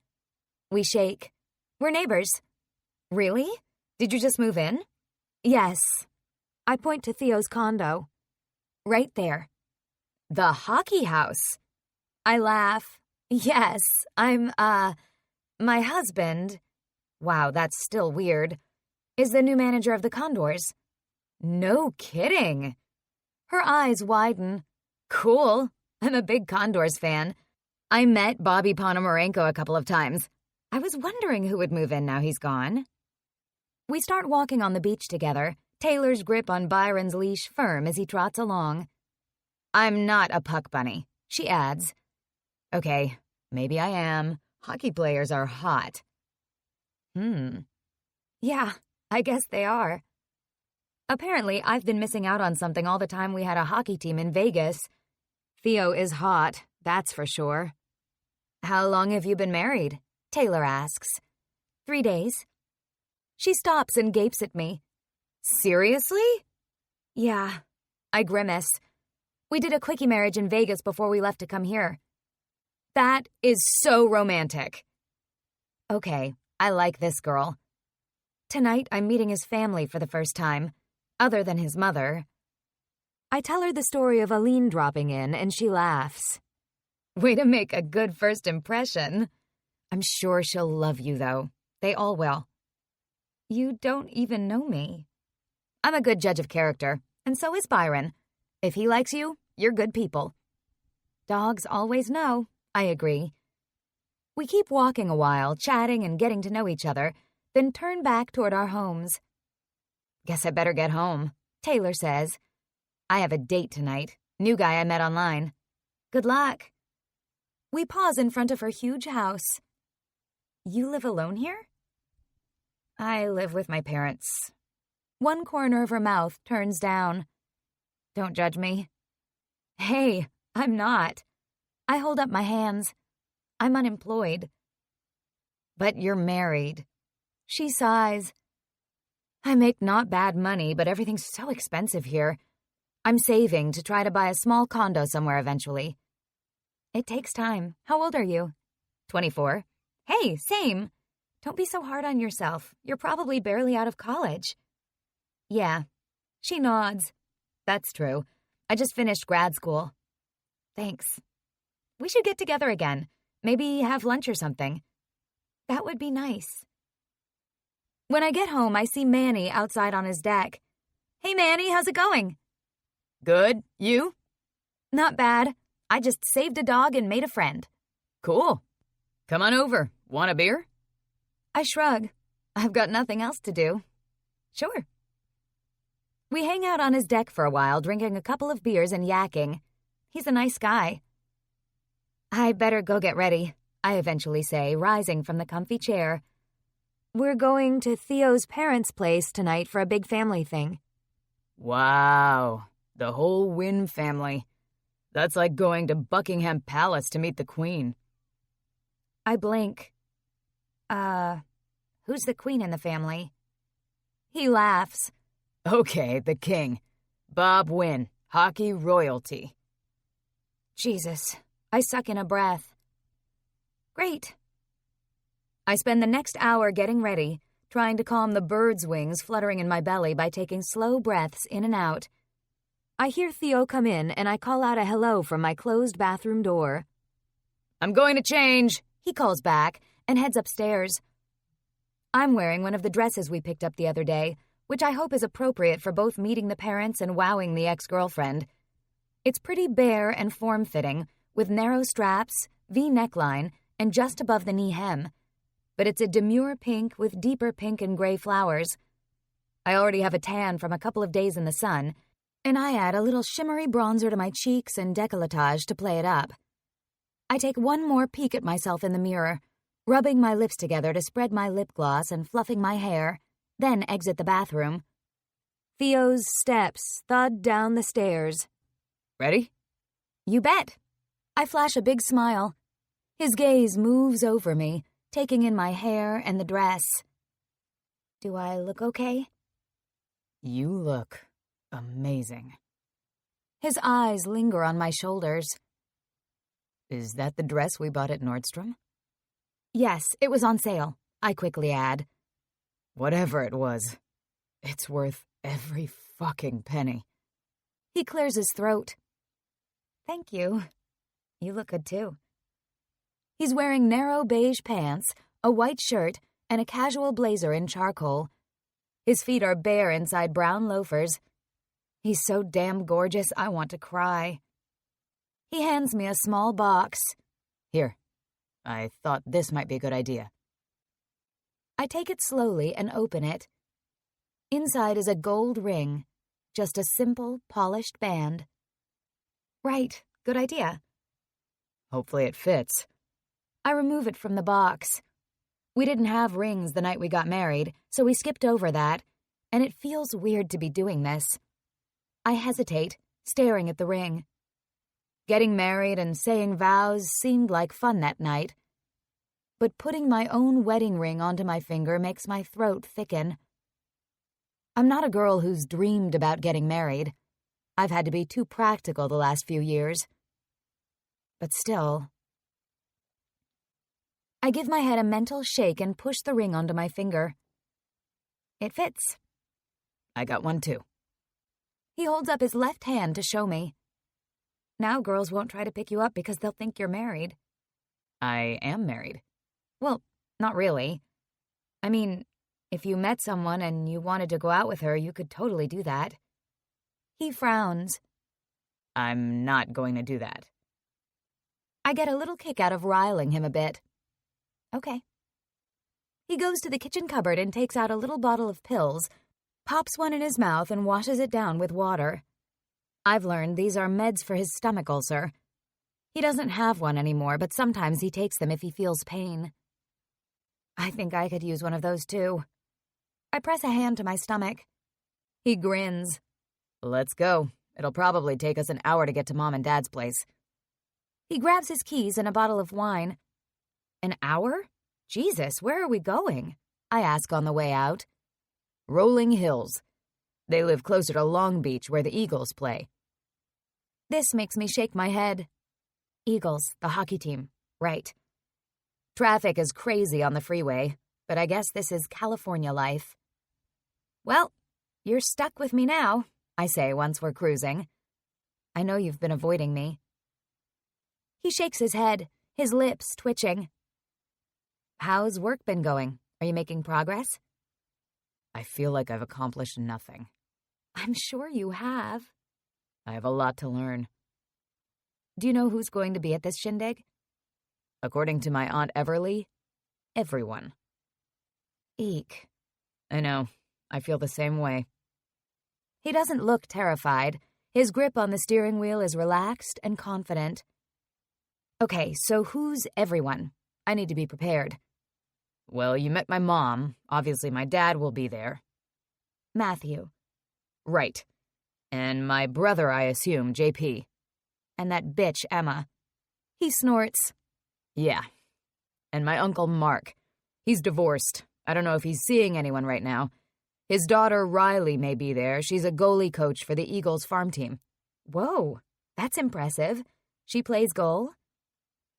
Speaker 3: We shake. We're neighbors. Really? Did you just move in? Yes. I point to Theo's condo. Right there. The hockey house. I laugh. Yes, my husband, wow, that's still weird, is the new manager of the Condors. No kidding. Her eyes widen. Cool. I'm a big Condors fan. I met Bobby Ponomarenko a couple of times. I was wondering who would move in now he's gone. We start walking on the beach together, Taylor's grip on Byron's leash firm as he trots along. I'm not a puck bunny, she adds. Okay, maybe I am. Hockey players are hot. Yeah, I guess they are. Apparently, I've been missing out on something all the time we had a hockey team in Vegas. Theo is hot, that's for sure. How long have you been married? Taylor asks. 3 days. She stops and gapes at me. Seriously? Yeah. I grimace. We did a quickie marriage in Vegas before we left to come here. That is so romantic. Okay, I like this girl. Tonight, I'm meeting his family for the first time, other than his mother. I tell her the story of Aline dropping in, and she laughs. Way to make a good first impression. I'm sure she'll love you, though. They all will. You don't even know me. I'm a good judge of character, and so is Byron. If he likes you, you're good people. Dogs always know, I agree. We keep walking a while, chatting and getting to know each other, then turn back toward our homes. Guess I better get home, Taylor says. I have a date tonight. New guy I met online. Good luck. We pause in front of her huge house. You live alone here? I live with my parents. One corner of her mouth turns down. Don't judge me. Hey, I'm not. I hold up my hands. I'm unemployed. But you're married. She sighs. I make not bad money, but everything's so expensive here. I'm saving to try to buy a small condo somewhere eventually. It takes time. How old are you? 24. Hey, same. Don't be so hard on yourself. You're probably barely out of college. Yeah. She nods. That's true. I just finished grad school. Thanks. We should get together again. Maybe have lunch or something. That would be nice. When I get home, I see Manny outside on his deck. Hey, Manny, how's it going? Good. You? Not bad. I just saved a dog and made a friend. Cool. Come on over. Want a beer? I shrug. I've got nothing else to do. Sure. We hang out on his deck for a while, drinking a couple of beers and yakking. He's a nice guy. I better go get ready, I eventually say, rising from the comfy chair. We're going to Theo's parents' place tonight for a big family thing. Wow, the whole Wynn family. That's like going to Buckingham Palace to meet the Queen. I blink. Who's the Queen in the family? He laughs.
Speaker 6: Okay, the king. Bob Wynn, hockey royalty.
Speaker 2: Jesus, I suck in a breath. Great.
Speaker 3: I spend the next hour getting ready, trying to calm the bird's wings fluttering in my belly by taking slow breaths in and out. I hear Theo come in, and I call out a hello from my closed bathroom door.
Speaker 6: I'm going to change,
Speaker 3: He calls back and heads upstairs. I'm wearing one of the dresses we picked up the other day, which I hope is appropriate for both meeting the parents and wowing the ex-girlfriend. It's pretty bare and form-fitting, with narrow straps, V neckline, and just above the knee hem. But it's a demure pink with deeper pink and gray flowers. I already have a tan from a couple of days in the sun, and I add a little shimmery bronzer to my cheeks and décolletage to play it up. I take one more peek at myself in the mirror, rubbing my lips together to spread my lip gloss and fluffing my hair, then exit the bathroom. Theo's steps thud down the stairs.
Speaker 6: Ready?
Speaker 3: You bet. I flash a big smile. His gaze moves over me, taking in my hair and the dress. Do I look okay?
Speaker 6: You look amazing.
Speaker 3: His eyes linger on my shoulders.
Speaker 6: Is that the dress we bought at Nordstrom?
Speaker 3: Yes, it was on sale, I quickly add.
Speaker 6: Whatever it was, it's worth every fucking penny.
Speaker 3: He clears his throat. Thank you. You look good too. He's wearing narrow beige pants, a white shirt, and a casual blazer in charcoal. His feet are bare inside brown loafers. He's so damn gorgeous, I want to cry. He hands me a small box.
Speaker 6: Here, I thought this might be a good idea.
Speaker 3: I take it slowly and open it. Inside is a gold ring, just a simple, polished band. Right, good idea.
Speaker 6: Hopefully it fits.
Speaker 3: I remove it from the box. We didn't have rings the night we got married, so we skipped over that, and it feels weird to be doing this. I hesitate, staring at the ring. Getting married and saying vows seemed like fun that night. But putting my own wedding ring onto my finger makes my throat thicken. I'm not a girl who's dreamed about getting married. I've had to be too practical the last few years. But still. I give my head a mental shake and push the ring onto my finger. It fits.
Speaker 6: I got one too.
Speaker 3: He holds up his left hand to show me. Now girls won't try to pick you up because they'll think you're married.
Speaker 6: I am married.
Speaker 3: Well, not really. I mean, if you met someone and you wanted to go out with her, you could totally do that. He frowns.
Speaker 6: I'm not going to do that.
Speaker 3: I get a little kick out of riling him a bit. Okay. He goes to the kitchen cupboard and takes out a little bottle of pills, pops one in his mouth and washes it down with water. I've learned these are meds for his stomach ulcer. He doesn't have one anymore, but sometimes he takes them if he feels pain. I think I could use one of those too. I press a hand to my stomach. He grins.
Speaker 6: Let's go. It'll probably take us an hour to get to Mom and Dad's place.
Speaker 3: He grabs his keys and a bottle of wine. An hour? Jesus, where are we going? I ask on the way out.
Speaker 6: Rolling Hills. They live closer to Long Beach, where the Eagles play.
Speaker 3: This makes me shake my head. Eagles, the hockey team. Right. Traffic is crazy on the freeway, but I guess this is California life. Well, you're stuck with me now, I say once we're cruising. I know you've been avoiding me. He shakes his head, his lips twitching. How's work been going? Are you making progress?
Speaker 6: I feel like I've accomplished nothing.
Speaker 3: I'm sure you have.
Speaker 6: I have a lot to learn.
Speaker 3: Do you know who's going to be at this shindig?
Speaker 6: According to my Aunt Everly, everyone.
Speaker 3: Eek.
Speaker 6: I know. I feel the same way.
Speaker 3: He doesn't look terrified. His grip on the steering wheel is relaxed and confident. Okay, so who's everyone? I need to be prepared.
Speaker 6: Well, you met my mom. Obviously, my dad will be there.
Speaker 3: Matthew.
Speaker 6: Right. And my brother, I assume, JP.
Speaker 3: And that bitch, Emma. He snorts.
Speaker 6: Yeah. And my uncle, Mark. He's divorced. I don't know if he's seeing anyone right now. His daughter Riley may be there. She's a goalie coach for the Eagles farm team.
Speaker 3: Whoa, that's impressive. She plays goal?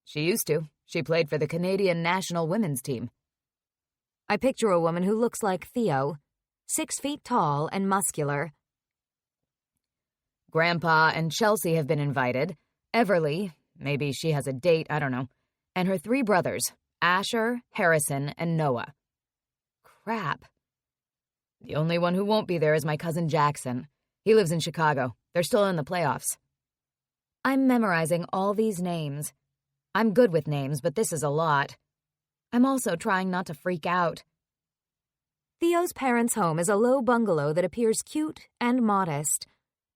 Speaker 6: She used to. She played for the Canadian national women's team.
Speaker 3: I picture a woman who looks like Theo, 6 feet tall and muscular.
Speaker 6: Grandpa and Chelsea have been invited. Everly, maybe she has a date, I don't know. And her 3 brothers, Asher, Harrison, and Noah. Crap. The only one who won't be there is my cousin Jackson. He lives in Chicago. They're still in the playoffs.
Speaker 3: I'm memorizing all these names. I'm good with names, but this is a lot. I'm also trying not to freak out. Theo's parents' home is a low bungalow that appears cute and modest.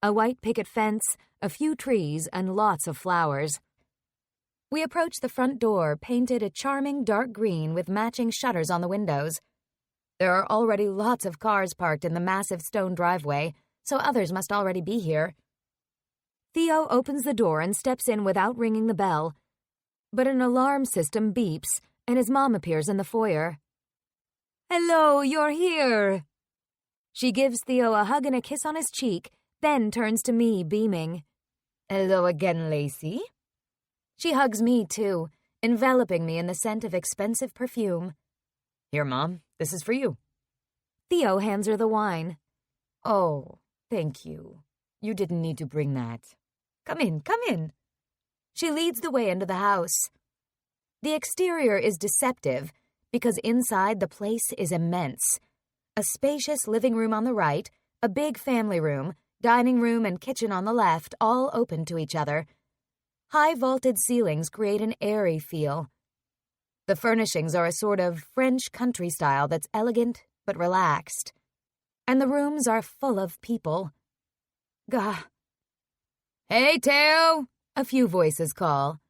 Speaker 3: A white picket fence, a few trees, and lots of flowers. We approach the front door, painted a charming dark green with matching shutters on the windows. There are already lots of cars parked in the massive stone driveway, so others must already be here. Theo opens the door and steps in without ringing the bell, but an alarm system beeps, and his mom appears in the foyer. "Hello, you're here!" She gives Theo a hug and a kiss on his cheek, then turns to me, beaming. "Hello again, Lacey." She hugs me, too, enveloping me in the scent of expensive perfume.
Speaker 6: Here, Mom, this is for you.
Speaker 3: Theo hands her the wine.
Speaker 6: Oh, thank you. You didn't need to bring that.
Speaker 3: Come in, come in. She leads the way into the house. The exterior is deceptive because inside the place is immense. A spacious living room on the right, a big family room, dining room and kitchen on the left, all open to each other. High vaulted ceilings create an airy feel. The furnishings are a sort of French country style that's elegant but relaxed. And the rooms are full of people. Gah.
Speaker 6: "Hey, Theo!"
Speaker 3: A few voices call.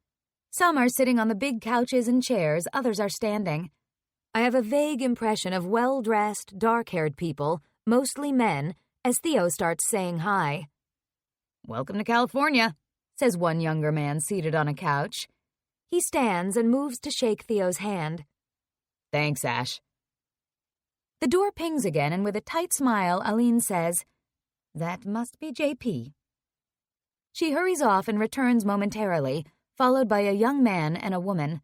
Speaker 3: Some are sitting on the big couches and chairs, others are standing. I have a vague impression of well-dressed, dark-haired people, mostly men, as Theo starts saying hi.
Speaker 6: "Welcome to California,"
Speaker 3: says one younger man seated on a couch. He stands and moves to shake Theo's hand.
Speaker 6: "Thanks, Ash."
Speaker 3: The door pings again, and with a tight smile, Aline says, "That must be JP." She hurries off and returns momentarily, followed by a young man and a woman.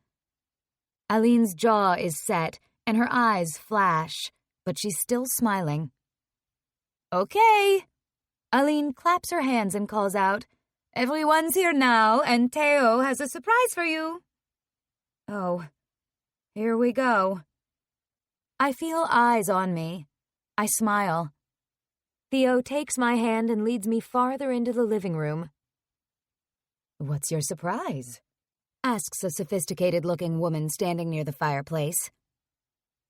Speaker 3: Aline's jaw is set, and her eyes flash, but she's still smiling. "Okay." Aline claps her hands and calls out, "Everyone's here now, and Theo has a surprise for you." Oh, here we go. I feel eyes on me. I smile. Theo takes my hand and leads me farther into the living room.
Speaker 6: "What's your surprise?"
Speaker 3: asks a sophisticated-looking woman standing near the fireplace.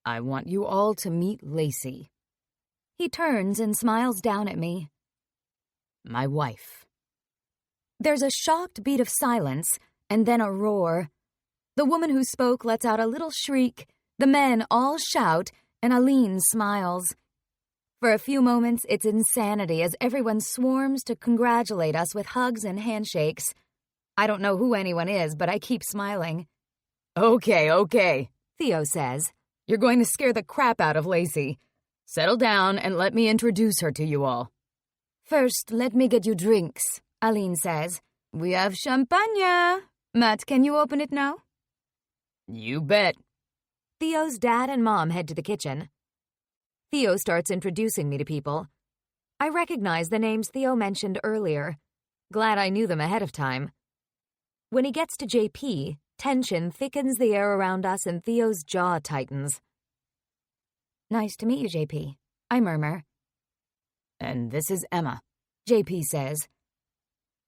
Speaker 6: "I want you all to meet Lacey."
Speaker 3: He turns and smiles down at me.
Speaker 6: "My wife."
Speaker 3: There's a shocked beat of silence, and then a roar. The woman who spoke lets out a little shriek, the men all shout, and Aline smiles. For a few moments, it's insanity as everyone swarms to congratulate us with hugs and handshakes. I don't know who anyone is, but I keep smiling.
Speaker 6: Okay,
Speaker 3: Theo says.
Speaker 6: "You're going to scare the crap out of Lacey. Settle down and let me introduce her to you all."
Speaker 3: "First, let me get you drinks," Aline says. "We have champagne. Matt, can you open it now?"
Speaker 6: "You bet."
Speaker 3: Theo's dad and mom head to the kitchen. Theo starts introducing me to people. I recognize the names Theo mentioned earlier. Glad I knew them ahead of time. When he gets to JP, tension thickens the air around us and Theo's jaw tightens. "Nice to meet you, JP," I murmur.
Speaker 6: "And this is Emma,"
Speaker 3: JP says.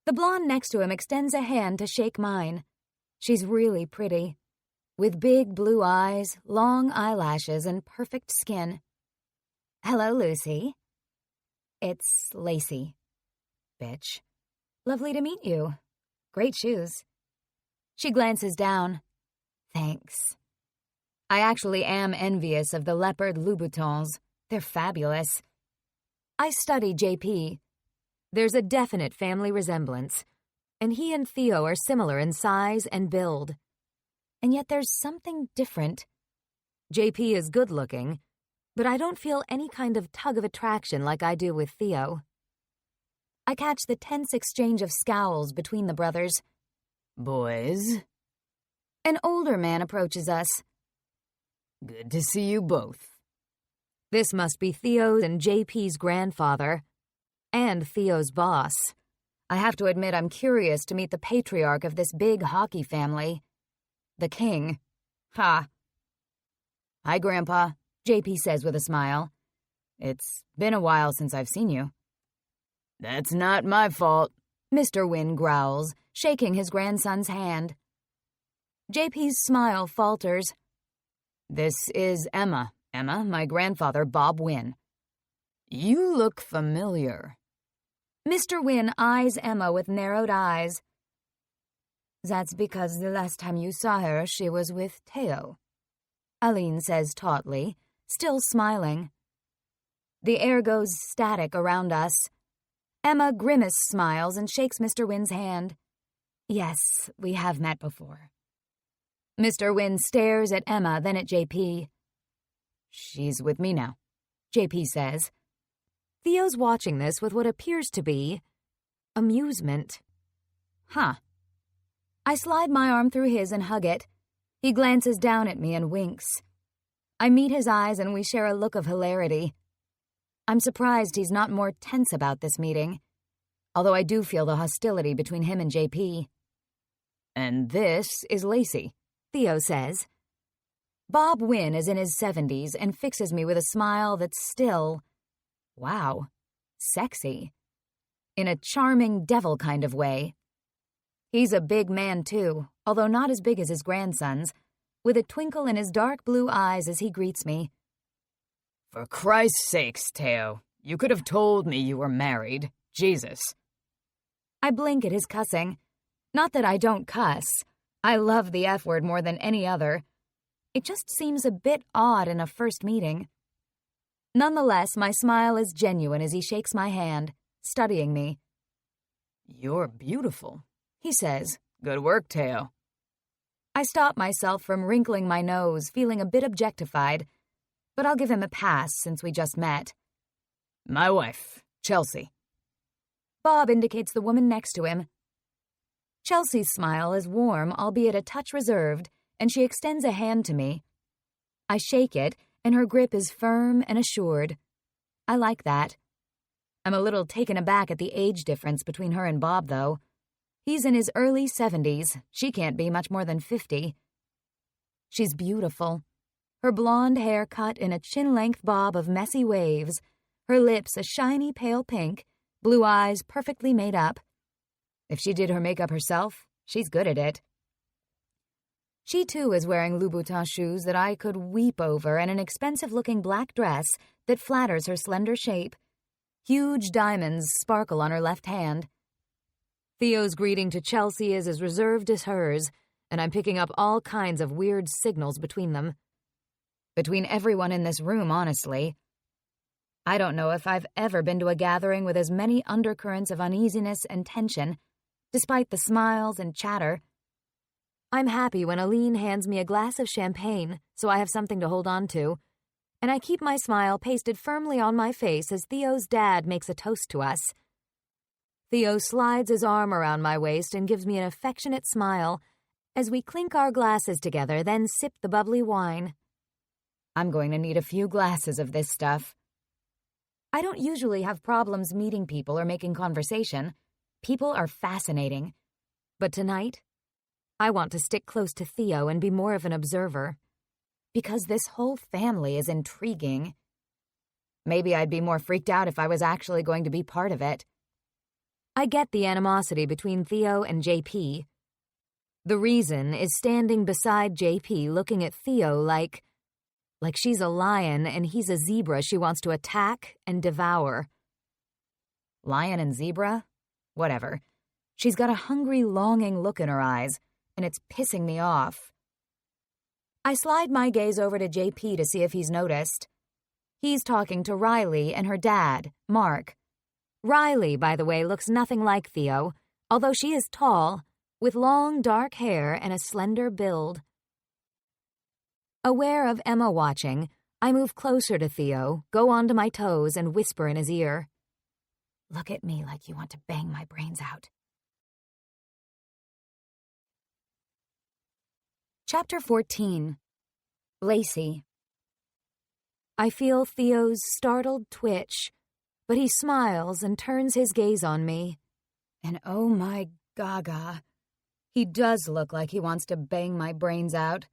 Speaker 3: The blonde next to him extends a hand to shake mine. She's really pretty, with big blue eyes, long eyelashes, and perfect skin. "Hello, Lucy." "It's Lacey."
Speaker 6: "Bitch."
Speaker 3: "Lovely to meet you. Great shoes." She glances down. "Thanks." I actually am envious of the leopard Louboutins. They're fabulous. I study JP. There's a definite family resemblance, and he and Theo are similar in size and build. And yet there's something different. JP is good-looking, but I don't feel any kind of tug of attraction like I do with Theo. I catch the tense exchange of scowls between the brothers.
Speaker 6: Boys,
Speaker 3: An older man approaches us.
Speaker 6: good to see you both.
Speaker 3: This must be Theo's and JP's grandfather, and Theo's boss. I have to admit I'm curious to meet the patriarch of this big hockey family. The king. Ha.
Speaker 6: Hi, Grandpa.
Speaker 3: JP says with a smile.
Speaker 6: It's been a while since I've seen you. That's not my fault,
Speaker 3: Mr. Wynne growls, shaking his grandson's hand. JP's smile falters.
Speaker 6: This is Emma. Emma, my grandfather, Bob Wynne. You look familiar.
Speaker 3: Mr. Wynne eyes Emma with narrowed eyes. That's because the last time you saw her, she was with Theo, Aline says tautly, still smiling. The air goes static around us. Emma grimace smiles and shakes Mr. Wynne's hand. Yes, we have met before. Mr. Wynne stares at Emma, then at JP.
Speaker 6: She's with me now,
Speaker 3: JP says. Theo's watching this with what appears to be amusement.
Speaker 6: Huh.
Speaker 3: I slide my arm through his and hug it. He glances down at me and winks. I meet his eyes and we share a look of hilarity. I'm surprised he's not more tense about this meeting, although I do feel the hostility between him and JP.
Speaker 6: And this is Lacey,
Speaker 3: Theo says. Bob Wynne is in his 70s and fixes me with a smile that's still, wow, sexy. In a charming devil kind of way. He's a big man too, although not as big as his grandsons, with a twinkle in his dark blue eyes as he greets me.
Speaker 6: For Christ's sakes, Theo, you could have told me you were married. Jesus.
Speaker 3: I blink at his cussing. Not that I don't cuss. I love the F word more than any other. It just seems a bit odd in a first meeting. Nonetheless, my smile is genuine as he shakes my hand, studying me.
Speaker 6: You're beautiful,
Speaker 3: he says.
Speaker 6: Good work, Theo.
Speaker 3: I stop myself from wrinkling my nose, feeling a bit objectified, but I'll give him a pass since we just met.
Speaker 6: My wife, Chelsea.
Speaker 3: Bob indicates the woman next to him. Chelsea's smile is warm, albeit a touch reserved, and she extends a hand to me. I shake it, and her grip is firm and assured. I like that. I'm a little taken aback at the age difference between her and Bob, though. He's in his early 70s. She can't be much more than 50. She's beautiful. Her blonde hair cut in a chin-length bob of messy waves, her lips a shiny pale pink, blue eyes perfectly made up. If she did her makeup herself, she's good at it. She, too, is wearing Louboutin shoes that I could weep over and an expensive-looking black dress that flatters her slender shape. Huge diamonds sparkle on her left hand. Theo's greeting to Chelsea is as reserved as hers, and I'm picking up all kinds of weird signals between them. Between everyone in this room, honestly. I don't know if I've ever been to a gathering with as many undercurrents of uneasiness and tension, despite the smiles and chatter. I'm happy when Aline hands me a glass of champagne, so I have something to hold on to, and I keep my smile pasted firmly on my face as Theo's dad makes a toast to us. Theo slides his arm around my waist and gives me an affectionate smile as we clink our glasses together, then sip the bubbly wine. I'm going to need a few glasses of this stuff. I don't usually have problems meeting people or making conversation. People are fascinating. But tonight, I want to stick close to Theo and be more of an observer. Because this whole family is intriguing. Maybe I'd be more freaked out if I was actually going to be part of it. I get the animosity between Theo and JP. The reason is standing beside JP looking at Theo like she's a lion and he's a zebra she wants to attack and devour. Lion and zebra? Whatever. She's got a hungry, longing look in her eyes, and it's pissing me off. I slide my gaze over to JP to see if he's noticed. He's talking to Riley and her dad, Mark. Riley, by the way, looks nothing like Theo, although she is tall, with long, dark hair and a slender build. Aware of Emma watching,
Speaker 2: I move closer to Theo, go onto my toes, and whisper in his ear. Look at me like you want to bang my brains out. Chapter 14. Lacey. I feel Theo's startled twitch, but he smiles and turns his gaze on me. And oh my gaga, he does look like he wants to bang my brains out.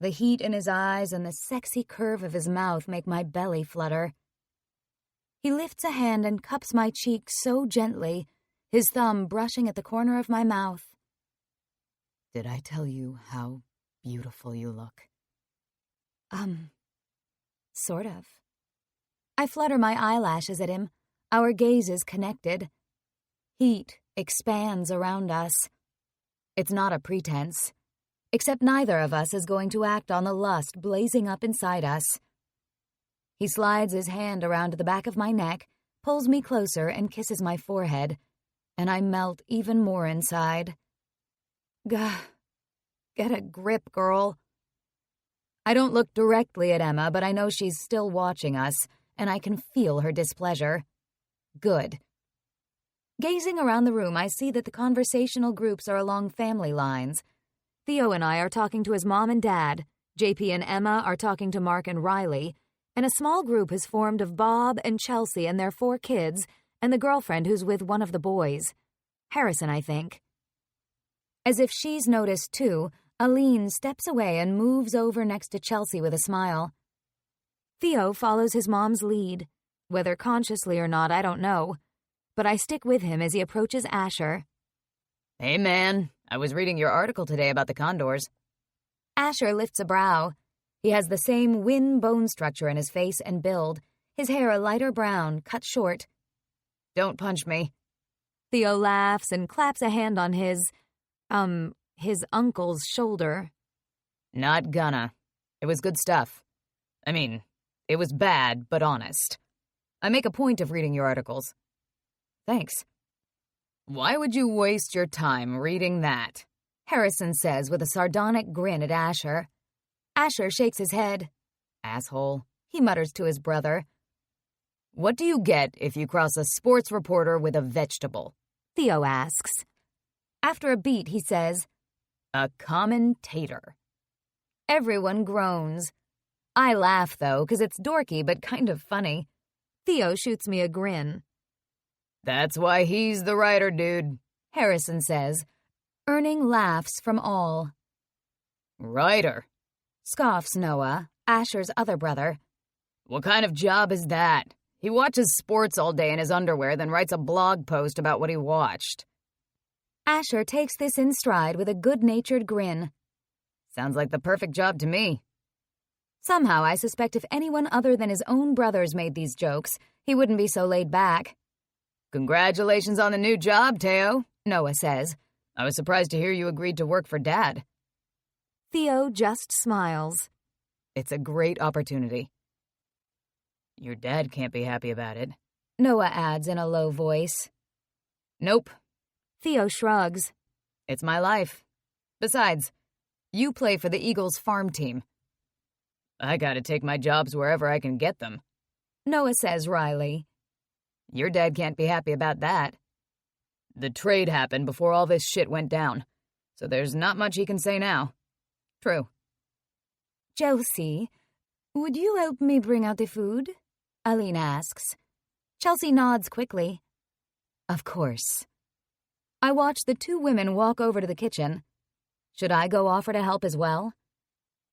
Speaker 2: The heat in his eyes and the sexy curve of his mouth make my belly flutter. He lifts a hand and cups my cheek so gently, his thumb brushing at the corner of my mouth. Did I tell you how beautiful you look? Sort of. I flutter my eyelashes at him, our gazes connected. Heat expands around us. It's not a pretense, except neither of us is going to act on the lust blazing up inside us. He slides his hand around the back of my neck, pulls me closer, and kisses my forehead, and I melt even more inside. Gah, get a grip, girl. I don't look directly at Emma, but I know she's still watching us, and I can feel her displeasure. Good. Gazing around the room, I see that the conversational groups are along family lines. Theo and I are talking to his mom and dad, JP and Emma are talking to Mark and Riley, and a small group has formed of Bob and Chelsea and their 4 kids, and the girlfriend who's with one of the boys. Harrison, I think. As if she's noticed too, Aline steps away and moves over next to Chelsea with a smile. Theo follows his mom's lead. Whether consciously or not, I don't know. But I stick with him as he approaches Asher.
Speaker 6: Hey, man. I was reading your article today about the condors.
Speaker 2: Asher lifts a brow. He has the same Wynn bone structure in his face and build, his hair a lighter brown, cut short.
Speaker 6: Don't punch me.
Speaker 2: Theo laughs and claps a hand on his uncle's shoulder.
Speaker 6: Not gonna. It was good stuff. I mean, it was bad, but honest. I make a point of reading your articles. Thanks. Why would you waste your time reading that?
Speaker 2: Harrison says with a sardonic grin at Asher. Asher shakes his head.
Speaker 6: Asshole,
Speaker 2: he mutters to his brother.
Speaker 6: What do you get if you cross a sports reporter with a vegetable?
Speaker 2: Theo asks. After a beat, he says,
Speaker 6: a commentator.
Speaker 2: Everyone groans. I laugh, though, 'cause it's dorky but kind of funny. Theo shoots me a grin.
Speaker 6: That's why he's the writer, dude,
Speaker 2: Harrison says, earning laughs from all.
Speaker 6: Writer,
Speaker 2: scoffs Noah, Asher's other brother.
Speaker 6: What kind of job is that? He watches sports all day in his underwear, then writes a blog post about what he watched.
Speaker 2: Asher takes this in stride with a good-natured grin.
Speaker 6: Sounds like the perfect job to me.
Speaker 2: Somehow I suspect if anyone other than his own brothers made these jokes, he wouldn't be so laid back.
Speaker 6: Congratulations on the new job, Theo,
Speaker 2: Noah says.
Speaker 6: I was surprised to hear you agreed to work for Dad.
Speaker 2: Theo just smiles.
Speaker 6: It's a great opportunity. Your dad can't be happy about it,
Speaker 2: Noah adds in a low voice.
Speaker 6: Nope.
Speaker 2: Theo shrugs.
Speaker 6: It's my life. Besides, you play for the Eagles farm team. I gotta take my jobs wherever I can get them,
Speaker 2: Noah says wryly.
Speaker 6: Your dad can't be happy about that. The trade happened before all this shit went down, so there's not much he can say now. True.
Speaker 2: Chelsea, would you help me bring out the food? Aline asks. Chelsea nods quickly. Of course. I watch the 2 women walk over to the kitchen. Should I go offer to help as well?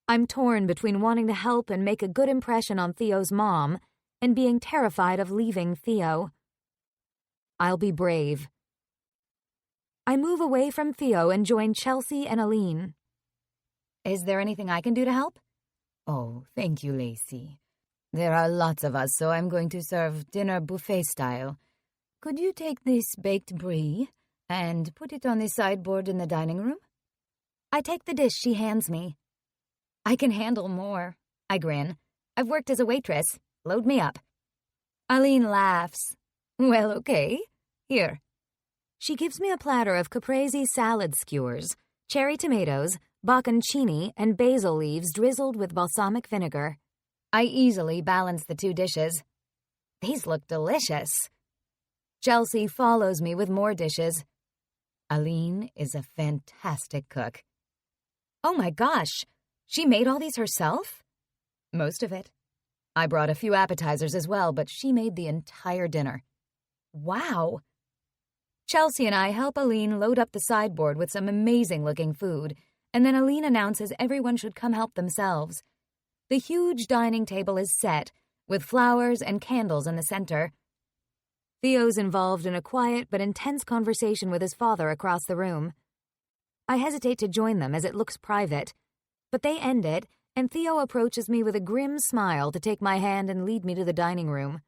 Speaker 2: I'm torn between wanting to help and make a good impression on Theo's mom and being terrified of leaving Theo. I'll be brave. I move away from Theo and join Chelsea and Aline. Is there anything I can do to help? Oh, thank you, Lacey. There are lots of us, so I'm going to serve dinner buffet style. Could you take this baked brie and put it on the sideboard in the dining room? I take the dish she hands me. I can handle more. I grin. I've worked as a waitress. Load me up. Aline laughs. Well, okay. Here. She gives me a platter of caprese salad skewers, cherry tomatoes, bocconcini, and basil leaves drizzled with balsamic vinegar. I easily balance the 2 dishes. These look delicious. Chelsea follows me with more dishes. Aline is a fantastic cook. Oh my gosh, she made all these herself? Most of it. I brought a few appetizers as well, but she made the entire dinner. Wow. Chelsea and I help Aline load up the sideboard with some amazing-looking food, and then Aline announces everyone should come help themselves. The huge dining table is set, with flowers and candles in the center. Theo's involved in a quiet but intense conversation with his father across the room. I hesitate to join them as it looks private, but they end it, and Theo approaches me with a grim smile to take my hand and lead me to the dining room.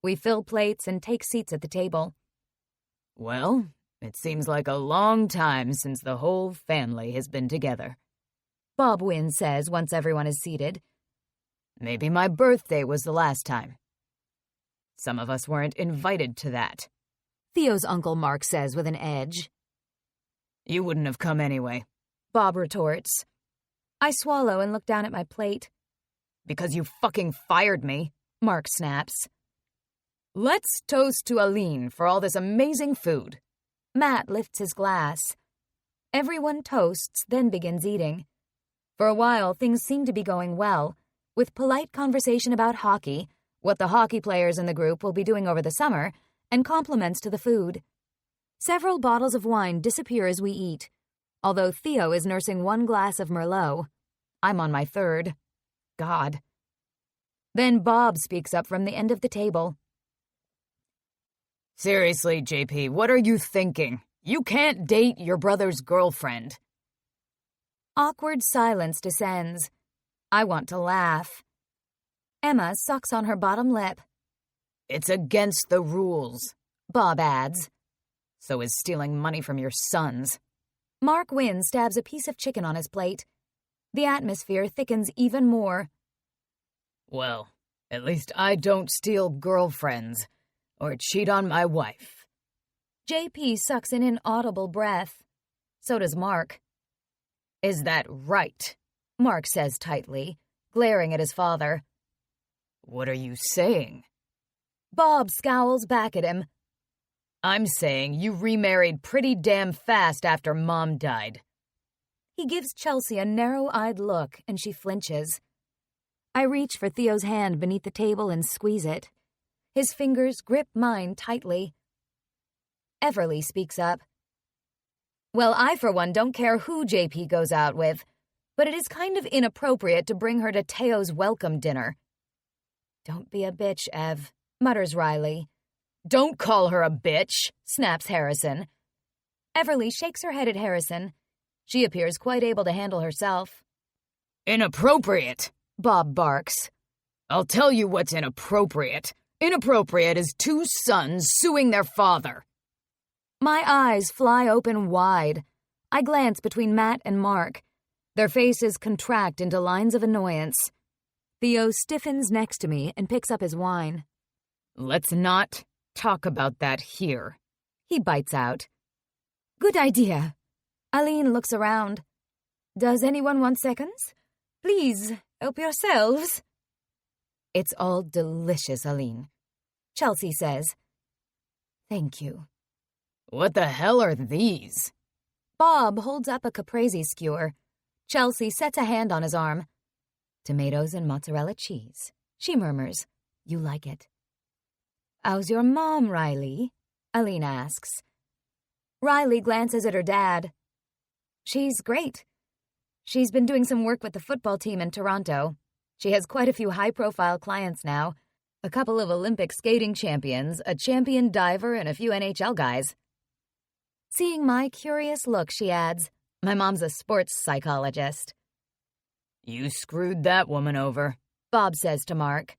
Speaker 2: We fill plates and take seats at the table.
Speaker 6: Well, it seems like a long time since the whole family has been together,
Speaker 2: Bob Wynne says once everyone is seated.
Speaker 6: Maybe my birthday was the last time. Some of us weren't invited to that,
Speaker 2: Theo's Uncle Mark says with an edge.
Speaker 6: You wouldn't have come anyway,
Speaker 2: Bob retorts. I swallow and look down at my plate.
Speaker 6: Because you fucking fired me,
Speaker 2: Mark snaps.
Speaker 6: Let's toast to Aline for all this amazing food.
Speaker 2: Matt lifts his glass. Everyone toasts, then begins eating. For a while, things seem to be going well, with polite conversation about hockey, what the hockey players in the group will be doing over the summer, and compliments to the food. Several bottles of wine disappear as we eat, although Theo is nursing 1 glass of Merlot. I'm on my 3rd. God. Then Bob speaks up from the end of the table.
Speaker 6: Seriously, JP, what are you thinking? You can't date your brother's girlfriend.
Speaker 2: Awkward silence descends. I want to laugh. Emma sucks on her bottom lip.
Speaker 6: It's against the rules,
Speaker 2: Bob adds.
Speaker 6: So is stealing money from your sons.
Speaker 2: Mark Wynne stabs a piece of chicken on his plate. The atmosphere thickens even more.
Speaker 6: Well, at least I don't steal girlfriends or cheat on my wife.
Speaker 2: JP sucks in an audible breath. So does Mark.
Speaker 6: Is that right?
Speaker 2: Mark says tightly, glaring at his father.
Speaker 6: What are you saying?
Speaker 2: Bob scowls back at him.
Speaker 6: I'm saying you remarried pretty damn fast after Mom died.
Speaker 2: He gives Chelsea a narrow-eyed look, and she flinches. I reach for Theo's hand beneath the table and squeeze it. His fingers grip mine tightly. Everly speaks up. Well, I, for one, don't care who JP goes out with, but it is kind of inappropriate to bring her to Teo's welcome dinner. Don't be a bitch, Ev, mutters Riley.
Speaker 6: Don't call her a bitch,
Speaker 2: snaps Harrison. Everly shakes her head at Harrison. She appears quite able to handle herself.
Speaker 6: Inappropriate,
Speaker 2: Bob barks.
Speaker 6: I'll tell you what's inappropriate. Inappropriate is 2 sons suing their father.
Speaker 2: My eyes fly open wide. I glance between Matt and Mark. Their faces contract into lines of annoyance. Theo stiffens next to me and picks up his wine.
Speaker 6: Let's not talk about that here,
Speaker 2: he bites out. Good idea. Aline looks around. Does anyone want seconds? Please, help yourselves. It's all delicious, Aline, Chelsea says. Thank you.
Speaker 6: What the hell are these?
Speaker 2: Bob holds up a caprese skewer. Chelsea sets a hand on his arm. Tomatoes and mozzarella cheese, she murmurs. You like it. How's your mom, Riley? Aline asks. Riley glances at her dad. She's great. She's been doing some work with the football team in Toronto. She has quite a few high-profile clients now. A couple of Olympic skating champions, a champion diver, and a few NHL guys. Seeing my curious look, she adds, my mom's a sports psychologist.
Speaker 6: You screwed that woman over,
Speaker 2: Bob says to Mark.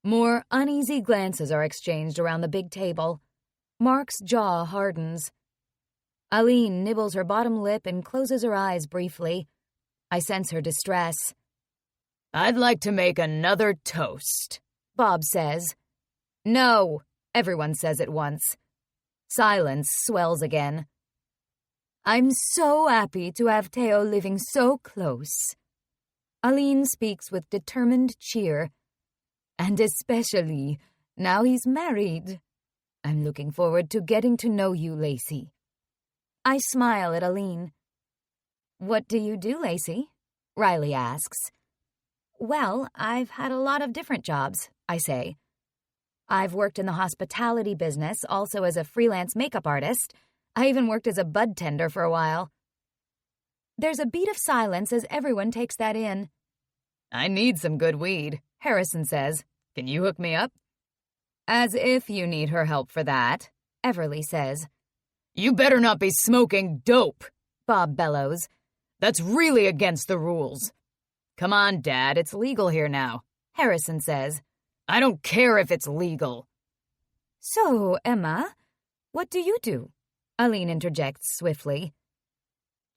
Speaker 2: More uneasy glances are exchanged around the big table. Mark's jaw hardens. Aline nibbles her bottom lip and closes her eyes briefly. I sense her distress.
Speaker 6: I'd like to make another toast,
Speaker 2: Bob says. No, everyone says at once. Silence swells again. I'm so happy to have Theo living so close.
Speaker 3: Aline speaks with determined cheer. And especially now he's married. I'm looking forward to getting to know you, Lacey. I smile at Aline. What do you do, Lacey? Riley asks. Well, I've had a lot of different jobs, I say. I've worked in the hospitality business, also as a freelance makeup artist. I even worked as a bud tender for a while. There's a beat of silence as everyone takes that in.
Speaker 6: I need some good weed, Harrison says. Can you hook me up?
Speaker 3: As if you need her help for that, Everly says.
Speaker 6: You better not be smoking dope, Bob bellows. That's really against the rules. Come on, Dad, it's legal here now, Harrison says. I don't care if it's legal.
Speaker 3: So, Emma, what do you do? Aline interjects swiftly.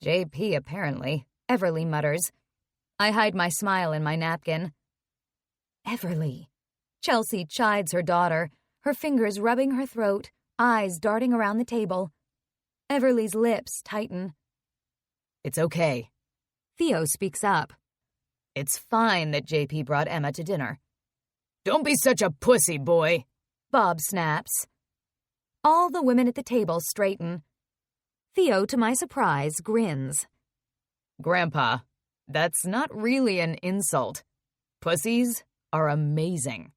Speaker 2: JP, apparently, Everly mutters. I hide my smile in my napkin. Everly. Chelsea chides her daughter, her fingers rubbing her throat, eyes darting around the table. Everly's lips tighten.
Speaker 6: It's okay.
Speaker 2: Theo speaks up.
Speaker 6: It's fine that JP brought Emma to dinner. Don't be such a pussy, boy,
Speaker 2: Bob snaps. All the women at the table straighten. Theo, to my surprise, grins.
Speaker 6: Grandpa, that's not really an insult. Pussies are amazing.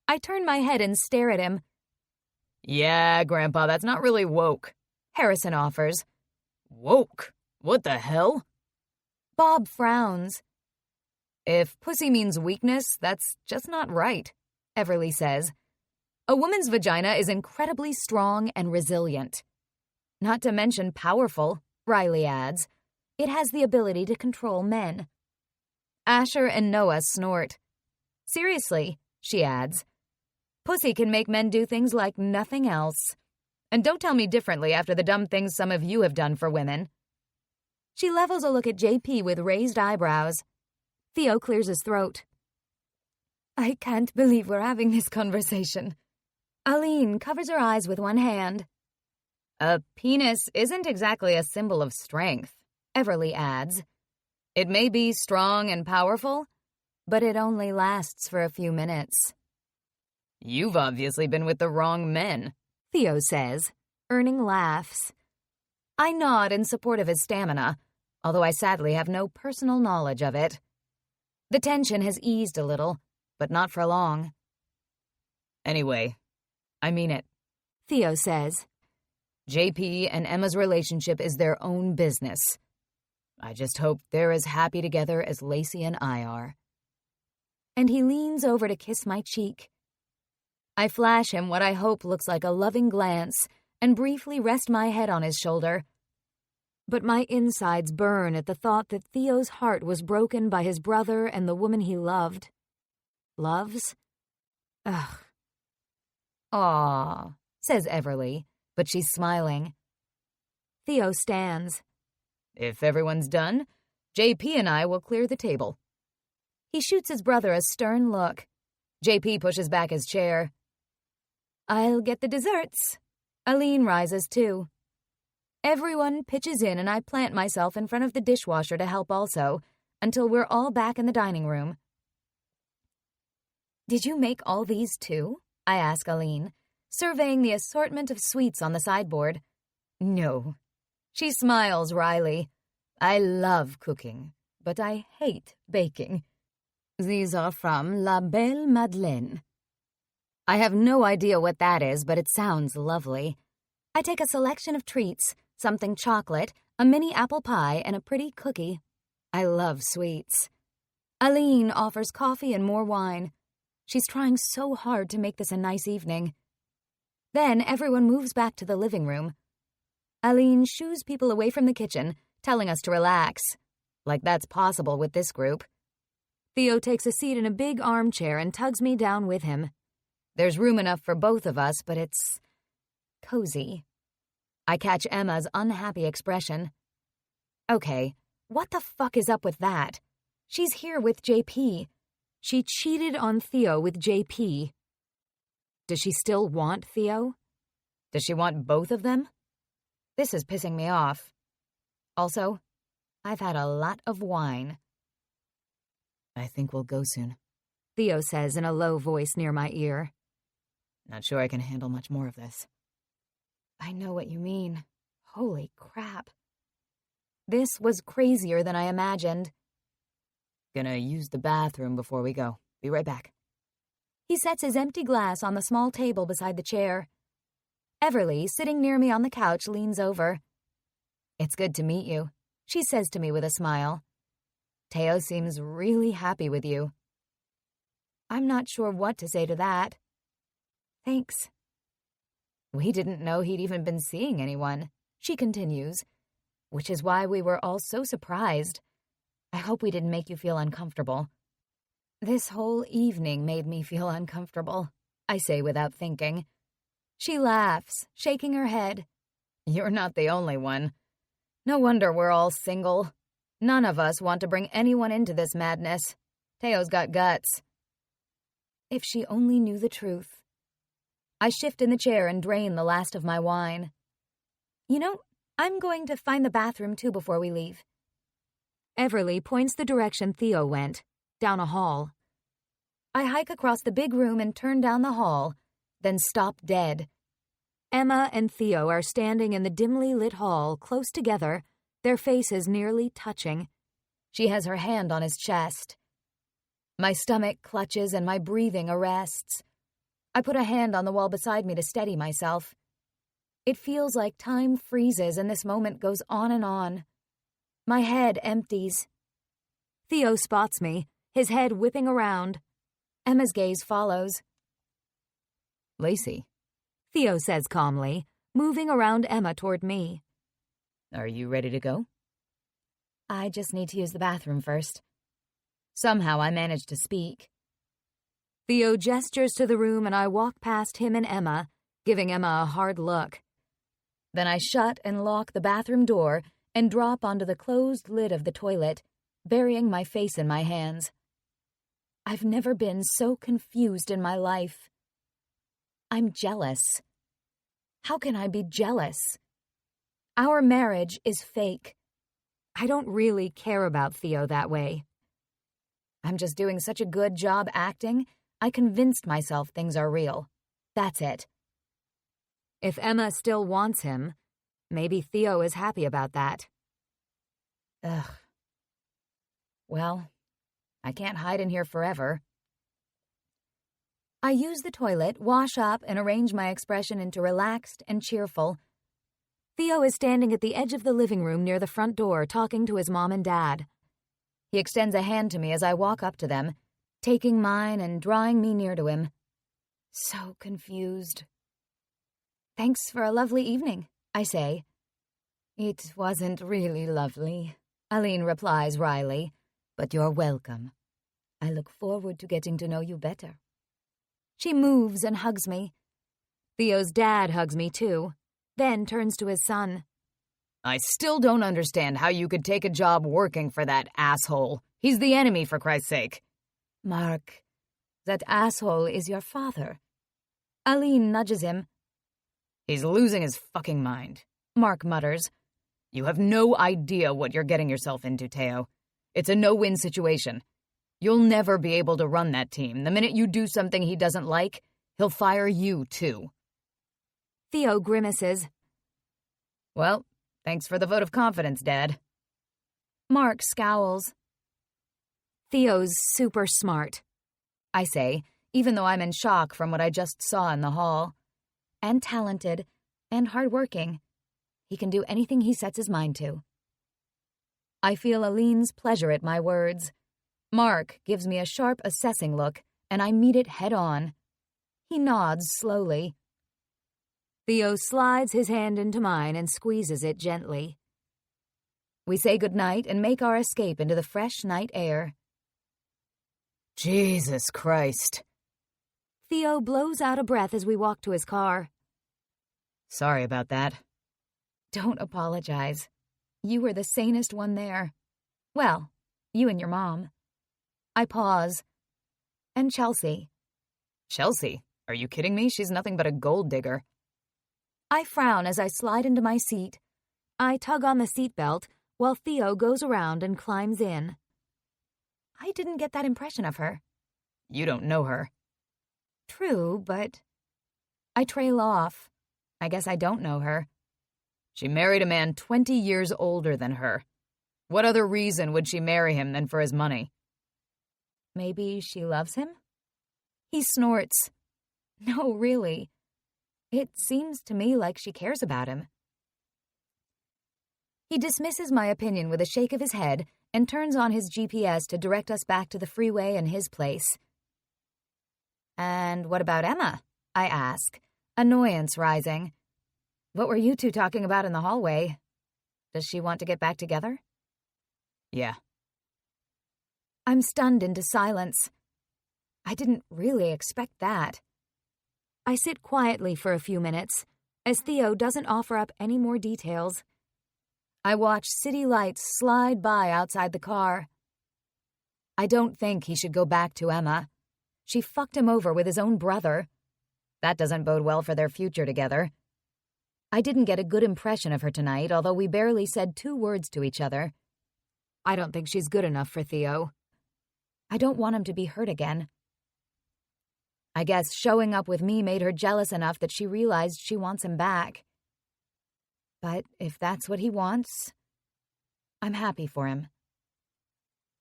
Speaker 2: I turn my head and stare at him.
Speaker 6: Yeah, Grandpa, that's not really woke,
Speaker 2: Harrison offers.
Speaker 6: Woke? What the hell?
Speaker 2: Bob frowns.
Speaker 3: If pussy means weakness, that's just not right, Everly says. A woman's vagina is incredibly strong and resilient.
Speaker 2: Not to mention powerful, Riley adds. It has the ability to control men.
Speaker 3: Asher and Noah snort. Seriously, she adds. Pussy can make men do things like nothing else. And don't tell me differently after the dumb things some of you have done for women.
Speaker 2: She levels a look at JP with raised eyebrows. Theo clears his throat.
Speaker 3: I can't believe we're having this conversation.
Speaker 2: Aline covers her eyes with one hand.
Speaker 3: A penis isn't exactly a symbol of strength, Everly adds. It may be strong and powerful, but it only lasts for a few minutes.
Speaker 6: You've obviously been with the wrong men,
Speaker 2: Theo says, earning laughs.
Speaker 3: I nod in support of his stamina, although I sadly have no personal knowledge of it. The tension has eased a little, but not for long.
Speaker 6: Anyway, I mean it,
Speaker 2: Theo says.
Speaker 6: JP and Emma's relationship is their own business. I just hope they're as happy together as Lacey and I are.
Speaker 2: And he leans over to kiss my cheek.
Speaker 3: I flash him what I hope looks like a loving glance and briefly rest my head on his shoulder.
Speaker 2: But my insides burn at the thought that Theo's heart was broken by his brother and the woman he loved. Loves? Ugh.
Speaker 3: Aw, says Everly, but she's smiling.
Speaker 2: Theo stands.
Speaker 6: If everyone's done, JP and I will clear the table.
Speaker 3: He shoots his brother a stern look. JP pushes back his chair.
Speaker 2: I'll get the desserts.
Speaker 3: Aline rises too. Everyone pitches in and I plant myself in front of the dishwasher to help also, until we're all back in the dining room. Did you make all these too? I ask Aline, surveying the assortment of sweets on the sideboard.
Speaker 6: No.
Speaker 3: She smiles wryly. I love cooking, but I hate baking. These are from La Belle Madeleine. I have no idea what that is, but it sounds lovely. I take a selection of treats, something chocolate, a mini apple pie, and a pretty cookie. I love sweets. Aline offers coffee and more wine. She's trying so hard to make this a nice evening. Then everyone moves back to the living room. Aline shoos people away from the kitchen, telling us to relax. Like that's possible with this group. Theo takes a seat in a big armchair and tugs me down with him. There's room enough for both of us, but it's cozy. I catch Emma's unhappy expression. Okay, what the fuck is up with that? She's here with JP. She cheated on Theo with JP. Does she still want Theo? Does she want both of them? This is pissing me off. Also, I've had a lot of wine.
Speaker 6: I think we'll go soon,
Speaker 2: Theo says in a low voice near my ear.
Speaker 6: Not sure I can handle much more of this.
Speaker 2: I know what you mean. Holy crap. This was crazier than I imagined.
Speaker 6: Gonna use the bathroom before we go. Be right back.
Speaker 2: He sets his empty glass on the small table beside the chair. Everly, sitting near me on the couch, leans over. It's good to meet you, she says to me with a smile. Theo seems really happy with you. I'm not sure what to say to that. Thanks. We didn't know he'd even been seeing anyone, she continues, which is why we were all so surprised. I hope we didn't make you feel uncomfortable. This whole evening made me feel uncomfortable, I say without thinking. She laughs, shaking her head. You're not the only one. No wonder we're all single. None of us want to bring anyone into this madness. Theo's got guts. If she only knew the truth. I shift in the chair and drain the last of my wine. You know, I'm going to find the bathroom too before we leave. Everly points the direction Theo went, down a hall. I hike across the big room and turn down the hall, then stop dead. Emma and Theo are standing in the dimly lit hall, close together, their faces nearly touching. She has her hand on his chest. My stomach clutches and my breathing arrests. I put a hand on the wall beside me to steady myself. It feels like time freezes and this moment goes on and on. My head empties. Theo spots me, his head whipping around. Emma's gaze follows.
Speaker 6: Lacey,
Speaker 2: Theo says calmly, moving around Emma toward me.
Speaker 6: Are you ready to go?
Speaker 2: I just need to use the bathroom first. Somehow I manage to speak. Theo gestures to the room and I walk past him and Emma, giving Emma a hard look. Then I shut and lock the bathroom door and drop onto the closed lid of the toilet, burying my face in my hands. I've never been so confused in my life. I'm jealous. How can I be jealous? Our marriage is fake. I don't really care about Theo that way. I'm just doing such a good job acting, I convinced myself things are real. That's it. If Emma still wants him, maybe Theo is happy about that. Ugh. Well, I can't hide in here forever. I use the toilet, wash up, and arrange my expression into relaxed and cheerful. Theo is standing at the edge of the living room near the front door talking to his mom and dad. He extends a hand to me as I walk up to them, taking mine and drawing me near to him. So confused. Thanks for a lovely evening, I say. It wasn't really lovely, Aline replies wryly, but you're welcome. I look forward to getting to know you better. She moves and hugs me. Theo's dad hugs me too, then turns to his son.
Speaker 6: I still don't understand how you could take a job working for that asshole. He's the enemy, for Christ's sake.
Speaker 2: Mark, that asshole is your father. Aline nudges him.
Speaker 6: He's losing his fucking mind,
Speaker 2: Mark mutters.
Speaker 6: You have no idea what you're getting yourself into, Theo. It's a no-win situation. You'll never be able to run that team. The minute you do something he doesn't like, he'll fire you, too.
Speaker 2: Theo grimaces.
Speaker 6: Well, thanks for the vote of confidence, Dad.
Speaker 2: Mark scowls. Theo's super smart, I say, even though I'm in shock from what I just saw in the hall. And talented, and hardworking. He can do anything he sets his mind to. I feel Aline's pleasure at my words. Mark gives me a sharp, assessing look, and I meet it head-on. He nods slowly. Theo slides his hand into mine and squeezes it gently. We say goodnight and make our escape into the fresh night air.
Speaker 6: Jesus Christ.
Speaker 2: Theo blows out a breath as we walk to his car.
Speaker 6: Sorry about that.
Speaker 2: Don't apologize. You were the sanest one there. Well, you and your mom. I pause. And Chelsea.
Speaker 6: Chelsea? Are you kidding me? She's nothing but a gold digger.
Speaker 2: I frown as I slide into my seat. I tug on the seatbelt while Theo goes around and climbs in. I didn't get that impression of her.
Speaker 6: You don't know her.
Speaker 2: True, but I trail off. I guess I don't know her.
Speaker 6: She married a man 20 years older than her. What other reason would she marry him than for his money?
Speaker 2: Maybe she loves him? He snorts. No, really. It seems to me like she cares about him. He dismisses my opinion with a shake of his head and turns on his GPS to direct us back to the freeway and his place. And what about Emma? I ask, annoyance rising. What were you two talking about in the hallway? Does she want to get back together?
Speaker 6: Yeah.
Speaker 2: I'm stunned into silence. I didn't really expect that. I sit quietly for a few minutes, as Theo doesn't offer up any more details. I watch city lights slide by outside the car. I don't think he should go back to Emma. She fucked him over with his own brother. That doesn't bode well for their future together. I didn't get a good impression of her tonight, although we barely said 2 words to each other. I don't think she's good enough for Theo. I don't want him to be hurt again. I guess showing up with me made her jealous enough that she realized she wants him back. But if that's what he wants, I'm happy for him.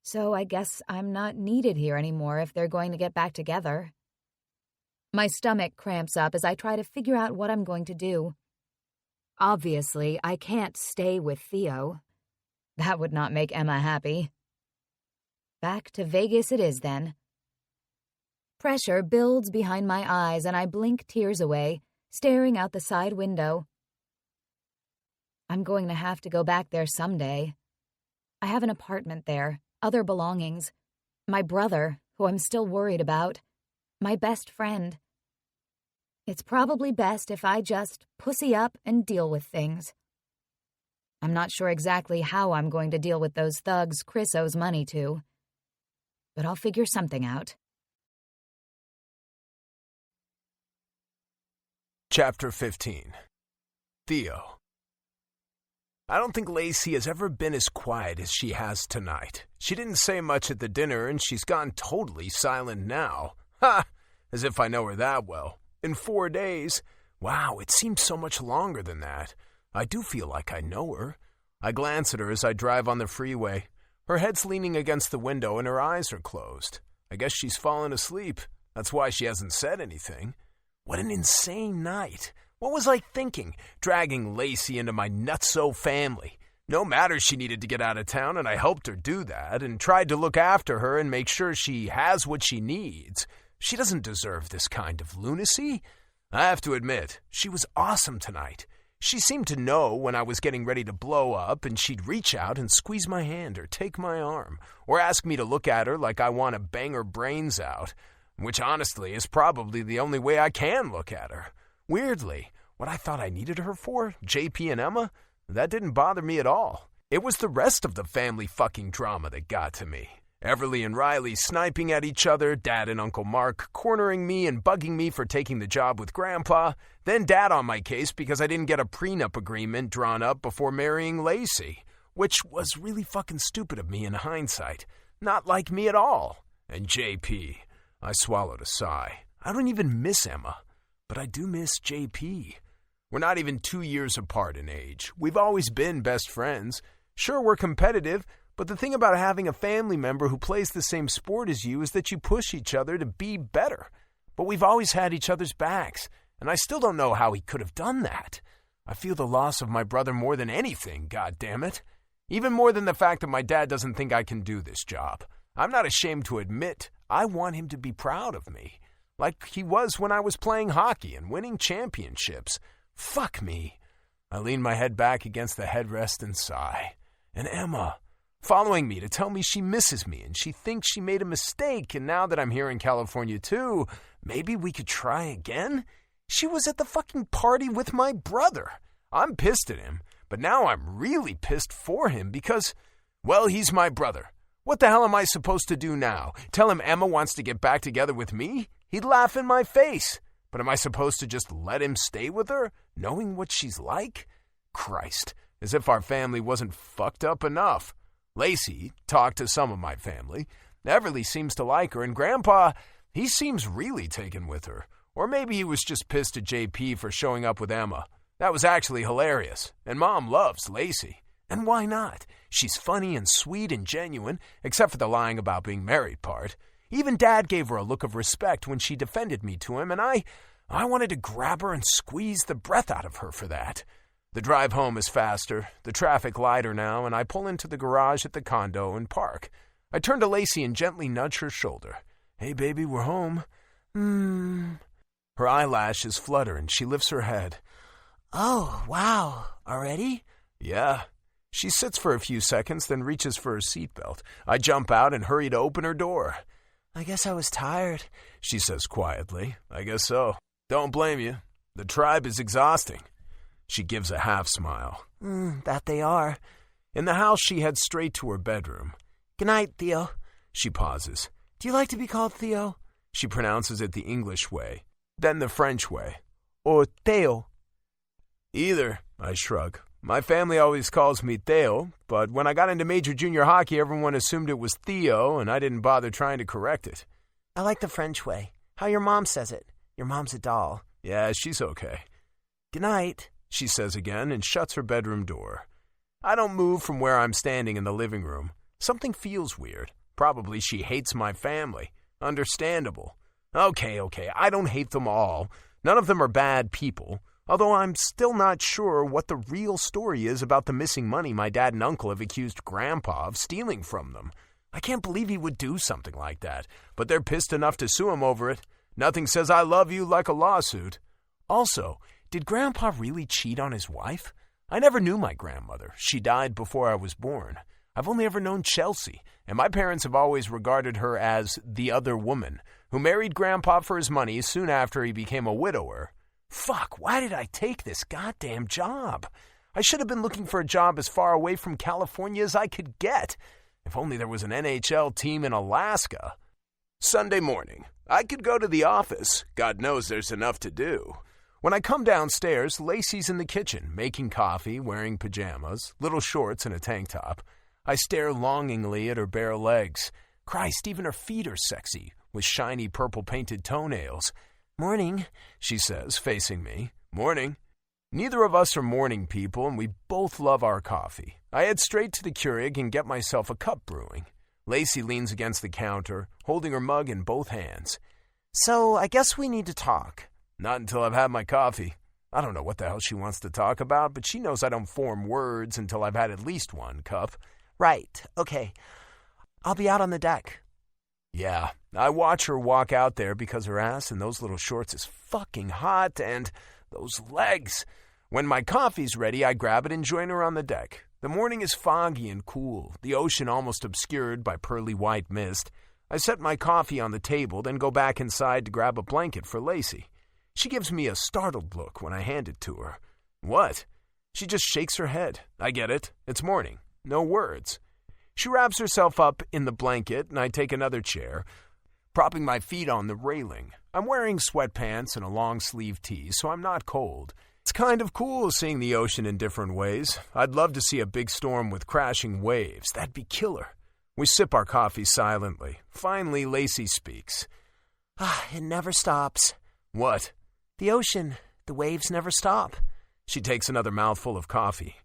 Speaker 2: So I guess I'm not needed here anymore if they're going to get back together. My stomach cramps up as I try to figure out what I'm going to do. Obviously, I can't stay with Theo. That would not make Emma happy. Back to Vegas it is, then. Pressure builds behind my eyes, and I blink tears away, staring out the side window. I'm going to have to go back there someday. I have an apartment there, other belongings, my brother, who I'm still worried about, my best friend. It's probably best if I just pussy up and deal with things. I'm not sure exactly how I'm going to deal with those thugs Chris owes money to, but I'll figure something out.
Speaker 1: Chapter 15. Theo. I don't think Lacey has ever been as quiet as she has tonight. She didn't say much at the dinner, and she's gone totally silent now. Ha! As if I know her that well. In 4 days. Wow, it seems so much longer than that. I do feel like I know her. I glance at her as I drive on the freeway. Her head's leaning against the window and her eyes are closed. I guess she's fallen asleep. That's why she hasn't said anything. What an insane night. What was I thinking, dragging Lacey into my nutso family? No matter she needed to get out of town, and I helped her do that, and tried to look after her and make sure she has what she needs. She doesn't deserve this kind of lunacy. I have to admit, she was awesome tonight. She seemed to know when I was getting ready to blow up, and she'd reach out and squeeze my hand or take my arm, or ask me to look at her like I want to bang her brains out. Which, honestly, is probably the only way I can look at her. Weirdly, what I thought I needed her for, JP and Emma, that didn't bother me at all. It was the rest of the family fucking drama that got to me. Everly and Riley sniping at each other, Dad and Uncle Mark cornering me and bugging me for taking the job with Grandpa, then Dad on my case because I didn't get a prenup agreement drawn up before marrying Lacey, which was really fucking stupid of me in hindsight. Not like me at all. And JP. I swallowed a sigh. I don't even miss Emma, but I do miss JP. We're not even 2 years apart in age. We've always been best friends. Sure, we're competitive, but the thing about having a family member who plays the same sport as you is that you push each other to be better. But we've always had each other's backs, and I still don't know how he could have done that. I feel the loss of my brother more than anything, goddammit. Even more than the fact that my dad doesn't think I can do this job. I'm not ashamed to admit I want him to be proud of me, like he was when I was playing hockey and winning championships. Fuck me. I lean my head back against the headrest and sigh. And Emma, following me to tell me she misses me and she thinks she made a mistake, and now that I'm here in California too, maybe we could try again? She was at the fucking party with my brother. I'm pissed at him, but now I'm really pissed for him because, well, he's my brother. What the hell am I supposed to do now? Tell him Emma wants to get back together with me? He'd laugh in my face. But am I supposed to just let him stay with her, knowing what she's like? Christ, as if our family wasn't fucked up enough. Lacey talked to some of my family, Everly seems to like her, and Grandpa, he seems really taken with her. Or maybe he was just pissed at JP for showing up with Emma. That was actually hilarious. And Mom loves Lacey. And why not? She's funny and sweet and genuine, except for the lying about being married part. Even Dad gave her a look of respect when she defended me to him, and I wanted to grab her and squeeze the breath out of her for that. The drive home is faster, the traffic lighter now, and I pull into the garage at the condo and park. I turn to Lacey and gently nudge her shoulder. Hey, baby, we're home. Her eyelashes flutter and she lifts her head.
Speaker 4: Oh, wow. Already?
Speaker 1: Yeah. She sits for a few seconds, then reaches for her seatbelt. I jump out and hurry to open her door.
Speaker 4: I guess I was tired,
Speaker 1: she says quietly. I guess so. Don't blame you. The tribe is exhausting. She gives a half smile.
Speaker 4: That they are.
Speaker 1: In the house, she heads straight to her bedroom.
Speaker 4: Good night, Theo.
Speaker 1: She pauses.
Speaker 4: Do you like to be called Theo?
Speaker 1: She pronounces it the English way, then the French way. Or Theo? Either, I shrug. My family always calls me Theo, but when I got into major junior hockey, everyone assumed it was Theo, and I didn't bother trying to correct it.
Speaker 4: I like the French way. How your mom says it. Your mom's a doll.
Speaker 1: Yeah, she's okay.
Speaker 4: Good night,
Speaker 1: she says again and shuts her bedroom door. I don't move from where I'm standing in the living room. Something feels weird. Probably she hates my family. Understandable. Okay, I don't hate them all. None of them are bad people. Although I'm still not sure what the real story is about the missing money my dad and uncle have accused Grandpa of stealing from them. I can't believe he would do something like that, but they're pissed enough to sue him over it. Nothing says I love you like a lawsuit. Also, did Grandpa really cheat on his wife? I never knew my grandmother. She died before I was born. I've only ever known Chelsea, and my parents have always regarded her as the other woman, who married Grandpa for his money soon after he became a widower. Fuck, why did I take this goddamn job? I should have been looking for a job as far away from California as I could get. If only there was an NHL team in Alaska. Sunday morning. I could go to the office. God knows there's enough to do. When I come downstairs, Lacey's in the kitchen, making coffee, wearing pajamas, little shorts and a tank top. I stare longingly at her bare legs. Christ, even her feet are sexy, with shiny purple-painted toenails.
Speaker 4: Morning,
Speaker 1: she says, facing me. Morning. Neither of us are morning people, and we both love our coffee. I head straight to the Keurig and get myself a cup brewing. Lacey leans against the counter, holding her mug in both hands.
Speaker 4: So, I guess we need to talk.
Speaker 1: Not until I've had my coffee. I don't know what the hell she wants to talk about, but she knows I don't form words until I've had at least one cup.
Speaker 4: Right, okay. I'll be out on the deck.
Speaker 1: Yeah, I watch her walk out there because her ass in those little shorts is fucking hot, and those legs. When my coffee's ready, I grab it and join her on the deck. The morning is foggy and cool, the ocean almost obscured by pearly white mist. I set my coffee on the table, then go back inside to grab a blanket for Lacey. She gives me a startled look when I hand it to her. What? She just shakes her head. I get it. It's morning. No words. She wraps herself up in the blanket, and I take another chair, propping my feet on the railing. I'm wearing sweatpants and a long-sleeve tee, so I'm not cold. It's kind of cool seeing the ocean in different ways. I'd love to see a big storm with crashing waves. That'd be killer. We sip our coffee silently. Finally, Lacey speaks.
Speaker 4: It never stops.
Speaker 1: What?
Speaker 4: The ocean. The waves never stop.
Speaker 1: She takes another mouthful of coffee.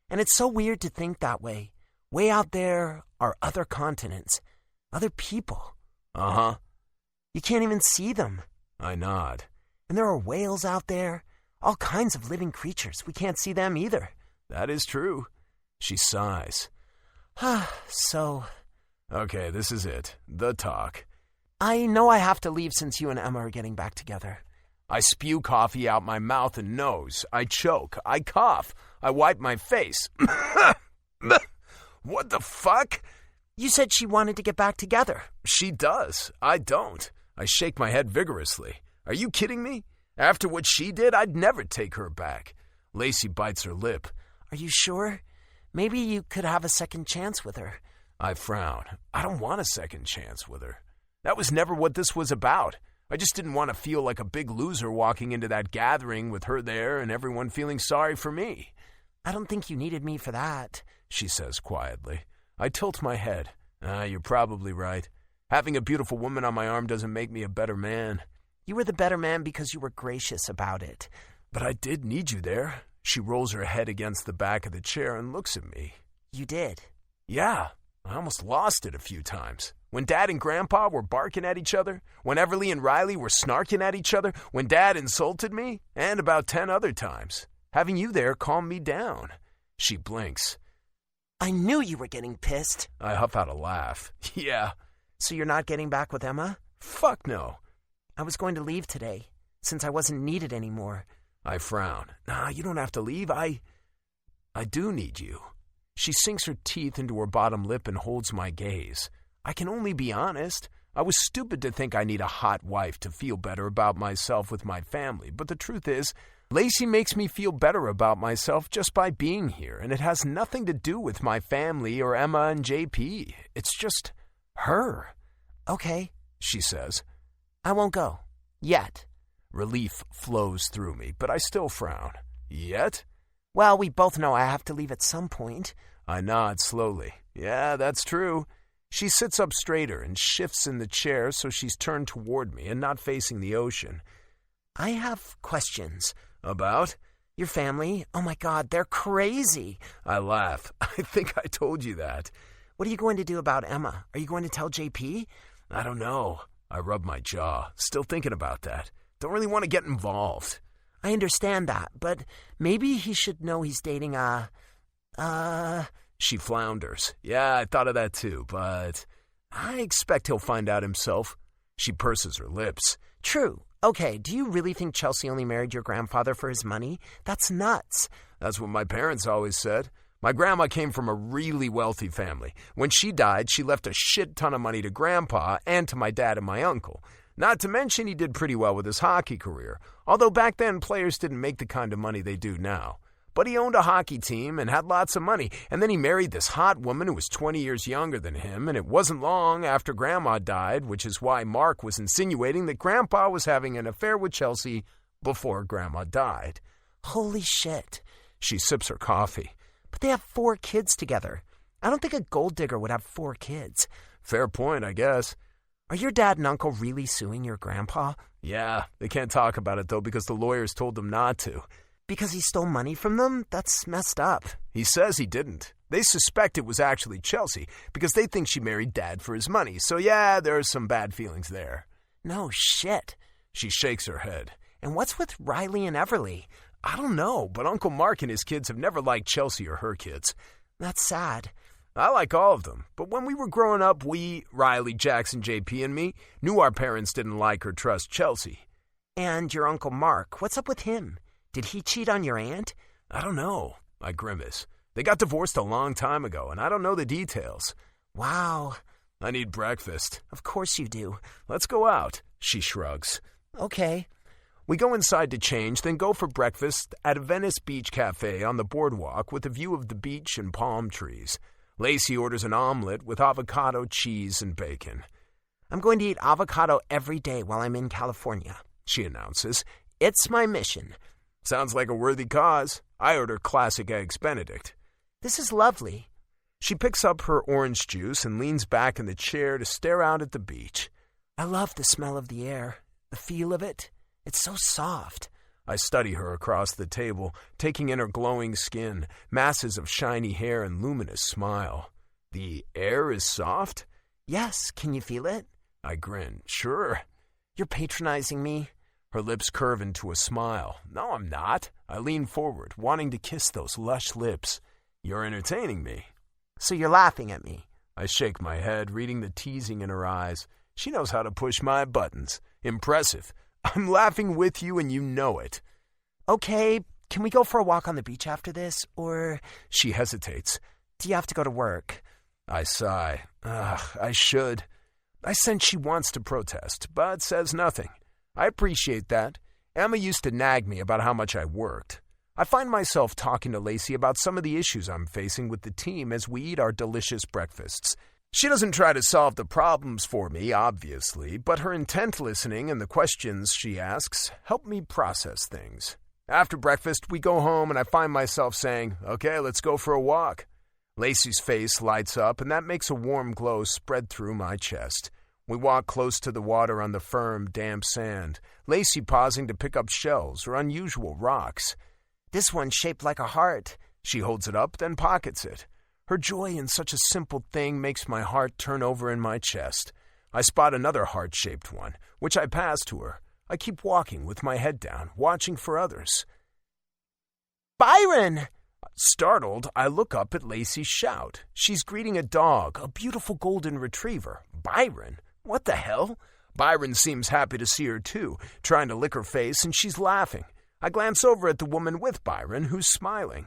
Speaker 4: And it's so weird to think that way. Way out there are other continents. Other people.
Speaker 1: Uh-huh.
Speaker 4: You can't even see them.
Speaker 1: I nod.
Speaker 4: And there are whales out there. All kinds of living creatures. We can't see them either.
Speaker 1: That is true. She sighs.
Speaker 4: So...
Speaker 1: Okay, this is it. The talk.
Speaker 4: I know I have to leave since you and Emma are getting back together.
Speaker 1: I spew coffee out my mouth and nose. I choke. I cough. I wipe my face. What the fuck?
Speaker 4: You said she wanted to get back together.
Speaker 1: She does. I don't. I shake my head vigorously. Are you kidding me? After what she did, I'd never take her back. Lacey bites her lip.
Speaker 4: Are you sure? Maybe you could have a second chance with her.
Speaker 1: I frown. I don't want a second chance with her. That was never what this was about. I just didn't want to feel like a big loser walking into that gathering with her there and everyone feeling sorry for me.
Speaker 4: I don't think you needed me for that,
Speaker 1: she says quietly. I tilt my head. You're probably right. Having a beautiful woman on my arm doesn't make me a better man.
Speaker 4: You were the better man because you were gracious about it.
Speaker 1: But I did need you there. She rolls her head against the back of the chair and looks at me.
Speaker 4: You did?
Speaker 1: Yeah, I almost lost it a few times. When Dad and Grandpa were barking at each other, when Everly and Riley were snarking at each other, when Dad insulted me, and about 10 other times. Having you there calmed me down. She blinks.
Speaker 4: I knew you were getting pissed.
Speaker 1: I huff out a laugh. Yeah.
Speaker 4: So you're not getting back with Emma?
Speaker 1: Fuck no.
Speaker 4: I was going to leave today, since I wasn't needed anymore.
Speaker 1: I frown. Nah, you don't have to leave. I do need you. She sinks her teeth into her bottom lip and holds my gaze. I can only be honest. I was stupid to think I need a hot wife to feel better about myself with my family, but the truth is, Lacey makes me feel better about myself just by being here, and it has nothing to do with my family or Emma and JP. It's just her.
Speaker 4: Okay,
Speaker 1: she says.
Speaker 4: I won't go. Yet.
Speaker 1: Relief flows through me, but I still frown. Yet?
Speaker 4: Well, we both know I have to leave at some point.
Speaker 1: I nod slowly. Yeah, that's true. She sits up straighter and shifts in the chair so she's turned toward me and not facing the ocean.
Speaker 4: I have questions.
Speaker 1: About?
Speaker 4: Your family. Oh my God, they're crazy.
Speaker 1: I laugh. I think I told you that.
Speaker 4: What are you going to do about Emma? Are you going to tell JP?
Speaker 1: I don't know. I rub my jaw, still thinking about that. Don't really want to get involved.
Speaker 4: I understand that, but maybe he should know he's dating
Speaker 1: She flounders. Yeah, I thought of that too, but I expect he'll find out himself. She purses her lips.
Speaker 4: True. Okay, do you really think Chelsea only married your grandfather for his money? That's nuts.
Speaker 1: That's what my parents always said. My grandma came from a really wealthy family. When she died, she left a shit ton of money to Grandpa and to my dad and my uncle. Not to mention he did pretty well with his hockey career, although back then players didn't make the kind of money they do now. But he owned a hockey team and had lots of money, and then he married this hot woman who was 20 years younger than him, and it wasn't long after Grandma died, which is why Mark was insinuating that Grandpa was having an affair with Chelsea before Grandma died.
Speaker 4: Holy shit.
Speaker 1: She sips her coffee.
Speaker 4: But they have 4 kids together. I don't think a gold digger would have 4 kids.
Speaker 1: Fair point, I guess.
Speaker 4: Are your dad and uncle really suing your grandpa?
Speaker 1: Yeah, they can't talk about it though because the lawyers told them not to.
Speaker 4: Because he stole money from them? That's messed up.
Speaker 1: He says he didn't. They suspect it was actually Chelsea because they think she married Dad for his money. So yeah, there are some bad feelings there.
Speaker 4: No shit.
Speaker 1: She shakes her head.
Speaker 4: And what's with Riley and Everly?
Speaker 1: I don't know, but Uncle Mark and his kids have never liked Chelsea or her kids.
Speaker 4: That's sad.
Speaker 1: I like all of them, but when we were growing up, we, Riley, Jackson, JP, and me, knew our parents didn't like or trust Chelsea.
Speaker 4: And your Uncle Mark, what's up with him? Did he cheat on your aunt?
Speaker 1: I don't know. I grimace. They got divorced a long time ago, and I don't know the details.
Speaker 4: Wow.
Speaker 1: I need breakfast.
Speaker 4: Of course you do.
Speaker 1: Let's go out. She shrugs.
Speaker 4: Okay.
Speaker 1: We go inside to change, then go for breakfast at a Venice Beach Cafe on the boardwalk with a view of the beach and palm trees. Lacey orders an omelet with avocado, cheese, and bacon.
Speaker 4: I'm going to eat avocado every day while I'm in California,
Speaker 1: she announces.
Speaker 4: It's my mission.
Speaker 1: Sounds like a worthy cause. I order classic eggs Benedict.
Speaker 4: This is lovely.
Speaker 1: She picks up her orange juice and leans back in the chair to stare out at the beach.
Speaker 4: I love the smell of the air, the feel of it. It's so soft.
Speaker 1: I study her across the table, taking in her glowing skin, masses of shiny hair and luminous smile. The air is soft?
Speaker 4: Yes, can you feel it?
Speaker 1: I grin. Sure.
Speaker 4: You're patronizing me.
Speaker 1: Her lips curve into a smile. No, I'm not. I lean forward, wanting to kiss those lush lips. You're entertaining me.
Speaker 4: So you're laughing at me?
Speaker 1: I shake my head, reading the teasing in her eyes. She knows how to push my buttons. Impressive. I'm laughing with you and you know it.
Speaker 4: Okay, can we go for a walk on the beach after this, or...
Speaker 1: She hesitates.
Speaker 4: Do you have to go to work?
Speaker 1: I sigh. I should. I sense she wants to protest, but says nothing. I appreciate that. Emma used to nag me about how much I worked. I find myself talking to Lacey about some of the issues I'm facing with the team as we eat our delicious breakfasts. She doesn't try to solve the problems for me, obviously, but her intent listening and the questions she asks help me process things. After breakfast, we go home and I find myself saying, okay, let's go for a walk. Lacey's face lights up and that makes a warm glow spread through my chest. We walk close to the water on the firm, damp sand, Lacey pausing to pick up shells or unusual rocks.
Speaker 4: This one's shaped like a heart.
Speaker 1: She holds it up, then pockets it. Her joy in such a simple thing makes my heart turn over in my chest. I spot another heart-shaped one, which I pass to her. I keep walking with my head down, watching for others.
Speaker 4: Byron!
Speaker 1: Startled, I look up at Lacey's shout. She's greeting a dog, a beautiful golden retriever. Byron? What the hell? Byron seems happy to see her too, trying to lick her face, and she's laughing. I glance over at the woman with Byron, who's smiling.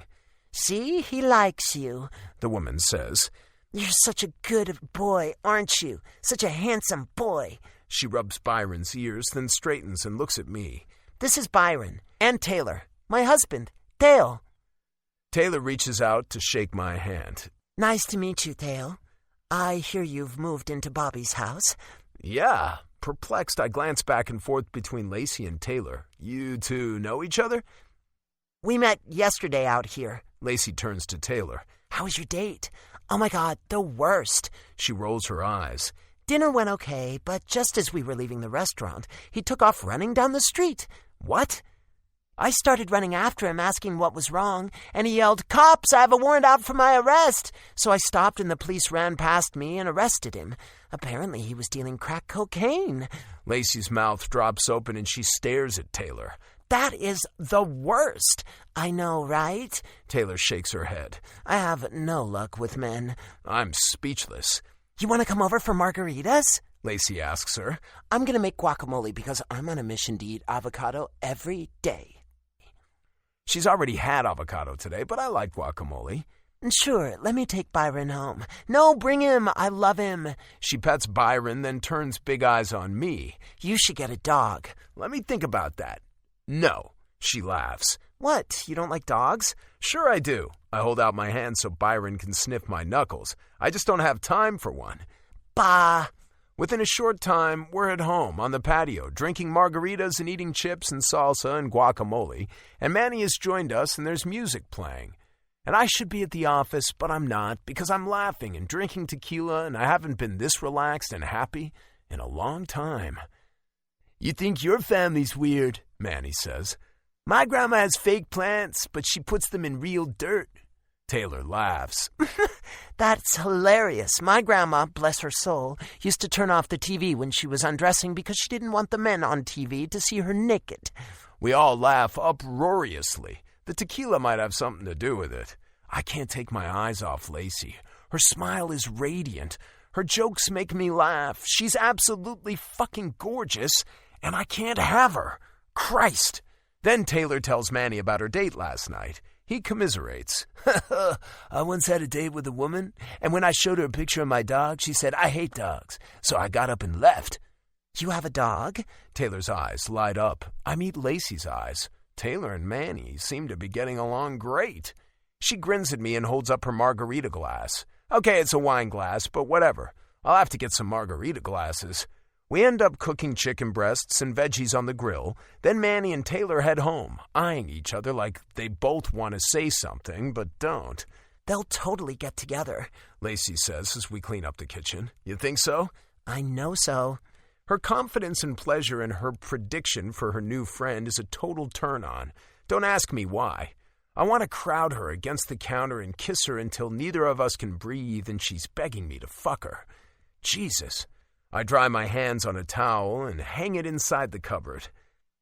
Speaker 4: See, he likes you,
Speaker 1: the woman says.
Speaker 4: You're such a good boy, aren't you? Such a handsome boy.
Speaker 1: She rubs Byron's ears, then straightens and looks at me.
Speaker 4: This is Byron, and Taylor, my husband, Dale.
Speaker 1: Taylor reaches out to shake my hand.
Speaker 4: Nice to meet you, Dale. I hear you've moved into Bobby's house.
Speaker 1: Yeah. Perplexed, I glance back and forth between Lacey and Taylor. You two know each other?
Speaker 4: We met yesterday out here.
Speaker 1: Lacey turns to Taylor.
Speaker 4: How was your date? Oh my God, the worst.
Speaker 1: She rolls her eyes.
Speaker 4: Dinner went okay, but just as we were leaving the restaurant, he took off running down the street.
Speaker 1: What?
Speaker 4: I started running after him, asking what was wrong, and he yelled, "Cops, I have a warrant out for my arrest!" So I stopped and the police ran past me and arrested him. Apparently he was dealing crack cocaine.
Speaker 1: Lacey's mouth drops open and she stares at Taylor.
Speaker 4: That is the worst. I know, right?
Speaker 1: Taylor shakes her head.
Speaker 4: I have no luck with men.
Speaker 1: I'm speechless.
Speaker 4: You want to come over for margaritas?
Speaker 1: Lacey asks her.
Speaker 4: I'm going to make guacamole because I'm on a mission to eat avocado every day.
Speaker 1: She's already had avocado today, but I like guacamole.
Speaker 4: Sure, let me take Byron home. No, bring him. I love him.
Speaker 1: She pets Byron, then turns big eyes on me.
Speaker 4: You should get a dog.
Speaker 1: Let me think about that. No, she laughs.
Speaker 4: What, you don't like dogs?
Speaker 1: Sure I do. I hold out my hand so Byron can sniff my knuckles. I just don't have time for one.
Speaker 4: Bah!
Speaker 1: Within a short time, we're at home on the patio, drinking margaritas and eating chips and salsa and guacamole, and Manny has joined us and there's music playing. And I should be at the office, but I'm not, because I'm laughing and drinking tequila, and I haven't been this relaxed and happy in a long time. You think your family's weird, Manny says. My grandma has fake plants, but she puts them in real dirt. Taylor laughs.
Speaker 4: That's hilarious. My grandma, bless her soul, used to turn off the TV when she was undressing because she didn't want the men on TV to see her naked.
Speaker 1: We all laugh uproariously. The tequila might have something to do with it. I can't take my eyes off Lacey. Her smile is radiant. Her jokes make me laugh. She's absolutely fucking gorgeous, and I can't have her. Christ! Then Taylor tells Manny about her date last night. He commiserates. I once had a date with a woman, and when I showed her a picture of my dog, she said, I hate dogs. So I got up and left.
Speaker 4: You have a dog?
Speaker 1: Taylor's eyes light up. I meet Lacey's eyes. Taylor and Manny seem to be getting along great. She grins at me and holds up her margarita glass. Okay, it's a wine glass, but whatever. I'll have to get some margarita glasses. We end up cooking chicken breasts and veggies on the grill. Then Manny and Taylor head home, eyeing each other like they both want to say something, but don't.
Speaker 4: They'll totally get together,
Speaker 1: Lacey says as we clean up the kitchen. You think so?
Speaker 4: I know so.
Speaker 1: Her confidence and pleasure in her prediction for her new friend is a total turn-on. Don't ask me why. I want to crowd her against the counter and kiss her until neither of us can breathe and she's begging me to fuck her. Jesus. I dry my hands on a towel and hang it inside the cupboard.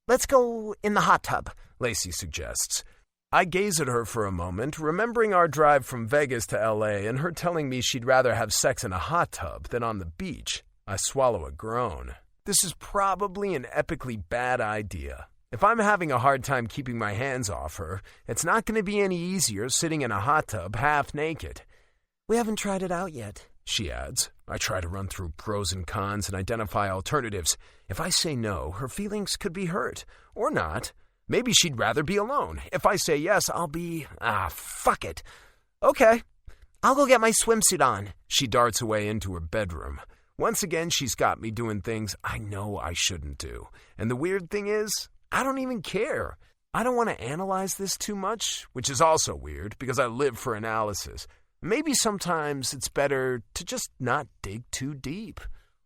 Speaker 4: Let's go in the hot tub,
Speaker 1: Lacey suggests. I gaze at her for a moment, remembering our drive from Vegas to L.A. and her telling me she'd rather have sex in a hot tub than on the beach. I swallow a groan. This is probably an epically bad idea. If I'm having a hard time keeping my hands off her, it's not going to be any easier sitting in a hot tub half naked.
Speaker 4: We haven't tried it out yet,
Speaker 1: she adds. I try to run through pros and cons and identify alternatives. If I say no, her feelings could be hurt. Or not. Maybe she'd rather be alone. If I say yes, I'll be... fuck it. Okay.
Speaker 4: I'll go get my swimsuit on.
Speaker 1: She darts away into her bedroom. Once again, she's got me doing things I know I shouldn't do. And the weird thing is, I don't even care. I don't want to analyze this too much, which is also weird because I live for analysis. Maybe sometimes it's better to just not dig too deep.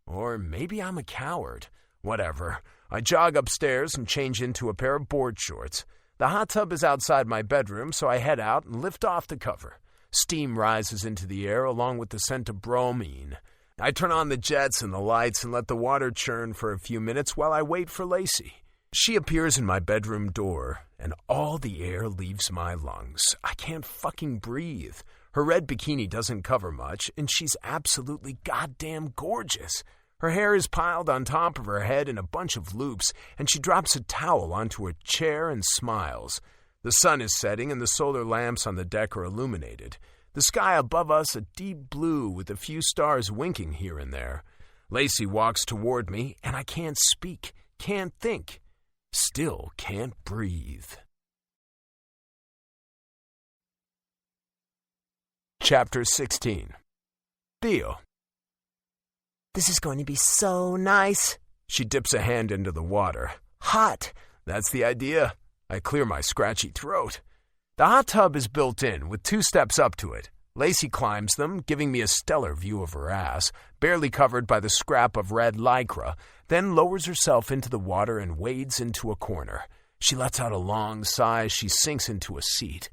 Speaker 1: Or maybe I'm a coward. Whatever. I jog upstairs and change into a pair of board shorts. The hot tub is outside my bedroom, so I head out and lift off the cover. Steam rises into the air along with the scent of bromine. I turn on the jets and the lights and let the water churn for a few minutes while I wait for Lacey. She appears in my bedroom door, and all the air leaves my lungs. I can't fucking breathe. Her red bikini doesn't cover much, and she's absolutely goddamn gorgeous. Her hair is piled on top of her head in a bunch of loops, and she drops a towel onto a chair and smiles. The sun is setting, and the solar lamps on the deck are illuminated. The sky above us a deep blue with a few stars winking here and there. Lacey walks toward me, and I can't speak, can't think, still can't breathe. Chapter 16. Theo.
Speaker 4: This is going to be so nice.
Speaker 1: She dips a hand into the water.
Speaker 4: Hot.
Speaker 1: That's the idea. I clear my scratchy throat. The hot tub is built in, with 2 steps up to it. Lacey climbs them, giving me a stellar view of her ass, barely covered by the scrap of red lycra, then lowers herself into the water and wades into a corner. She lets out a long sigh as she sinks into a seat.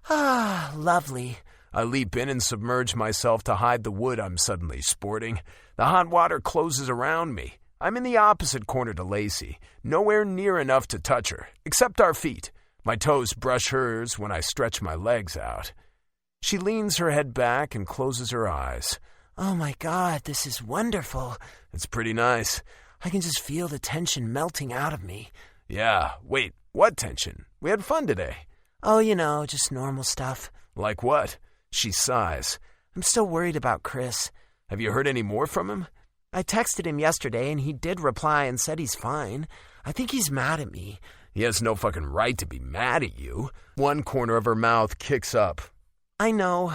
Speaker 4: Ah, lovely.
Speaker 1: I leap in and submerge myself to hide the wood I'm suddenly sporting. The hot water closes around me. I'm in the opposite corner to Lacey, nowhere near enough to touch her, except our feet. My toes brush hers when I stretch my legs out. She leans her head back and closes her eyes.
Speaker 4: Oh my God, this is wonderful.
Speaker 1: It's pretty nice.
Speaker 4: I can just feel the tension melting out of me.
Speaker 1: Yeah, wait, what tension? We had fun today.
Speaker 4: Oh, just normal stuff.
Speaker 1: Like what? She sighs.
Speaker 4: I'm still worried about Chris.
Speaker 1: Have you heard any more from him?
Speaker 4: I texted him yesterday and he did reply and said he's fine. I think he's mad at me.
Speaker 1: He has no fucking right to be mad at you. One corner of her mouth kicks up.
Speaker 4: I know.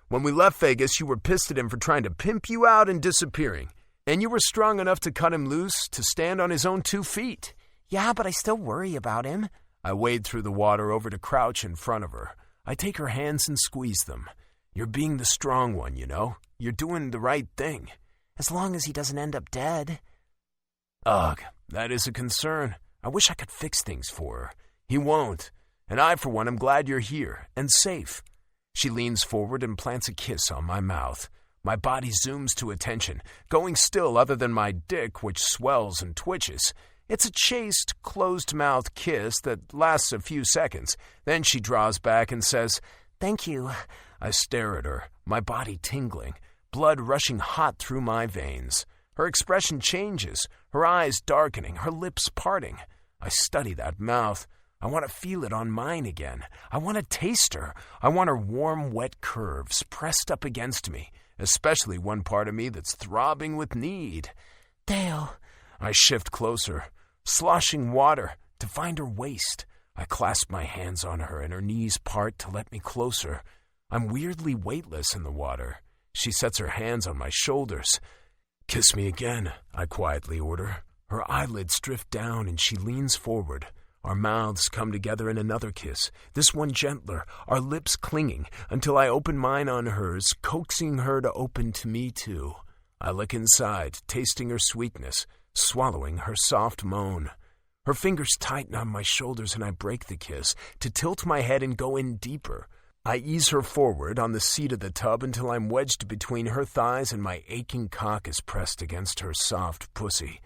Speaker 1: When we left Vegas, you were pissed at him for trying to pimp you out and disappearing. And you were strong enough to cut him loose to stand on his own 2 feet.
Speaker 4: Yeah, but I still worry about him.
Speaker 1: I wade through the water over to crouch in front of her. I take her hands and squeeze them. You're being the strong one, You're doing the right thing.
Speaker 4: As long as he doesn't end up dead.
Speaker 1: Ugh, that is a concern. I wish I could fix things for her. He won't. And I, for one, am glad you're here and safe. She leans forward and plants a kiss on my mouth. My body zooms to attention, going still other than my dick, which swells and twitches. It's a chaste, closed-mouthed kiss that lasts a few seconds. Then she draws back and says,
Speaker 4: "Thank you."
Speaker 1: I stare at her, my body tingling, blood rushing hot through my veins. Her expression changes, her eyes darkening, her lips parting. I study that mouth. I want to feel it on mine again. I want to taste her. I want her warm, wet curves pressed up against me, especially one part of me that's throbbing with need.
Speaker 4: Dale.
Speaker 1: I shift closer, sloshing water, to find her waist. I clasp my hands on her and her knees part to let me closer. I'm weirdly weightless in the water. She sets her hands on my shoulders. "Kiss me again," I quietly order. Her eyelids drift down and she leans forward. Our mouths come together in another kiss, this one gentler, our lips clinging, until I open mine on hers, coaxing her to open to me too. I look inside, tasting her sweetness, swallowing her soft moan. Her fingers tighten on my shoulders and I break the kiss, to tilt my head and go in deeper. I ease her forward on the seat of the tub until I'm wedged between her thighs and my aching cock is pressed against her soft pussy.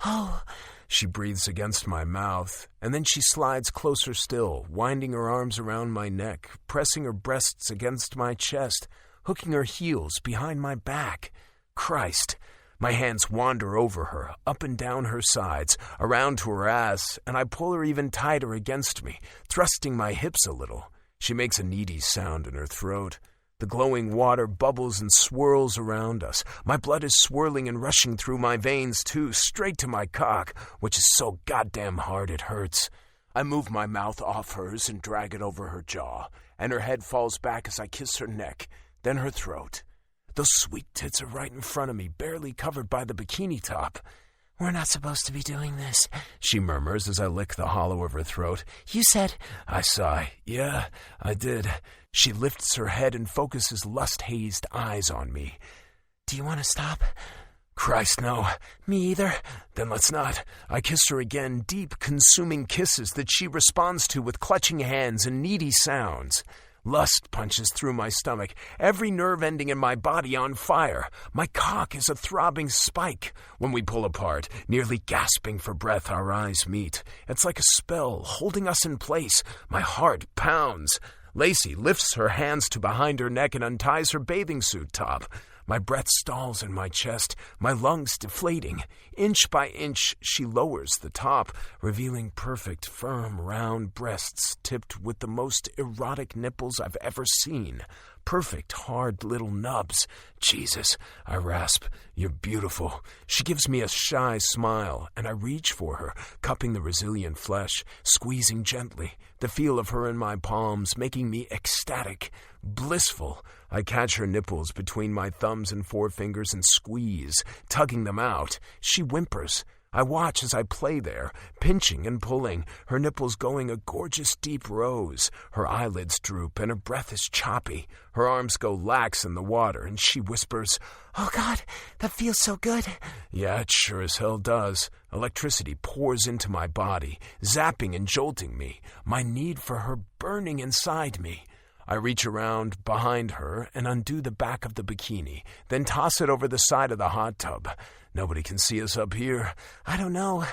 Speaker 4: "Oh,"
Speaker 1: she breathes against my mouth, and then she slides closer still, winding her arms around my neck, pressing her breasts against my chest, hooking her heels behind my back. Christ! My hands wander over her, up and down her sides, around to her ass, and I pull her even tighter against me, thrusting my hips a little. She makes a needy sound in her throat. The glowing water bubbles and swirls around us. My blood is swirling and rushing through my veins, too, straight to my cock, which is so goddamn hard it hurts. I move my mouth off hers and drag it over her jaw, and her head falls back as I kiss her neck, then her throat. Those sweet tits are right in front of me, barely covered by the bikini top.
Speaker 4: "We're not supposed to be doing this,"
Speaker 1: she murmurs as I lick the hollow of her throat.
Speaker 4: "You said—"
Speaker 1: I sigh. "Yeah, I did." She lifts her head and focuses lust-hazed eyes on me.
Speaker 4: "Do you want to stop?"
Speaker 1: Christ, no.
Speaker 4: Me either.
Speaker 1: Then let's not. I kiss her again, deep, consuming kisses that she responds to with clutching hands and needy sounds. Lust punches through my stomach, every nerve ending in my body on fire. My cock is a throbbing spike. When we pull apart, nearly gasping for breath, our eyes meet. It's like a spell, holding us in place. My heart pounds. Lacey lifts her hands to behind her neck and unties her bathing suit top. My breath stalls in my chest, my lungs deflating. Inch by inch, she lowers the top, revealing perfect, firm, round breasts tipped with the most erotic nipples I've ever seen. Perfect, hard little nubs. Jesus, I rasp. You're beautiful. She gives me a shy smile, and I reach for her, cupping the resilient flesh, squeezing gently, the feel of her in my palms making me ecstatic, blissful. I catch her nipples between my thumbs and forefingers and squeeze, tugging them out. She whimpers. I watch as I play there, pinching and pulling, her nipples going a gorgeous deep rose. Her eyelids droop and her breath is choppy. Her arms go lax in the water and she whispers,
Speaker 4: "Oh God, that feels so good."
Speaker 1: Yeah, it sure as hell does. Electricity pours into my body, zapping and jolting me, my need for her burning inside me. I reach around behind her and undo the back of the bikini, then toss it over the side of the hot tub. Nobody can see us up here.
Speaker 4: I don't know.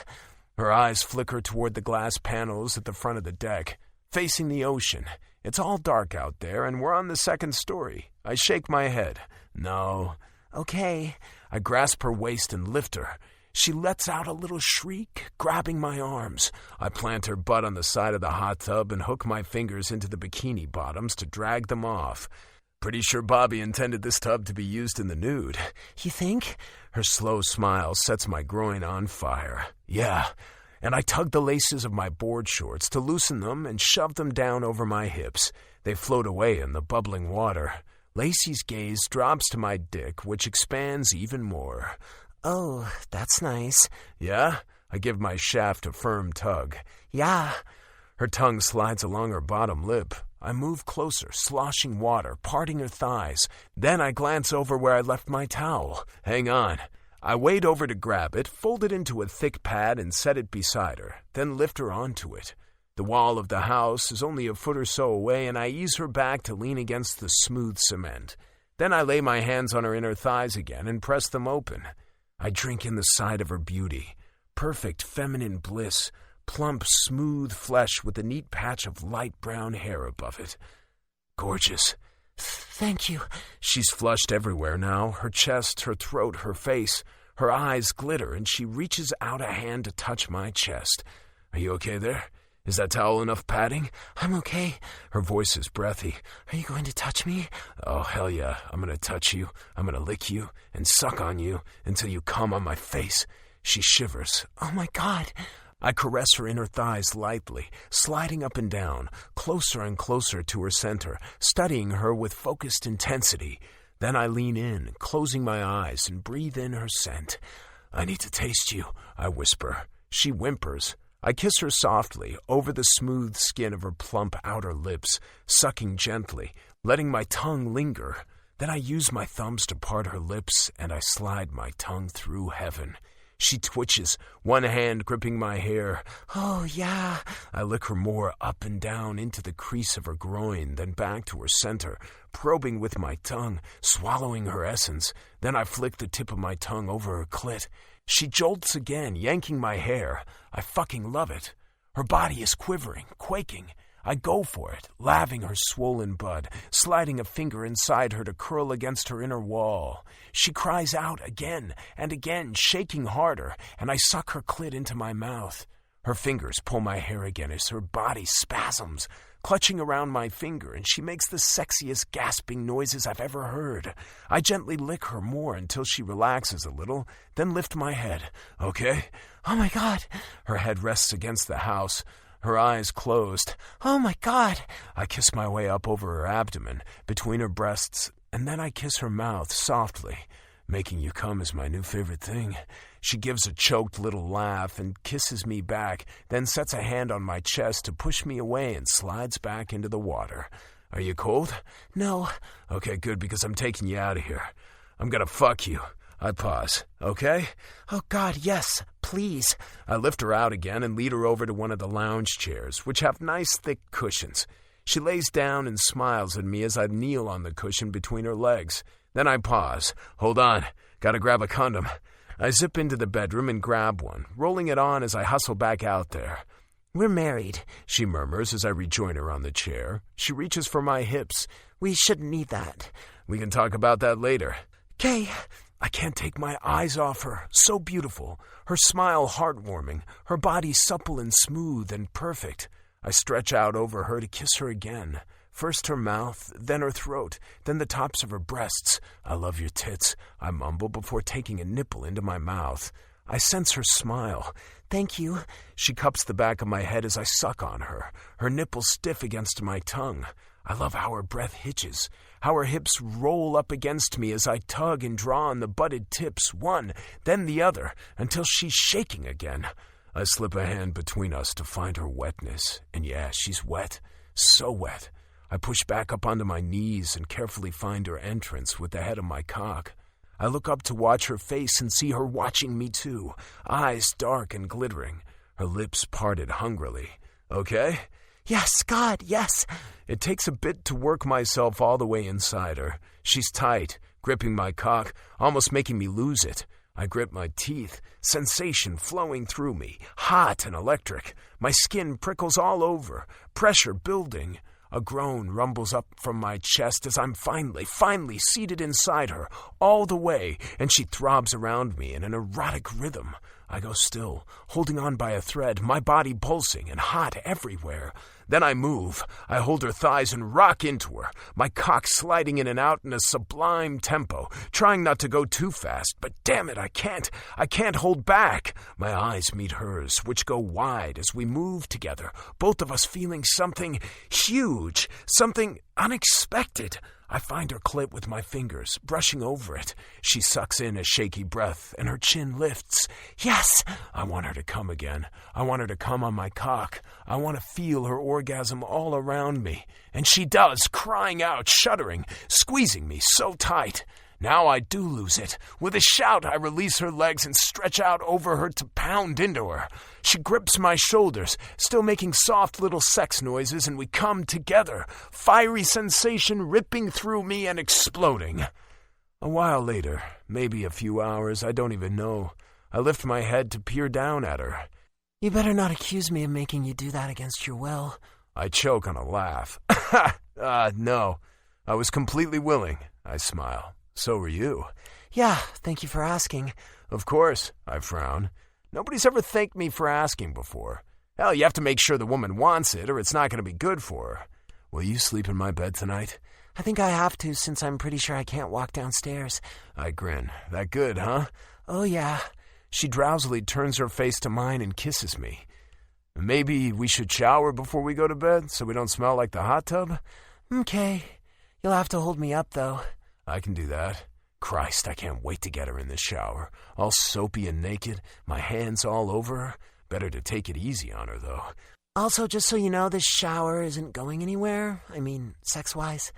Speaker 1: Her eyes flicker toward the glass panels at the front of the deck, facing the ocean. It's all dark out there, and we're on the second story. I shake my head. No.
Speaker 4: Okay.
Speaker 1: I grasp her waist and lift her. She lets out a little shriek, grabbing my arms. I plant her butt on the side of the hot tub and hook my fingers into the bikini bottoms to drag them off. Pretty sure Bobby intended this tub to be used in the nude.
Speaker 4: You think?
Speaker 1: Her slow smile sets my groin on fire. Yeah. And I tug the laces of my board shorts to loosen them and shove them down over my hips. They float away in the bubbling water. Lacey's gaze drops to my dick, which expands even more.
Speaker 4: Oh, that's nice.
Speaker 1: Yeah? I give my shaft a firm tug.
Speaker 4: Yeah.
Speaker 1: Her tongue slides along her bottom lip. I move closer, sloshing water, parting her thighs. Then I glance over where I left my towel. Hang on. I wade over to grab it, fold it into a thick pad and set it beside her, then lift her onto it. The wall of the house is only a foot or so away, and I ease her back to lean against the smooth cement. Then I lay my hands on her inner thighs again and press them open. I drink in the sight of her beauty. Perfect feminine bliss. Plump, smooth flesh with a neat patch of light brown hair above it. Gorgeous.
Speaker 4: Thank you.
Speaker 1: She's flushed everywhere now. Her chest, her throat, her face. Her eyes glitter, and she reaches out a hand to touch my chest. Are you okay there? Is that towel enough padding?
Speaker 4: I'm okay.
Speaker 1: Her voice is breathy.
Speaker 4: Are you going to touch me?
Speaker 1: Oh, hell yeah. I'm going to touch you. I'm going to lick you and suck on you until you come on my face. She shivers.
Speaker 4: Oh, my God.
Speaker 1: I caress her inner thighs lightly, sliding up and down, closer and closer to her center, studying her with focused intensity. Then I lean in, closing my eyes, and breathe in her scent. I need to taste you, I whisper. She whimpers. I kiss her softly, over the smooth skin of her plump outer lips, sucking gently, letting my tongue linger. Then I use my thumbs to part her lips, and I slide my tongue through heaven. She twitches, one hand gripping my hair.
Speaker 4: Oh, yeah.
Speaker 1: I lick her more up and down into the crease of her groin, then back to her center, probing with my tongue, swallowing her essence. Then I flick the tip of my tongue over her clit. She jolts again, yanking my hair. I fucking love it. Her body is quivering, quaking. I go for it, laving her swollen bud, sliding a finger inside her to curl against her inner wall. She cries out again and again, shaking harder, and I suck her clit into my mouth. Her fingers pull my hair again as her body spasms, clutching around my finger, and she makes the sexiest gasping noises I've ever heard. I gently lick her more until she relaxes a little, then lift my head. Okay?
Speaker 4: Oh, my God.
Speaker 1: Her head rests against the house. Her eyes closed.
Speaker 4: Oh, my God.
Speaker 1: I kiss my way up over her abdomen, between her breasts, and then I kiss her mouth softly. Making you come is my new favorite thing. She gives a choked little laugh and kisses me back, then sets a hand on my chest to push me away and slides back into the water. Are you cold?
Speaker 4: No.
Speaker 1: Okay, good, because I'm taking you out of here. I'm gonna fuck you. I pause. Okay?
Speaker 4: Oh, God, yes, please.
Speaker 1: I lift her out again and lead her over to one of the lounge chairs, which have nice thick cushions. She lays down and smiles at me as I kneel on the cushion between her legs. Then I pause. Hold on. Gotta grab a condom. I zip into the bedroom and grab one, rolling it on as I hustle back out there.
Speaker 4: We're married,
Speaker 1: she murmurs as I rejoin her on the chair. She reaches for my hips.
Speaker 4: We shouldn't need that.
Speaker 1: We can talk about that later.
Speaker 4: Okay.
Speaker 1: I can't take my eyes off her. So beautiful. Her smile heartwarming. Her body supple and smooth and perfect. I stretch out over her to kiss her again. First her mouth, then her throat, then the tops of her breasts. I love your tits, I mumble before taking a nipple into my mouth. I sense her smile.
Speaker 4: Thank you.
Speaker 1: She cups the back of my head as I suck on her, her nipples stiff against my tongue. I love how her breath hitches, how her hips roll up against me as I tug and draw on the butted tips, one, then the other, until she's shaking again. I slip a hand between us to find her wetness, and yeah, she's wet, so wet. I push back up onto my knees and carefully find her entrance with the head of my cock. I look up to watch her face and see her watching me too, eyes dark and glittering, her lips parted hungrily. Okay?
Speaker 4: Yes, God, yes.
Speaker 1: It takes a bit to work myself all the way inside her. She's tight, gripping my cock, almost making me lose it. I grip my teeth, sensation flowing through me, hot and electric. My skin prickles all over, pressure building. A groan rumbles up from my chest as I'm finally seated inside her, all the way, and she throbs around me in an erotic rhythm. I go still, holding on by a thread, my body pulsing and hot everywhere. Then I move. I hold her thighs and rock into her, my cock sliding in and out in a sublime tempo, trying not to go too fast, but damn it, I can't. I can't hold back. My eyes meet hers, which go wide as we move together, both of us feeling something huge, something unexpected. I find her clit with my fingers, brushing over it. She sucks in a shaky breath, and her chin lifts. Yes! I want her to come again. I want her to come on my cock. I want to feel her orgasm all around me. And she does, crying out, shuddering, squeezing me so tight. Now I do lose it. With a shout, I release her legs and stretch out over her to pound into her. She grips my shoulders, still making soft little sex noises, and we come together, fiery sensation ripping through me and exploding. A while later, maybe a few hours, I don't even know, I lift my head to peer down at her.
Speaker 4: You better not accuse me of making you do that against your will.
Speaker 1: I choke on a laugh. No. I was completely willing, I smile. So were you.
Speaker 4: Yeah, thank you for asking.
Speaker 1: Of course, I frown. Nobody's ever thanked me for asking before. Hell, you have to make sure the woman wants it or it's not going to be good for her. Will you sleep in my bed tonight?
Speaker 4: I think I have to since I'm pretty sure I can't walk downstairs.
Speaker 1: I grin. That good, huh?
Speaker 4: Oh, yeah.
Speaker 1: She drowsily turns her face to mine and kisses me. Maybe we should shower before we go to bed so we don't smell like the hot tub?
Speaker 4: Okay. You'll have to hold me up, though.
Speaker 1: I can do that. Christ, I can't wait to get her in the shower. All soapy and naked, my hands all over her. Better to take it easy on her, though.
Speaker 4: Also, just so you know, this shower isn't going anywhere. I mean, sex-wise.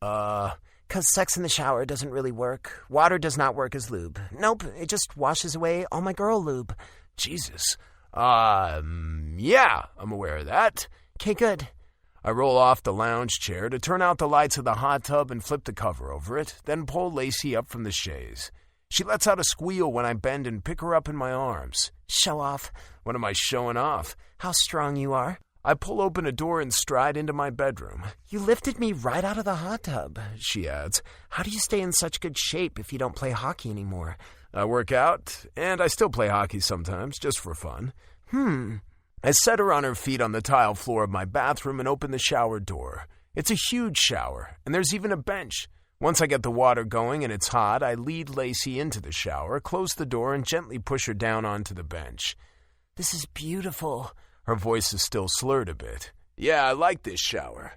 Speaker 4: 'Cause sex in the shower doesn't really work. Water does not work as lube. Nope, it just washes away all my girl lube.
Speaker 1: Jesus. Yeah, I'm aware of that.
Speaker 4: Okay, good.
Speaker 1: I roll off the lounge chair to turn out the lights of the hot tub and flip the cover over it, then pull Lacey up from the chaise. She lets out a squeal when I bend and pick her up in my arms.
Speaker 4: Show off.
Speaker 1: What am I showing off?
Speaker 4: How strong you are.
Speaker 1: I pull open a door and stride into my bedroom.
Speaker 4: You lifted me right out of the hot tub, she adds. How do you stay in such good shape if you don't play hockey anymore?
Speaker 1: I work out, and I still play hockey sometimes, just for fun. I set her on her feet on the tile floor of my bathroom and open the shower door. It's a huge shower, and there's even a bench. Once I get the water going and it's hot, I lead Lacey into the shower, close the door, and gently push her down onto the bench.
Speaker 4: This is beautiful.
Speaker 1: Her voice is still slurred a bit. Yeah, I like this shower.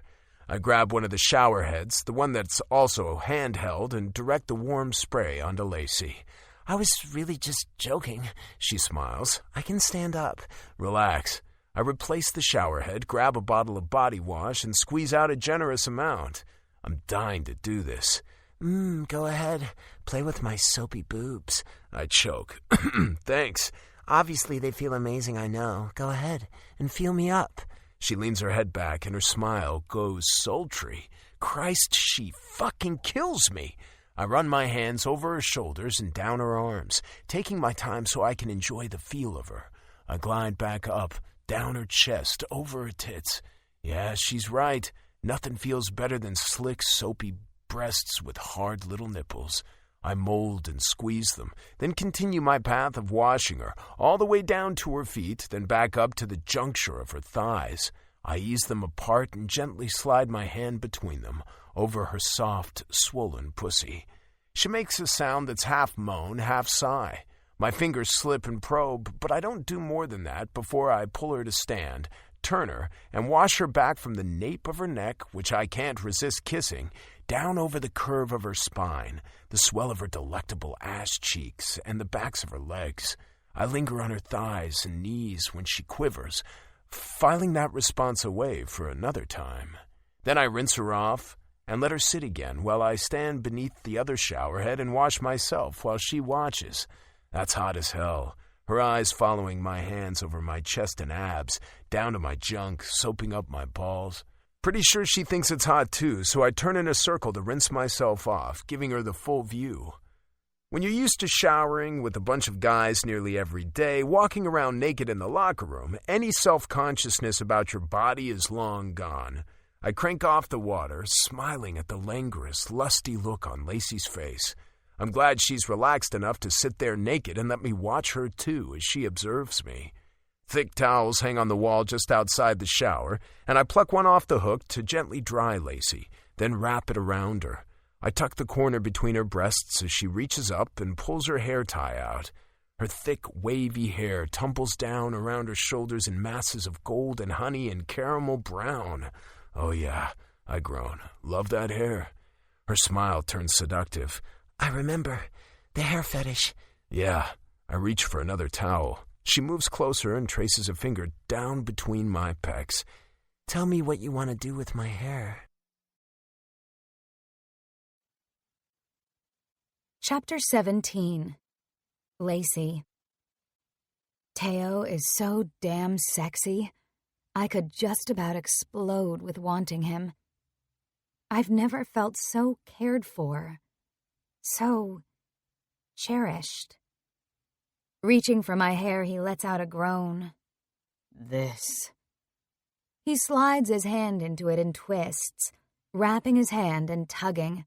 Speaker 1: I grab one of the shower heads, the one that's also handheld, and direct the warm spray onto Lacey.
Speaker 4: I was really just joking, she smiles. I can stand up.
Speaker 1: Relax. I replace the shower head, grab a bottle of body wash, and squeeze out a generous amount. I'm dying to do this.
Speaker 4: Go ahead. Play with my soapy boobs.
Speaker 1: I choke. Thanks.
Speaker 4: Obviously they feel amazing, I know. Go ahead and feel me up.
Speaker 1: She leans her head back and her smile goes sultry. Christ, she fucking kills me. I run my hands over her shoulders and down her arms, taking my time so I can enjoy the feel of her. I glide back up, down her chest, over her tits. Yeah, she's right. Nothing feels better than slick, soapy breasts with hard little nipples. I mold and squeeze them, then continue my path of washing her, all the way down to her feet, then back up to the juncture of her thighs. I ease them apart and gently slide my hand between them, over her soft, swollen pussy. She makes a sound that's half moan, half sigh. My fingers slip and probe, but I don't do more than that before I pull her to stand, turn her, and wash her back from the nape of her neck, which I can't resist kissing, down over the curve of her spine, the swell of her delectable ass cheeks, and the backs of her legs. I linger on her thighs and knees when she quivers, filing that response away for another time. Then I rinse her off and let her sit again while I stand beneath the other shower head and wash myself while she watches. That's hot as hell, her eyes following my hands over my chest and abs, down to my junk, soaping up my balls. Pretty sure she thinks it's hot too, so I turn in a circle to rinse myself off, giving her the full view. When you're used to showering with a bunch of guys nearly every day, walking around naked in the locker room, any self-consciousness about your body is long gone. I crank off the water, smiling at the languorous, lusty look on Lacey's face. I'm glad she's relaxed enough to sit there naked and let me watch her too as she observes me. Thick towels hang on the wall just outside the shower, and I pluck one off the hook to gently dry Lacey, then wrap it around her. I tuck the corner between her breasts as she reaches up and pulls her hair tie out. Her thick, wavy hair tumbles down around her shoulders in masses of gold and honey and caramel brown. Oh yeah, I groan. Love that hair. Her smile turns seductive.
Speaker 4: I remember. The hair fetish.
Speaker 1: Yeah. I reach for another towel. She moves closer and traces a finger down between my pecs.
Speaker 4: Tell me what you want to do with my hair.
Speaker 2: Chapter 17. Lacey. Teo is so damn sexy. I could just about explode with wanting him. I've never felt so cared for, so cherished. Reaching for my hair, he lets out a groan. This. He slides his hand into it and twists, wrapping his hand and tugging.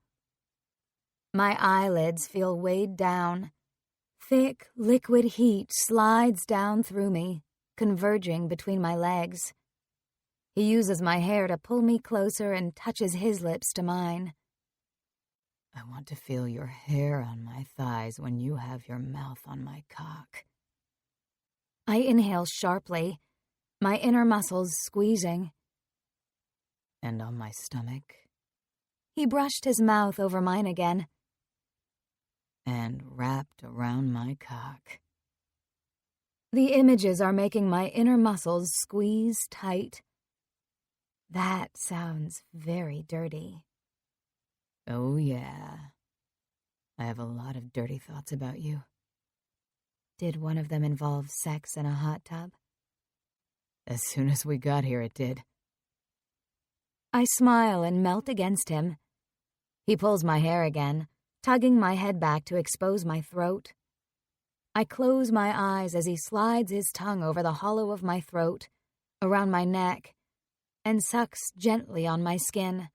Speaker 2: My eyelids feel weighed down. Thick, liquid heat slides down through me, converging between my legs. He uses my hair to pull me closer and touches his lips to mine. I want to feel your hair on my thighs when you have your mouth on my cock. I inhale sharply, my inner muscles squeezing. And on my stomach. He brushed his mouth over mine again. And wrapped around my cock. The images are making my inner muscles squeeze tight. That sounds very dirty. Oh, yeah. I have a lot of dirty thoughts about you. Did one of them involve sex in a hot tub? As soon as we got here, it did. I smile and melt against him. He pulls my hair again, tugging my head back to expose my throat. I close my eyes as he slides his tongue over the hollow of my throat, around my neck, and sucks gently on my skin.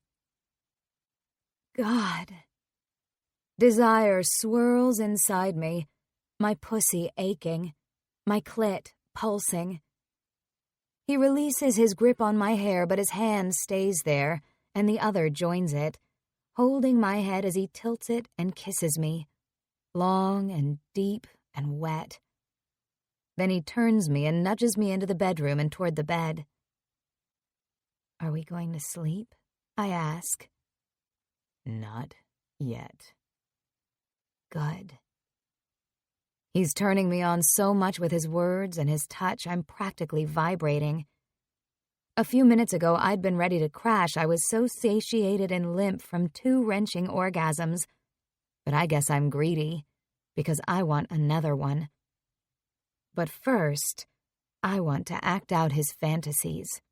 Speaker 2: God. Desire swirls inside me, my pussy aching, my clit pulsing. He releases his grip on my hair, but his hand stays there, and the other joins it, holding my head as he tilts it and kisses me, long and deep and wet. Then he turns me and nudges me into the bedroom and toward the bed. Are we going to sleep? I ask. Not yet. Good. He's turning me on so much with his words and his touch, I'm practically vibrating. A few minutes ago, I'd been ready to crash. I was so satiated and limp from 2 wrenching orgasms. But I guess I'm greedy, because I want another one. But first, I want to act out his fantasies.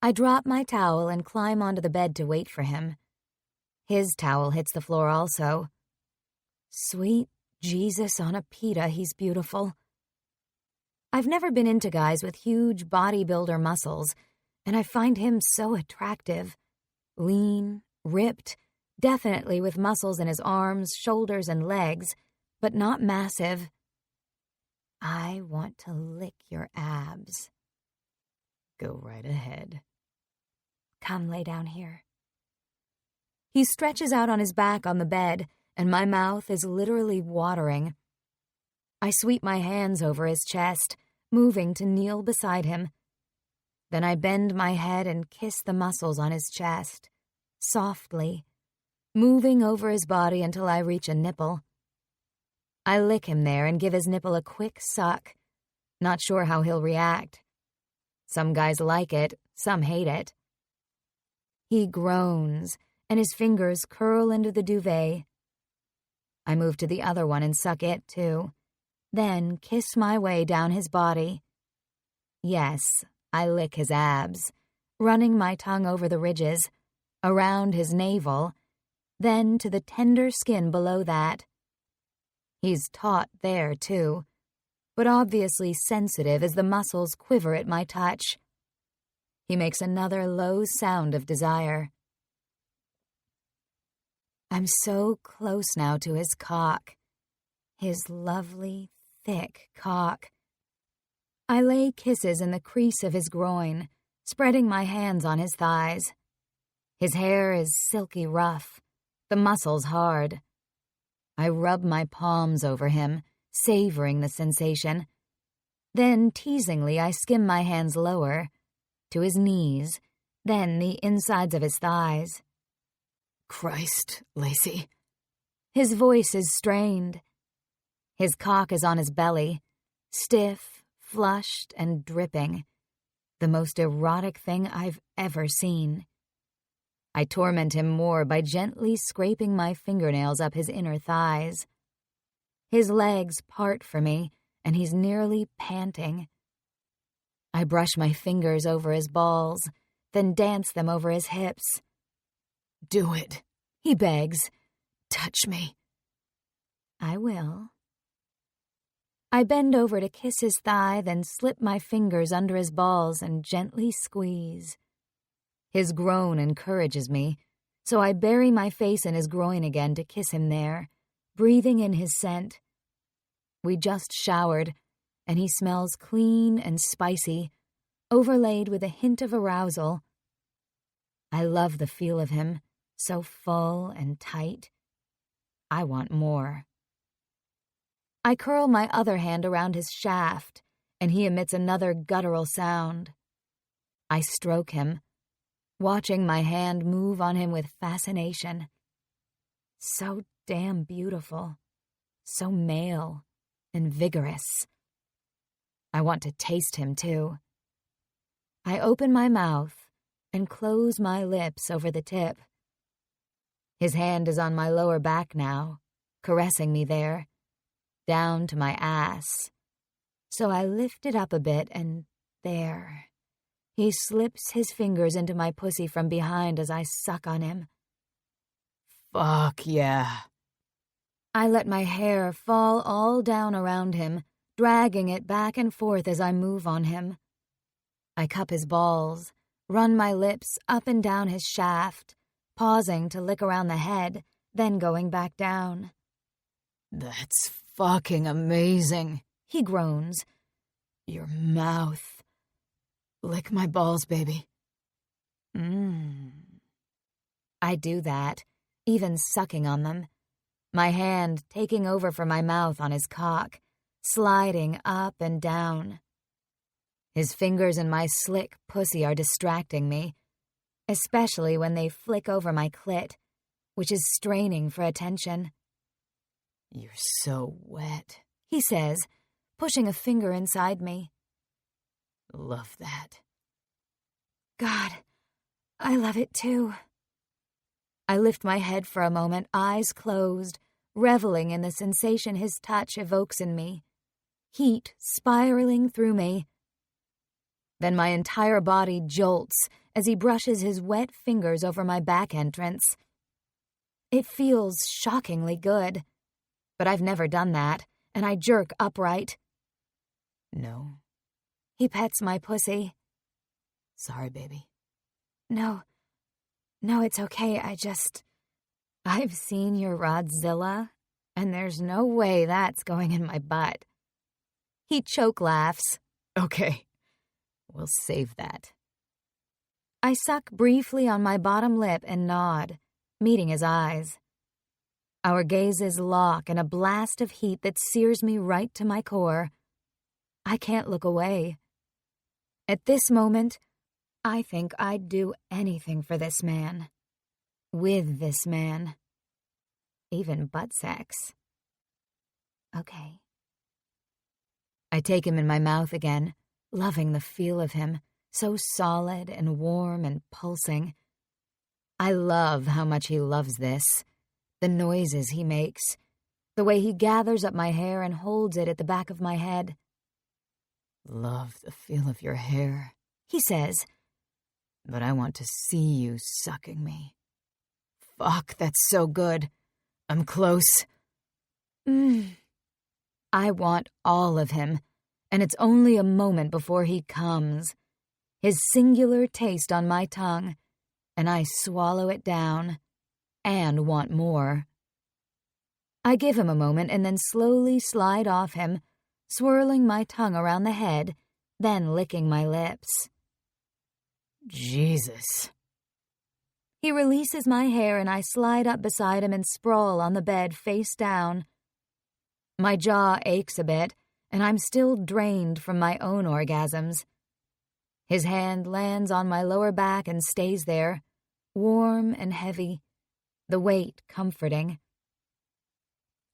Speaker 2: I drop my towel and climb onto the bed to wait for him. His towel hits the floor also. Sweet Jesus on a pita, he's beautiful. I've never been into guys with huge bodybuilder muscles, and I find him so attractive. Lean, ripped, definitely with muscles in his arms, shoulders, and legs, but not massive. I want to lick your abs. Go right ahead. Come lay down here. He stretches out on his back on the bed, and my mouth is literally watering. I sweep my hands over his chest, moving to kneel beside him. Then I bend my head and kiss the muscles on his chest, softly, moving over his body until I reach a nipple. I lick him there and give his nipple a quick suck, not sure how he'll react. Some guys like it, some hate it. He groans, and his fingers curl into the duvet. I move to the other one and suck it, too, then kiss my way down his body. Yes, I lick his abs, running my tongue over the ridges, around his navel, then to the tender skin below that. He's taut there, too, but obviously sensitive as the muscles quiver at my touch. He makes another low sound of desire. I'm so close now to his cock, his lovely, thick cock. I lay kisses in the crease of his groin, spreading my hands on his thighs. His hair is silky rough, the muscles hard. I rub my palms over him, savoring the sensation. Then, teasingly, I skim my hands lower, to his knees, then the insides of his thighs. Christ, Lacey. His voice is strained. His cock is on his belly, stiff, flushed, and dripping. The most erotic thing I've ever seen. I torment him more by gently scraping my fingernails up his inner thighs. His legs part for me, and he's nearly panting. I brush my fingers over his balls, then dance them over his hips. Do it, he begs. Touch me. I will. I bend over to kiss his thigh, then slip my fingers under his balls and gently squeeze. His groan encourages me, so I bury my face in his groin again to kiss him there, breathing in his scent. We just showered, and he smells clean and spicy, overlaid with a hint of arousal. I love the feel of him, so full and tight. I want more. I curl my other hand around his shaft, and he emits another guttural sound. I stroke him, watching my hand move on him with fascination. So damn beautiful, so male and vigorous. I want to taste him, too. I open my mouth and close my lips over the tip. His hand is on my lower back now, caressing me there, down to my ass. So I lift it up a bit, and there. He slips his fingers into my pussy from behind as I suck on him. Fuck yeah. I let my hair fall all down around him, dragging it back and forth as I move on him. I cup his balls, run my lips up and down his shaft, pausing to lick around the head, then going back down. That's fucking amazing, he groans. Your mouth. Lick my balls, baby. I do that, even sucking on them, my hand taking over for my mouth on his cock, sliding up and down. His fingers in my slick pussy are distracting me, especially when they flick over my clit, which is straining for attention. You're so wet, he says, pushing a finger inside me.
Speaker 6: Love that.
Speaker 2: God, I love it too. I lift my head for a moment, eyes closed, reveling in the sensation his touch evokes in me. Heat spiraling through me. Then my entire body jolts as he brushes his wet fingers over my back entrance. It feels shockingly good, but I've never done that, and I jerk upright.
Speaker 6: No.
Speaker 2: He pets my pussy.
Speaker 6: Sorry, baby.
Speaker 2: No, it's okay. I've seen your Rodzilla, and there's no way that's going in my butt. He choke laughs.
Speaker 6: Okay, we'll save that.
Speaker 2: I suck briefly on my bottom lip and nod, meeting his eyes. Our gazes lock in a blast of heat that sears me right to my core. I can't look away. At this moment, I think I'd do anything for this man. With this man. Even butt sex. Okay. I take him in my mouth again, loving the feel of him, so solid and warm and pulsing. I love how much he loves this, the noises he makes, the way he gathers up my hair and holds it at the back of my head.
Speaker 6: Love the feel of your hair,
Speaker 2: he says.
Speaker 6: But I want to see you sucking me. Fuck, that's so good. I'm close.
Speaker 2: I want all of him, and it's only a moment before he comes. His singular taste on my tongue, and I swallow it down, and want more. I give him a moment and then slowly slide off him, swirling my tongue around the head, then licking my lips.
Speaker 6: Jesus.
Speaker 2: He releases my hair and I slide up beside him and sprawl on the bed face down. My jaw aches a bit, and I'm still drained from my own orgasms. His hand lands on my lower back and stays there, warm and heavy, the weight comforting.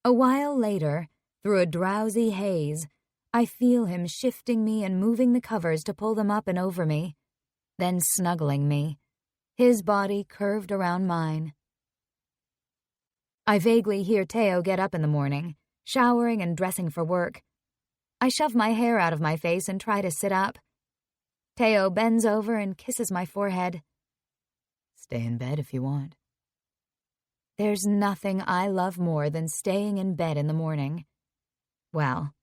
Speaker 2: A while later, through a drowsy haze, I feel him shifting me and moving the covers to pull them up and over me, then snuggling me, his body curved around mine. I vaguely hear Teo get up in the morning, showering and dressing for work. I shove my hair out of my face and try to sit up. Teo bends over and kisses my forehead.
Speaker 6: Stay in bed if you want.
Speaker 2: There's nothing I love more than staying in bed in the morning. Well,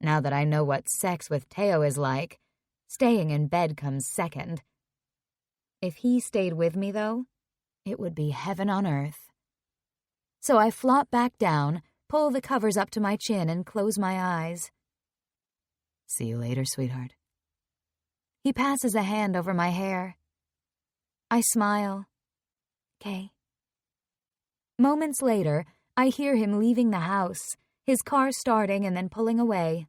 Speaker 2: now that I know what sex with Teo is like, staying in bed comes second. If he stayed with me, though, it would be heaven on earth. So I flop back down, pull the covers up to my chin, and close my eyes.
Speaker 6: See you later, sweetheart.
Speaker 2: He passes a hand over my hair. I smile. Okay. Moments later, I hear him leaving the house, his car starting and then pulling away.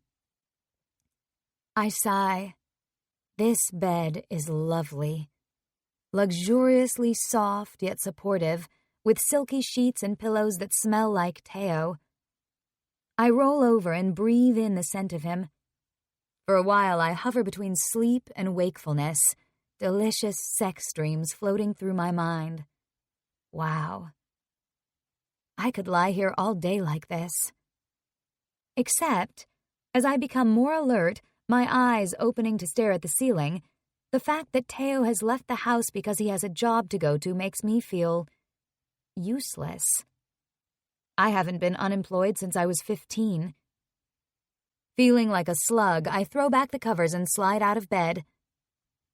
Speaker 2: I sigh. This bed is lovely. Luxuriously soft yet supportive, with silky sheets and pillows that smell like Teo. I roll over and breathe in the scent of him. For a while I hover between sleep and wakefulness, delicious sex dreams floating through my mind. Wow. I could lie here all day like this. Except, as I become more alert, my eyes opening to stare at the ceiling, the fact that Teo has left the house because he has a job to go to makes me feel useless. I haven't been unemployed since I was 15. Feeling like a slug, I throw back the covers and slide out of bed.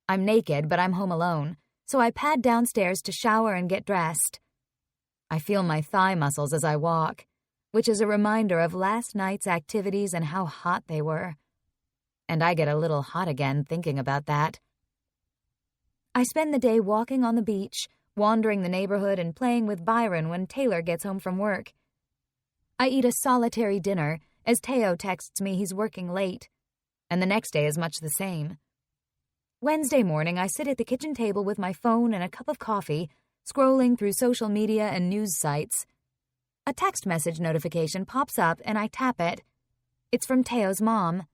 Speaker 2: I'm naked, but I'm home alone, so I pad downstairs to shower and get dressed. I feel my thigh muscles as I walk, which is a reminder of last night's activities and how hot they were. And I get a little hot again thinking about that. I spend the day walking on the beach, wandering the neighborhood and playing with Byron when Taylor gets home from work. I eat a solitary dinner as Teo texts me he's working late, and the next day is much the same. Wednesday morning, I sit at the kitchen table with my phone and a cup of coffee, scrolling through social media and news sites. A text message notification pops up and I tap it. It's from Teo's mom.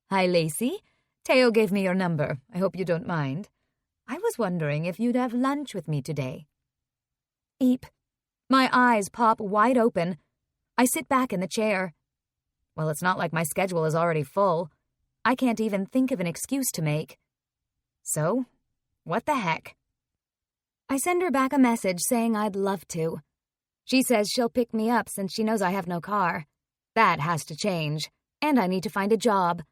Speaker 2: "Hi, Lacey.
Speaker 3: Teo gave me your number. I hope you don't mind. I was wondering if you'd have lunch with me today. Eep. My eyes pop wide open. I sit back in the chair. Well, it's not like my schedule is already full. I can't even think of an excuse to make. So, what the heck? I send her back a message saying I'd love to. She says she'll pick me up since she knows I have no car. That has to change, and I need to find a job.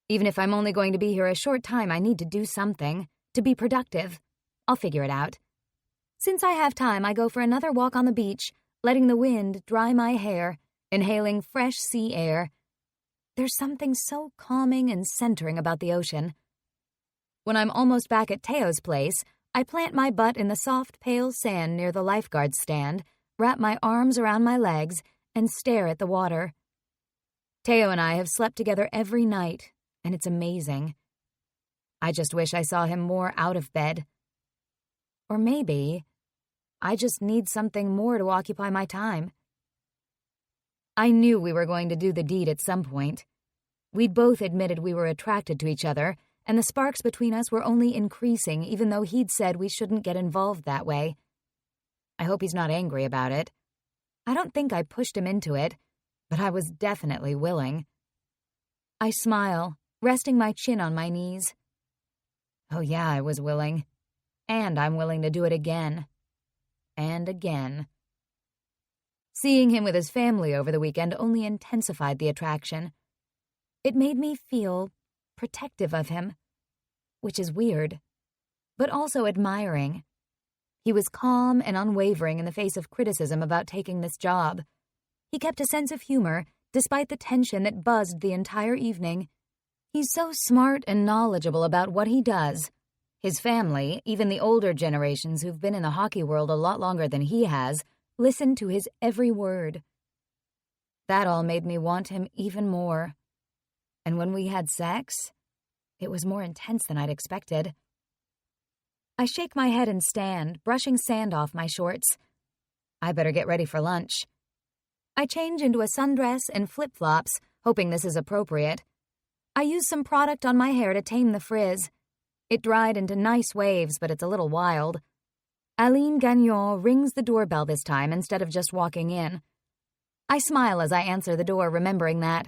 Speaker 3: Even if I'm only going to be here a short time, I need to do something, to be productive. I'll figure it out. Since I have time, I go for another walk on the beach, letting the wind dry my hair, inhaling fresh sea air. There's something so calming and centering about the ocean. When I'm almost back at Teo's place, I plant my butt in the soft, pale sand near the lifeguard's stand, wrap my arms around my legs, and stare at the water. Teo and I have slept together every night, and it's amazing. I just wish I saw him more out of bed. Or maybe I just need something more to occupy my time. I knew we were going to do the deed at some point. We'd both admitted we were attracted to each other, and the sparks between us were only increasing even though he'd said we shouldn't get involved that way. I hope he's not angry about it. I don't think I pushed him into it, but I was definitely willing. I smile, resting my chin on my knees. Oh yeah, I was willing. And I'm willing to do it again. And again. Seeing him with his family over the weekend only intensified the attraction. It made me feel protective of him, which is weird, but also admiring. He was calm and unwavering in the face of criticism about taking this job. He kept a sense of humor, despite the tension that buzzed the entire evening. He's so smart and knowledgeable about what he does. His family, even the older generations who've been in the hockey world a lot longer than he has, listen to his every word. That all made me want him even more. And when we had sex, it was more intense than I'd expected. I shake my head and stand, brushing sand off my shorts. I better get ready for lunch. I change into a sundress and flip-flops, hoping this is appropriate. I use some product on my hair to tame the frizz. It dried into nice waves, but it's a little wild. Aline Gagnon rings the doorbell this time instead of just walking in. I smile as I answer the door, remembering that.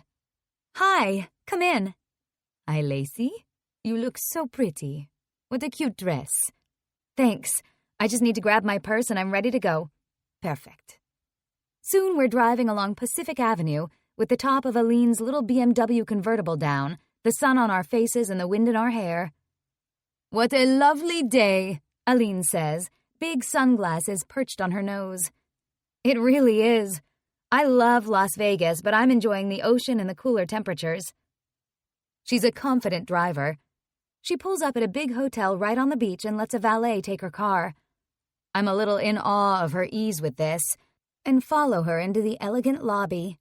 Speaker 3: Hi, come in. Hi, Lacey. You look so pretty. What a cute dress. Thanks. I just need to grab my purse and I'm ready to go. Perfect. Soon we're driving along Pacific Avenue with the top of Aline's little BMW convertible down, the sun on our faces and the wind in our hair. What a lovely day, Aline says, big sunglasses perched on her nose. It really is. I love Las Vegas, but I'm enjoying the ocean and the cooler temperatures. She's a confident driver. She pulls up at a big hotel right on the beach and lets a valet take her car. I'm a little in awe of her ease with this, and follow her into the elegant lobby.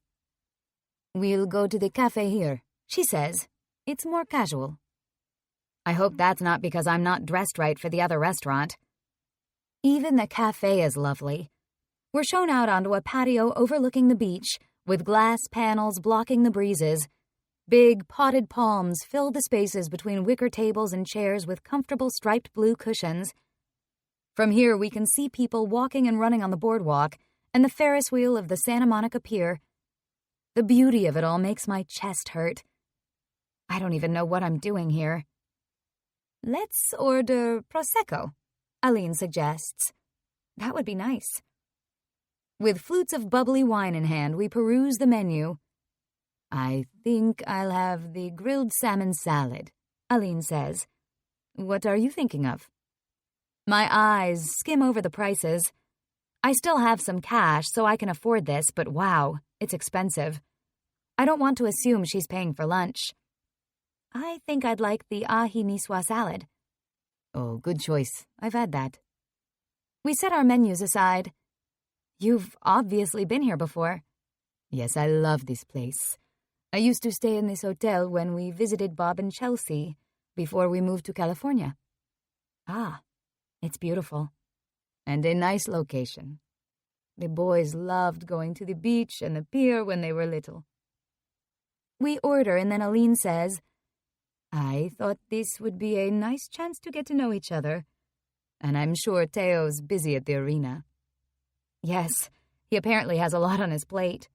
Speaker 3: We'll go to the cafe here, she says. It's more casual. I hope that's not because I'm not dressed right for the other restaurant. Even the cafe is lovely. We're shown out onto a patio overlooking the beach, with glass panels blocking the breezes. Big, potted palms fill the spaces between wicker tables and chairs with comfortable striped blue cushions. From here, we can see people walking and running on the boardwalk and the Ferris wheel of the Santa Monica Pier. The beauty of it all makes my chest hurt. I don't even know what I'm doing here. Let's order Prosecco, Aline suggests. That would be nice. With flutes of bubbly wine in hand, we peruse the menu. I think I'll have the grilled salmon salad, Aline says. What are you thinking of? My eyes skim over the prices. I still have some cash, so I can afford this, but wow, it's expensive. I don't want to assume she's paying for lunch. I think I'd like the ahi niçoise salad. Oh, good choice. I've had that. We set our menus aside. You've obviously been here before. Yes, I love this place. I used to stay in this hotel when we visited Bob and Chelsea before we moved to California. Ah, it's beautiful. And a nice location. The boys loved going to the beach and the pier when they were little. We order and then Aline says,
Speaker 2: I thought this would be a nice chance to get to know each other, and I'm sure Teo's busy at the arena. Yes, he apparently has a lot on his plate.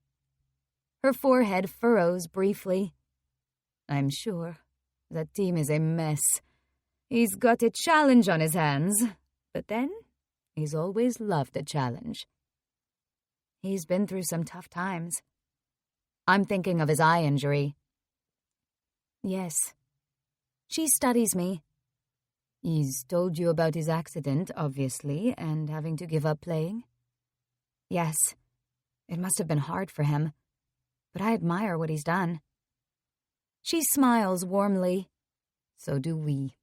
Speaker 2: Her forehead furrows briefly. I'm sure. That team is a mess. He's got a challenge on his hands, but then he's always loved a challenge. He's been through some tough times. I'm thinking of his eye injury. Yes. She studies me. He's told you about his accident, obviously, and having to give up playing? Yes. It must have been hard for him, but I admire what he's done. She smiles warmly. So do we.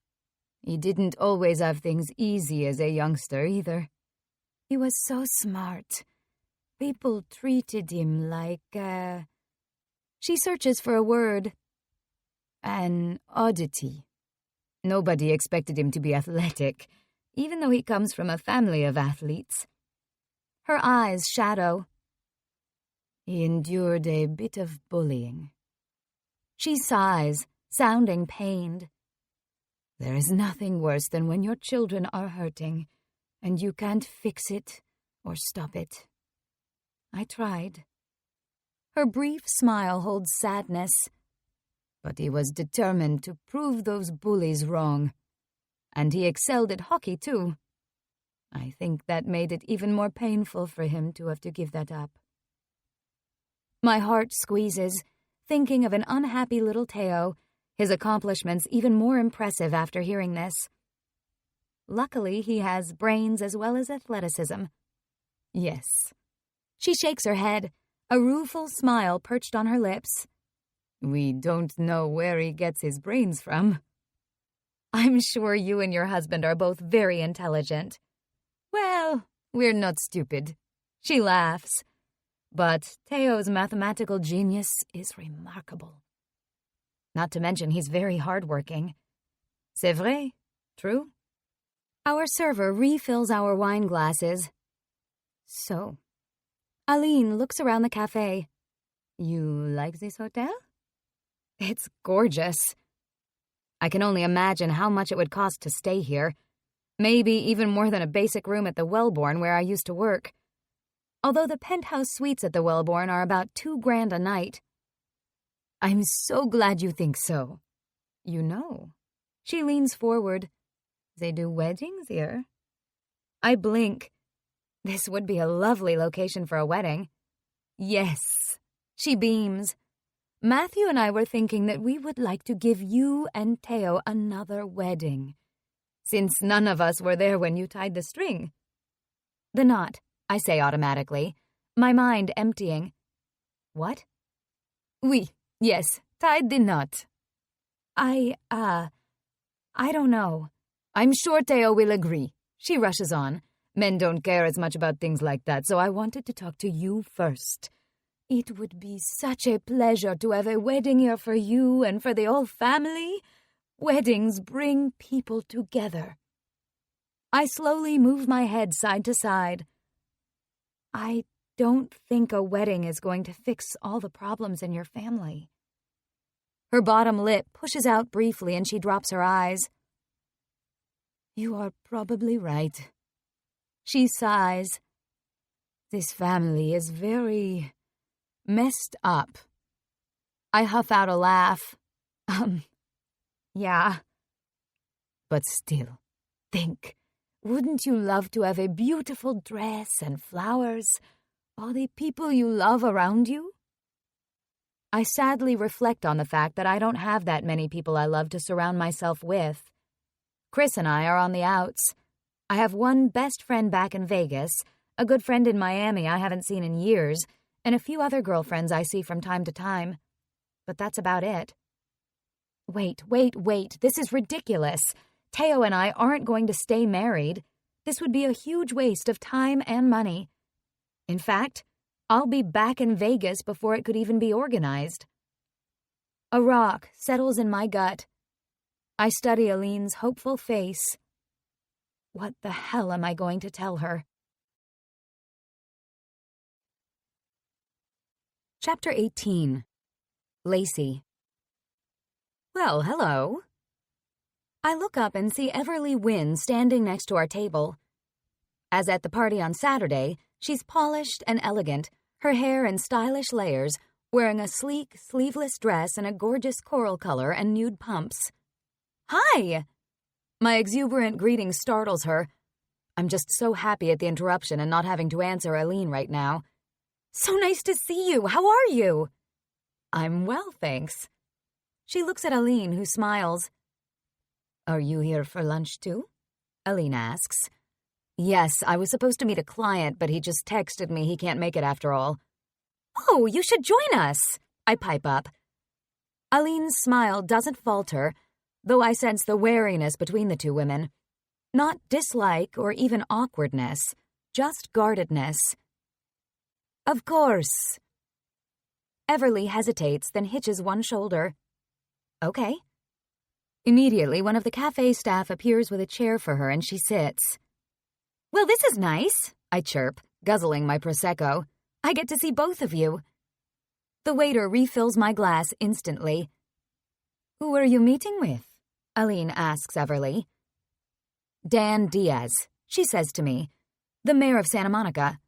Speaker 2: He didn't always have things easy as a youngster, either. He was so smart. People treated him like, She searches for a word. An oddity. Nobody expected him to be athletic, even though he comes from a family of athletes. Her eyes shadow. He endured a bit of bullying. She sighs, sounding pained. There is nothing worse than when your children are hurting, and you can't fix it or stop it. I tried. Her brief smile holds sadness, but he was determined to prove those bullies wrong. And he excelled at hockey, too. I think that made it even more painful for him to have to give that up. My heart squeezes, thinking of an unhappy little Teo, his accomplishments even more impressive after hearing this. Luckily, he has brains as well as athleticism. Yes. She shakes her head, a rueful smile perched on her lips. We don't know where he gets his brains from. I'm sure you and your husband are both very intelligent. Well, we're not stupid. She laughs. But Teo's mathematical genius is remarkable. Not to mention he's very hardworking. C'est vrai? True? Our server refills our wine glasses. So, Aline looks around the cafe. You like this hotel? It's gorgeous. I can only imagine how much it would cost to stay here. Maybe even more than a basic room at the Wellborn where I used to work. Although the penthouse suites at the Wellborn are about $2,000 a night. I'm so glad you think so. You know. She leans forward. They do weddings here? I blink. This would be a lovely location for a wedding. Yes. She beams. Matthew and I were thinking that we would like to give you and Teo another wedding, since none of us were there when you tied the string. The knot, I say automatically, my mind emptying. What? Oui, yes, tied the knot. I don't know. I'm sure Teo will agree. She rushes on. Men don't care as much about things like that, so I wanted to talk to you first. It would be such a pleasure to have a wedding here for you and for the whole family. Weddings bring people together. I slowly move my head side to side. I don't think a wedding is going to fix all the problems in your family. Her bottom lip pushes out briefly and she drops her eyes. You are probably right. She sighs. This family is very messed up. I huff out a laugh. Yeah. But still, think. Wouldn't you love to have a beautiful dress and flowers? All the people you love around you? I sadly reflect on the fact that I don't have that many people I love to surround myself with. Chris and I are on the outs. I have one best friend back in Vegas, a good friend in Miami I haven't seen in years, and a few other girlfriends I see from time to time. But that's about it. Wait. This is ridiculous. Teo and I aren't going to stay married. This would be a huge waste of time and money. In fact, I'll be back in Vegas before it could even be organized. A rock settles in my gut. I study Aline's hopeful face. What the hell am I going to tell her? Chapter 18. Lacey. Well, hello. I look up and see Everly Wynne standing next to our table. As at the party on Saturday, she's polished and elegant, her hair in stylish layers, wearing a sleek, sleeveless dress in a gorgeous coral color and nude pumps. Hi! My exuberant greeting startles her. I'm just so happy at the interruption and not having to answer Aline right now. So nice to see you. How are you? I'm well, thanks. She looks at Aline, who smiles. Are you here for lunch, too? Aline asks. Yes, I was supposed to meet a client, but he just texted me he can't make it after all. Oh, you should join us, I pipe up. Aline's smile doesn't falter, though I sense the wariness between the two women. Not dislike or even awkwardness, just guardedness. Of course. Everly hesitates, then hitches one shoulder. Okay. Immediately, one of the cafe staff appears with a chair for her and she sits. Well, this is nice, I chirp, guzzling my Prosecco. I get to see both of you. The waiter refills my glass instantly. Who are you meeting with? Aline asks Everly. Dan Diaz, she says to me, the mayor of Santa Monica.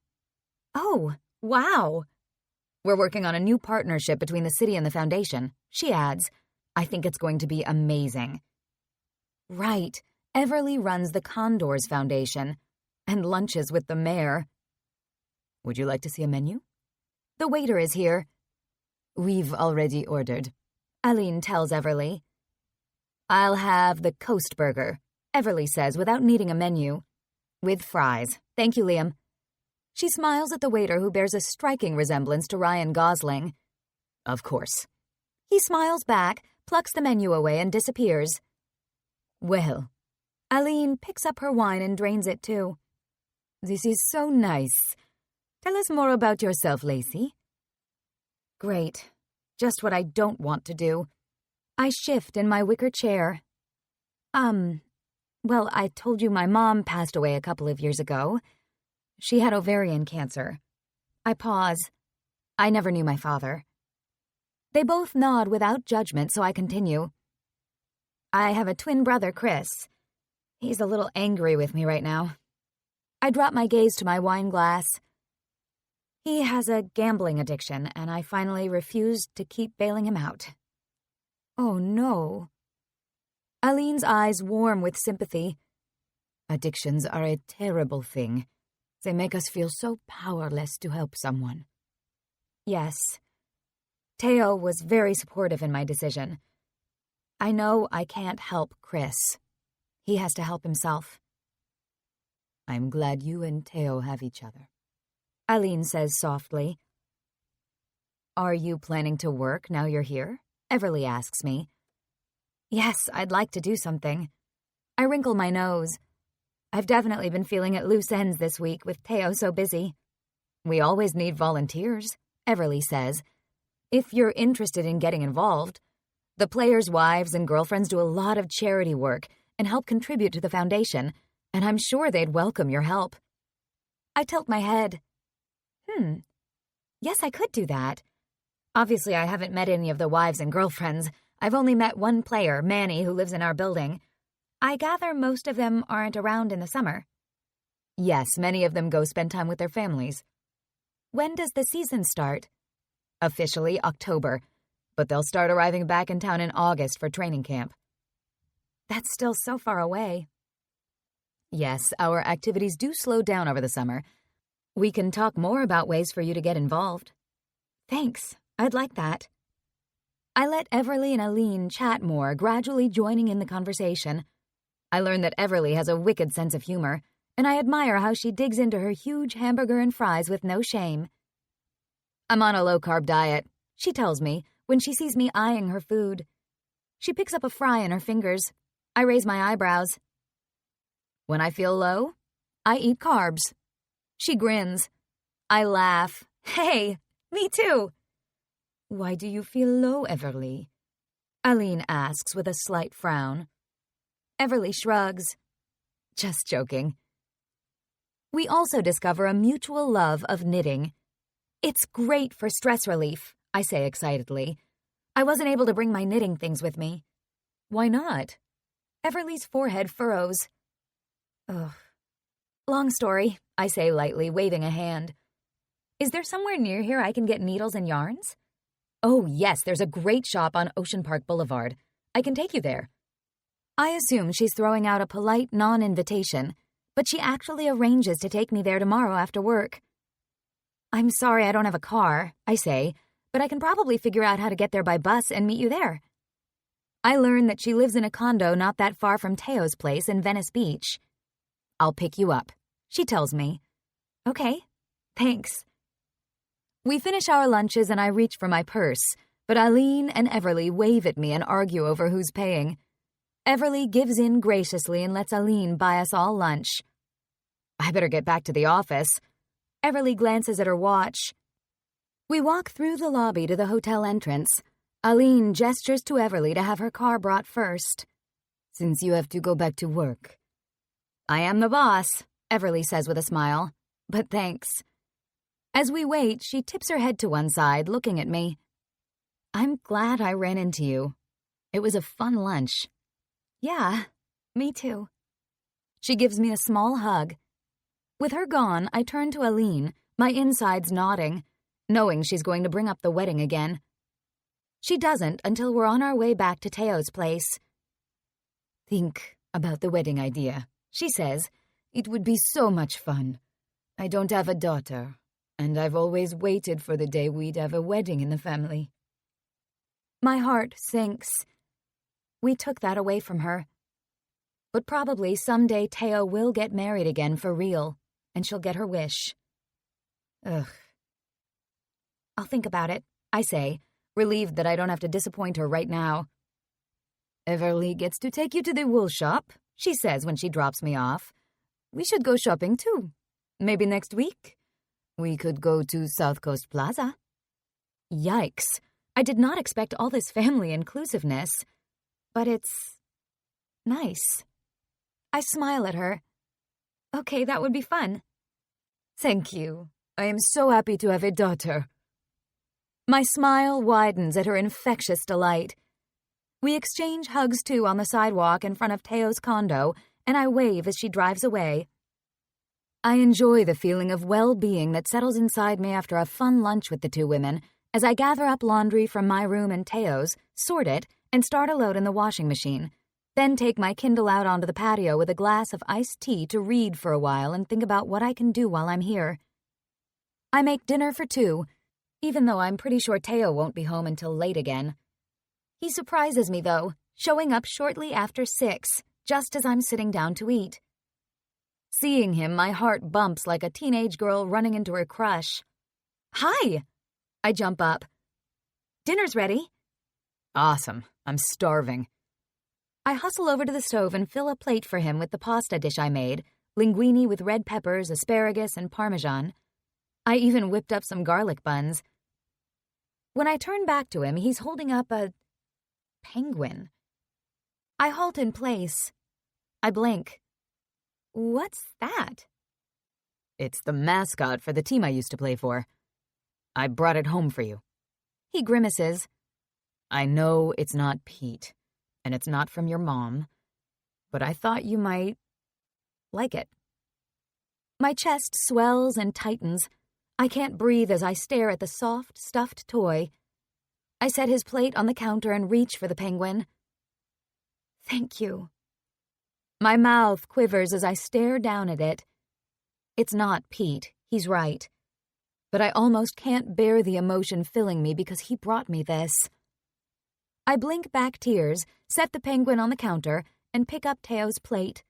Speaker 2: Oh, wow. We're working on a new partnership between the city and the foundation, she adds. I think it's going to be amazing. Right, Everly runs the Condors Foundation and lunches with the mayor. Would you like to see a menu? The waiter is here. We've already ordered, Aline tells Everly. I'll have the Coast Burger, Everly says without needing a menu. With fries. Thank you, Liam. She smiles at the waiter, who bears a striking resemblance to Ryan Gosling. Of course. He smiles back, plucks the menu away, and disappears. Well, Aline picks up her wine and drains it too. This is so nice. Tell us more about yourself, Lacey. Great. Just what I don't want to do. I shift in my wicker chair. Well, I told you my mom passed away a couple of years ago. She had ovarian cancer. I pause. I never knew my father. They both nod without judgment, so I continue. I have a twin brother, Chris. He's a little angry with me right now. I drop my gaze to my wine glass. He has a gambling addiction, and I finally refused to keep bailing him out. Oh, no. Aline's eyes warm with sympathy. Addictions are a terrible thing. They make us feel so powerless to help someone. Yes. Teo was very supportive in my decision. I know I can't help Chris. He has to help himself. I'm glad you and Teo have each other, Aline says softly. Are you planning to work now you're here? Everly asks me. Yes, I'd like to do something. I wrinkle my nose. I've definitely been feeling at loose ends this week with Teo so busy. We always need volunteers, Everly says. If you're interested in getting involved. The players' wives and girlfriends do a lot of charity work and help contribute to the foundation, and I'm sure they'd welcome your help. I tilt my head. Yes, I could do that. Obviously, I haven't met any of the wives and girlfriends. I've only met one player, Manny, who lives in our building. I gather most of them aren't around in the summer. Yes, many of them go spend time with their families. When does the season start? Officially October, but they'll start arriving back in town in August for training camp. That's still so far away. Yes, our activities do slow down over the summer. We can talk more about ways for you to get involved. Thanks, I'd like that. I let Everly and Aline chat more, gradually joining in the conversation. I learn that Everly has a wicked sense of humor, and I admire how she digs into her huge hamburger and fries with no shame. I'm on a low-carb diet, she tells me when she sees me eyeing her food. She picks up a fry in her fingers. I raise my eyebrows. When I feel low, I eat carbs. She grins. I laugh. Hey, me too. Why do you feel low, Everly? Aline asks with a slight frown. Everly shrugs. Just joking. We also discover a mutual love of knitting. It's great for stress relief, I say excitedly. I wasn't able to bring my knitting things with me.
Speaker 3: Why not? Everly's forehead furrows. Ugh. Long story, I say lightly, waving a hand. Is there somewhere near here I can get needles and yarns? Oh, yes, there's a great shop on Ocean Park Boulevard. I can take you there. I assume she's throwing out a polite non-invitation, but she actually arranges to take me there tomorrow after work. I'm sorry I don't have a car, I say, but I can probably figure out how to get there by bus and meet you there. I learn that she lives in a condo not that far from Teo's place in Venice Beach. I'll pick you up, she tells me. Okay, thanks. We finish our lunches and I reach for my purse, but Eileen and Everly wave at me and argue over who's paying. Everly gives in graciously and lets Eileen buy us all lunch. I better get back to the office. Everly glances at her watch. We walk through the lobby to the hotel entrance. Eileen gestures to Everly to have her car brought first. Since you have to go back to work. I am the boss, Everly says with a smile, but thanks. As we wait, she tips her head to one side, looking at me. I'm glad I ran into you. It was a fun lunch. Yeah, me too. She gives me a small hug. With her gone, I turn to Eileen, my insides nodding, knowing she's going to bring up the wedding again. She doesn't until we're on our way back to Teo's place. Think about the wedding idea, she says. It would be so much fun. I don't have a daughter, and I've always waited for the day we'd have a wedding in the family. My heart sinks. We took that away from her. But probably someday Teo will get married again for real, and she'll get her wish. Ugh. I'll think about it, I say, relieved that I don't have to disappoint her right now. Everly gets to take you to the wool shop, she says when she drops me off. We should go shopping too. Maybe next week. We could go to South Coast Plaza. Yikes. I did not expect all this family inclusiveness. But it's nice. I smile at her. Okay, that would be fun. Thank you. I am so happy to have a daughter. My smile widens at her infectious delight. We exchange hugs too on the sidewalk in front of Teo's condo, and I wave as she drives away. I enjoy the feeling of well-being that settles inside me after a fun lunch with the two women as I gather up laundry from my room and Teo's, sort it, and start a load in the washing machine, then take my Kindle out onto the patio with a glass of iced tea to read for a while and think about what I can do while I'm here. I make dinner for two, even though I'm pretty sure Teo won't be home until late again. He surprises me, though, showing up shortly after 6, just as I'm sitting down to eat. Seeing him, my heart bumps like a teenage girl running into her crush. Hi! I jump up. Dinner's ready. Awesome. I'm starving. I hustle over to the stove and fill a plate for him with the pasta dish I made, linguine with red peppers, asparagus, and parmesan. I even whipped up some garlic buns. When I turn back to him, he's holding up a penguin. I halt in place. I blink. What's that? It's the mascot for the team I used to play for. I brought it home for you. He grimaces. I know it's not Pete, and it's not from your mom, but I thought you might like it. My chest swells and tightens. I can't breathe as I stare at the soft, stuffed toy. I set his plate on the counter and reach for the penguin. Thank you. My mouth quivers as I stare down at it. It's not Pete, he's right. But I almost can't bear the emotion filling me because he brought me this. I blink back tears, set the penguin on the counter, and pick up Teo's plate.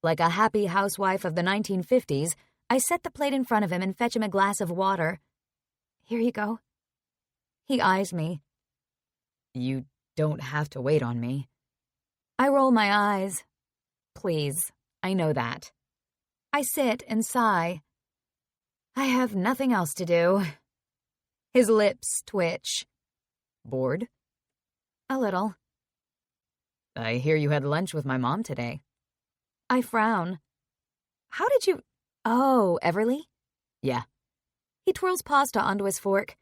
Speaker 3: Like a happy housewife of the 1950s, I set the plate in front of him and fetch him a glass of water. Here you go. He eyes me. You don't have to wait on me. I roll my eyes. Please, I know that. I sit and sigh. I have nothing else to do. His lips twitch. Bored? A little. I hear you had lunch with my mom today. I frown. How did you... Oh, Everly? Yeah. He twirls pasta onto his fork.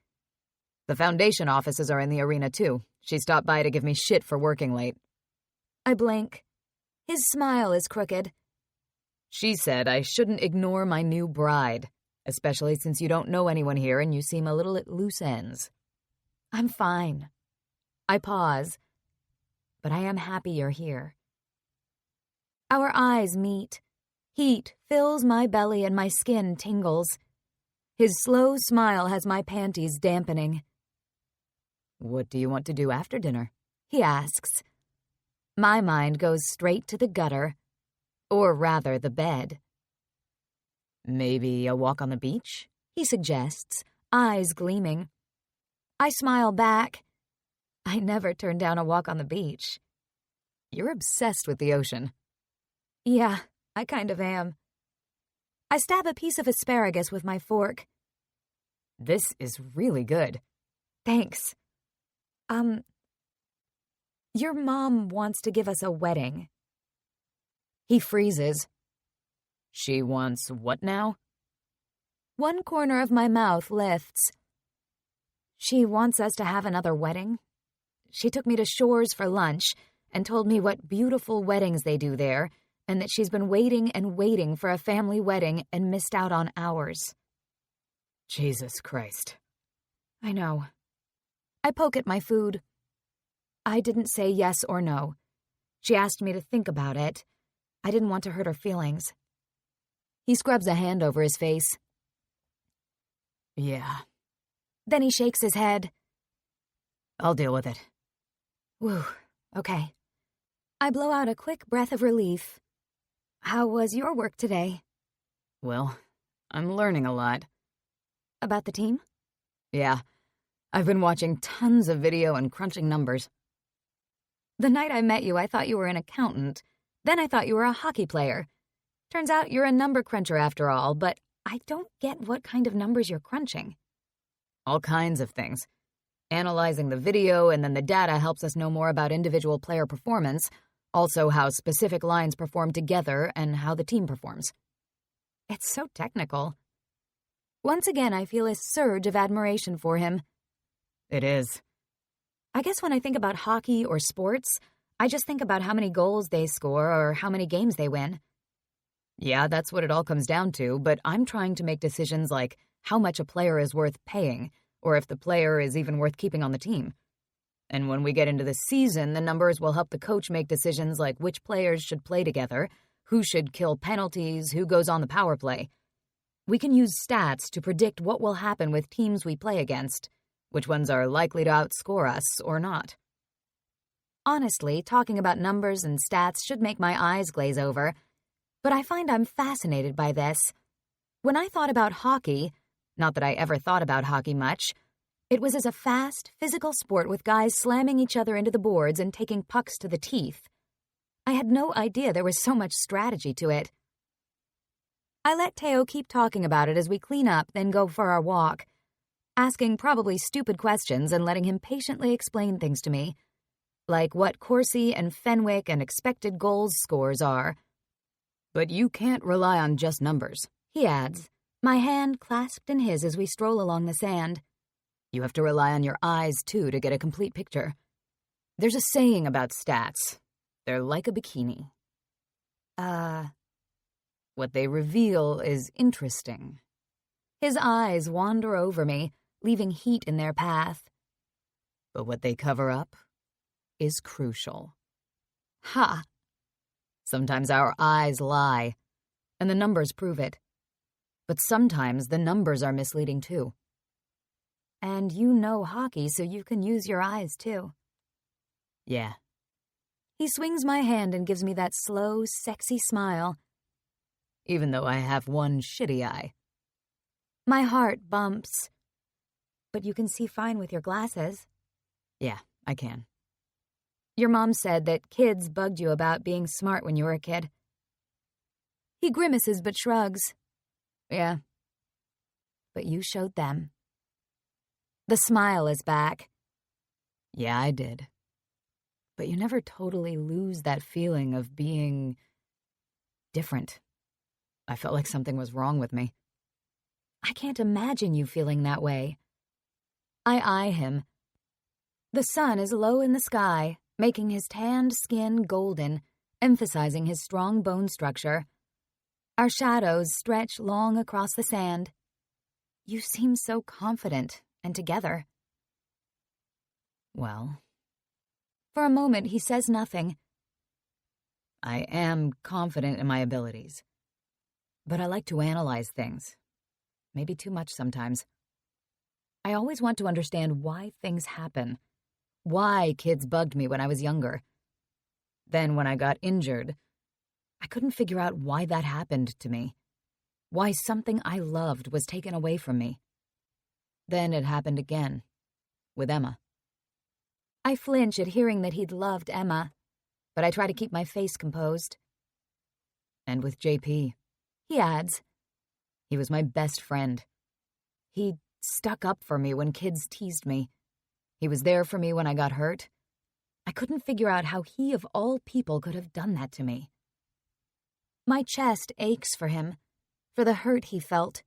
Speaker 3: The foundation offices are in the arena, too. She stopped by to give me shit for working late. I blink. His smile is crooked.
Speaker 6: She said I shouldn't ignore my new bride, especially since you don't know anyone here and you seem a little at loose ends.
Speaker 3: I'm fine. I pause, but I am happy you're here. Our eyes meet. Heat fills my belly and my skin tingles. His slow smile has my panties dampening.
Speaker 6: What do you want to do after dinner?
Speaker 3: He asks. My mind goes straight to the gutter, or rather the bed.
Speaker 6: Maybe a walk on the beach?
Speaker 3: He suggests, eyes gleaming. I smile back. I never turn down a walk on the beach.
Speaker 6: You're obsessed with the ocean.
Speaker 3: Yeah, I kind of am. I stab a piece of asparagus with my fork.
Speaker 6: This is really good.
Speaker 3: Thanks. Your mom wants to give us a wedding.
Speaker 6: He freezes. She wants what now?
Speaker 3: One corner of my mouth lifts. She wants us to have another wedding. She took me to Shores for lunch and told me what beautiful weddings they do there, and that she's been waiting and waiting for a family wedding and missed out on ours.
Speaker 6: Jesus Christ.
Speaker 3: I know. I poke at my food. I didn't say yes or no. She asked me to think about it. I didn't want to hurt her feelings. He scrubs a hand over his face.
Speaker 6: Yeah.
Speaker 3: Then he shakes his head.
Speaker 6: I'll deal with it.
Speaker 3: Whew, okay. I blow out a quick breath of relief. How was your work today?
Speaker 6: Well, I'm learning a lot.
Speaker 3: About the team?
Speaker 6: Yeah. I've been watching tons of video and crunching numbers.
Speaker 3: The night I met you, I thought you were an accountant. Then I thought you were a hockey player. Turns out you're a number cruncher after all, but I don't get what kind of numbers you're crunching.
Speaker 6: All kinds of things. Analyzing the video, and then the data helps us know more about individual player performance, also how specific lines perform together and how the team performs.
Speaker 3: It's so technical. Once again, I feel a surge of admiration for him.
Speaker 6: It is.
Speaker 3: I guess when I think about hockey or sports, I just think about how many goals they score or how many games they win.
Speaker 6: Yeah, that's what it all comes down to, but I'm trying to make decisions like how much a player is worth paying, or if the player is even worth keeping on the team. And when we get into the season, the numbers will help the coach make decisions like which players should play together, who should kill penalties, who goes on the power play. We can use stats to predict what will happen with teams we play against, which ones are likely to outscore us or not.
Speaker 3: Honestly, talking about numbers and stats should make my eyes glaze over, but I find I'm fascinated by this. When I thought about hockey, not that I ever thought about hockey much, it was as a fast, physical sport with guys slamming each other into the boards and taking pucks to the teeth. I had no idea there was so much strategy to it. I let Teo keep talking about it as we clean up, then go for our walk, asking probably stupid questions and letting him patiently explain things to me, like what Corsi and Fenwick and expected goals scores are.
Speaker 6: But you can't rely on just numbers,
Speaker 3: he adds, my hand clasped in his as we stroll along the sand.
Speaker 6: You have to rely on your eyes, too, to get a complete picture. There's a saying about stats. They're like a bikini. What they reveal is interesting.
Speaker 3: His eyes wander over me, leaving heat in their path.
Speaker 6: But what they cover up is crucial.
Speaker 3: Ha!
Speaker 6: Sometimes our eyes lie, and the numbers prove it. But sometimes the numbers are misleading, too.
Speaker 3: And you know hockey, so you can use your eyes, too.
Speaker 6: Yeah.
Speaker 3: He swings my hand and gives me that slow, sexy smile.
Speaker 6: Even though I have one shitty eye.
Speaker 3: My heart bumps. But you can see fine with your glasses.
Speaker 6: Yeah, I can.
Speaker 3: Your mom said that kids bugged you about being smart when you were a kid. He grimaces but shrugs.
Speaker 6: Yeah.
Speaker 3: But you showed them. The smile is back.
Speaker 6: Yeah, I did. But you never totally lose that feeling of being different. I felt like something was wrong with me.
Speaker 3: I can't imagine you feeling that way. I eye him. The sun is low in the sky,
Speaker 2: making his tanned skin golden, emphasizing his strong bone structure. Our shadows stretch long across the sand. You seem so confident and together. Well, for a moment he says nothing. I am confident in my abilities, but I like to analyze things. Maybe too much sometimes. I always want to understand why things happen, why kids bugged me when I was younger. Then when I got injured, I couldn't figure out why that happened to me, why something I loved was taken away from me. Then it happened again, with Emma. I flinch at hearing that he'd loved Emma, but I try to keep my face composed. And with JP, he adds, he was my best friend. He stuck up for me when kids teased me. He was there for me when I got hurt. I couldn't figure out how he of all people could have done that to me. My chest aches for him, for the hurt he felt.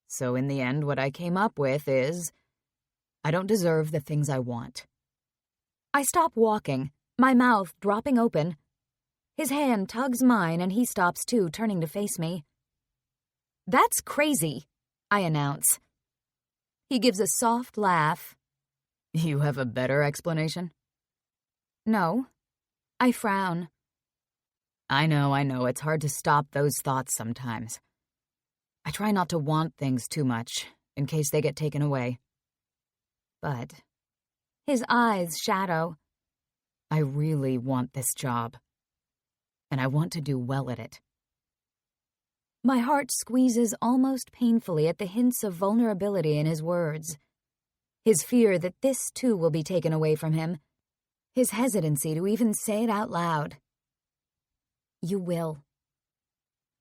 Speaker 2: So in the end, what I came up with is, I don't deserve the things I want. I stop walking, my mouth dropping open. His hand tugs mine and he stops too, turning to face me. That's crazy, I announce. He gives a soft laugh. You have a better explanation? No. I frown. I know, it's hard to stop those thoughts sometimes. I try not to want things too much, in case they get taken away. But his eyes shadow. I really want this job, and I want to do well at it. My heart squeezes almost painfully at the hints of vulnerability in his words. His fear that this too will be taken away from him. His hesitancy to even say it out loud. You will.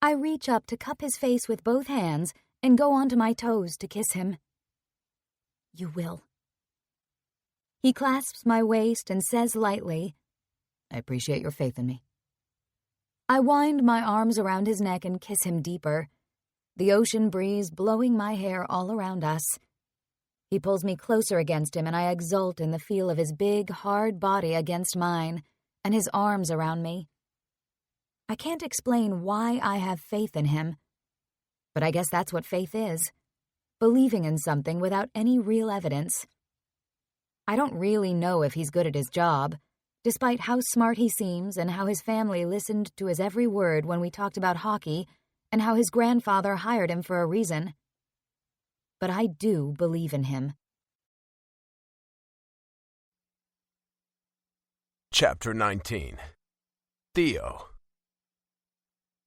Speaker 2: I reach up to cup his face with both hands and go onto my toes to kiss him. You will. He clasps my waist and says lightly, I appreciate your faith in me. I wind my arms around his neck and kiss him deeper, the ocean breeze blowing my hair all around us. He pulls me closer against him and I exult in the feel of his big, hard body against mine and his arms around me. I can't explain why I have faith in him, but I guess that's what faith is, believing in something without any real evidence. I don't really know if he's good at his job, despite how smart he seems and how his family listened to his every word when we talked about hockey and how his grandfather hired him for a reason. But I do believe in him.
Speaker 1: Chapter 19. Theo.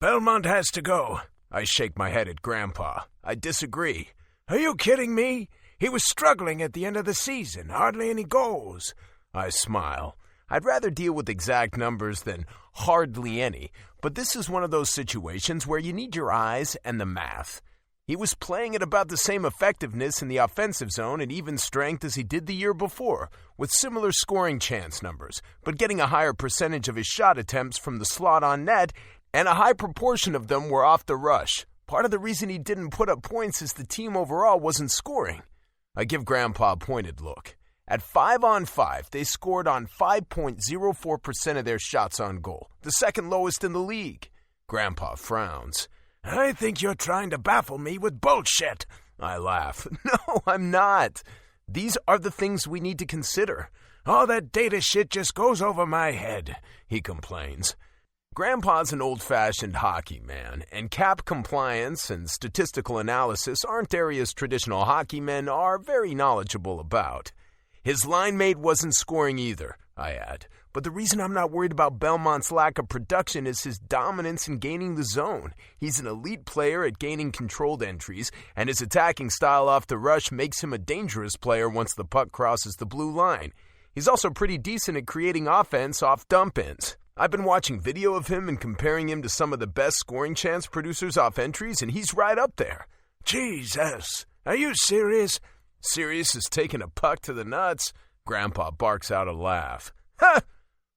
Speaker 4: Belmont has to go.
Speaker 1: I shake my head at Grandpa. I disagree.
Speaker 4: Are you kidding me? He was struggling at the end of the season, hardly any goals.
Speaker 1: I smile. I'd rather deal with exact numbers than hardly any, but this is one of those situations where you need your eyes and the math. He was playing at about the same effectiveness in the offensive zone and even strength as he did the year before, with similar scoring chance numbers, but getting a higher percentage of his shot attempts from the slot on net, and a high proportion of them were off the rush. Part of the reason he didn't put up points is the team overall wasn't scoring. I give Grandpa a pointed look. At 5-on-5, they scored on 5.04% of their shots on goal, the second lowest in the league. Grandpa frowns.
Speaker 4: I think you're trying to baffle me with bullshit.
Speaker 1: I laugh. No, I'm not. These are the things we need to consider.
Speaker 4: All that data shit just goes over my head, he complains.
Speaker 1: Grandpa's an old-fashioned hockey man, and cap compliance and statistical analysis aren't areas traditional hockey men are very knowledgeable about. His line mate wasn't scoring either, I add, but the reason I'm not worried about Belmont's lack of production is his dominance in gaining the zone. He's an elite player at gaining controlled entries, and his attacking style off the rush makes him a dangerous player once the puck crosses the blue line. He's also pretty decent at creating offense off dump-ins. I've been watching video of him and comparing him to some of the best scoring chance producers off entries, and he's right up there.
Speaker 4: Jesus, are you serious?
Speaker 1: Serious as taking a puck to the nuts? Grandpa barks out a laugh. Ha!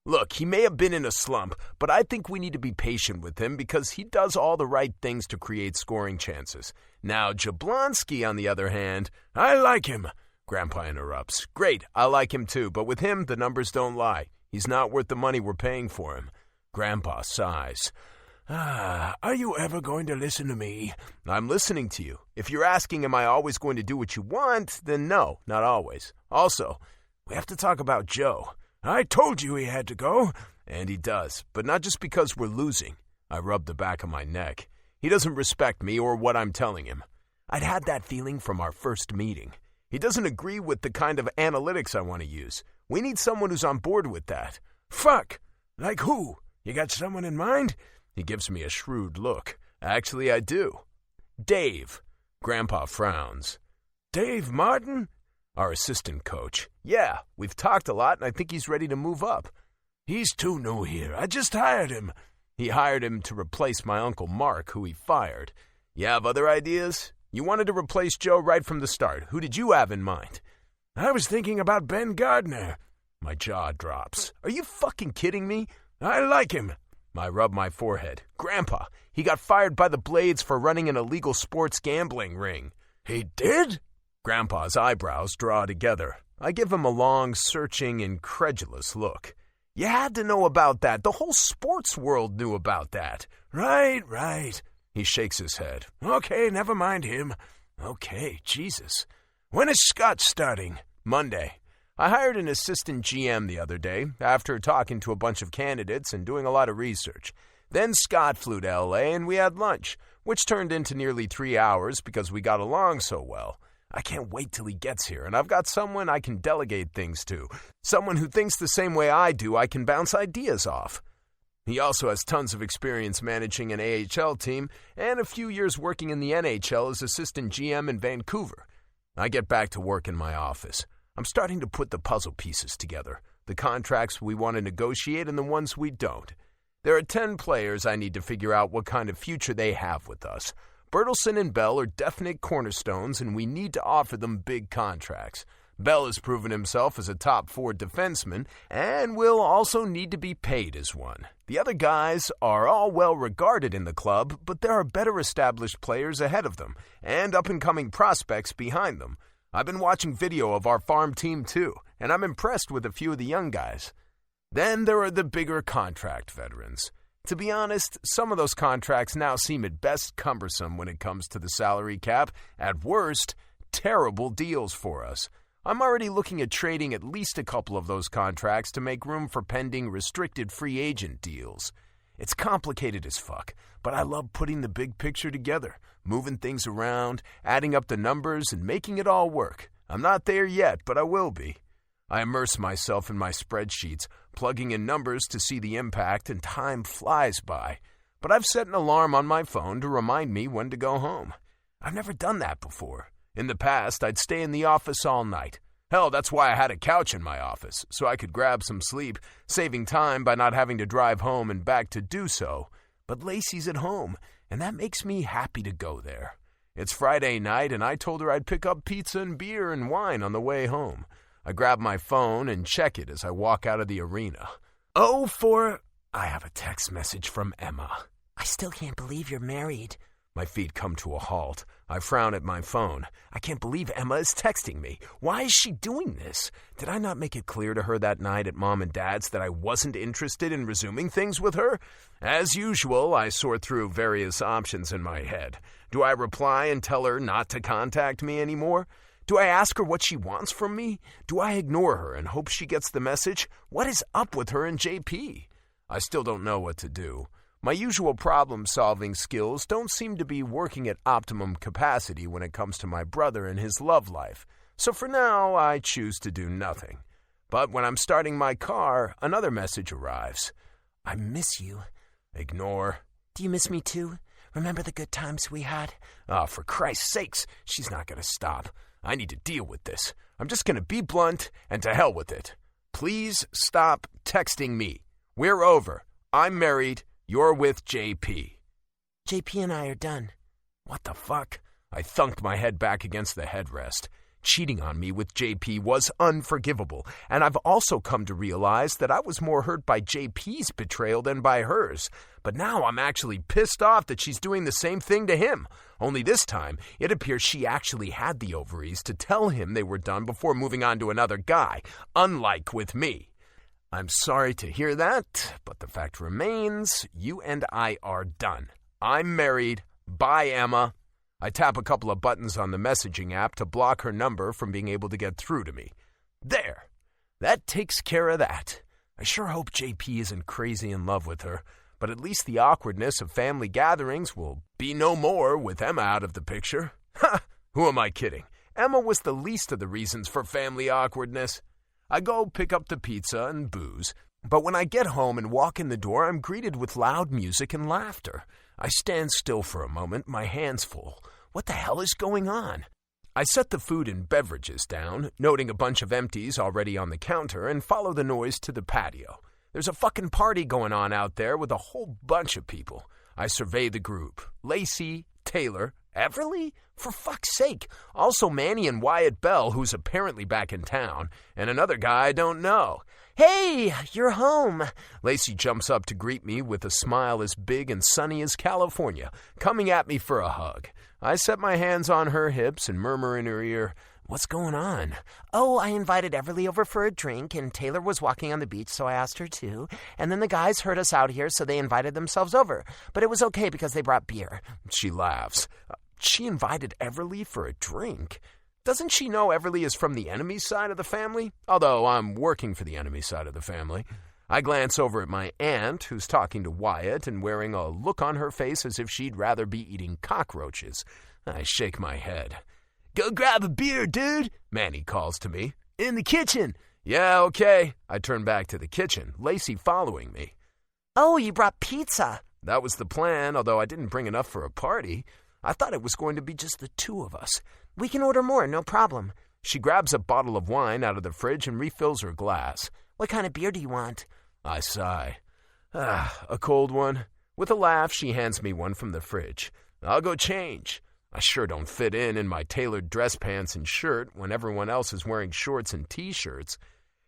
Speaker 1: Look, he may have been in a slump, but I think we need to be patient with him because he does all the right things to create scoring chances. Now, Jablonski, on the other hand,
Speaker 4: I like him.
Speaker 1: Grandpa interrupts. Great, I like him too, but with him, the numbers don't lie. He's not worth the money we're paying for him. Grandpa sighs. Are you ever going to listen to me? I'm listening to you. If you're asking am I always going to do what you want, then no, not always. Also, we have to talk about Joe. I told you he had to go. And he does, but not just because we're losing. I rub the back of my neck. He doesn't respect me or what I'm telling him. I'd had that feeling from our first meeting. He doesn't agree with the kind of analytics I want to use. We need someone who's on board with that. Fuck! Like who? You got someone in mind? He gives me a shrewd look. Actually, I do. Dave. Grandpa frowns. Dave Martin? Our assistant coach. Yeah, we've talked a lot, and I think he's ready to move up. He's too new here. I just hired him. He hired him to replace my Uncle Mark, who he fired. You have other ideas? You wanted to replace Joe right from the start. Who did you have in mind? I was thinking about Ben Gardner. My jaw drops. Are you fucking kidding me? I like him. I rub my forehead. Grandpa, he got fired by the Blades for running an illegal sports gambling ring. He did? Grandpa's eyebrows draw together. I give him a long, searching, incredulous look. You had to know about that. The whole sports world knew about that. Right. He shakes his head. Okay, never mind him. Okay, Jesus. When is Scott starting? Monday. I hired an assistant GM the other day after talking to a bunch of candidates and doing a lot of research. Then Scott flew to L.A. and we had lunch, which turned into nearly 3 hours because we got along so well. I can't wait till he gets here, and I've got someone I can delegate things to. Someone who thinks the same way I do I can bounce ideas off. He also has tons of experience managing an AHL team and a few years working in the NHL as assistant GM in Vancouver. I get back to work in my office. I'm starting to put the puzzle pieces together, the contracts we want to negotiate and the ones we don't. There are 10 players I need to figure out what kind of future they have with us. Bertelson and Bell are definite cornerstones, and we need to offer them big contracts. Bell has proven himself as a top 4 defenseman and will also need to be paid as one. The other guys are all well regarded in the club, but there are better established players ahead of them and up-and-coming prospects behind them. I've been watching video of our farm team too, and I'm impressed with a few of the young guys. Then there are the bigger contract veterans. To be honest, some of those contracts now seem at best cumbersome when it comes to the salary cap. At worst, terrible deals for us. I'm already looking at trading at least a couple of those contracts to make room for pending restricted free agent deals. It's complicated as fuck, but I love putting the big picture together, moving things around, adding up the numbers, and making it all work. I'm not there yet, but I will be. I immerse myself in my spreadsheets, plugging in numbers to see the impact, and time flies by. But I've set an alarm on my phone to remind me when to go home. I've never done that before. In the past, I'd stay in the office all night. Hell, that's why I had a couch in my office, so I could grab some sleep, saving time by not having to drive home and back to do so. But Lacey's at home, and that makes me happy to go there. It's Friday night, and I told her I'd pick up pizza and beer and wine on the way home. I grab my phone and check it as I walk out of the arena. I have a text message from Emma.
Speaker 4: I still can't believe you're married.
Speaker 1: My feet come to a halt. I frown at my phone. I can't believe Emma is texting me. Why is she doing this? Did I not make it clear to her that night at Mom and Dad's that I wasn't interested in resuming things with her? As usual, I sort through various options in my head. Do I reply and tell her not to contact me anymore? Do I ask her what she wants from me? Do I ignore her and hope she gets the message? What is up with her and JP? I still don't know what to do. My usual problem-solving skills don't seem to be working at optimum capacity when it comes to my brother and his love life, so for now I choose to do nothing. But when I'm starting my car, another message arrives.
Speaker 4: I miss you.
Speaker 1: Ignore.
Speaker 4: Do you miss me too? Remember the good times we had?
Speaker 1: Oh, for Christ's sakes, she's not going to stop. I need to deal with this. I'm just going to be blunt, and to hell with it. Please stop texting me. We're over. I'm married. You're with JP.
Speaker 4: JP and I are done.
Speaker 1: What the fuck? I thunked my head back against the headrest. Cheating on me with JP was unforgivable, and I've also come to realize that I was more hurt by JP's betrayal than by hers. But now I'm actually pissed off that she's doing the same thing to him. Only this time, it appears she actually had the ovaries to tell him they were done before moving on to another guy, unlike with me. I'm sorry to hear that, but the fact remains, you and I are done. I'm married. Bye, Emma. I tap a couple of buttons on the messaging app to block her number from being able to get through to me. There. That takes care of that. I sure hope JP isn't crazy in love with her, but at least the awkwardness of family gatherings will be no more with Emma out of the picture. Ha! Who am I kidding? Emma was the least of the reasons for family awkwardness. I go pick up the pizza and booze, but when I get home and walk in the door, I'm greeted with loud music and laughter. I stand still for a moment, my hands full. What the hell is going on? I set the food and beverages down, noting a bunch of empties already on the counter, and follow the noise to the patio. There's a fucking party going on out there with a whole bunch of people. I survey the group. Lacey, Taylor, Everly? For fuck's sake. Also Manny and Wyatt Bell, who's apparently back in town, and another guy I don't know.
Speaker 4: Hey, you're home.
Speaker 1: Lacey jumps up to greet me with a smile as big and sunny as California, coming at me for a hug. I set my hands on her hips and murmur in her ear, "What's going on?"
Speaker 4: Oh, I invited Everly over for a drink, and Taylor was walking on the beach, so I asked her to. And then the guys heard us out here, so they invited themselves over. But it was okay because they brought beer.
Speaker 1: She laughs. She invited Everly for a drink? Doesn't she know Everly is from the enemy side of the family? Although I'm working for the enemy side of the family. I glance over at my aunt, who's talking to Wyatt and wearing a look on her face as if she'd rather be eating cockroaches. I shake my head. "Go grab a beer, dude," Manny calls to me. "In the kitchen." "Yeah, okay." I turn back to the kitchen, Lacey following me.
Speaker 4: Oh, you brought pizza.
Speaker 1: That was the plan, although I didn't bring enough for a party. I thought it was going to be just the two of us.
Speaker 4: We can order more, no problem.
Speaker 1: She grabs a bottle of wine out of the fridge and refills her glass.
Speaker 4: What kind of beer do you want?
Speaker 1: I sigh. A cold one. With a laugh, she hands me one from the fridge. I'll go change. I sure don't fit in my tailored dress pants and shirt when everyone else is wearing shorts and T-shirts.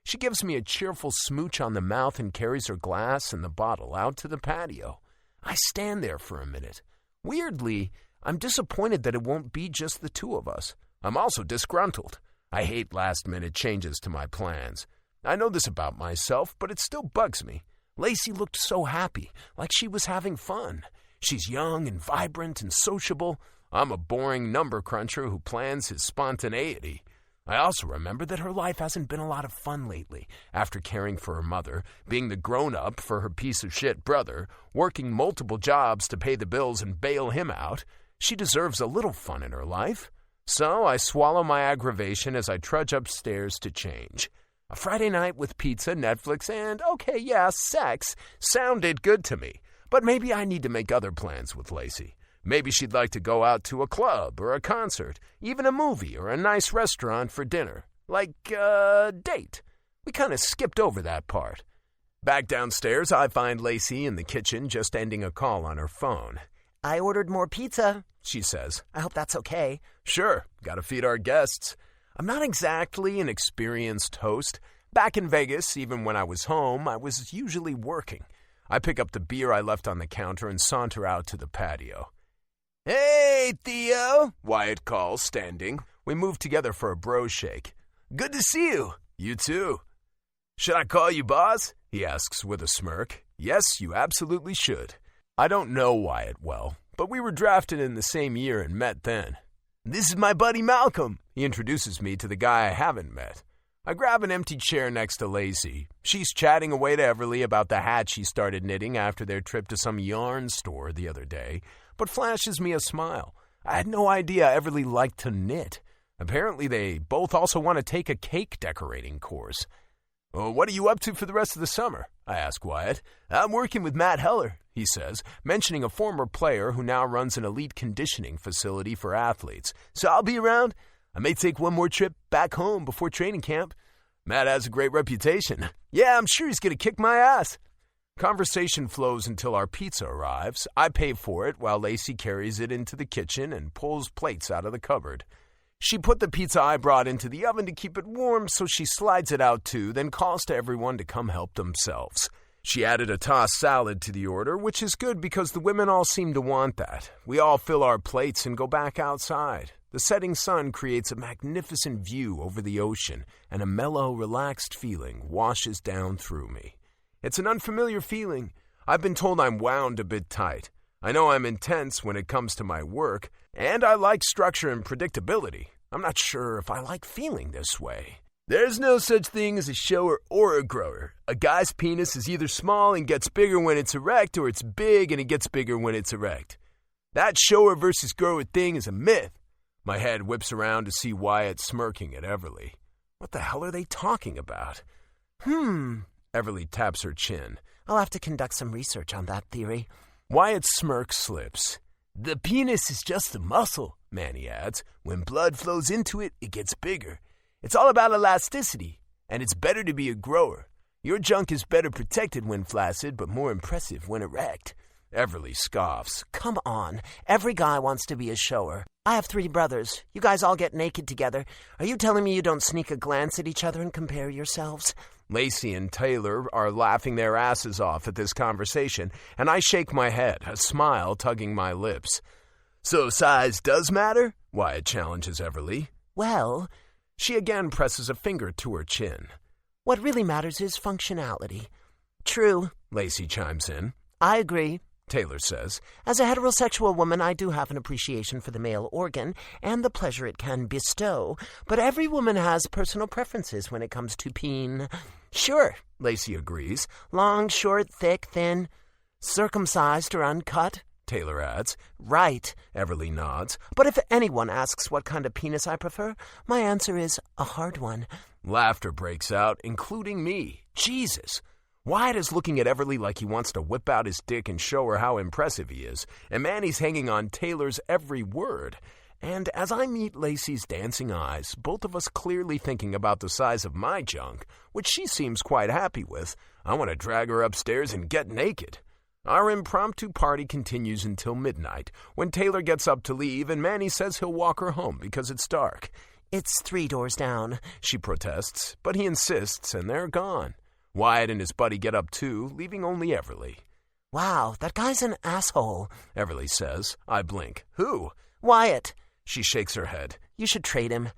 Speaker 1: She gives me a cheerful smooch on the mouth and carries her glass and the bottle out to the patio. I stand there for a minute. Weirdly, I'm disappointed that it won't be just the two of us. I'm also disgruntled. I hate last-minute changes to my plans. I know this about myself, but it still bugs me. Lacey looked so happy, like she was having fun. She's young and vibrant and sociable. I'm a boring number cruncher who plans his spontaneity. I also remember that her life hasn't been a lot of fun lately, after caring for her mother, being the grown-up for her piece-of-shit brother, working multiple jobs to pay the bills and bail him out. She deserves a little fun in her life. So I swallow my aggravation as I trudge upstairs to change. A Friday night with pizza, Netflix, and, sex sounded good to me. But maybe I need to make other plans with Lacey. Maybe she'd like to go out to a club or a concert, even a movie or a nice restaurant for dinner. Like a date. We kind of skipped over that part. Back downstairs, I find Lacey in the kitchen just ending a call on her phone.
Speaker 4: I ordered more pizza,
Speaker 1: she says.
Speaker 4: I hope that's okay.
Speaker 1: Sure, gotta feed our guests. I'm not exactly an experienced host. Back in Vegas, even when I was home, I was usually working. I pick up the beer I left on the counter and saunter out to the patio. "Hey, Theo," Wyatt calls, standing. We move together for a bro shake. "Good to see you." "You too." "Should I call you boss?" he asks with a smirk. "Yes, you absolutely should." I don't know Wyatt well, but we were drafted in the same year and met then. "This is my buddy Malcolm." He introduces me to the guy I haven't met. I grab an empty chair next to Lacey. She's chatting away to Everly about the hat she started knitting after their trip to some yarn store the other day, but flashes me a smile. I had no idea Everly liked to knit. Apparently they both also want to take a cake decorating course. "Well, what are you up to for the rest of the summer?" I ask Wyatt. "I'm working with Matt Heller," he says, mentioning a former player who now runs an elite conditioning facility for athletes. "So I'll be around. I may take one more trip back home before training camp. Matt has a great reputation. Yeah, I'm sure he's going to kick my ass." Conversation flows until our pizza arrives. I pay for it while Lacey carries it into the kitchen and pulls plates out of the cupboard. She put the pizza I brought into the oven to keep it warm, so she slides it out too, then calls to everyone to come help themselves. She added a tossed salad to the order, which is good because the women all seem to want that. We all fill our plates and go back outside. The setting sun creates a magnificent view over the ocean, and a mellow, relaxed feeling washes down through me. It's an unfamiliar feeling. I've been told I'm wound a bit tight. I know I'm intense when it comes to my work, and I like structure and predictability. I'm not sure if I like feeling this way. There's no such thing as a shower or a grower. A guy's penis is either small and gets bigger when it's erect, or it's big and it gets bigger when it's erect. That shower versus grower thing is a myth. My head whips around to see Wyatt smirking at Everly. What the hell are they talking about?
Speaker 4: Everly taps her chin. I'll have to conduct some research on that theory.
Speaker 1: Wyatt's smirk slips. The penis is just a muscle, Manny adds. When blood flows into it, it gets bigger. It's all about elasticity, and it's better to be a grower. Your junk is better protected when flaccid, but more impressive when erect. Everly scoffs.
Speaker 4: Come on. Every guy wants to be a shower. I have 3 brothers. You guys all get naked together. Are you telling me you don't sneak a glance at each other and compare yourselves?
Speaker 1: Lacey and Taylor are laughing their asses off at this conversation, and I shake my head, a smile tugging my lips. So size does matter? Wyatt challenges Everly.
Speaker 4: Well,
Speaker 1: she again presses a finger to her chin.
Speaker 4: What really matters is functionality.
Speaker 1: True, Lacey chimes in.
Speaker 4: I agree,
Speaker 1: Taylor says.
Speaker 4: As a heterosexual woman, I do have an appreciation for the male organ and the pleasure it can bestow, but every woman has personal preferences when it comes to peen.
Speaker 1: Sure, Lacey agrees.
Speaker 4: Long, short, thick, thin, circumcised or uncut,
Speaker 1: Taylor adds.
Speaker 4: Right,
Speaker 1: Everly nods.
Speaker 4: But if anyone asks what kind of penis I prefer, my answer is a hard one.
Speaker 1: Laughter breaks out, including me. Jesus. Wyatt is looking at Everly like he wants to whip out his dick and show her how impressive he is, and Manny's hanging on Taylor's every word. And as I meet Lacey's dancing eyes, both of us clearly thinking about the size of my junk, which she seems quite happy with, I want to drag her upstairs and get naked. Our impromptu party continues until midnight, when Taylor gets up to leave and Manny says he'll walk her home because it's dark.
Speaker 4: It's 3 doors down,
Speaker 1: she protests, but he insists and they're gone. Wyatt and his buddy get up too, leaving only Everly.
Speaker 4: Wow, that guy's an asshole,
Speaker 1: Everly says. I blink. Who?
Speaker 4: Wyatt.
Speaker 1: She shakes her head.
Speaker 4: You should trade him.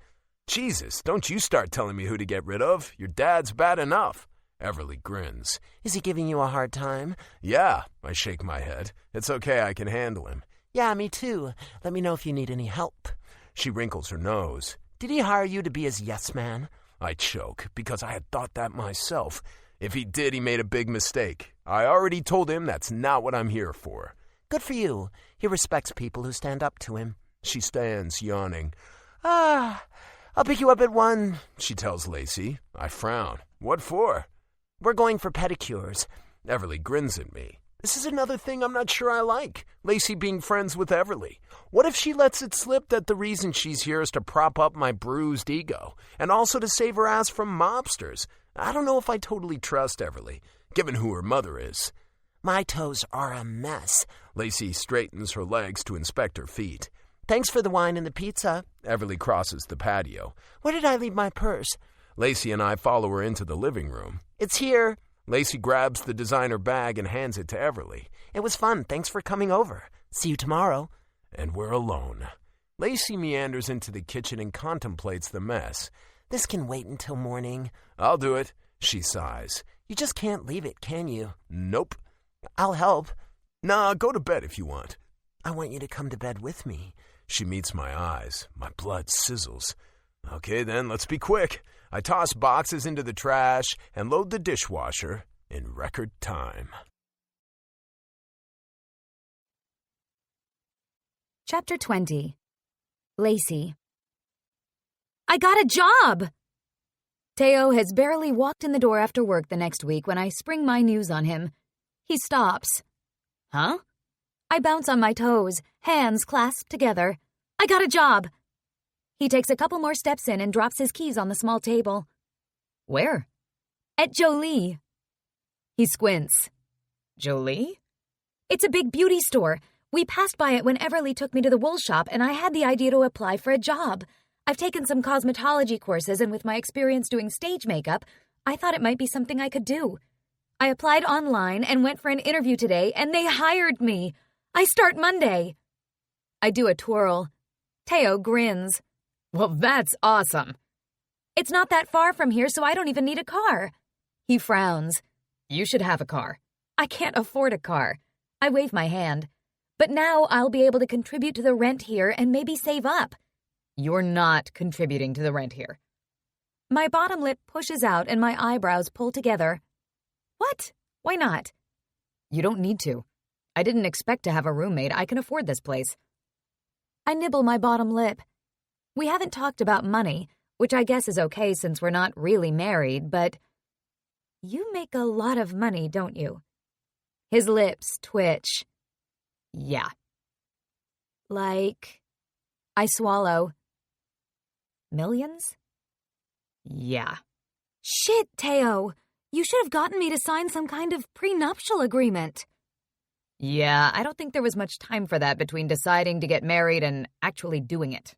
Speaker 1: Jesus, don't you start telling me who to get rid of. Your dad's bad enough. Everly grins.
Speaker 4: Is he giving you a hard time?
Speaker 1: Yeah, I shake my head. It's okay, I can handle him.
Speaker 4: Yeah, me too. Let me know if you need any help.
Speaker 1: She wrinkles her nose.
Speaker 4: Did he hire you to be his yes man?
Speaker 1: I choke, because I had thought that myself. If he did, he made a big mistake. I already told him that's not what I'm here for.
Speaker 4: Good for you. He respects people who stand up to him.
Speaker 1: She stands, yawning.
Speaker 4: I'll pick you up at 1,
Speaker 1: she tells Lacey. I frown. What for?
Speaker 4: We're going for pedicures.
Speaker 1: Everly grins at me. This is another thing I'm not sure I like. Lacey being friends with Everly. What if she lets it slip that the reason she's here is to prop up my bruised ego, and also to save her ass from mobsters? I don't know if I totally trust Everly, given who her mother is.
Speaker 4: My toes are a mess.
Speaker 1: Lacey straightens her legs to inspect her feet.
Speaker 4: Thanks for the wine and the pizza.
Speaker 1: Everly crosses the patio.
Speaker 4: Where did I leave my purse?
Speaker 1: Lacey and I follow her into the living room.
Speaker 4: It's here.
Speaker 1: Lacey grabs the designer bag and hands it to Everly.
Speaker 4: It was fun. Thanks for coming over. See you tomorrow.
Speaker 1: And we're alone. Lacey meanders into the kitchen and contemplates the mess.
Speaker 4: This can wait until morning.
Speaker 1: I'll do it, she sighs.
Speaker 4: You just can't leave it, can you?
Speaker 1: Nope.
Speaker 4: I'll help.
Speaker 1: Nah, go to bed if you want.
Speaker 4: I want you to come to bed with me.
Speaker 1: She meets my eyes. My blood sizzles. Okay, then, let's be quick. I toss boxes into the trash and load the dishwasher in record time.
Speaker 2: Chapter 20. Lacey. I got a job! Teo has barely walked in the door after work the next week when I spring my news on him. He stops. Huh? I bounce on my toes, hands clasped together. I got a job! He takes a couple more steps in and drops his keys on the small table. Where? At Jolie. He squints.
Speaker 6: Jolie?
Speaker 2: It's a big beauty store. We passed by it when Everly took me to the wool shop and I had the idea to apply for a job.
Speaker 3: I've taken some cosmetology courses, and with my experience doing stage makeup, I thought it might be something I could do. I applied online and went for an interview today, and they hired me. I start Monday. I do a twirl. Teo grins.
Speaker 6: Well, that's awesome.
Speaker 3: It's not that far from here, so I don't even need a car. He frowns.
Speaker 6: You should have a car.
Speaker 3: I can't afford a car. I wave my hand. But now I'll be able to contribute to the rent here and maybe save up.
Speaker 6: You're not contributing to the rent here.
Speaker 3: My bottom lip pushes out and my eyebrows pull together. What? Why not?
Speaker 6: You don't need to. I didn't expect to have a roommate. I can afford this place.
Speaker 3: I nibble my bottom lip. We haven't talked about money, which I guess is okay since we're not really married, but you make a lot of money, don't you? His lips twitch.
Speaker 6: Yeah.
Speaker 3: Like, I swallow. Millions?
Speaker 6: Yeah.
Speaker 3: Shit, Teo. You should have gotten me to sign some kind of prenuptial agreement.
Speaker 6: Yeah, I don't think there was much time for that between deciding to get married and actually doing it.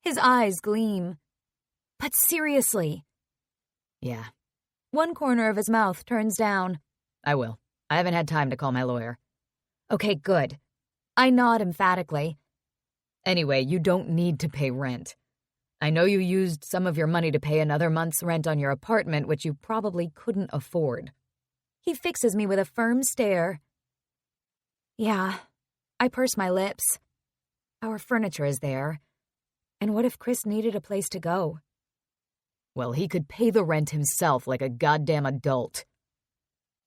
Speaker 3: His eyes gleam. But seriously.
Speaker 6: Yeah.
Speaker 3: One corner of his mouth turns down.
Speaker 6: I will. I haven't had time to call my lawyer.
Speaker 3: Okay, good. I nod emphatically.
Speaker 6: Anyway, you don't need to pay rent. I know you used some of your money to pay another month's rent on your apartment, which you probably couldn't afford.
Speaker 3: He fixes me with a firm stare. Yeah, I purse my lips. Our furniture is there. And what if Chris needed a place to go?
Speaker 6: Well, he could pay the rent himself like a goddamn adult.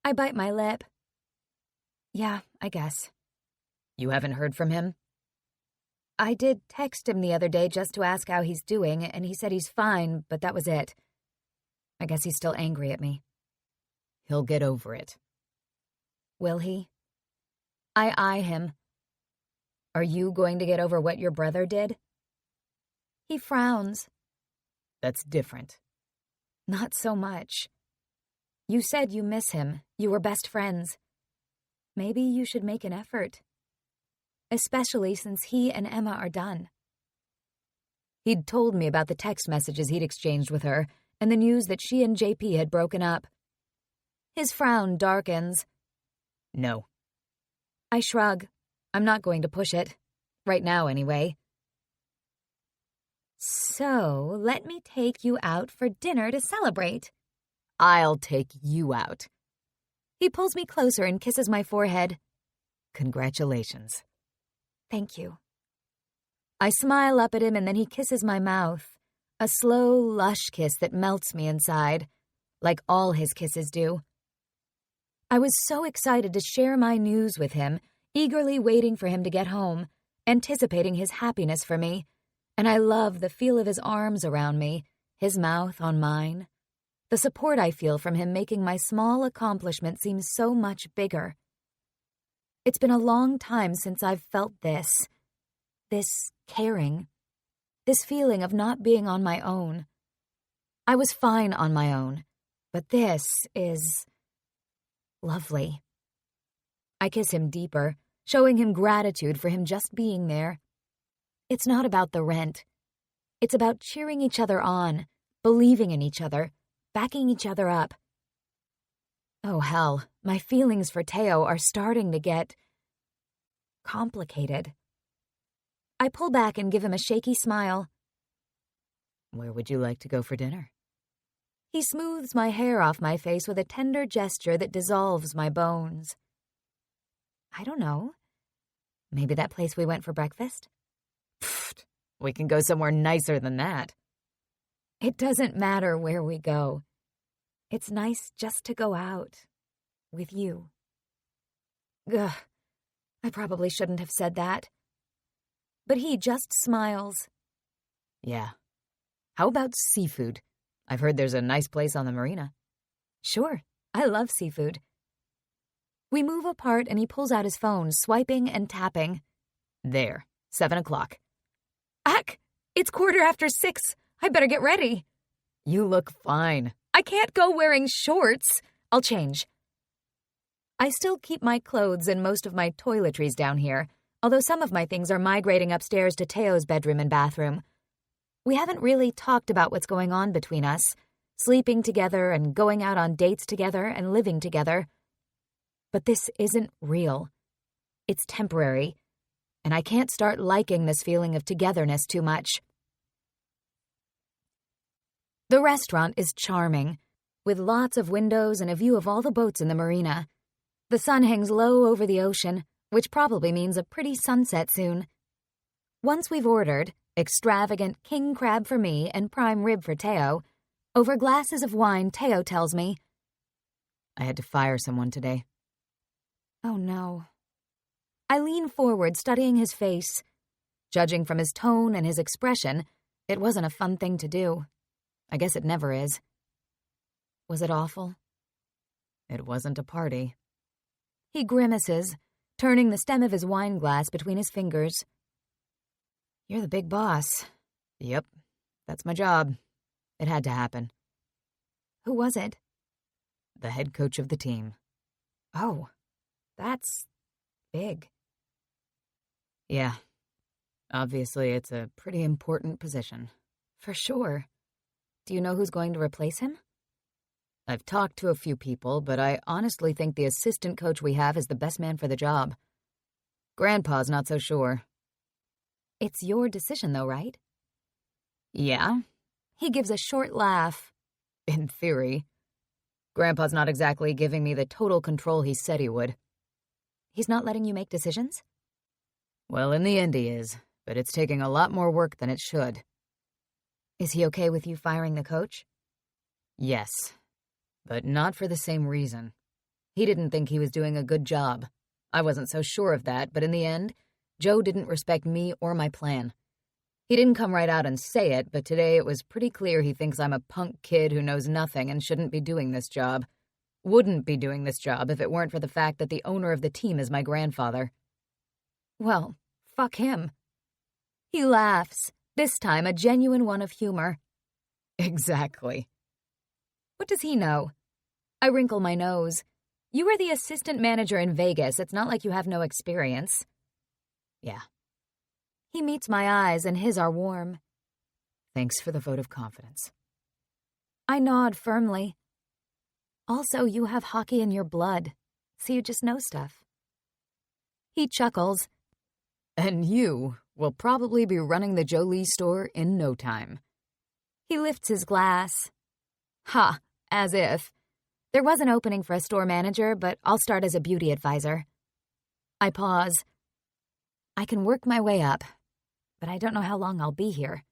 Speaker 3: I bite my lip. Yeah, I guess.
Speaker 6: You haven't heard from him?
Speaker 3: I did text him the other day just to ask how he's doing, and he said he's fine, but that was it. I guess he's still angry at me.
Speaker 6: He'll get over it.
Speaker 3: Will he? I eye him. Are you going to get over what your brother did? He frowns.
Speaker 6: That's different.
Speaker 3: Not so much. You said you miss him. You were best friends. Maybe you should make an effort. Especially since he and Emma are done. He'd told me about the text messages he'd exchanged with her and the news that she and JP had broken up. His frown darkens.
Speaker 6: No.
Speaker 3: I shrug. I'm not going to push it. Right now, anyway. So, let me take you out for dinner to celebrate.
Speaker 6: I'll take you out.
Speaker 3: He pulls me closer and kisses my forehead.
Speaker 6: Congratulations.
Speaker 3: Thank you. I smile up at him and then he kisses my mouth. A slow, lush kiss that melts me inside, like all his kisses do. I was so excited to share my news with him, eagerly waiting for him to get home, anticipating his happiness for me, and I love the feel of his arms around me, his mouth on mine. The support I feel from him making my small accomplishment seem so much bigger. It's been a long time since I've felt this caring, this feeling of not being on my own. I was fine on my own, but this is lovely. I kiss him deeper, showing him gratitude for him just being there. It's not about the rent. It's about cheering each other on, believing in each other, backing each other up. Oh, hell, my feelings for Teo are starting to get complicated. I pull back and give him a shaky smile.
Speaker 6: Where would you like to go for dinner?
Speaker 3: He smooths my hair off my face with a tender gesture that dissolves my bones. I don't know. Maybe that place we went for breakfast?
Speaker 6: Pfft, we can go somewhere nicer than that.
Speaker 3: It doesn't matter where we go. It's nice just to go out. With you. Ugh, I probably shouldn't have said that. But he just smiles.
Speaker 6: Yeah. How about seafood? I've heard there's a nice place on the marina.
Speaker 3: Sure, I love seafood. We move apart and he pulls out his phone, swiping and tapping.
Speaker 6: There, 7 o'clock.
Speaker 3: Ack, it's 6:15. I better get ready.
Speaker 6: You look fine.
Speaker 3: I can't go wearing shorts. I'll change. I still keep my clothes and most of my toiletries down here, although some of my things are migrating upstairs to Teo's bedroom and bathroom.
Speaker 2: We haven't really talked about what's going on between us, sleeping together and going out on dates together and living together. But this isn't real. It's temporary, and I can't start liking this feeling of togetherness too much. The restaurant is charming, with lots of windows and a view of all the boats in the marina. The sun hangs low over the ocean, which probably means a pretty sunset soon. Once we've ordered extravagant king crab for me and prime rib for Teo, over glasses of wine, Teo tells me,
Speaker 6: I had to fire someone today.
Speaker 2: Oh no. I lean forward, studying his face. Judging from his tone and his expression, it wasn't a fun thing to do. I guess it never is. Was it awful?
Speaker 6: It wasn't a party.
Speaker 2: He grimaces, turning the stem of his wine glass between his fingers.
Speaker 6: You're the big boss. Yep, that's my job. It had to happen.
Speaker 2: Who was it?
Speaker 6: The head coach of the team.
Speaker 2: Oh, that's big.
Speaker 6: Yeah. Obviously, it's a pretty important position.
Speaker 2: For sure. Do you know who's going to replace him?
Speaker 6: I've talked to a few people, but I honestly think the assistant coach we have is the best man for the job. Grandpa's not so sure.
Speaker 2: It's your decision, though, right?
Speaker 6: Yeah.
Speaker 2: He gives a short laugh.
Speaker 6: In theory. Grandpa's not exactly giving me the total control he said he would.
Speaker 2: He's not letting you make decisions?
Speaker 6: Well, in the end he is, but it's taking a lot more work than it should.
Speaker 2: Is he okay with you firing the coach?
Speaker 6: Yes, but not for the same reason. He didn't think he was doing a good job. I wasn't so sure of that, but in the end, Joe didn't respect me or my plan. He didn't come right out and say it, but today it was pretty clear he thinks I'm a punk kid who knows nothing and shouldn't be doing this job. Wouldn't be doing this job if it weren't for the fact that the owner of the team is my grandfather.
Speaker 2: Well, fuck him. He laughs, this time a genuine one of humor.
Speaker 6: Exactly.
Speaker 2: What does he know? I wrinkle my nose. You were the assistant manager in Vegas. It's not like you have no experience.
Speaker 6: Yeah.
Speaker 2: He meets my eyes, and his are warm.
Speaker 6: Thanks for the vote of confidence.
Speaker 2: I nod firmly. Also, you have hockey in your blood, so you just know stuff. He chuckles.
Speaker 6: And you will probably be running the Jolie store in no time.
Speaker 2: He lifts his glass. Ha, as if. There was an opening for a store manager, but I'll start as a beauty advisor. I pause. I can work my way up, but I don't know how long I'll be here.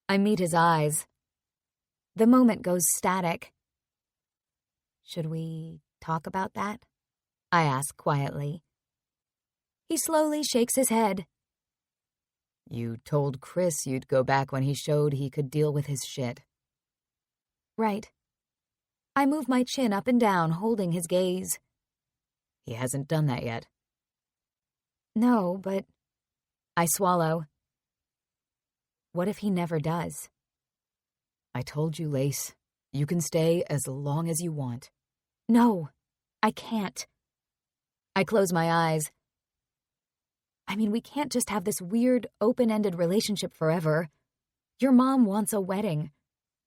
Speaker 2: I meet his eyes. The moment goes static. Should we talk about that? I ask quietly. He slowly shakes his head.
Speaker 6: You told Chris you'd go back when he showed he could deal with his shit.
Speaker 2: Right. I move my chin up and down, holding his gaze.
Speaker 6: He hasn't done that yet.
Speaker 2: No, but... I swallow. What if he never does?
Speaker 6: I told you, Lace. You can stay as long as you want.
Speaker 2: No, I can't. I close my eyes. I mean, we can't just have this weird, open-ended relationship forever. Your mom wants a wedding.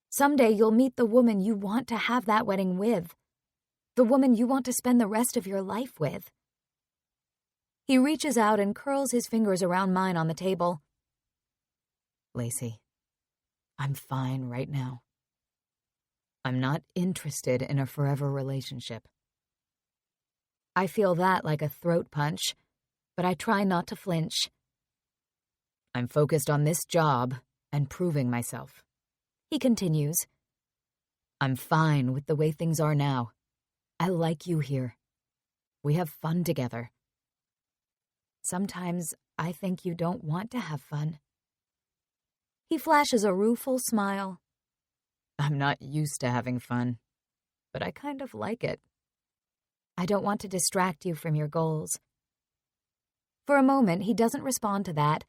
Speaker 2: Someday you'll meet the woman you want to have that wedding with. The woman you want to spend the rest of your life with. He reaches out and curls his fingers around mine on the table.
Speaker 6: Lacey, I'm fine right now. I'm not interested in a forever relationship.
Speaker 2: I feel that like a throat punch, but I try not to flinch.
Speaker 6: I'm focused on this job and proving myself.
Speaker 2: He continues.
Speaker 6: I'm fine with the way things are now. I like you here. We have fun together.
Speaker 2: Sometimes I think you don't want to have fun. He flashes a rueful smile.
Speaker 6: I'm not used to having fun, but I kind of like it.
Speaker 2: I don't want to distract you from your goals. For a moment, he doesn't respond to that,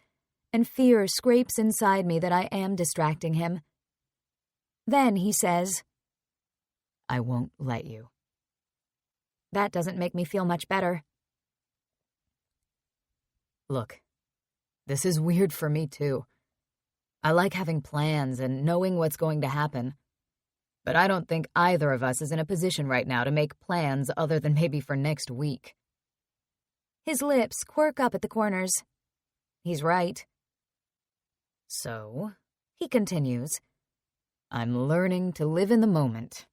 Speaker 2: and fear scrapes inside me that I am distracting him. Then he says,
Speaker 6: I won't let you.
Speaker 2: That doesn't make me feel much better.
Speaker 6: Look, this is weird for me too. I like having plans and knowing what's going to happen. But I don't think either of us is in a position right now to make plans other than maybe for next week.
Speaker 2: His lips quirk up at the corners. He's right.
Speaker 6: So, he continues, I'm learning to live in the moment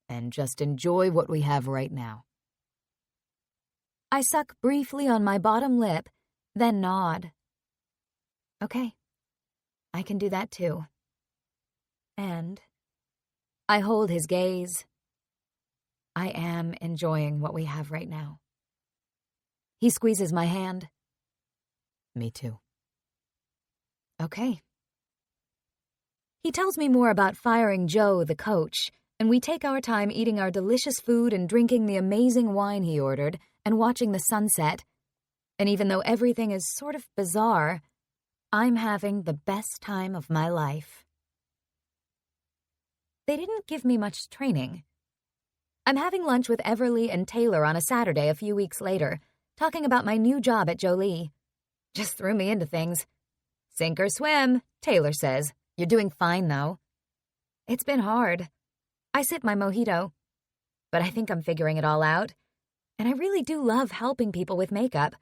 Speaker 6: and just enjoy what we have right now.
Speaker 2: I suck briefly on my bottom lip, then nod. Okay, I can do that too. And I hold his gaze. I am enjoying what we have right now. He squeezes my hand.
Speaker 6: Me too.
Speaker 2: Okay. He tells me more about firing Joe, the coach, and we take our time eating our delicious food and drinking the amazing wine he ordered and watching the sunset. And even though everything is sort of bizarre, I'm having the best time of my life. They didn't give me much training. I'm having lunch with Everly and Taylor on a Saturday a few weeks later, talking about my new job at Jolie. Just threw me into things. Sink or swim, Taylor says. You're doing fine, though. It's been hard. I sip my mojito. But I think I'm figuring it all out. And I really do love helping people with makeup.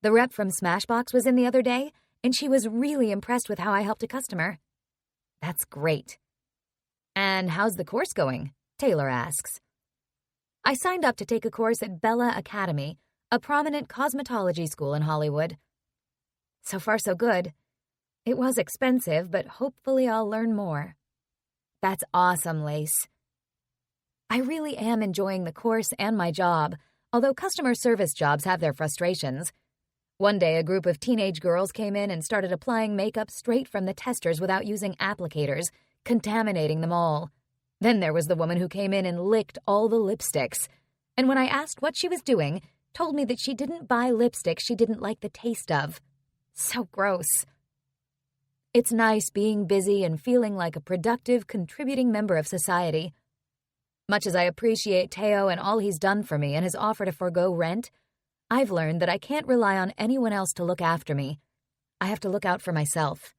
Speaker 2: The rep from Smashbox was in the other day, and she was really impressed with how I helped a customer. That's great. And how's the course going? Taylor asks. I signed up to take a course at Bella Academy, a prominent cosmetology school in Hollywood. So far, so good. It was expensive, but hopefully I'll learn more. That's awesome, Lace. I really am enjoying the course and my job, although customer service jobs have their frustrations. One day, a group of teenage girls came in and started applying makeup straight from the testers without using applicators, contaminating them all. Then there was the woman who came in and licked all the lipsticks. And when I asked what she was doing, told me that she didn't buy lipstick she didn't like the taste of. So gross. It's nice being busy and feeling like a productive, contributing member of society. Much as I appreciate Teo and all he's done for me and his offer to forgo rent, I've learned that I can't rely on anyone else to look after me. I have to look out for myself.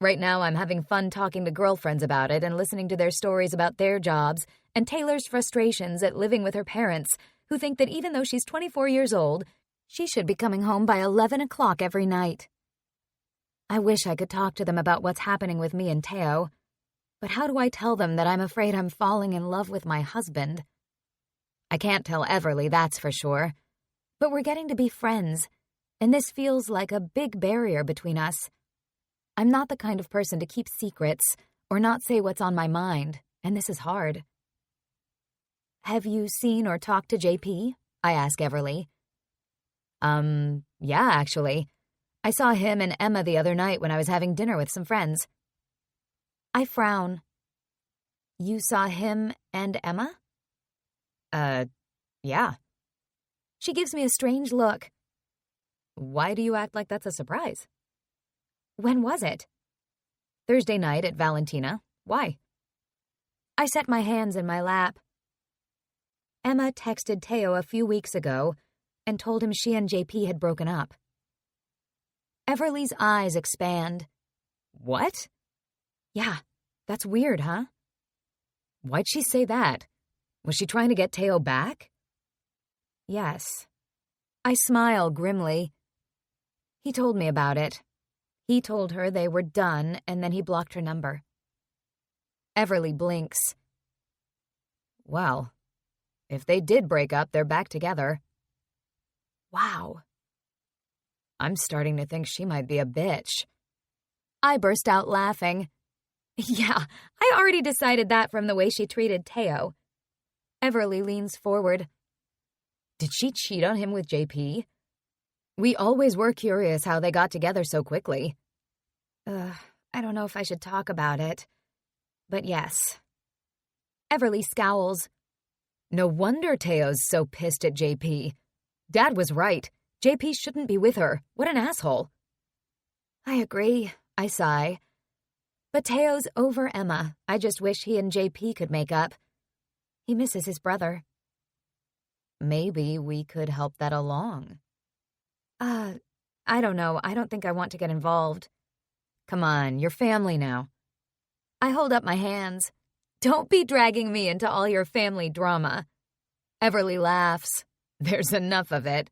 Speaker 2: Right now, I'm having fun talking to girlfriends about it and listening to their stories about their jobs and Taylor's frustrations at living with her parents, who think that even though she's 24 years old, she should be coming home by 11 o'clock every night. I wish I could talk to them about what's happening with me and Teo, but how do I tell them that I'm afraid I'm falling in love with my husband? I can't tell Everly, that's for sure, but we're getting to be friends, and this feels like a big barrier between us. I'm not the kind of person to keep secrets or not say what's on my mind, and this is hard. Have you seen or talked to JP? I ask Everly. Yeah, actually. I saw him and Emma the other night when I was having dinner with some friends. I frown. You saw him and Emma? Yeah. She gives me a strange look. Why do you act like that's a surprise? When was it? Thursday night at Valentina. Why? I set my hands in my lap. Emma texted Teo a few weeks ago and told him she and JP had broken up. Everly's eyes expand. What? Yeah, that's weird, huh? Why'd she say that? Was she trying to get Teo back? Yes. I smile grimly. He told me about it. He told her they were done, and then he blocked her number. Everly blinks. Well, if they did break up, they're back together. Wow. I'm starting to think she might be a bitch. I burst out laughing. Yeah, I already decided that from the way she treated Teo. Everly leans forward. Did she cheat on him with JP? We always were curious how they got together so quickly. I don't know if I should talk about it. But yes. Everly scowls. No wonder Teo's so pissed at JP. Dad was right. JP shouldn't be with her. What an asshole. I agree, I sigh. But Teo's over Emma. I just wish he and JP could make up. He misses his brother. Maybe we could help that along. I don't know. I don't think I want to get involved.
Speaker 3: Come on, you're family now. I hold up my hands. Don't be dragging me into all your family drama. Everly laughs. There's enough of it.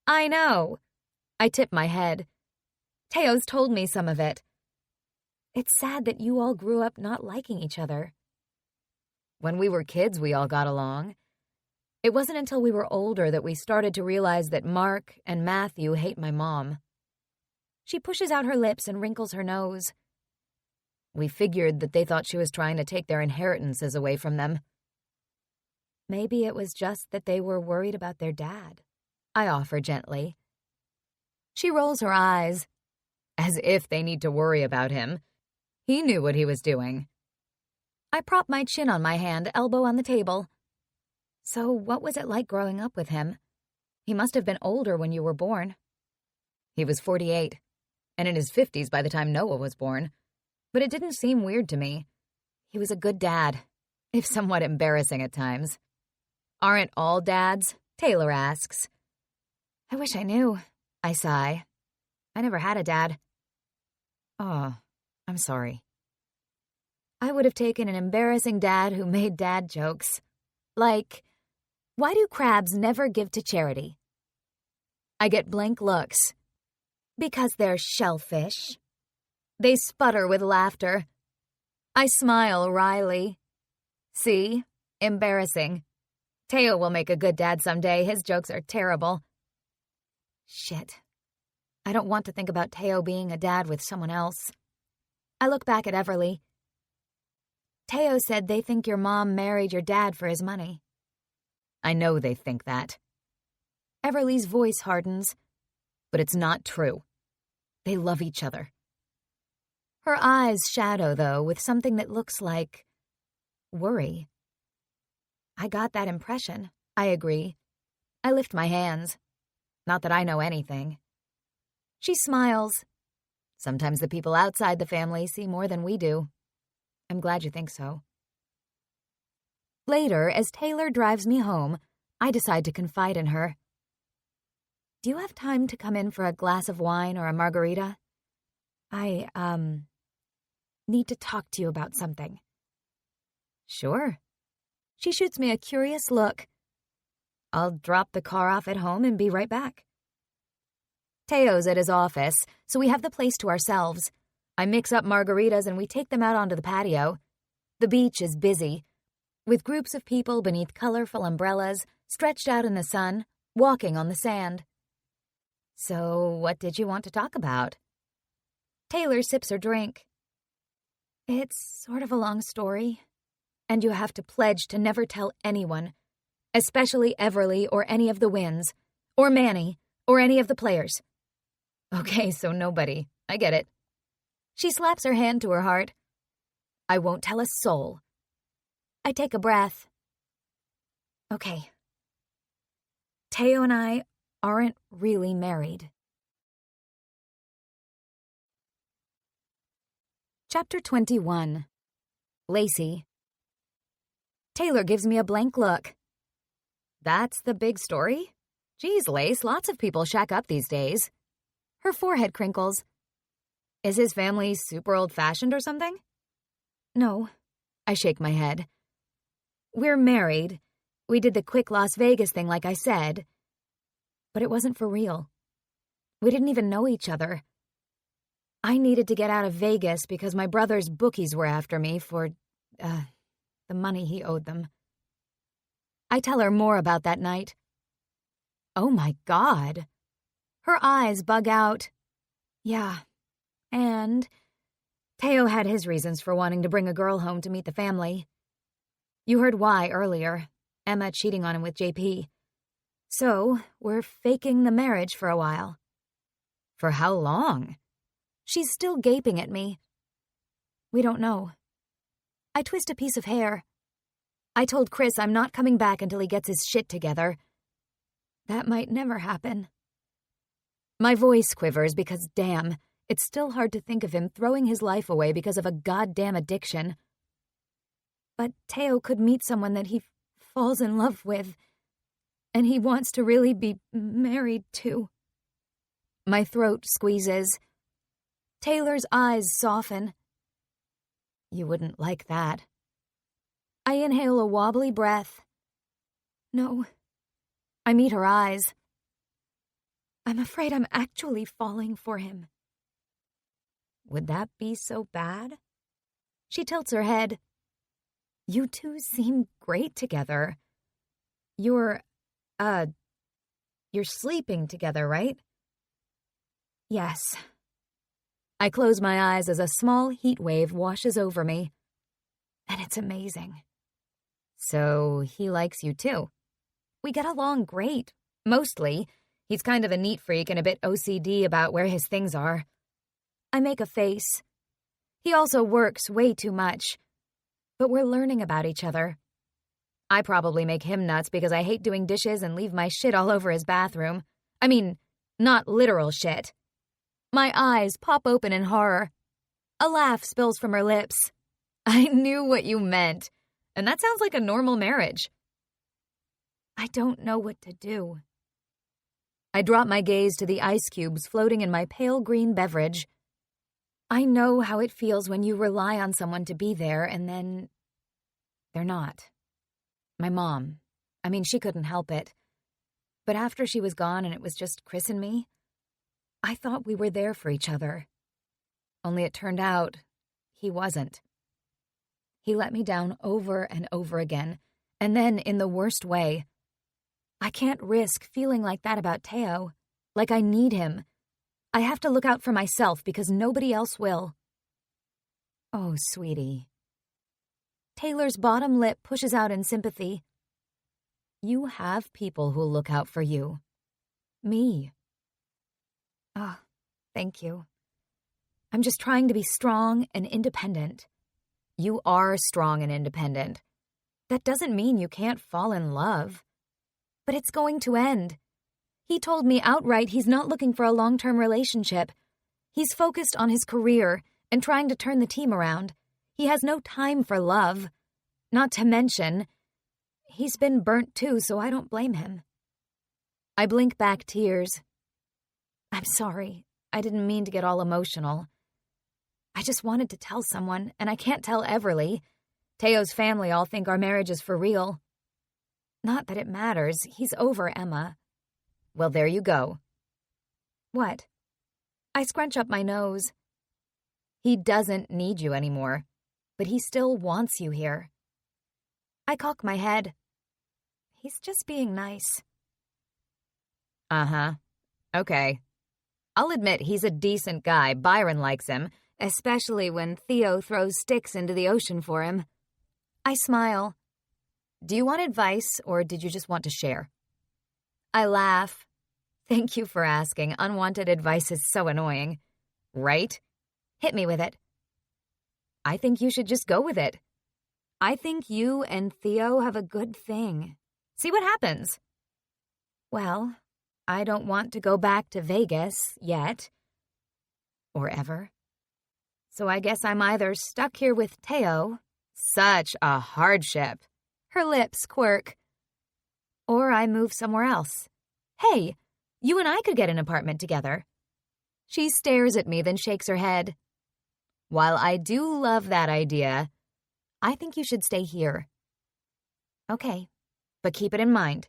Speaker 3: I know. I tip my head. Teo's told me some of it. It's sad that you all grew up not liking each other. When we were kids, we all got along. It wasn't until we were older that we started to realize that Mark and Matthew hate my mom. She pushes out her lips and wrinkles her nose. We figured that they thought she was trying to take their inheritances away from them. Maybe it was just that they were worried about their dad, I offer gently. She rolls her eyes, as if they need to worry about him. He knew what he was doing. I prop my chin on my hand, elbow on the table. So what was it like growing up with him? He must have been older when you were born. He was 48, and in his 50s by the time Noah was born. But it didn't seem weird to me. He was a good dad, if somewhat embarrassing at times. Aren't all dads? Taylor asks. I wish I knew, I sigh. I never had a dad. Oh, I'm sorry. I would have taken an embarrassing dad who made dad jokes. Like, why do crabs never give to charity? I get blank looks. Because they're shellfish. They sputter with laughter. I smile wryly. See? Embarrassing. Teo will make a good dad someday. His jokes are terrible. Shit. I don't want to think about Teo being a dad with someone else. I look back at Everly. Teo said they think your mom married your dad for his money. I know they think that. Everly's voice hardens, but it's not true. They love each other. Her eyes shadow, though, with something that looks like worry. I got that impression, I agree. I lift my hands. Not that I know anything. She smiles. Sometimes the people outside the family see more than we do. I'm glad you think so. Later, as Taylor drives me home, I decide to confide in her. Do you have time to come in for a glass of wine or a margarita? I, need to talk to you about something. Sure. She shoots me a curious look. I'll drop the car off at home and be right back. Teo's at his office, so we have the place to ourselves. I mix up margaritas and we take them out onto the patio. The beach is busy, with groups of people beneath colorful umbrellas, stretched out in the sun, walking on the sand. So, what did you want to talk about? Taylor sips her drink. It's sort of a long story, and you have to pledge to never tell anyone, especially Everly or any of the Wins, or Manny, or any of the players. Okay, so nobody. I get it. She slaps her hand to her heart. I won't tell a soul. I take a breath. Okay. Teo and I aren't really married. Chapter 21. Lacey. Taylor gives me a blank look. That's the big story? Geez, Lace, lots of people shack up these days. Her forehead crinkles. Is his family super old-fashioned or something? No. I shake my head. We're married. We did the quick Las Vegas thing like I said. But it wasn't for real. We didn't even know each other. I needed to get out of Vegas because my brother's bookies were after me for, the money he owed them. I tell her more about that night. Oh my God. Her eyes bug out. Yeah. And Teo had his reasons for wanting to bring a girl home to meet the family. You heard why earlier. Emma cheating on him with JP. So, we're faking the marriage for a while. For how long? She's still gaping at me. We don't know. I twist a piece of hair. I told Chris I'm not coming back until he gets his shit together. That might never happen. My voice quivers because, damn, it's still hard to think of him throwing his life away because of a goddamn addiction. But Teo could meet someone that he falls in love with, and he wants to really be married to. My throat squeezes.
Speaker 2: Taylor's eyes soften. You wouldn't like that. I inhale a wobbly breath. No. I meet her eyes. I'm afraid I'm actually falling for him. Would that be so bad? She tilts her head. You two seem great together. You're sleeping together, right? Yes. I close my eyes as a small heat wave washes over me. And it's amazing. So he likes you too. We get along great, mostly. He's kind of a neat freak and a bit OCD about where his things are. I make a face. He also works way too much. But we're learning about each other. I probably make him nuts because I hate doing dishes and leave my shit all over his bathroom. I mean, not literal shit. My eyes pop open in horror. A laugh spills from her lips. I knew what you meant. And that sounds like a normal marriage. I don't know what to do. I drop my gaze to the ice cubes floating in my pale green beverage. I know how it feels when you rely on someone to be there and then they're not. My mom. She couldn't help it. But after she was gone and it was just Chris and me, I thought we were there for each other. Only it turned out he wasn't. He let me down over and over again, and then in the worst way. I can't risk feeling like that about Teo, like I need him. I have to look out for myself because nobody else will. Oh, sweetie. Taylor's bottom lip pushes out in sympathy. You have people who'll look out for you. Me. Oh, thank you. I'm just trying to be strong and independent. You are strong and independent. That doesn't mean you can't fall in love. But it's going to end. He told me outright he's not looking for a long-term relationship. He's focused on his career and trying to turn the team around. He has no time for love. Not to mention, he's been burnt too, so I don't blame him. I blink back tears. I'm sorry. I didn't mean to get all emotional. I just wanted to tell someone, and I can't tell Everly. Teo's family all think our marriage is for real. Not that it matters. He's over Emma. Well, there you go. What? I scrunch up my nose. He doesn't need you anymore, but he still wants you here. I cock my head. He's just being nice. Uh-huh. Okay. I'll admit he's a decent guy. Byron likes him, especially when Theo throws sticks into the ocean for him. I smile. Do you want advice, or did you just want to share? I laugh. Thank you for asking. Unwanted advice is so annoying. Right? Hit me with it. I think you should just go with it. I think you and Theo have a good thing. See what happens. Well, I don't want to go back to Vegas yet. Or ever. So I guess I'm either stuck here with Theo, such a hardship. Her lips quirk. Or I move somewhere else. Hey, you and I could get an apartment together. She stares at me, then shakes her head. While I do love that idea, I think you should stay here. Okay, but keep it in mind.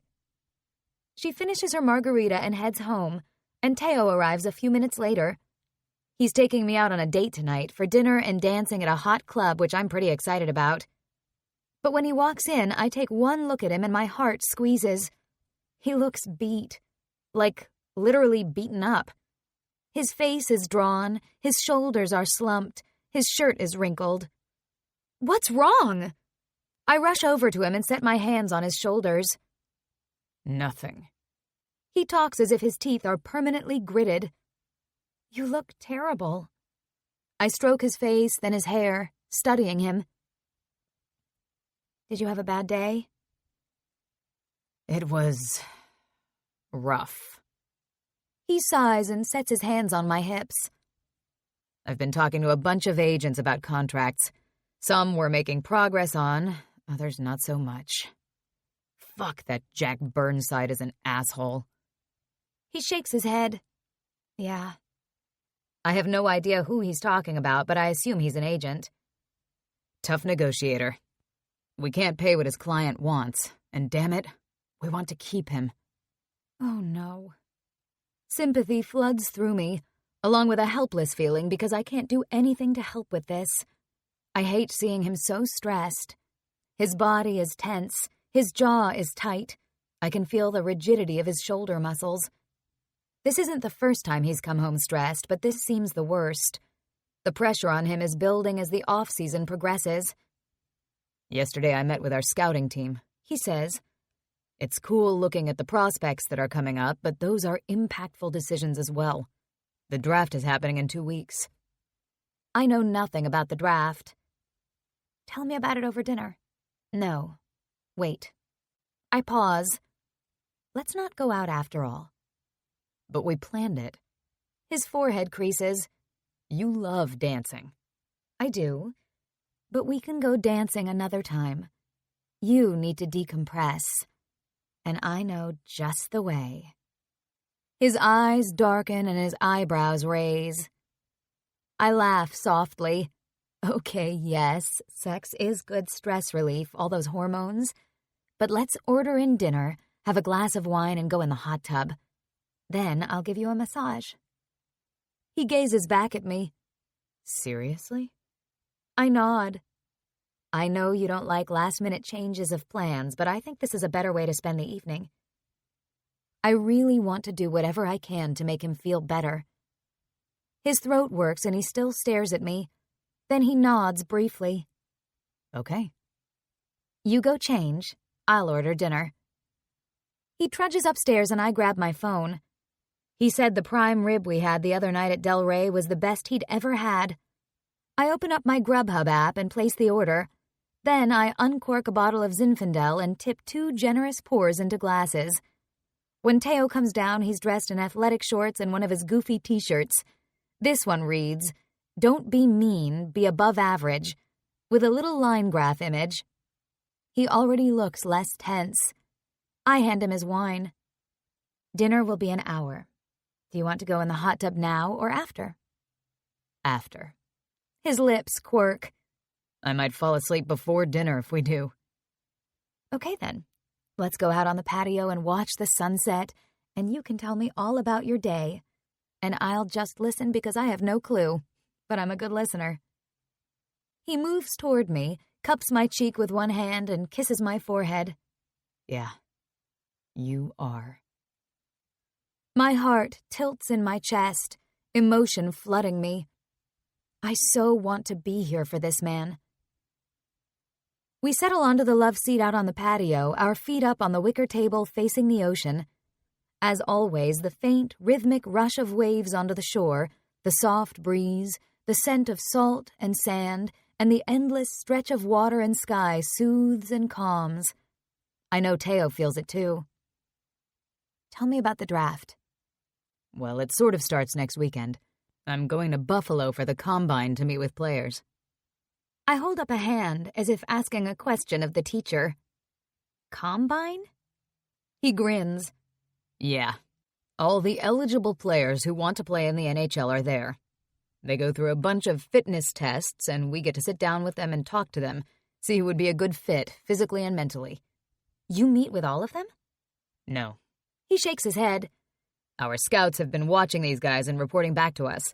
Speaker 2: She finishes her margarita and heads home, and Theo arrives a few minutes later. He's taking me out on a date tonight for dinner and dancing at a hot club, which I'm pretty excited about. But when he walks in, I take one look at him and my heart squeezes. He looks beat. Like, literally beaten up. His face is drawn, his shoulders are slumped, his shirt is wrinkled. What's wrong? I rush over to him and set my hands on his shoulders. Nothing. He talks as if his teeth are permanently gritted. You look terrible. I stroke his face, then his hair, studying him. Did you have a bad day? It was rough. He sighs and sets his hands on my hips. I've been talking to a bunch of agents about contracts. Some we're making progress on, others not so much. Fuck, that Jack Burnside is an asshole. He shakes his head. Yeah. I have no idea who he's talking about, but I assume he's an agent.
Speaker 6: Tough negotiator. We can't pay what his client wants, and damn it, we want to keep him.
Speaker 2: Oh no. Sympathy floods through me, along with a helpless feeling because I can't do anything to help with this. I hate seeing him so stressed. His body is tense, his jaw is tight. I can feel the rigidity of his shoulder muscles. This isn't the first time he's come home stressed, but this seems the worst. The pressure on him is building as the off-season progresses.
Speaker 6: Yesterday I met with our scouting team, he says. It's cool looking at the prospects that are coming up, but those are impactful decisions as well. The draft is happening in 2 weeks.
Speaker 2: I know nothing about the draft. Tell me about it over dinner. No. Wait. I pause. Let's not go out after all.
Speaker 6: But we planned it.
Speaker 2: His forehead creases.
Speaker 6: You love dancing.
Speaker 2: I do. But we can go dancing another time. You need to decompress. And I know just the way. His eyes darken and his eyebrows raise. I laugh softly. Okay, yes, sex is good stress relief, all those hormones. But let's order in dinner, have a glass of wine, and go in the hot tub. Then I'll give you a massage. He gazes back at me.
Speaker 6: Seriously?
Speaker 2: I nod. I know you don't like last-minute changes of plans, but I think this is a better way to spend the evening. I really want to do whatever I can to make him feel better. His throat works and he still stares at me. Then he nods briefly.
Speaker 6: Okay.
Speaker 2: You go change. I'll order dinner. He trudges upstairs and I grab my phone. He said the prime rib we had the other night at Del Rey was the best he'd ever had. I open up my Grubhub app and place the order. Then I uncork a bottle of Zinfandel and tip 2 generous pours into glasses. When Teo comes down, he's dressed in athletic shorts and one of his goofy t-shirts. This one reads, "Don't be mean, be above average," with a little line graph image. He already looks less tense. I hand him his wine. Dinner will be an hour. Do you want to go in the hot tub now or after?
Speaker 6: After.
Speaker 2: His lips quirk.
Speaker 6: I might fall asleep before dinner if we do.
Speaker 2: Okay then. Let's go out on the patio and watch the sunset, and you can tell me all about your day. And I'll just listen because I have no clue, but I'm a good listener. He moves toward me, cups my cheek with one hand, and kisses my forehead.
Speaker 6: Yeah, you are.
Speaker 2: My heart tilts in my chest, emotion flooding me. I so want to be here for this man. We settle onto the love seat out on the patio, our feet up on the wicker table facing the ocean. As always, the faint, rhythmic rush of waves onto the shore, the soft breeze, the scent of salt and sand, and the endless stretch of water and sky soothes and calms. I know Teo feels it too. Tell me about the draft.
Speaker 6: Well, it sort of starts next weekend. I'm going to Buffalo for the Combine to meet with players.
Speaker 2: I hold up a hand as if asking a question of the teacher. Combine? He grins.
Speaker 6: Yeah. All the eligible players who want to play in the NHL are there. They go through a bunch of fitness tests, and we get to sit down with them and talk to them, see who would be a good fit, physically and mentally.
Speaker 2: You meet with all of them?
Speaker 6: No.
Speaker 2: He shakes his head.
Speaker 6: Our scouts have been watching these guys and reporting back to us.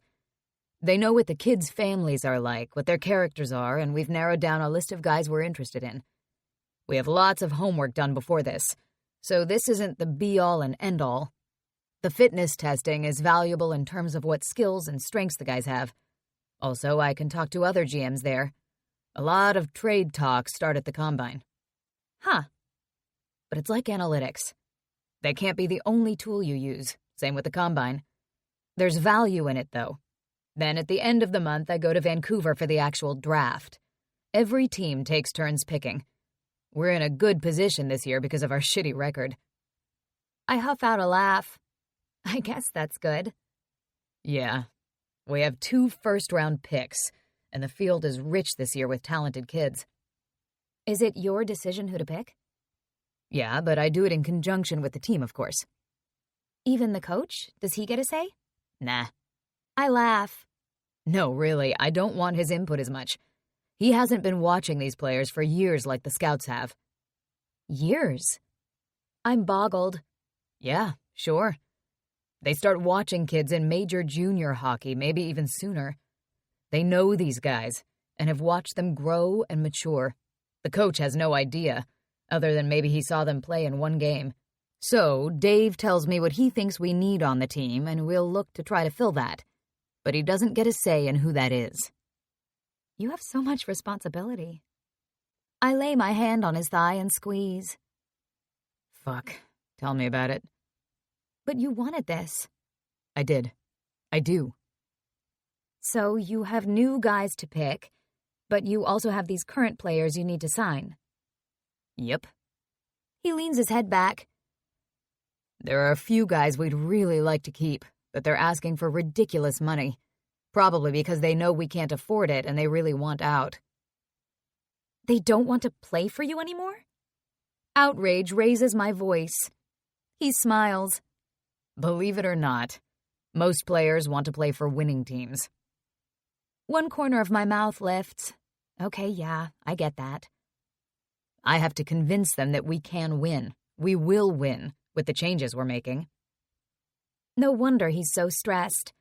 Speaker 6: They know what the kids' families are like, what their characters are, and we've narrowed down a list of guys we're interested in. We have lots of homework done before this, so this isn't the be-all and end-all. The fitness testing is valuable in terms of what skills and strengths the guys have. Also, I can talk to other GMs there. A lot of trade talks start at the Combine.
Speaker 2: Huh.
Speaker 6: But it's like analytics. They can't be the only tool you use. Same with the Combine. There's value in it, though. Then at the end of the month, I go to Vancouver for the actual draft. Every team takes turns picking. We're in a good position this year because of our shitty record.
Speaker 2: I huff out a laugh. I guess that's good.
Speaker 6: Yeah. We have 2 first-round picks, and the field is rich this year with talented kids.
Speaker 2: Is it your decision who to pick?
Speaker 6: Yeah, but I do it in conjunction with the team, of course.
Speaker 2: Even the coach? Does he get a say?
Speaker 6: Nah.
Speaker 2: I laugh.
Speaker 6: No, really, I don't want his input as much. He hasn't been watching these players for years like the scouts have.
Speaker 2: Years? I'm boggled.
Speaker 6: Yeah, sure. They start watching kids in major junior hockey, maybe even sooner. They know these guys and have watched them grow and mature. The coach has no idea, other than maybe he saw them play in one game. So, Dave tells me what he thinks we need on the team, and we'll look to try to fill that. But he doesn't get a say in who that is.
Speaker 2: You have so much responsibility. I lay my hand on his thigh and squeeze.
Speaker 6: Fuck. Tell me about it.
Speaker 2: But you wanted this.
Speaker 6: I did. I do.
Speaker 2: So you have new guys to pick, but you also have these current players you need to sign.
Speaker 6: Yep.
Speaker 2: He leans his head back.
Speaker 6: There are a few guys we'd really like to keep, but they're asking for ridiculous money. Probably because they know we can't afford it and they really want out.
Speaker 2: They don't want to play for you anymore? Outrage raises my voice. He smiles.
Speaker 6: Believe it or not, most players want to play for winning teams.
Speaker 2: One corner of my mouth lifts. Okay, yeah, I get that.
Speaker 6: I have to convince them that we can win. We will win with the changes we're making.
Speaker 2: No wonder he's so stressed.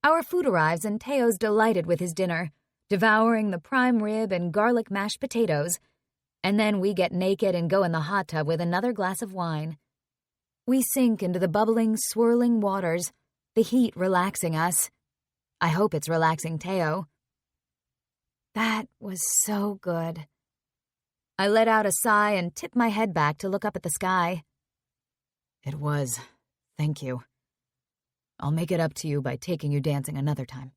Speaker 2: Our food arrives and Teo's delighted with his dinner, devouring the prime rib and garlic mashed potatoes, and then we get naked and go in the hot tub with another glass of wine. We sink into the bubbling, swirling waters, the heat relaxing us. I hope it's relaxing Teo. That was so good. I let out a sigh and tipped my head back to look up at the sky.
Speaker 6: It was. Thank you. I'll make it up to you by taking you dancing another time.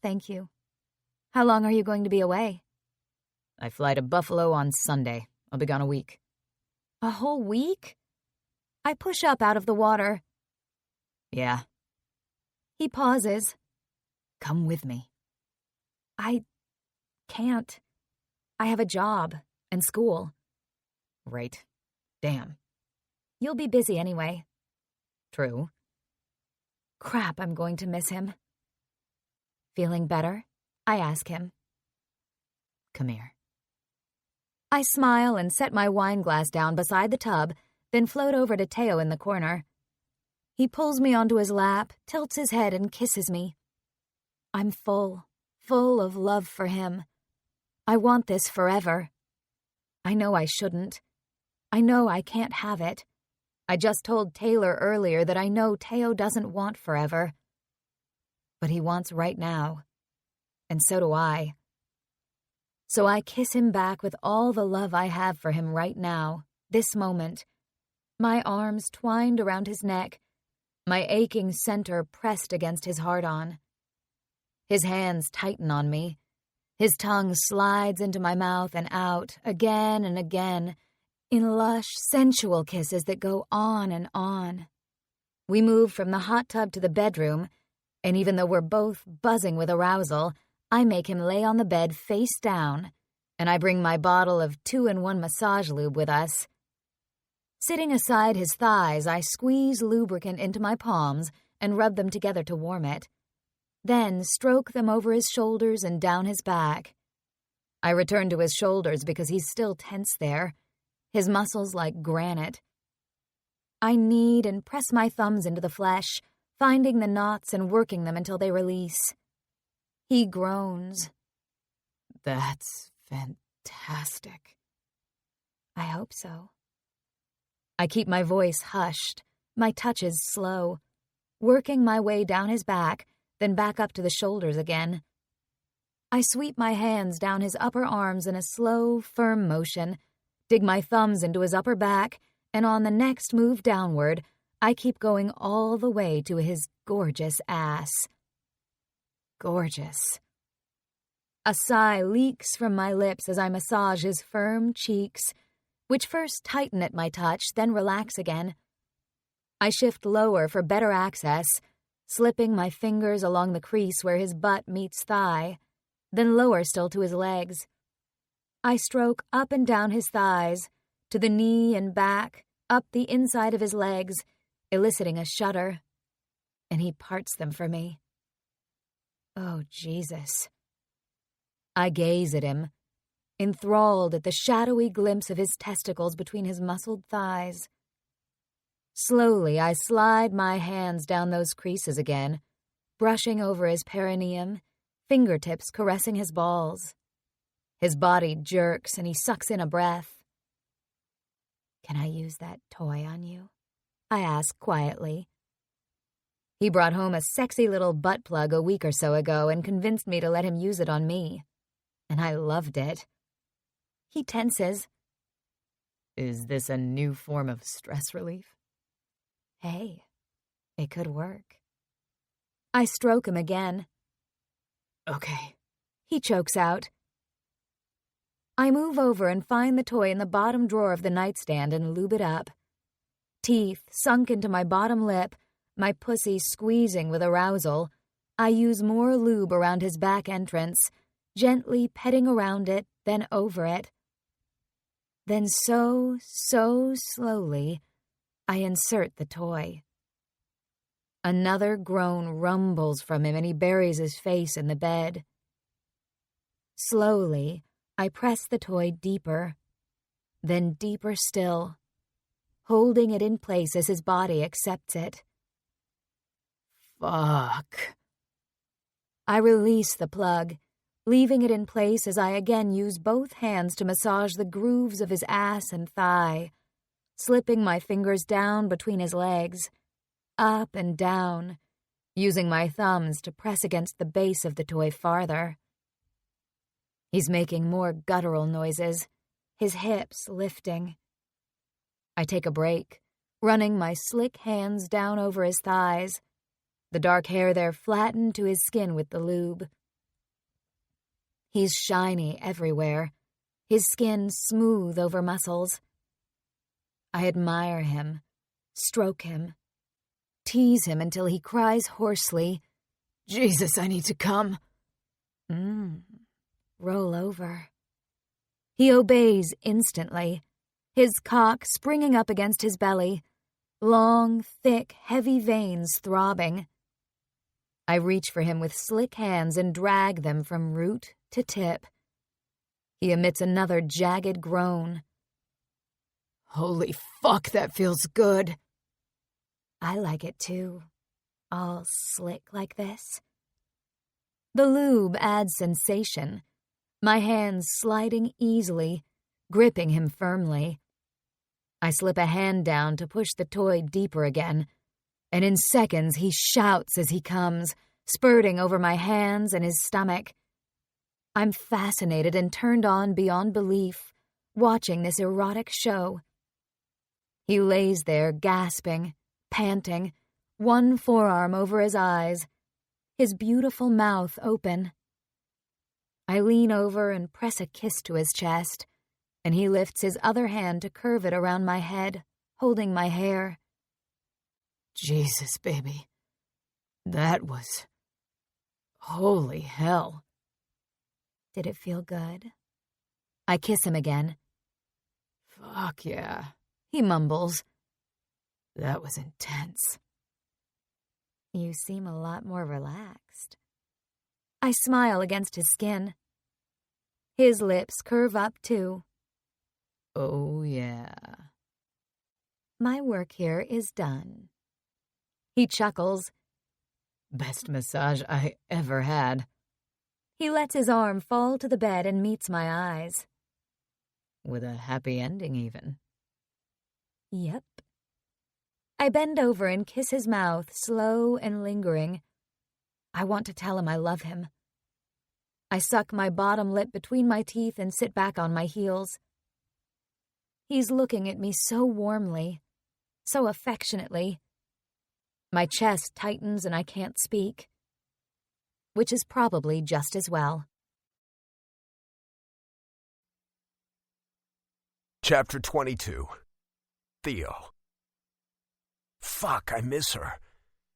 Speaker 2: Thank you. How long are you going to be away?
Speaker 6: I fly to Buffalo on Sunday. I'll be gone a week.
Speaker 2: A whole week? I push up out of the water.
Speaker 6: Yeah.
Speaker 2: He pauses.
Speaker 6: Come with me.
Speaker 2: I can't. I have a job and school.
Speaker 6: Right. Damn.
Speaker 2: You'll be busy anyway.
Speaker 6: True.
Speaker 2: Crap, I'm going to miss him. Feeling better? I ask him.
Speaker 6: Come here.
Speaker 2: I smile and set my wine glass down beside the tub, then float over to Teo in the corner. He pulls me onto his lap, tilts his head, and kisses me. I'm full of love for him. I want this forever. I know I shouldn't. I know I can't have it. I just told Taylor earlier that I know Teo doesn't want forever. But he wants right now. And so do I. So I kiss him back with all the love I have for him right now, this moment. My arms twined around his neck, my aching center pressed against his heart-on. His hands tighten on me. His tongue slides into my mouth and out, again and again, in lush, sensual kisses that go on and on. We move from the hot tub to the bedroom, and even though we're both buzzing with arousal, I make him lay on the bed face down, and I bring my bottle of 2-in-1 massage lube with us. Sitting aside his thighs, I squeeze lubricant into my palms and rub them together to warm it. Then stroke them over his shoulders and down his back. I return to his shoulders because he's still tense there, his muscles like granite. I knead and press my thumbs into the flesh, finding the knots and working them until they release. He groans.
Speaker 6: That's fantastic.
Speaker 2: I hope so. I keep my voice hushed, my touches slow, working my way down his back, then back up to the shoulders again. I sweep my hands down his upper arms in a slow, firm motion, dig my thumbs into his upper back, and on the next move downward, I keep going all the way to his gorgeous ass. Gorgeous. A sigh leaks from my lips as I massage his firm cheeks, which first tighten at my touch, then relax again. I shift lower for better access, slipping my fingers along the crease where his butt meets thigh, then lower still to his legs. I stroke up and down his thighs, to the knee and back, up the inside of his legs, eliciting a shudder. and he parts them for me. Oh, Jesus. I gaze at him, enthralled at the shadowy glimpse of his testicles between his muscled thighs. Slowly, I slide my hands down those creases again, brushing over his perineum, fingertips caressing his balls. His body jerks and he sucks in a breath. "Can I use that toy on you?" I ask quietly. He brought home a sexy little butt plug a week or so ago and convinced me to let him use it on me. And I loved it. He tenses.
Speaker 6: Is this a new form of stress relief?
Speaker 2: Hey, it could work. I stroke him again.
Speaker 6: Okay.
Speaker 2: He chokes out. I move over and find the toy in the bottom drawer of the nightstand and lube it up. Teeth sunk into my bottom lip, my pussy squeezing with arousal, I use more lube around his back entrance, gently petting around it, then over it. Then so slowly, I insert the toy. Another groan rumbles from him and he buries his face in the bed. Slowly, I press the toy deeper, then deeper still, holding it in place as his body accepts it.
Speaker 6: Fuck.
Speaker 2: I release the plug, leaving it in place as I again use both hands to massage the grooves of his ass and thigh, slipping my fingers down between his legs, up and down, using my thumbs to press against the base of the toy farther. He's making more guttural noises, his hips lifting. I take a break, running my slick hands down over his thighs, the dark hair there flattened to his skin with the lube. He's shiny everywhere, his skin smooth over muscles. I admire him, stroke him, tease him until he cries hoarsely,
Speaker 6: Jesus, I need to come.
Speaker 2: Roll over. He obeys instantly, his cock springing up against his belly, long, thick, heavy veins throbbing. I reach for him with slick hands and drag them from root to tip. He emits another jagged groan.
Speaker 6: Holy fuck, that feels good.
Speaker 2: I like it too, all slick like this. The lube adds sensation, my hands sliding easily, gripping him firmly. I slip a hand down to push the toy deeper again, and in seconds he shouts as he comes, spurting over my hands and his stomach. I'm fascinated and turned on beyond belief, watching this erotic show. He lays there gasping, panting, one forearm over his eyes, his beautiful mouth open. I lean over and press a kiss to his chest, and he lifts his other hand to curve it around my head, holding my hair.
Speaker 6: Jesus, baby. That was... Holy hell.
Speaker 2: Did it feel good? I kiss him again.
Speaker 6: Fuck yeah,
Speaker 2: he mumbles.
Speaker 6: That was intense.
Speaker 2: You seem a lot more relaxed. I smile against his skin. His lips curve up too.
Speaker 6: Oh yeah.
Speaker 2: My work here is done. He chuckles.
Speaker 6: Best massage I ever had.
Speaker 2: He lets his arm fall to the bed and meets my eyes.
Speaker 6: With a happy ending, even.
Speaker 2: Yep. I bend over and kiss his mouth, slow and lingering. I want to tell him I love him. I suck my bottom lip between my teeth and sit back on my heels. He's looking at me so warmly, so affectionately. My chest tightens and I can't speak, which is probably just as well.
Speaker 1: Chapter 22. Theo. Fuck, I miss her.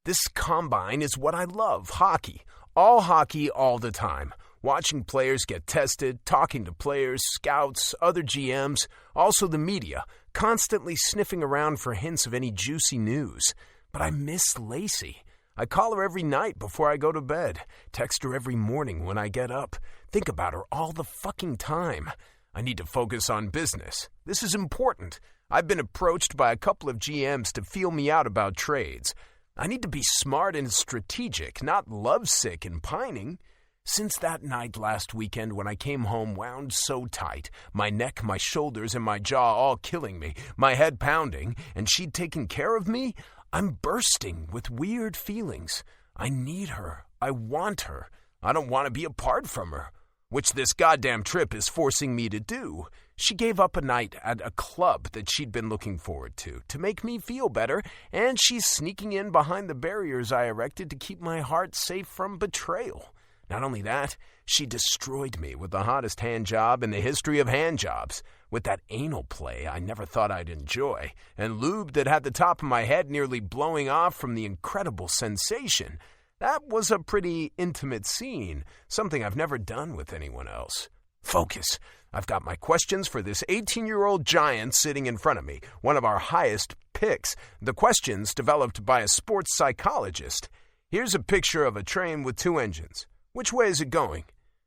Speaker 1: This combine is what I love, hockey. All hockey, all the time. Watching players get tested, talking to players, scouts, other GMs, also the media, constantly sniffing around for hints of any juicy news. But I miss Lacey. I call her every night before I go to bed, text her every morning when I get up, think about her all the fucking time. I need to focus on business. This is important. I've been approached by a couple of GMs to feel me out about trades. I need to be smart and strategic, not lovesick and pining. Since that night last weekend when I came home wound so tight, my neck, my shoulders, and my jaw all killing me, my head pounding, and she'd taken care of me, I'm bursting with weird feelings. I need her. I want her. I don't want to be apart from her, which this goddamn trip is forcing me to do. She gave up a night at a club that she'd been looking forward to make me feel better, and she's sneaking in behind the barriers I erected to keep my heart safe from betrayal. Not only that, she destroyed me with the hottest hand job in the history of hand jobs, with that anal play I never thought I'd enjoy, and lube that had the top of my head nearly blowing off from the incredible sensation. That was a pretty intimate scene, something I've never done with anyone else. Focus. I've got my questions for this 18-year-old giant sitting in front of me, one of our highest picks. The questions developed by a sports psychologist. Here's a picture of a train with 2 engines. Which way is it going?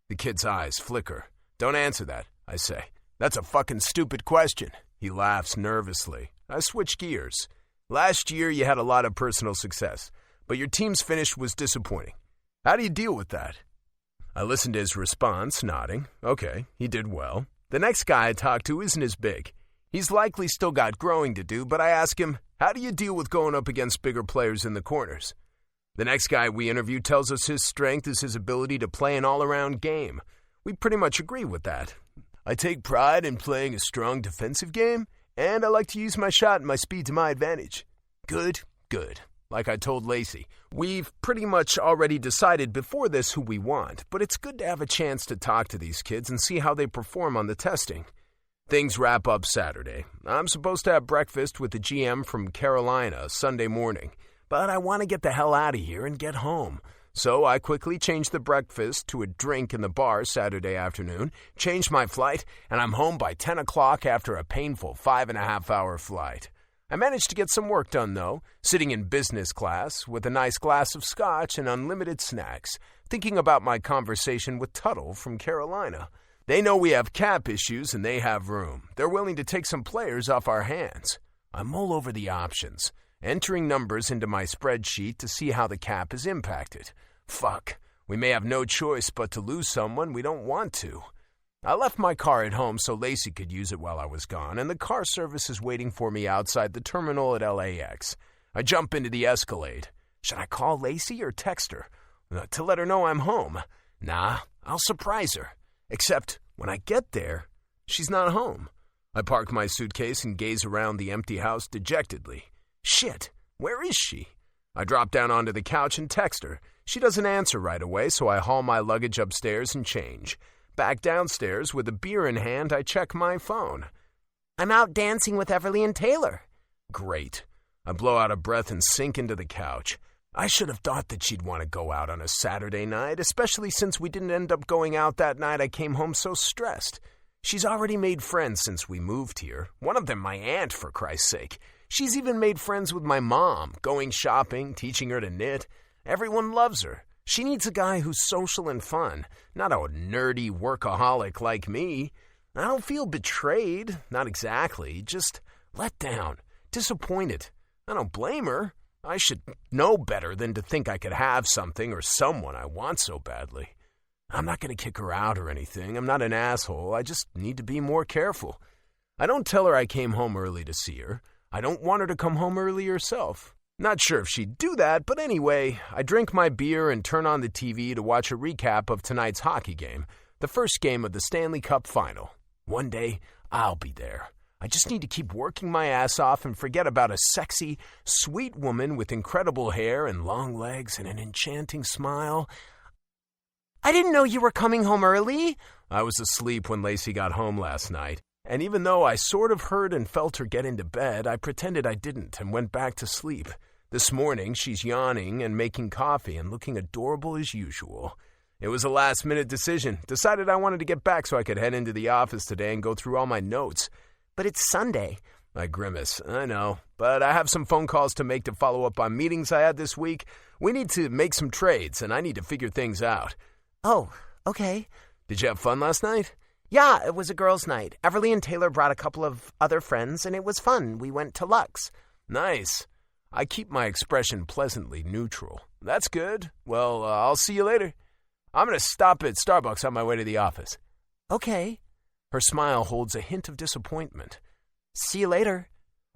Speaker 1: The kid's eyes flicker. Don't answer that, I say. That's a fucking stupid question. He laughs nervously. I switch gears. Last year you had a lot of personal success, but your team's finish was disappointing. How do you deal with that? I listened to his response, nodding. Okay, he did well. The next guy I talked to isn't as big. He's likely still got growing to do, but I ask him, how do you deal with going up against bigger players in the corners? The next guy we interview tells us his strength is his ability to play an all-around game. We pretty much agree with that. I take pride in playing a strong defensive game, and I like to use my shot and my speed to my advantage. Good. Like I told Lacey, we've pretty much already decided before this who we want, but it's good to have a chance to talk to these kids and see how they perform on the testing. Things wrap up Saturday. I'm supposed to have breakfast with the GM from Carolina Sunday morning, but I want to get the hell out of here and get home. So I quickly changed the breakfast to a drink in the bar Saturday afternoon, changed my flight, and I'm home by 10 o'clock after a painful 5.5-hour flight. I managed to get some work done, though, sitting in business class with a nice glass of scotch and unlimited snacks, thinking about my conversation with Tuttle from Carolina. They know we have cap issues and they have room. They're willing to take some players off our hands. I mull over the options, entering numbers into my spreadsheet to see how the cap is impacted. Fuck, we may have no choice but to lose someone we don't want to. I left my car at home so Lacey could use it while I was gone, and the car service is waiting for me outside the terminal at LAX. I jump into the Escalade. Should I call Lacey or text her? To let her know I'm home? Nah, I'll surprise her. Except when I get there, she's not home. I park my suitcase and gaze around the empty house dejectedly. Shit, where is she? I drop down onto the couch and text her. She doesn't answer right away, so I haul my luggage upstairs and change. Back downstairs with a beer in hand, I check my phone. I'm out dancing with Everly and Taylor. Great. I blow out a breath and sink into the couch. I should have thought that she'd want to go out on a Saturday night, especially since we didn't end up going out that night. I came home so stressed. She's already made friends since we moved here. One of them my aunt, for Christ's sake. She's even made friends with my mom, going shopping, teaching her to knit. Everyone loves her. She needs a guy who's social and fun, not a nerdy workaholic like me. I don't feel betrayed, not exactly, just let down, disappointed. I don't blame her. I should know better than to think I could have something or someone I want so badly. I'm not going to kick her out or anything. I'm not an asshole. I just need to be more careful. I don't tell her I came home early to see her. I don't want her to come home early herself. Not sure if she'd do that, but anyway, I drink my beer and turn on the TV to watch a recap of tonight's hockey game, the first game of the Stanley Cup Final. One day, I'll be there. I just need to keep working my ass off and forget about a sexy, sweet woman with incredible hair and long legs and an enchanting smile. I didn't know you were coming home early. I was asleep when Lacey got home last night, and even though I sort of heard and felt her get into bed, I pretended I didn't and went back to sleep. This morning, she's yawning and making coffee and looking adorable as usual. It was a last-minute decision. Decided I wanted to get back so I could head into the office today and go through all my notes. But it's Sunday. I grimace. I know, but I have some phone calls to make to follow up on meetings I had this week. We need to make some trades, and I need to figure things out.
Speaker 4: Oh, okay.
Speaker 1: Did you have fun last night?
Speaker 4: Yeah, it was a girls' night. Everly and Taylor brought a couple of other friends, and it was fun. We went to Lux.
Speaker 1: Nice. I keep my expression pleasantly neutral. That's good. Well, I'll see you later. I'm going to stop at Starbucks on my way to the office.
Speaker 4: Okay.
Speaker 1: Her smile holds a hint of disappointment.
Speaker 4: See you later.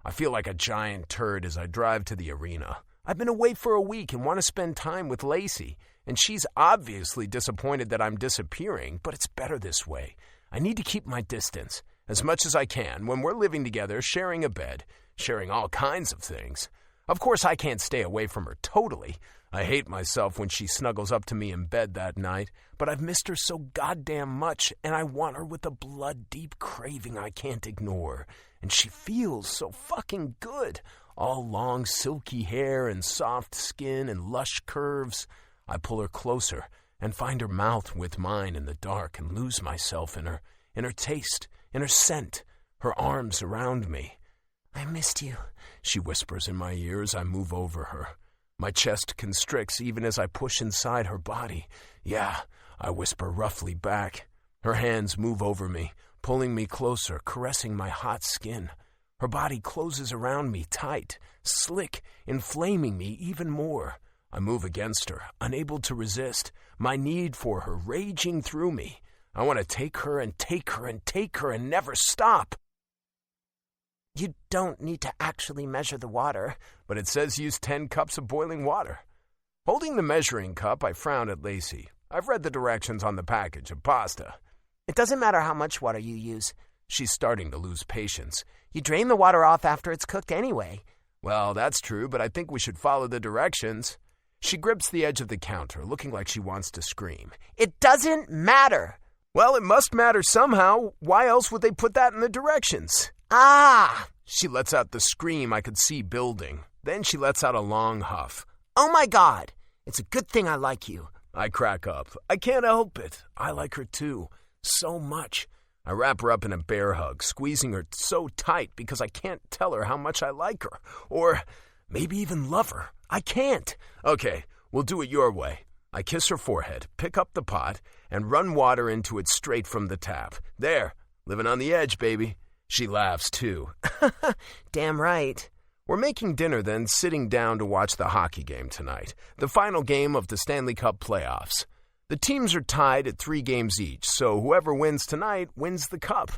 Speaker 1: I feel like a giant turd as I drive to the arena. I've been away for a week and want to spend time with Lacey, and she's obviously disappointed that I'm disappearing, but it's better this way. I need to keep my distance, as much as I can, when we're living together, sharing a bed, sharing all kinds of things. Of course, I can't stay away from her totally. I hate myself when she snuggles up to me in bed that night, but I've missed her so goddamn much, and I want her with a blood-deep craving I can't ignore. And she feels so fucking good. All long, silky hair and soft skin and lush curves. I pull her closer and find her mouth with mine in the dark and lose myself in her taste, in her scent, her arms around me.
Speaker 4: I missed you,
Speaker 1: she whispers in my ear as I move over her. My chest constricts even as I push inside her body. Yeah, I whisper roughly back. Her hands move over me, pulling me closer, caressing my hot skin. Her body closes around me tight, slick, inflaming me even more. I move against her, unable to resist, my need for her raging through me. I want to take her and take her and take her and never stop.
Speaker 4: You don't need to actually measure the water.
Speaker 1: But it says use 10 cups of boiling water. Holding the measuring cup, I frown at Lacey. I've read the directions on the package of pasta.
Speaker 4: It doesn't matter how much water you use.
Speaker 1: She's starting to lose patience.
Speaker 4: You drain the water off after it's cooked anyway.
Speaker 1: Well, that's true, but I think we should follow the directions. She grips the edge of the counter, looking like she wants to scream.
Speaker 4: It doesn't matter.
Speaker 1: Well, it must matter somehow. Why else would they put that in the directions?
Speaker 4: Ah!
Speaker 1: She lets out the scream I could see building. Then she lets out a long huff.
Speaker 4: Oh my God! It's a good thing I like you.
Speaker 1: I crack up. I can't help it. I like her too. So much. I wrap her up in a bear hug, squeezing her so tight because I can't tell her how much I like her. Or maybe even love her. I can't. Okay, we'll do it your way. I kiss her forehead, pick up the pot, and run water into it straight from the tap. There, living on the edge, baby. She laughs, too.
Speaker 4: Damn right.
Speaker 1: We're making dinner, then sitting down to watch the hockey game tonight, the final game of the Stanley Cup playoffs. The teams are tied at 3 games each, so whoever wins tonight wins the cup.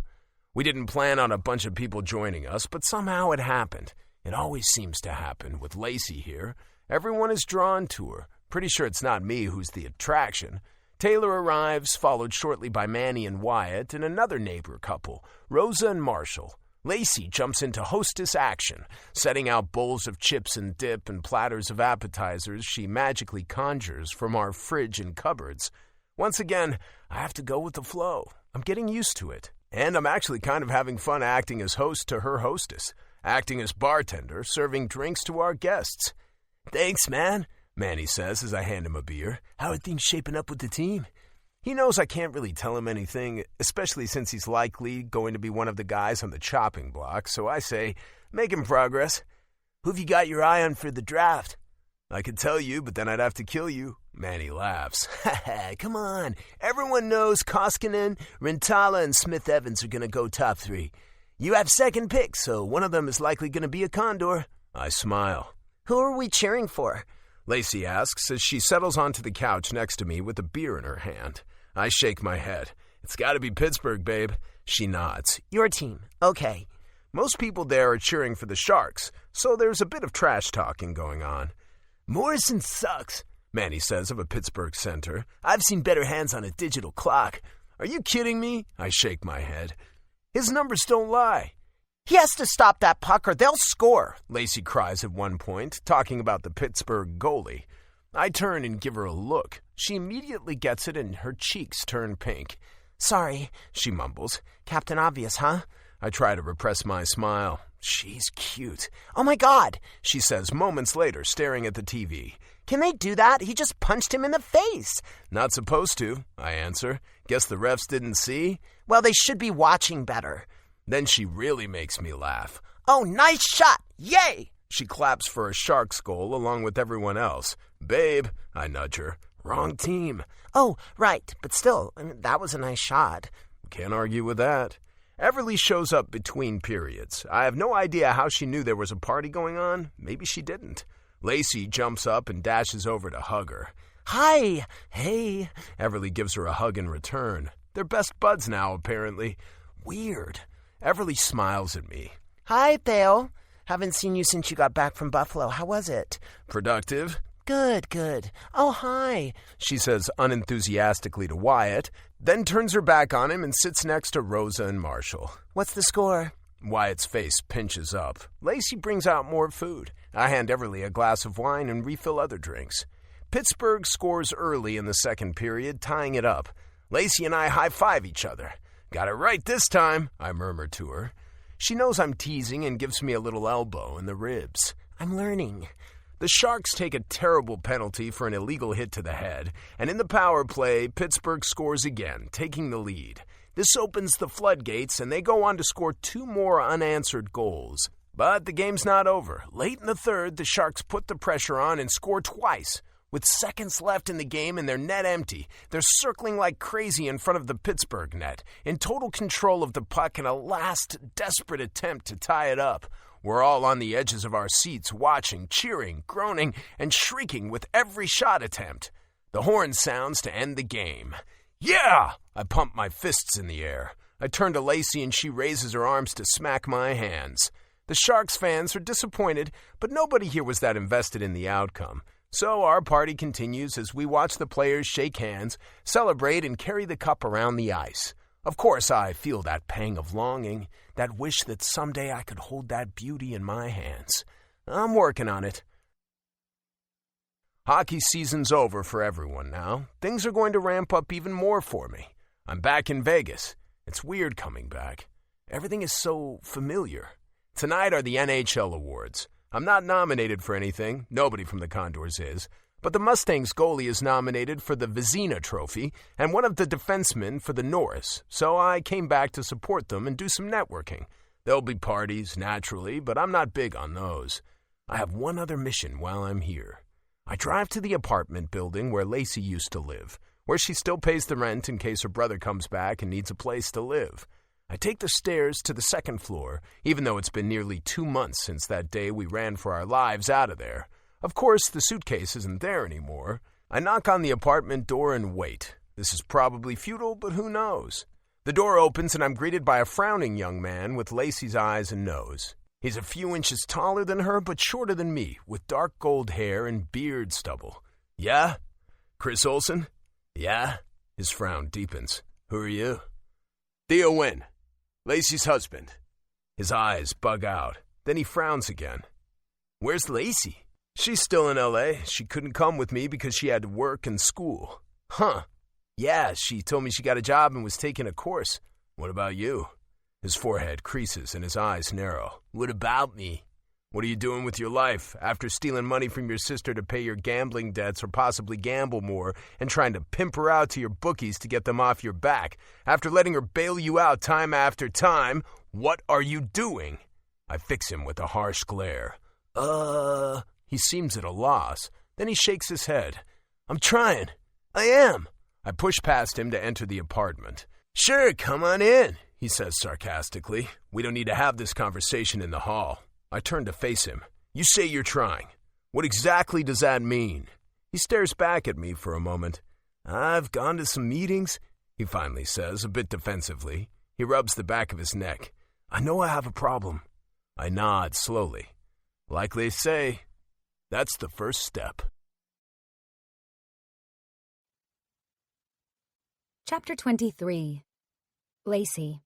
Speaker 1: We didn't plan on a bunch of people joining us, but somehow it happened. It always seems to happen with Lacey here. Everyone is drawn to her. Pretty sure it's not me who's the attraction. Taylor arrives, followed shortly by Manny and Wyatt and another neighbor couple, Rosa and Marshall. Lacey jumps into hostess action, setting out bowls of chips and dip and platters of appetizers she magically conjures from our fridge and cupboards. Once again, I have to go with the flow. I'm getting used to it. And I'm actually kind of having fun acting as host to her hostess, acting as bartender, serving drinks to our guests. "Thanks, man," Manny says as I hand him a beer. "How are things shaping up with the team?" He knows I can't really tell him anything, especially since he's likely going to be one of the guys on the chopping block, so I say, "Making progress." "Who've you got your eye on for the draft?" "I could tell you, but then I'd have to kill you." Manny laughs. "Come on. Everyone knows Koskinen, Rintala, and Smith-Evans are going to go top 3. You have second pick, so one of them is likely going to be a Condor." I smile.
Speaker 4: "Who are we cheering for?"
Speaker 1: Lacey asks as she settles onto the couch next to me with a beer in her hand. I shake my head. "It's got to be Pittsburgh, babe." She nods.
Speaker 4: "Your team. Okay."
Speaker 1: Most people there are cheering for the Sharks, so there's a bit of trash talking going on. "Morrison sucks," Manny says of a Pittsburgh center. "I've seen better hands on a digital clock." "Are you kidding me?" I shake my head. "His numbers don't lie."
Speaker 4: "He has to stop that puck or they'll score,"
Speaker 1: Lacey cries at one point, talking about the Pittsburgh goalie. I turn and give her a look. She immediately gets it and her cheeks turn pink.
Speaker 4: "Sorry,"
Speaker 1: she mumbles.
Speaker 4: "Captain Obvious, huh?"
Speaker 1: I try to repress my smile. "She's cute."
Speaker 4: "Oh my God,"
Speaker 1: she says moments later, staring at the TV.
Speaker 4: "Can they do that? He just punched him in the face."
Speaker 1: "Not supposed to," I answer. "Guess the refs didn't see?"
Speaker 4: "Well, they should be watching better."
Speaker 1: Then she really makes me laugh.
Speaker 4: Oh, nice shot! Yay!
Speaker 1: She claps for a Sharks goal along with everyone else. Babe, I nudge her. Wrong team.
Speaker 4: Oh, right, but still, that was a nice shot.
Speaker 1: Can't argue with that. Everly shows up between periods. I have no idea how she knew there was a party going on. Maybe she didn't. Lacey jumps up and dashes over to hug her.
Speaker 4: Hi! Hey!
Speaker 1: Everly gives her a hug in return. They're best buds now, apparently. Weird. Everly smiles at me.
Speaker 4: Hi, Theo. Haven't seen you since you got back from Buffalo. How was it?
Speaker 1: Productive.
Speaker 4: Good. Oh, hi,
Speaker 1: she says unenthusiastically to Wyatt, then turns her back on him and sits next to Rosa and Marshall.
Speaker 4: What's the score?
Speaker 1: Wyatt's face pinches up. Lacey brings out more food. I hand Everly a glass of wine and refill other drinks. Pittsburgh scores early in the second period, tying it up. Lacey and I high-five each other. Got it right this time, I murmur to her. She knows I'm teasing and gives me a little elbow in the ribs.
Speaker 4: I'm learning.
Speaker 1: The Sharks take a terrible penalty for an illegal hit to the head, and in the power play, Pittsburgh scores again, taking the lead. This opens the floodgates, and they go on to score 2 more unanswered goals. But the game's not over. Late in the third, the Sharks put the pressure on and score twice. With seconds left in the game and their net empty, they're circling like crazy in front of the Pittsburgh net, in total control of the puck in a last desperate attempt to tie it up. We're all on the edges of our seats, watching, cheering, groaning, and shrieking with every shot attempt. The horn sounds to end the game. Yeah! I pump my fists in the air. I turn to Lacey and she raises her arms to smack my hands. The Sharks fans are disappointed, but nobody here was that invested in the outcome. So our party continues as we watch the players shake hands, celebrate, and carry the cup around the ice. Of course, I feel that pang of longing, that wish that someday I could hold that beauty in my hands. I'm working on it. Hockey season's over for everyone now. Things are going to ramp up even more for me. I'm back in Vegas. It's weird coming back. Everything is so familiar. Tonight are the NHL awards. I'm not nominated for anything. Nobody from the Condors is. But the Mustangs goalie is nominated for the Vezina Trophy and one of the defensemen for the Norris, so I came back to support them and do some networking. There'll be parties, naturally, but I'm not big on those. I have one other mission while I'm here. I drive to the apartment building where Lacey used to live, where she still pays the rent in case her brother comes back and needs a place to live. I take the stairs to the second floor, even though it's been nearly 2 months since that day we ran for our lives out of there. Of course, the suitcase isn't there anymore. I knock on the apartment door and wait. This is probably futile, but who knows? The door opens and I'm greeted by a frowning young man with Lacey's eyes and nose. He's a few inches taller than her, but shorter than me, with dark gold hair and beard stubble. Yeah? Chris Olsen? Yeah? His frown deepens. Who are you? Theo Wynn, Lacey's husband. His eyes bug out. Then he frowns again. Where's Lacey? She's still in L.A. She couldn't come with me because she had to work and school. Huh. Yeah, she told me she got a job and was taking a course. What about you? His forehead creases and his eyes narrow. What about me? What are you doing with your life after stealing money from your sister to pay your gambling debts or possibly gamble more and trying to pimp her out to your bookies to get them off your back? After letting her bail you out time after time, what are you doing? I fix him with a harsh glare. He seems at a loss. Then he shakes his head. I'm trying. I am. I push past him to enter the apartment. Sure, come on in, he says sarcastically. We don't need to have this conversation in the hall. I turn to face him. You say you're trying. What exactly does that mean? He stares back at me for a moment. I've gone to some meetings, he finally says, a bit defensively. He rubs the back of his neck. I know I have a problem. I nod slowly. Like they say, that's the first step.
Speaker 2: Chapter 23. Lacey.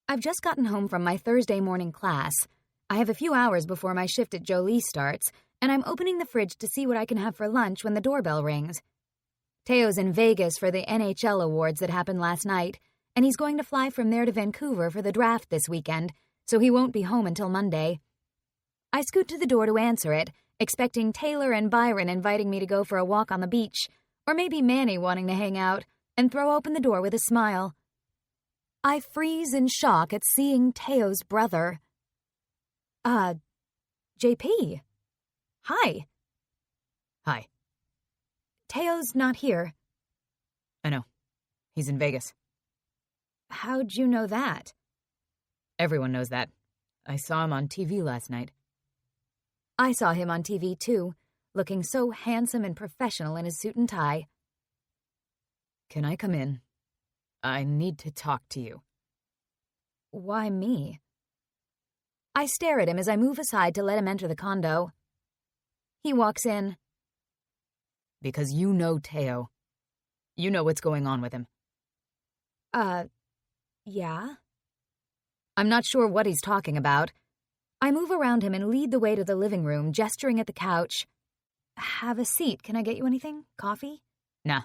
Speaker 2: I've just gotten home from my Thursday morning class. I have a few hours before my shift at Jolie starts, and I'm opening the fridge to see what I can have for lunch when the doorbell rings. Teo's in Vegas for the NHL awards that happened last night, and he's going to fly from there to Vancouver for the draft this weekend, so he won't be home until Monday. I scoot to the door to answer it, expecting Taylor and Byron inviting me to go for a walk on the beach, or maybe Manny wanting to hang out, and throw open the door with a smile. I freeze in shock at seeing Teo's brother. JP. Hi.
Speaker 6: Hi.
Speaker 2: Teo's not here.
Speaker 6: I know. He's in Vegas.
Speaker 2: How'd you know that?
Speaker 6: Everyone knows that. I saw him on TV last night.
Speaker 2: I saw him on TV, too, looking so handsome and professional in his suit and tie.
Speaker 6: Can I come in? I need to talk to you.
Speaker 2: Why me? I stare at him as I move aside to let him enter the condo. He walks in.
Speaker 6: Because you know Teo. You know what's going on with him.
Speaker 2: Yeah?
Speaker 6: I'm not sure what he's talking about.
Speaker 2: I move around him and lead the way to the living room, gesturing at the couch. Have a seat. Can I get you anything? Coffee?
Speaker 6: Nah,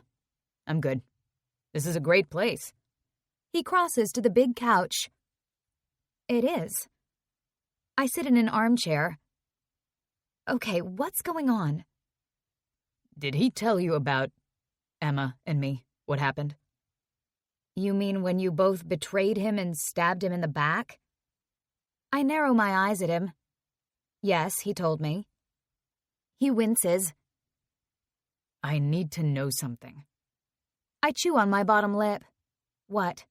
Speaker 6: I'm good. This is a great place.
Speaker 2: He crosses to the big couch. It is. I sit in an armchair. Okay, what's going on?
Speaker 6: Did he tell you about Emma and me? What happened?
Speaker 2: You mean when you both betrayed him and stabbed him in the back? I narrow my eyes at him. Yes, he told me. He winces.
Speaker 6: I need to know something.
Speaker 2: I chew on my bottom lip. What?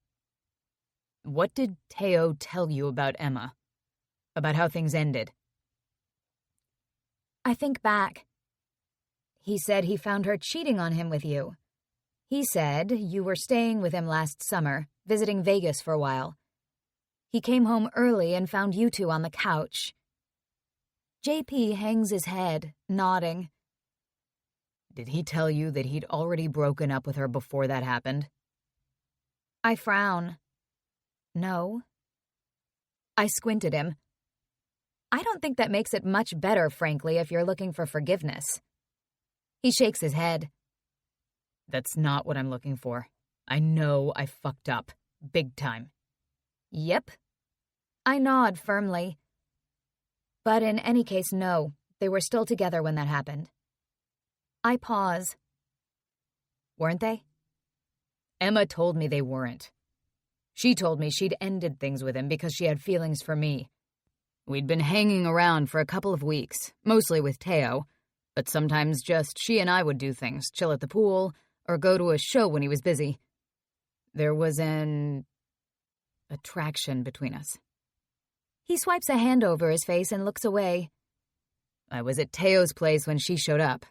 Speaker 6: What did Teo tell you about Emma? About how things ended?
Speaker 2: I think back. He said he found her cheating on him with you. He said you were staying with him last summer, visiting Vegas for a while. He came home early and found you two on the couch. JP hangs his head, nodding.
Speaker 6: Did he tell you that he'd already broken up with her before that happened?
Speaker 2: I frown. No. I squint at him. I don't think that makes it much better, frankly, if you're looking for forgiveness. He shakes his head.
Speaker 6: That's not what I'm looking for. I know I fucked up. Big time.
Speaker 2: Yep. I nod firmly. But in any case, no. They were still together when that happened. I pause.
Speaker 6: Weren't they? Emma told me they weren't. She told me she'd ended things with him because she had feelings for me. We'd been hanging around for a couple of weeks, mostly with Teo, but sometimes just she and I would do things, chill at the pool, or go to a show when he was busy. There was an attraction between us.
Speaker 2: He swipes a hand over his face and looks away.
Speaker 6: I was at Teo's place when she showed up.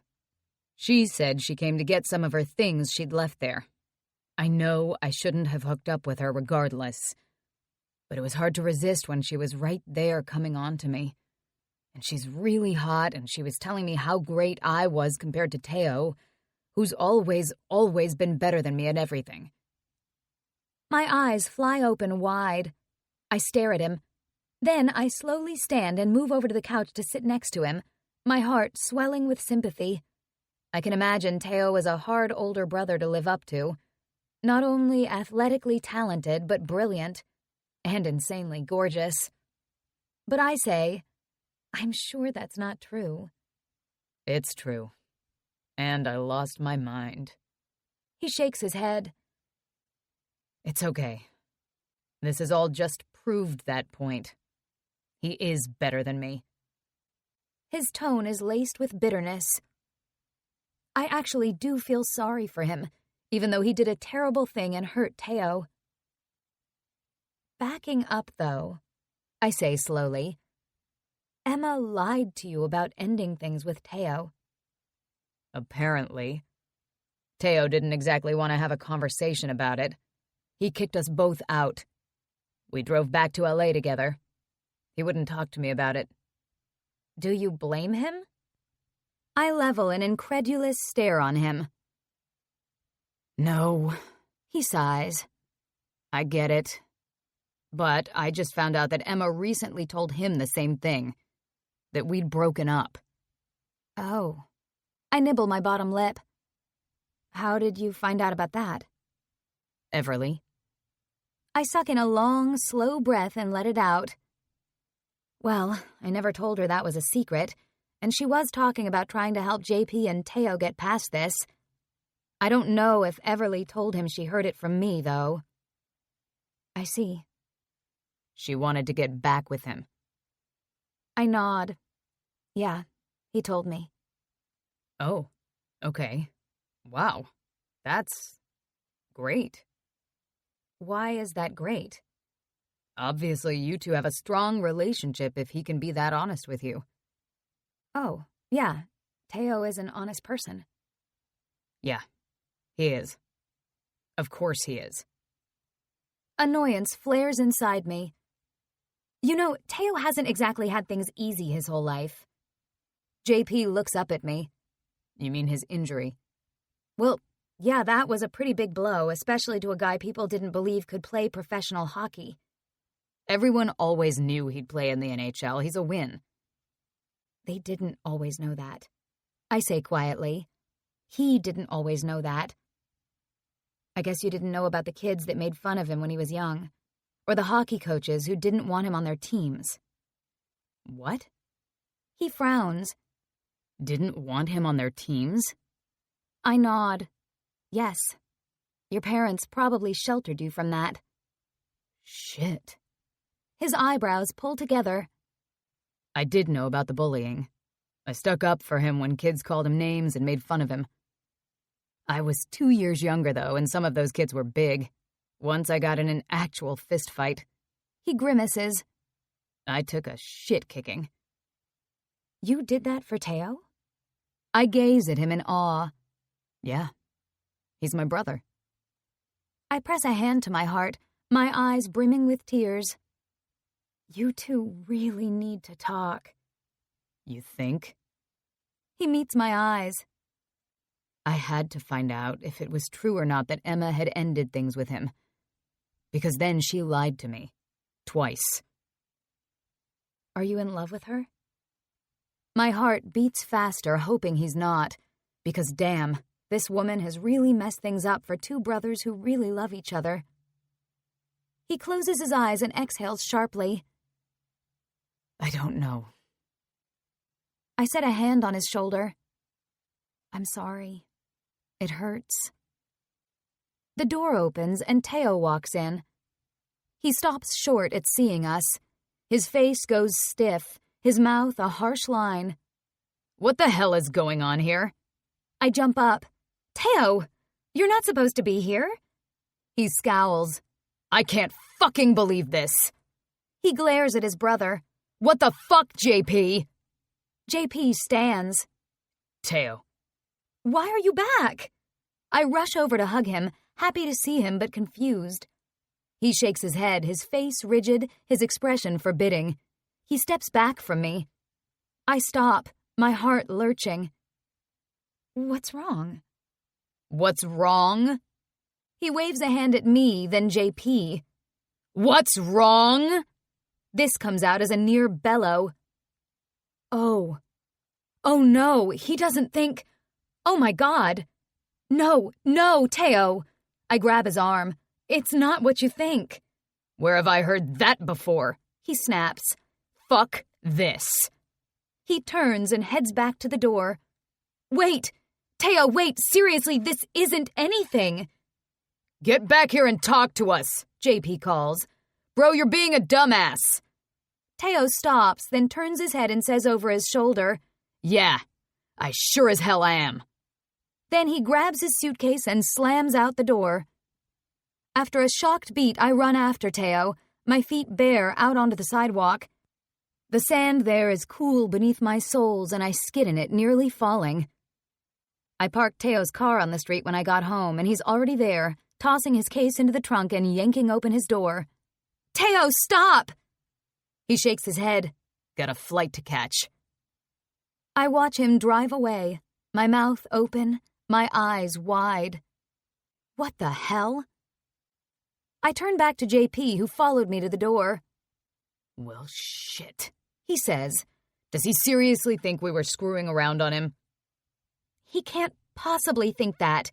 Speaker 6: She said she came to get some of her things she'd left there. I know I shouldn't have hooked up with her regardless, but it was hard to resist when she was right there coming on to me. And she's really hot, and she was telling me how great I was compared to Teo, who's always been better than me at everything.
Speaker 2: My eyes fly open wide. I stare at him. Then I slowly stand and move over to the couch to sit next to him, my heart swelling with sympathy. I can imagine Teo as a hard older brother to live up to. Not only athletically talented, but brilliant, and insanely gorgeous. But I say, I'm sure that's not true.
Speaker 6: It's true. And I lost my mind.
Speaker 2: He shakes his head.
Speaker 6: It's okay. This has all just proved that point. He is better than me.
Speaker 2: His tone is laced with bitterness. I actually do feel sorry for him, even though he did a terrible thing and hurt Teo. Backing up, though, I say slowly, Emma lied to you about ending things with Teo.
Speaker 6: Apparently. Teo didn't exactly want to have a conversation about it. He kicked us both out. We drove back to LA together. He wouldn't talk to me about it.
Speaker 2: Do you blame him? I level an incredulous stare on him.
Speaker 6: No,
Speaker 2: he sighs.
Speaker 6: I get it. But I just found out that Emma recently told him the same thing. That we'd broken up.
Speaker 2: Oh. I nibble my bottom lip. How did you find out about that?
Speaker 6: Everly.
Speaker 2: I suck in a long, slow breath and let it out. Well, I never told her that was a secret, and she was talking about trying to help JP and Teo get past this. I don't know if Everly told him she heard it from me, though. I see.
Speaker 6: She wanted to get back with him.
Speaker 2: I nod. Yeah, he told me.
Speaker 6: Oh, okay. Wow, that's great.
Speaker 2: Why is that great?
Speaker 6: Obviously, you two have a strong relationship if he can be that honest with you.
Speaker 2: Oh, yeah, Teo is an honest person.
Speaker 6: Yeah, he is. Of course he is.
Speaker 2: Annoyance flares inside me. You know, Teo hasn't exactly had things easy his whole life. JP looks up at me.
Speaker 6: You mean his injury?
Speaker 2: Well, yeah, that was a pretty big blow, especially to a guy people didn't believe could play professional hockey.
Speaker 6: Everyone always knew he'd play in the NHL. He's a win.
Speaker 2: They didn't always know that. I say quietly. He didn't always know that. I guess you didn't know about the kids that made fun of him when he was young, or the hockey coaches who didn't want him on their teams.
Speaker 6: What?
Speaker 2: He frowns.
Speaker 6: Didn't want him on their teams?
Speaker 2: I nod. Yes. Your parents probably sheltered you from that.
Speaker 6: Shit.
Speaker 2: His eyebrows pull together.
Speaker 6: I did know about the bullying. I stuck up for him when kids called him names and made fun of him. I was 2 years younger, though, and some of those kids were big. Once I got in an actual fist fight.
Speaker 2: He grimaces.
Speaker 6: I took a shit kicking.
Speaker 2: You did that for Teo?
Speaker 6: I gaze at him in awe. Yeah. He's my brother.
Speaker 2: I press a hand to my heart, my eyes brimming with tears. You two really need to talk.
Speaker 6: You think?
Speaker 2: He meets my eyes.
Speaker 6: I had to find out if it was true or not that Emma had ended things with him. Because then she lied to me. Twice.
Speaker 2: Are you in love with her? My heart beats faster, hoping he's not. Because damn, this woman has really messed things up for two brothers who really love each other. He closes his eyes and exhales sharply.
Speaker 6: I don't know.
Speaker 2: I set a hand on his shoulder. I'm sorry. It hurts. The door opens and Teo walks in. He stops short at seeing us. His face goes stiff, his mouth a harsh line.
Speaker 6: What the hell is going on here?
Speaker 2: I jump up. Teo, you're not supposed to be here. He scowls.
Speaker 6: I can't fucking believe this.
Speaker 2: He glares at his brother.
Speaker 6: What the fuck, JP?
Speaker 2: JP stands.
Speaker 6: Teo.
Speaker 2: Why are you back? I rush over to hug him, happy to see him but confused. He shakes his head, his face rigid, his expression forbidding. He steps back from me. I stop, my heart lurching. What's wrong?
Speaker 6: What's wrong?
Speaker 2: He waves a hand at me, then JP.
Speaker 6: What's wrong?
Speaker 2: This comes out as a near bellow. Oh. Oh no, he doesn't think... Oh my God. No, Teo. I grab his arm. It's not what you think.
Speaker 6: Where have I heard that before?
Speaker 2: He snaps.
Speaker 6: Fuck this.
Speaker 2: He turns and heads back to the door. Wait! Teo, wait! Seriously, this isn't anything!
Speaker 6: Get back here and talk to us, JP calls. Bro, you're being a dumbass.
Speaker 2: Teo stops, then turns his head and says over his shoulder,
Speaker 6: Yeah, I sure as hell am.
Speaker 2: Then he grabs his suitcase and slams out the door. After a shocked beat, I run after Teo, my feet bare out onto the sidewalk. The sand there is cool beneath my soles and I skid in it, nearly falling. I parked Teo's car on the street when I got home, and he's already there, tossing his case into the trunk and yanking open his door. Teo, stop! He shakes his head.
Speaker 6: Got a flight to catch.
Speaker 2: I watch him drive away, my mouth open, my eyes wide. What the hell? I turn back to JP, who followed me to the door.
Speaker 6: Well, shit, he says. Does he seriously think we were screwing around on him?
Speaker 2: He can't possibly think that.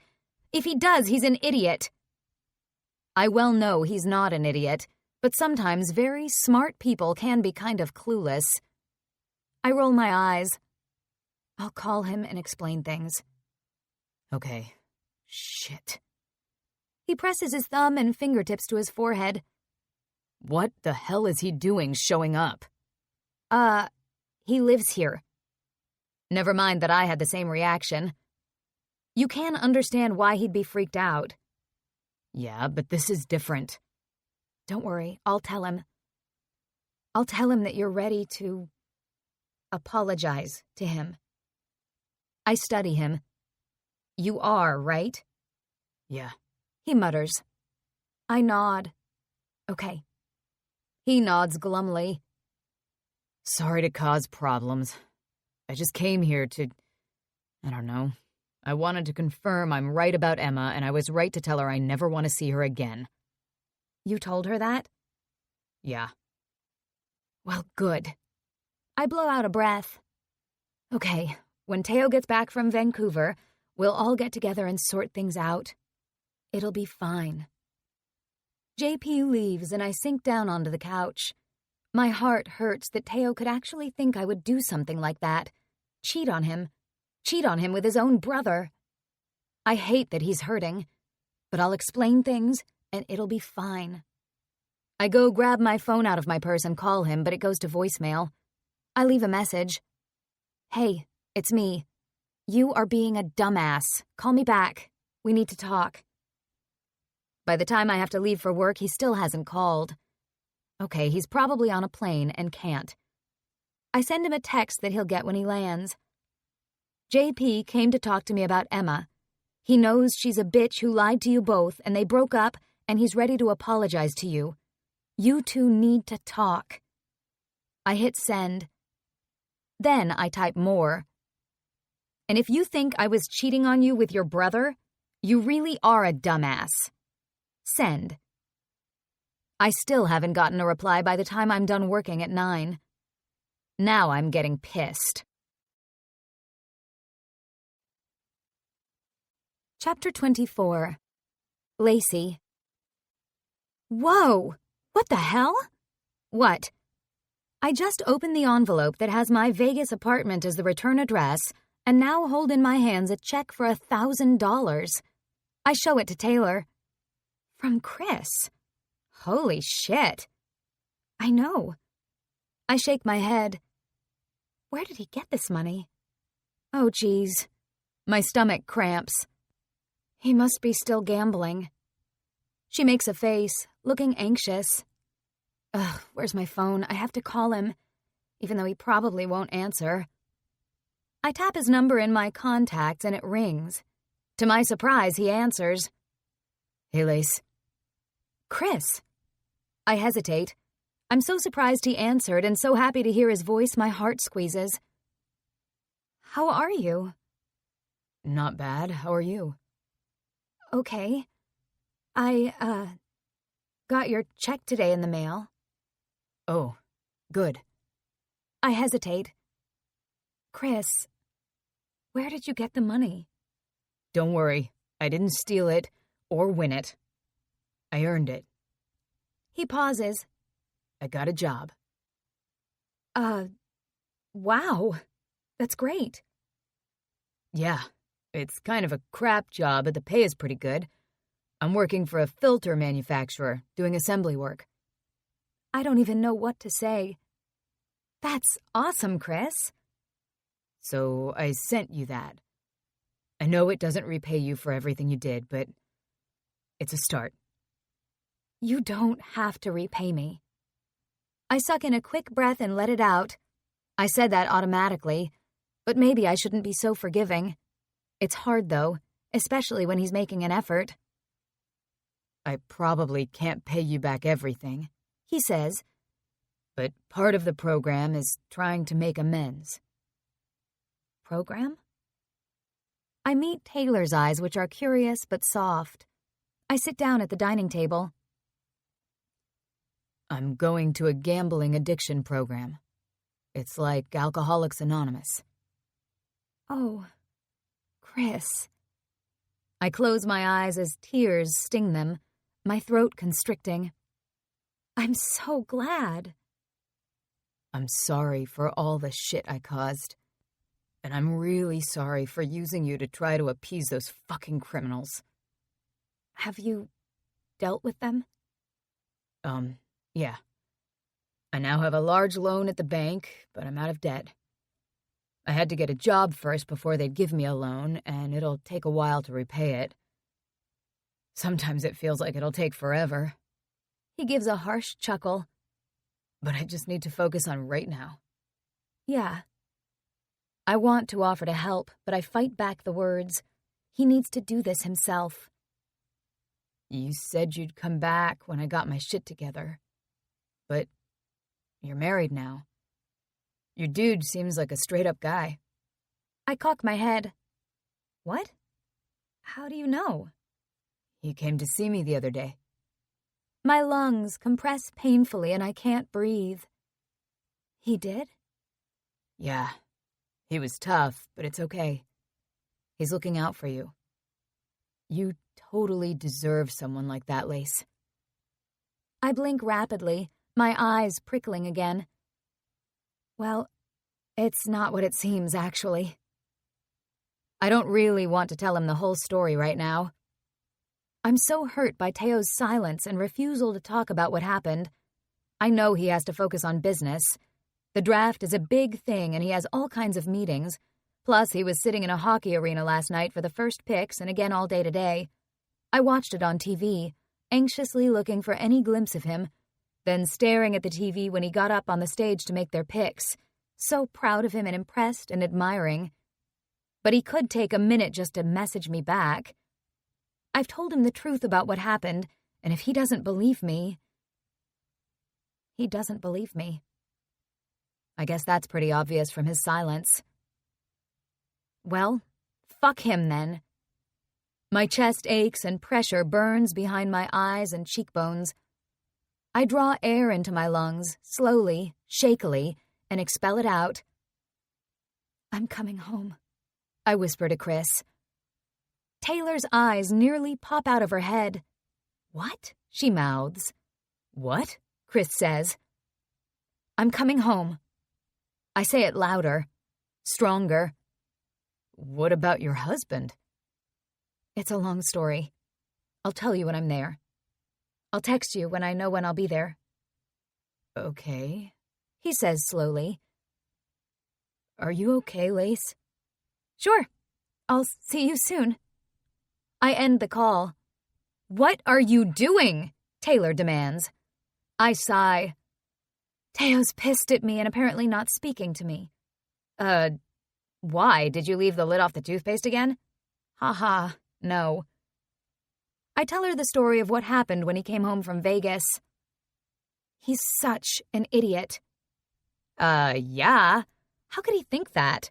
Speaker 2: If he does, he's an idiot. I well know he's not an idiot, but sometimes very smart people can be kind of clueless. I roll my eyes. I'll call him and explain things.
Speaker 6: Okay. Shit.
Speaker 2: He presses his thumb and fingertips to his forehead.
Speaker 6: What the hell is he doing showing up?
Speaker 2: He lives here. Never mind that I had the same reaction. You can understand why he'd be freaked out.
Speaker 6: Yeah, but this is different.
Speaker 2: Don't worry, I'll tell him. I'll tell him that you're ready to apologize to him. I study him. You are, right?
Speaker 6: Yeah.
Speaker 2: He mutters. I nod. Okay. He nods glumly.
Speaker 6: Sorry to cause problems. I just came here to... I don't know. I wanted to confirm I'm right about Emma, and I was right to tell her I never want to see her again.
Speaker 2: You told her that?
Speaker 6: Yeah.
Speaker 2: Well, good. I blow out a breath. Okay, when Teo gets back from Vancouver, we'll all get together and sort things out. It'll be fine. JP leaves and I sink down onto the couch. My heart hurts that Teo could actually think I would do something like that. Cheat on him with his own brother. I hate that he's hurting, but I'll explain things and it'll be fine. I go grab my phone out of my purse and call him, but it goes to voicemail. I leave a message. Hey, it's me. You are being a dumbass. Call me back. We need to talk. By the time I have to leave for work, he still hasn't called. Okay, he's probably on a plane and can't. I send him a text that he'll get when he lands. JP came to talk to me about Emma. He knows she's a bitch who lied to you both, and they broke up, and he's ready to apologize to you. You two need to talk. I hit send. Then I type more. And if you think I was cheating on you with your brother, you really are a dumbass. Send. I still haven't gotten a reply by the time I'm done working at 9. Now I'm getting pissed. Chapter 24. Lacey. Whoa! What the hell? What? I just opened the envelope that has my Vegas apartment as the return address and now hold in my hands a check for $1,000. I show it to Taylor. From Chris. Holy shit. I know. I shake my head. Where did he get this money? Oh, geez. My stomach cramps. He must be still gambling. She makes a face, looking anxious. Ugh, where's my phone? I have to call him, even though he probably won't answer. I tap his number in my contacts and it rings. To my surprise, he answers. Hey, Lace. Chris. I hesitate. I'm so surprised he answered and so happy to hear his voice my heart squeezes. How are you?
Speaker 6: Not bad. How are you?
Speaker 2: Okay. I, got your check today in the mail.
Speaker 6: Oh, good.
Speaker 2: I hesitate. Chris, where did you get the money?
Speaker 6: Don't worry. I didn't steal it or win it. I earned it.
Speaker 2: He pauses.
Speaker 6: I got a job.
Speaker 2: Wow. That's great.
Speaker 6: Yeah, it's kind of a crap job, but the pay is pretty good. I'm working for a filter manufacturer, doing assembly work.
Speaker 2: I don't even know what to say. That's awesome, Chris.
Speaker 6: So I sent you that. I know it doesn't repay you for everything you did, but it's a start.
Speaker 2: You don't have to repay me. I suck in a quick breath and let it out. I said that automatically, but maybe I shouldn't be so forgiving. It's hard, though, especially when he's making an effort.
Speaker 6: I probably can't pay you back everything,
Speaker 2: he says.
Speaker 6: But part of the program is trying to make amends.
Speaker 2: Program? I meet Taylor's eyes, which are curious but soft. I sit down at the dining table.
Speaker 6: I'm going to a gambling addiction program. It's like Alcoholics Anonymous.
Speaker 2: Oh, Chris. I close my eyes as tears sting them, my throat constricting. I'm so glad.
Speaker 6: I'm sorry for all the shit I caused. And I'm really sorry for using you to try to appease those fucking criminals.
Speaker 2: Have you dealt with them?
Speaker 6: Yeah. I now have a large loan at the bank, but I'm out of debt. I had to get a job first before they'd give me a loan, and it'll take a while to repay it. Sometimes it feels like it'll take forever.
Speaker 3: He gives a harsh chuckle.
Speaker 6: But I just need to focus on right now.
Speaker 3: Yeah. I want to offer to help, but I fight back the words. He needs to do this himself.
Speaker 6: You said you'd come back when I got my shit together. But you're married now. Your dude seems like a straight-up guy.
Speaker 3: I cock my head. What? How do you know?
Speaker 6: He came to see me the other day.
Speaker 3: My lungs compress painfully and I can't breathe. He did?
Speaker 6: Yeah. He was tough, but it's okay. He's looking out for you. You totally deserve someone like that, Lace.
Speaker 3: I blink rapidly, my eyes prickling again. Well, it's not what it seems, actually. I don't really want to tell him the whole story right now. I'm so hurt by Teo's silence and refusal to talk about what happened. I know he has to focus on business. The draft is a big thing and he has all kinds of meetings. Plus, he was sitting in a hockey arena last night for the first picks and again all day today. I watched it on TV, anxiously looking for any glimpse of him, then staring at the TV when he got up on the stage to make their picks, so proud of him and impressed and admiring. But he could take a minute just to message me back. I've told him the truth about what happened, and if he doesn't believe me... He doesn't believe me. I guess that's pretty obvious from his silence. Well, fuck him then. My chest aches and pressure burns behind my eyes and cheekbones. I draw air into my lungs, slowly, shakily, and expel it out. I'm coming home, I whisper to Chris. Taylor's eyes nearly pop out of her head. What? She mouths. What? Chris says. I'm coming home. I say it louder, stronger.
Speaker 6: What about your husband?
Speaker 3: It's a long story. I'll tell you when I'm there. I'll text you when I know when I'll be there.
Speaker 6: Okay,
Speaker 3: he says slowly.
Speaker 6: Are you okay, Lace?
Speaker 3: Sure. I'll see you soon. I end the call. What are you doing? Taylor demands. I sigh. Teo's pissed at me and apparently not speaking to me.
Speaker 6: Why? Did you leave the lid off the toothpaste again?
Speaker 3: Ha, no. I tell her the story of what happened when he came home from Vegas. He's such an idiot.
Speaker 6: Yeah.
Speaker 3: How could he think that?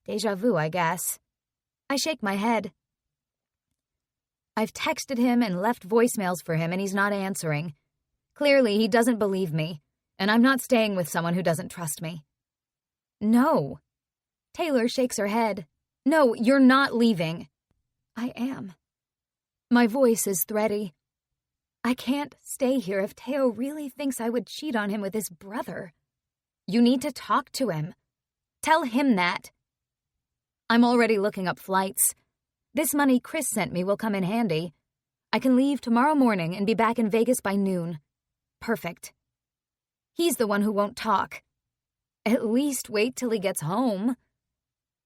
Speaker 3: Deja vu, I guess. I shake my head. I've texted him and left voicemails for him and he's not answering. Clearly, he doesn't believe me, and I'm not staying with someone who doesn't trust me. No. Taylor shakes her head. No, you're not leaving. I am. My voice is thready. I can't stay here if Teo really thinks I would cheat on him with his brother. You need to talk to him. Tell him that. I'm already looking up flights. This money Chris sent me will come in handy. I can leave tomorrow morning and be back in Vegas by noon. Perfect. He's the one who won't talk. At least wait till he gets home.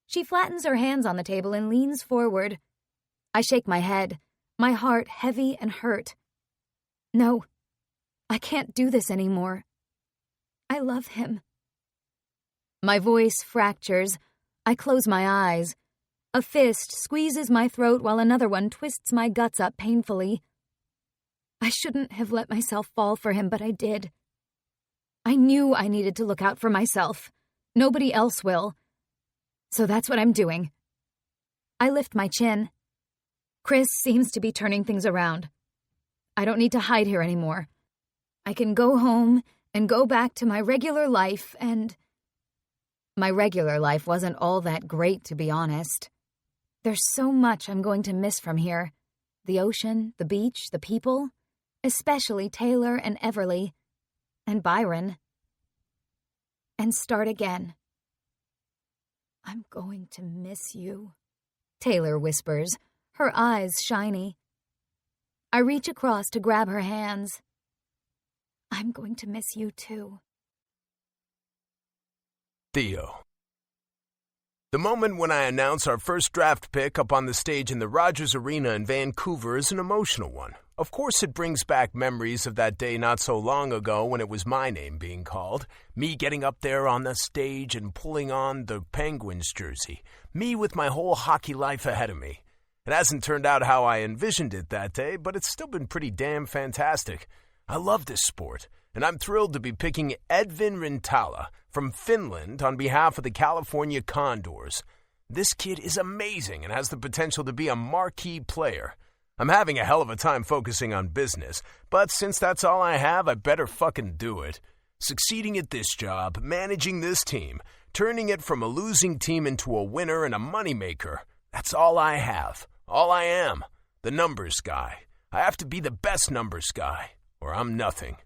Speaker 3: She flattens her hands on the table and leans forward. I shake my head, my heart heavy and hurt. No, I can't do this anymore. I love him. My voice fractures. I close my eyes. A fist squeezes my throat while another one twists my guts up painfully. I shouldn't have let myself fall for him, but I did. I knew I needed to look out for myself. Nobody else will. So that's what I'm doing. I lift my chin. Chris seems to be turning things around. I don't need to hide here anymore. I can go home and go back to my regular life and... My regular life wasn't all that great, to be honest. There's so much I'm going to miss from here. The ocean, the beach, the people, especially Taylor and Everly, and Byron. And start again. I'm going to miss you, Taylor whispers, her eyes shiny. I reach across to grab her hands.
Speaker 2: I'm going to miss you too.
Speaker 1: Theo. The moment when I announce our first draft pick up on the stage in the Rogers Arena in Vancouver is an emotional one. Of course, it brings back memories of that day not so long ago when it was my name being called. Me getting up there on the stage and pulling on the Penguins jersey. Me with my whole hockey life ahead of me. It hasn't turned out how I envisioned it that day, but it's still been pretty damn fantastic. I love this sport, and I'm thrilled to be picking Edvin Rintala from Finland on behalf of the California Condors. This kid is amazing and has the potential to be a marquee player. I'm having a hell of a time focusing on business, but since that's all I have, I better fucking do it. Succeeding at this job, managing this team, turning it from a losing team into a winner and a moneymaker, that's all I have. All I am. The numbers guy. I have to be the best numbers guy, or I'm nothing.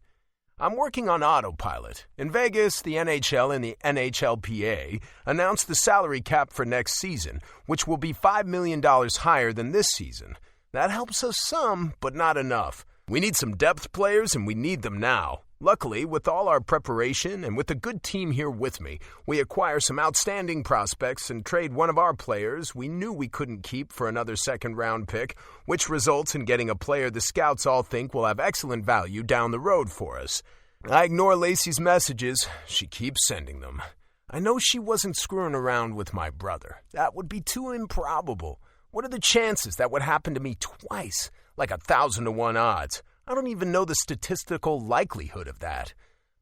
Speaker 1: I'm working on autopilot. In Vegas, the NHL and the NHLPA announced the salary cap for next season, which will be $5 million higher than this season. That helps us some, but not enough. We need some depth players, and we need them now. Luckily, with all our preparation and with a good team here with me, we acquire some outstanding prospects and trade one of our players we knew we couldn't keep for another second-round pick, which results in getting a player the scouts all think will have excellent value down the road for us. I ignore Lacey's messages. She keeps sending them. I know she wasn't screwing around with my brother. That would be too improbable. What are the chances that would happen to me twice? Like 1,000 to 1 odds. I don't even know the statistical likelihood of that.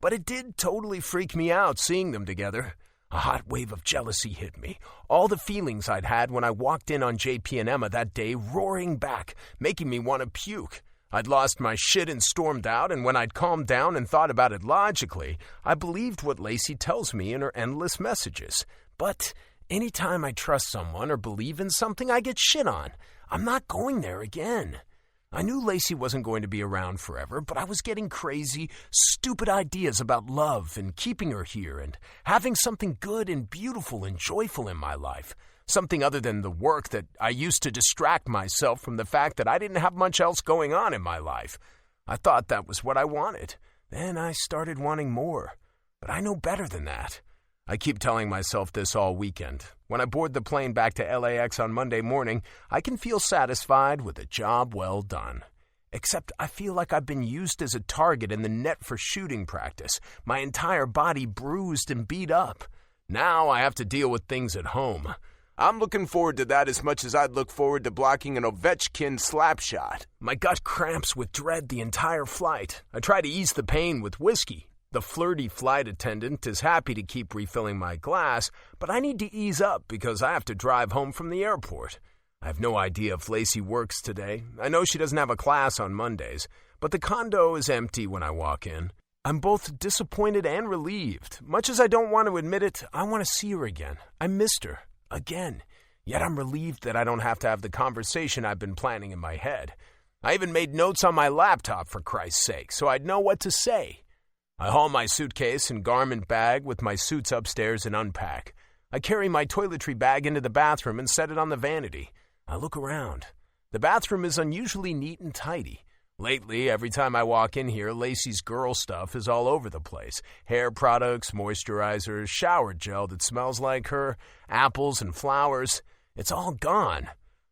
Speaker 1: But it did totally freak me out seeing them together. A hot wave of jealousy hit me. All the feelings I'd had when I walked in on JP and Emma that day roaring back, making me want to puke. I'd lost my shit and stormed out, and when I'd calmed down and thought about it logically, I believed what Lacey tells me in her endless messages. But anytime I trust someone or believe in something, I get shit on. I'm not going there again. I knew Lacey wasn't going to be around forever, but I was getting crazy, stupid ideas about love and keeping her here and having something good and beautiful and joyful in my life. Something other than the work that I used to distract myself from the fact that I didn't have much else going on in my life. I thought that was what I wanted. Then I started wanting more. But I know better than that. I keep telling myself this all weekend. When I board the plane back to LAX on Monday morning, I can feel satisfied with a job well done. Except I feel like I've been used as a target in the net for shooting practice, my entire body bruised and beat up. Now I have to deal with things at home. I'm looking forward to that as much as I'd look forward to blocking an Ovechkin slap shot. My gut cramps with dread the entire flight. I try to ease the pain with whiskey. The flirty flight attendant is happy to keep refilling my glass, but I need to ease up because I have to drive home from the airport. I have no idea if Lacey works today. I know she doesn't have a class on Mondays, but the condo is empty when I walk in. I'm both disappointed and relieved. Much as I don't want to admit it, I want to see her again. I missed her. Again. Yet I'm relieved that I don't have to have the conversation I've been planning in my head. I even made notes on my laptop, for Christ's sake, so I'd know what to say. I haul my suitcase and garment bag with my suits upstairs and unpack. I carry my toiletry bag into the bathroom and set it on the vanity. I look around. The bathroom is unusually neat and tidy. Lately, every time I walk in here, Lacey's girl stuff is all over the place. Hair products, moisturizers, shower gel that smells like her, apples and flowers. It's all gone.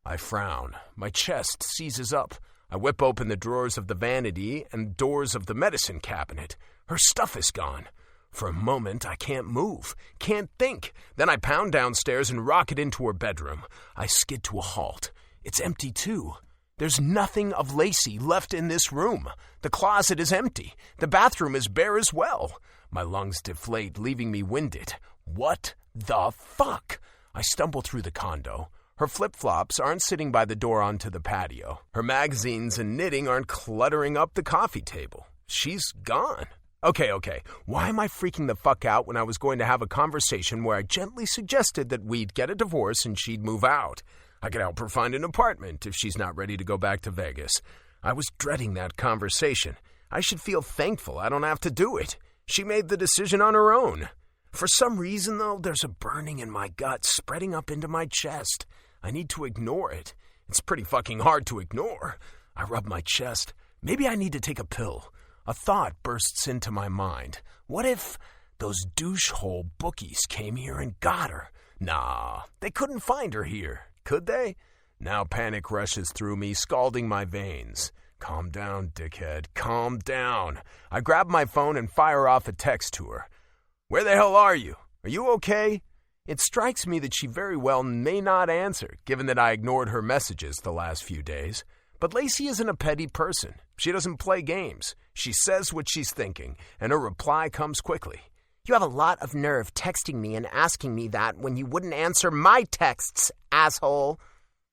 Speaker 1: I frown. My chest seizes up. I whip open the drawers of the vanity and doors of the medicine cabinet. Her stuff is gone. For a moment, I can't move, can't think. Then I pound downstairs and rocket into her bedroom. I skid to a halt. It's empty, too. There's nothing of Lacey left in this room. The closet is empty. The bathroom is bare as well. My lungs deflate, leaving me winded. What the fuck? I stumble through the condo. Her flip-flops aren't sitting by the door onto the patio. Her magazines and knitting aren't cluttering up the coffee table. She's gone. Okay. Why am I freaking the fuck out when I was going to have a conversation where I gently suggested that we'd get a divorce and she'd move out? I could help her find an apartment if she's not ready to go back to Vegas. I was dreading that conversation. I should feel thankful I don't have to do it. She made the decision on her own. For some reason, though, there's a burning in my gut spreading up into my chest. I need to ignore it. It's pretty fucking hard to ignore. I rub my chest. Maybe I need to take a pill. A thought bursts into my mind. What if those douche-hole bookies came here and got her? Nah, they couldn't find her here, could they? Now panic rushes through me, scalding my veins. Calm down, dickhead, calm down. I grab my phone and fire off a text to her. Where the hell are you? Are you okay? It strikes me that she very well may not answer, given that I ignored her messages the last few days. But Lacey isn't a petty person. She doesn't play games. She says what she's thinking, and her reply comes quickly.
Speaker 5: You have a lot of nerve texting me and asking me that when you wouldn't answer my texts, asshole.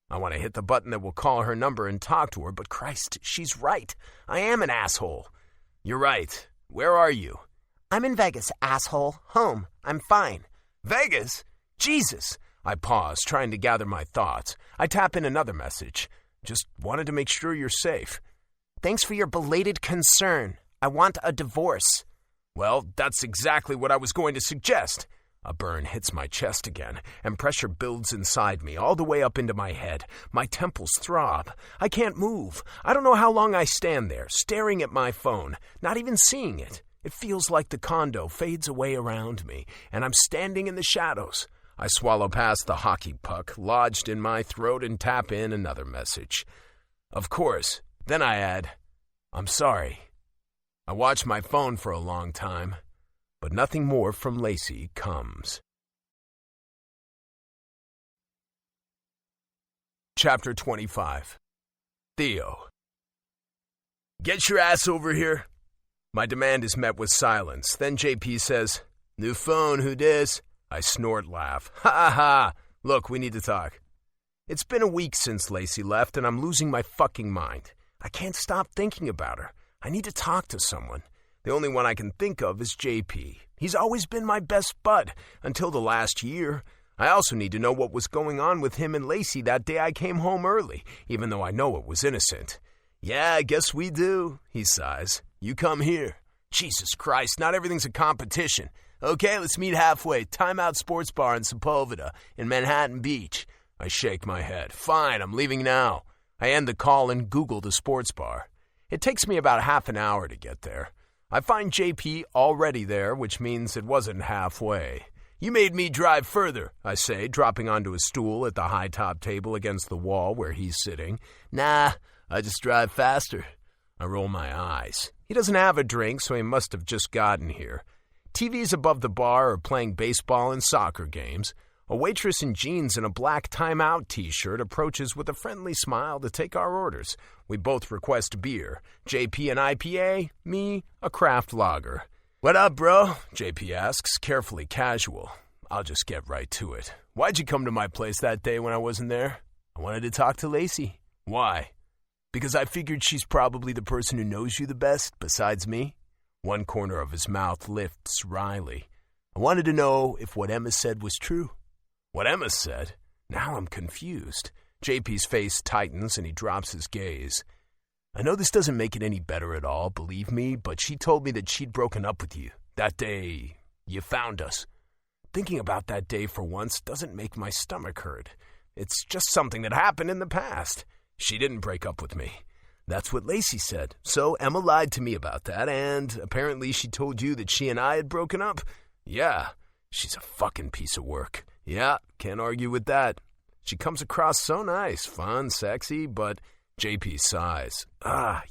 Speaker 1: I want to hit the button that will call her number and talk to her, but Christ, she's right. I am an asshole. You're right. Where are you?
Speaker 5: I'm in Vegas, asshole. Home. I'm fine.
Speaker 1: Vegas? Jesus! I pause, trying to gather my thoughts. I tap in another message. Just wanted to make sure you're safe.
Speaker 5: Thanks for your belated concern. I want a divorce.
Speaker 1: Well, that's exactly what I was going to suggest. A burn hits my chest again, and pressure builds inside me, all the way up into my head. My temples throb. I can't move. I don't know how long I stand there, staring at my phone, not even seeing it. It feels like the condo fades away around me, and I'm standing in the shadows. I swallow past the hockey puck lodged in my throat and tap in another message. Of course. Then I add, I'm sorry. I watch my phone for a long time, but nothing more from Lacey comes. Chapter 25. Theo. Get your ass over here. My demand is met with silence. Then JP says, New phone, who dis? I snort laugh. Ha ha ha. Look, we need to talk. It's been a week since Lacey left, and I'm losing my fucking mind. I can't stop thinking about her. I need to talk to someone. The only one I can think of is JP. He's always been my best bud, until the last year. I also need to know what was going on with him and Lacey that day I came home early, even though I know it was innocent. Yeah, I guess we do, he sighs. You come here. Jesus Christ, not everything's a competition. Okay, let's meet halfway. Time Out Sports Bar in Sepulveda, in Manhattan Beach. I shake my head. Fine, I'm leaving now. I end the call and Google the sports bar. It takes me about half an hour to get there. I find JP already there, which means it wasn't halfway. You made me drive further, I say, dropping onto a stool at the high-top table against the wall where he's sitting. Nah, I just drive faster. I roll my eyes. He doesn't have a drink, so he must have just gotten here. TVs above the bar are playing baseball and soccer games. A waitress in jeans and a black Time Out t-shirt approaches with a friendly smile to take our orders. We both request beer. JP an IPA, me a craft lager. What up, bro? JP asks, carefully casual. I'll just get right to it. Why'd you come to my place that day when I wasn't there? I wanted to talk to Lacey. Why? Because I figured she's probably the person who knows you the best, besides me. One corner of his mouth lifts wryly. I wanted to know if what Emma said was true. What Emma said? Now I'm confused. JP's face tightens and he drops his gaze. I know this doesn't make it any better at all, believe me, but she told me that she'd broken up with you. That day you found us. Thinking about that day for once doesn't make my stomach hurt. It's just something that happened in the past. She didn't break up with me. That's what Lacey said. So Emma lied to me about that, and apparently she told you that she and I had broken up. Yeah, she's a fucking piece of work. Yeah, can't argue with that. She comes across so nice, fun, sexy, but JP sighs.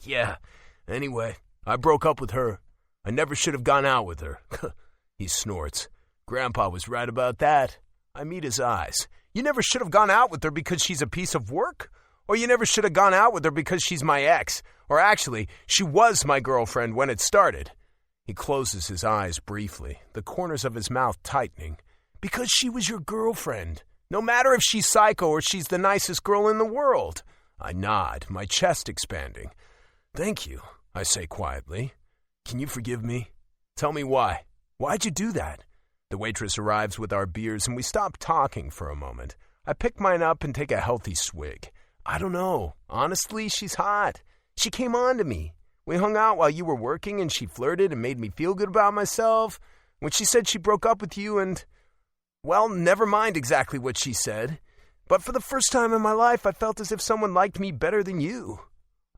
Speaker 1: Yeah. Anyway, I broke up with her. I never should have gone out with her. He snorts. Grandpa was right about that. I meet his eyes. You never should have gone out with her because she's a piece of work? Or you never should have gone out with her because she's my ex? Or actually, she was my girlfriend when it started. He closes his eyes briefly, the corners of his mouth tightening. Because she was your girlfriend. No matter if she's psycho or she's the nicest girl in the world. I nod, my chest expanding. Thank you, I say quietly. Can you forgive me? Tell me why. Why'd you do that? The waitress arrives with our beers and we stop talking for a moment. I pick mine up and take a healthy swig. I don't know. Honestly, she's hot. She came on to me. We hung out while you were working and she flirted and made me feel good about myself. When she said she broke up with you and... Well, never mind exactly what she said. But for the first time in my life, I felt as if someone liked me better than you.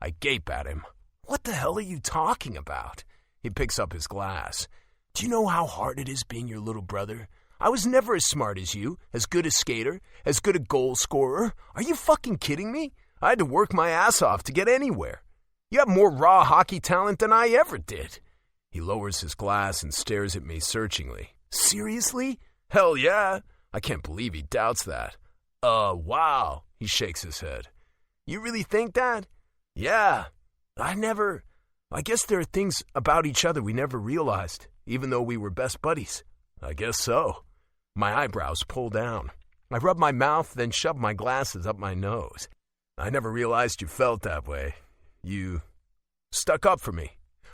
Speaker 1: I gape at him. What the hell are you talking about? He picks up his glass. Do you know how hard it is being your little brother? I was never as smart as you, as good a skater, as good a goal scorer. Are you fucking kidding me? I had to work my ass off to get anywhere. You have more raw hockey talent than I ever did. He lowers his glass and stares at me searchingly. Seriously? Hell yeah. I can't believe he doubts that. Wow. He shakes his head. You really think that? Yeah. I guess there are things about each other we never realized, even though we were best buddies. I guess so. My eyebrows pull down. I rub my mouth, then shove my glasses up my nose. I never realized you felt that way. You stuck up for me.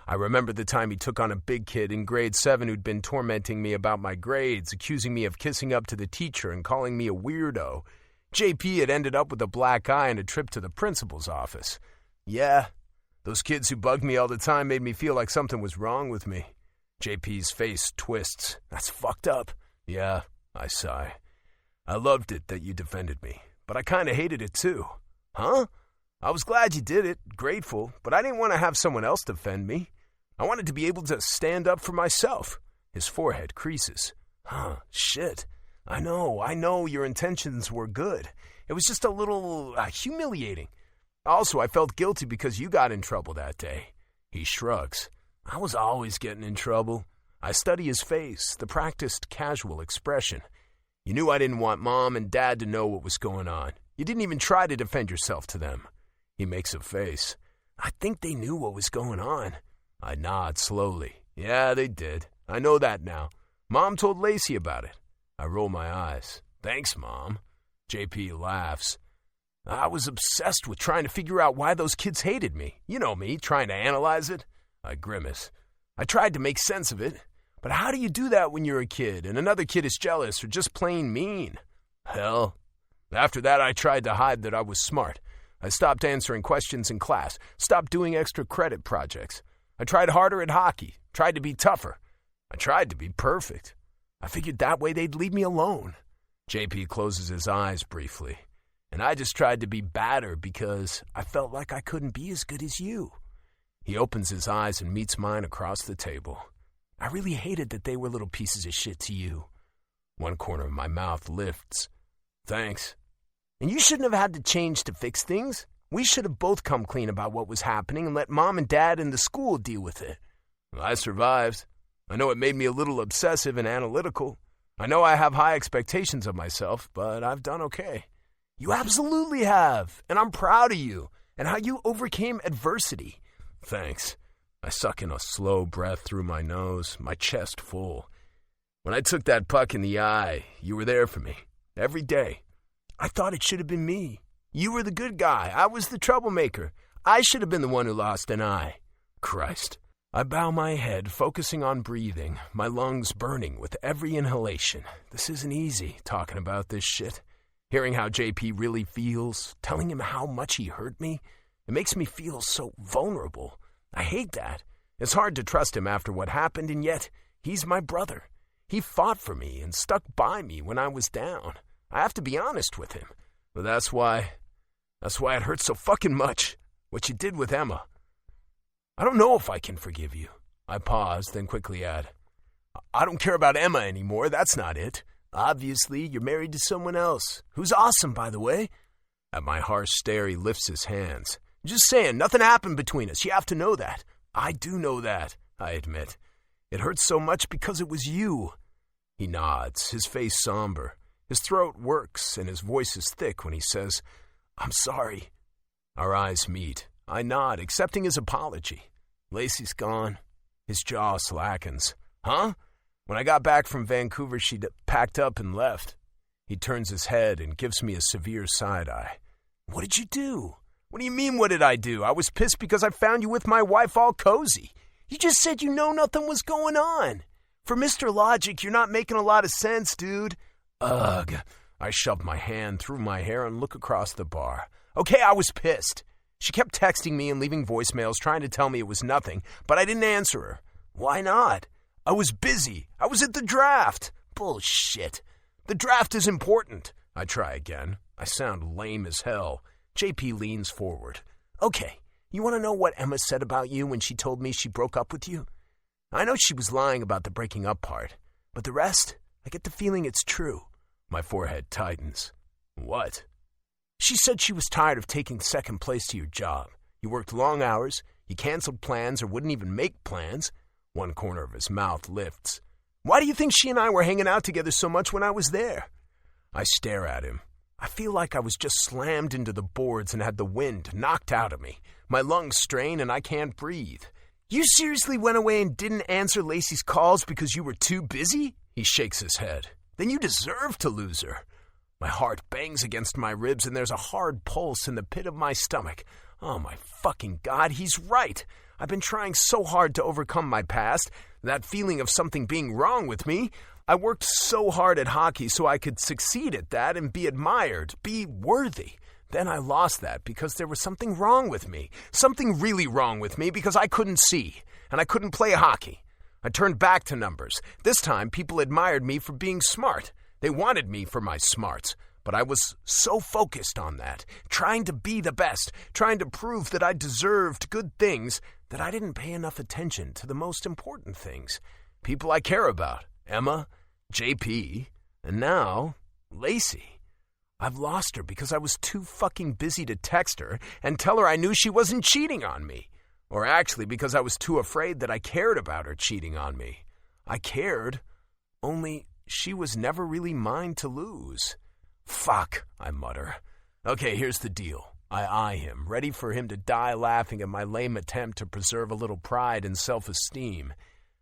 Speaker 1: I remember the time he took on a big kid in grade 7 who'd been tormenting me about my grades, accusing me of kissing up to the teacher and calling me a weirdo. JP had ended up with a black eye and a trip to the principal's office. Yeah, those kids who bugged me all the time made me feel like something was wrong with me. JP's face twists. That's fucked up. Yeah, I sigh. I loved it that you defended me, but I kind of hated it too. Huh? I was glad you did it, grateful, but I didn't want to have someone else defend me. I wanted to be able to stand up for myself. His forehead creases. Shit. I know your intentions were good. It was just a little humiliating. Also, I felt guilty because you got in trouble that day. He shrugs. I was always getting in trouble. I study his face, the practiced casual expression. You knew I didn't want Mom and Dad to know what was going on. You didn't even try to defend yourself to them. He makes a face. I think they knew what was going on. I nod slowly. Yeah, they did. I know that now. Mom told Lacey about it. I roll my eyes. Thanks, Mom. JP laughs. I was obsessed with trying to figure out why those kids hated me. You know me, trying to analyze it. I grimace. I tried to make sense of it. But how do you do that when you're a kid and another kid is jealous or just plain mean? Hell. After that, I tried to hide that I was smart. I stopped answering questions in class, stopped doing extra credit projects. I tried harder at hockey, tried to be tougher. I tried to be perfect. I figured that way they'd leave me alone. JP closes his eyes briefly. And I just tried to be badder because I felt like I couldn't be as good as you. He opens his eyes and meets mine across the table. I really hated that they were little pieces of shit to you. One corner of my mouth lifts. Thanks. And you shouldn't have had to change to fix things. We should have both come clean about what was happening and let Mom and Dad and the school deal with it. Well, I survived. I know it made me a little obsessive and analytical. I know I have high expectations of myself, but I've done okay. You absolutely have, and I'm proud of you and how you overcame adversity. Thanks. I suck in a slow breath through my nose, my chest full. When I took that puck in the eye, you were there for me, every day. I thought it should have been me. You were the good guy. I was the troublemaker. I should have been the one who lost an eye. Christ. I bow my head, focusing on breathing, my lungs burning with every inhalation. This isn't easy, talking about this shit. Hearing how JP really feels, telling him how much he hurt me, it makes me feel so vulnerable. I hate that. It's hard to trust him after what happened, and yet he's my brother. He fought for me and stuck by me when I was down. I have to be honest with him. But that's why it hurts so fucking much, what you did with Emma. I don't know if I can forgive you. I pause, then quickly add, I don't care about Emma anymore, that's not it. Obviously, you're married to someone else, who's awesome, by the way. At my harsh stare, he lifts his hands. Just saying, nothing happened between us. You have to know that. I do know that, I admit. It hurts so much because it was you. He nods, his face somber. His throat works, and his voice is thick when he says, I'm sorry. Our eyes meet. I nod, accepting his apology. Lacey's gone. His jaw slackens. Huh? When I got back from Vancouver, she'd packed up and left. He turns his head and gives me a severe side-eye. What did you do? What do you mean, what did I do? I was pissed because I found you with my wife all cozy. You just said you know nothing was going on. For Mr. Logic, you're not making a lot of sense, dude. Ugh. I shove my hand through my hair and look across the bar. Okay, I was pissed. She kept texting me and leaving voicemails trying to tell me it was nothing, but I didn't answer her. Why not? I was busy. I was at the draft. Bullshit. The draft is important. I try again. I sound lame as hell. JP leans forward. Okay, You want to know what Emma said about you when she told me she broke up with you? I know she was lying about the breaking up part, but the rest, I get the feeling it's true. My forehead tightens. What? She said she was tired of taking second place to your job. You worked long hours, you canceled plans or wouldn't even make plans. One corner of his mouth lifts. Why do you think she and I were hanging out together so much when I was there? I stare at him. I feel like I was just slammed into the boards and had the wind knocked out of me. My lungs strain and I can't breathe. You seriously went away and didn't answer Lacey's calls because you were too busy? He shakes his head. Then you deserve to lose her. My heart bangs against my ribs and there's a hard pulse in the pit of my stomach. Oh my fucking God, he's right. I've been trying so hard to overcome my past, that feeling of something being wrong with me. I worked so hard at hockey so I could succeed at that and be admired, be worthy. Then I lost that because there was something wrong with me. Something really wrong with me because I couldn't see, and I couldn't play hockey. I turned back to numbers. This time, people admired me for being smart. They wanted me for my smarts. But I was so focused on that, trying to be the best, trying to prove that I deserved good things, that I didn't pay enough attention to the most important things. People I care about. Emma, JP, and now, Lacey. I've lost her because I was too fucking busy to text her and tell her I knew she wasn't cheating on me. Or actually because I was too afraid that I cared about her cheating on me. I cared, only she was never really mine to lose. Fuck, I mutter. Okay, here's the deal. I eye him, ready for him to die laughing at my lame attempt to preserve a little pride and self-esteem.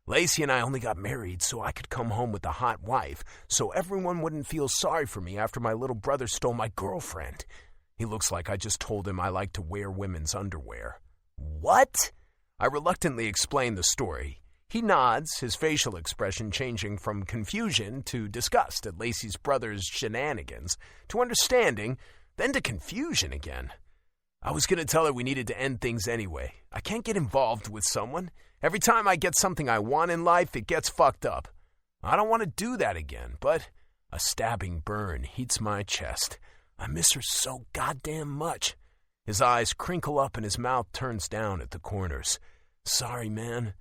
Speaker 1: Lacey and I only got married so I could come home with a hot wife, so everyone wouldn't feel sorry for me after my little brother stole my girlfriend. He looks like I just told him I like to wear women's underwear. What? I reluctantly explain the story. He nods, his facial expression changing from confusion to disgust at Lacey's brother's shenanigans, to understanding, then to confusion again. I was going to tell her we needed to end things anyway. I can't get involved with someone. Every time I get something I want in life, it gets fucked up. I don't want to do that again, but a stabbing burn heats my chest. I miss her so goddamn much. His eyes crinkle up and his mouth turns down at the corners. Sorry, man.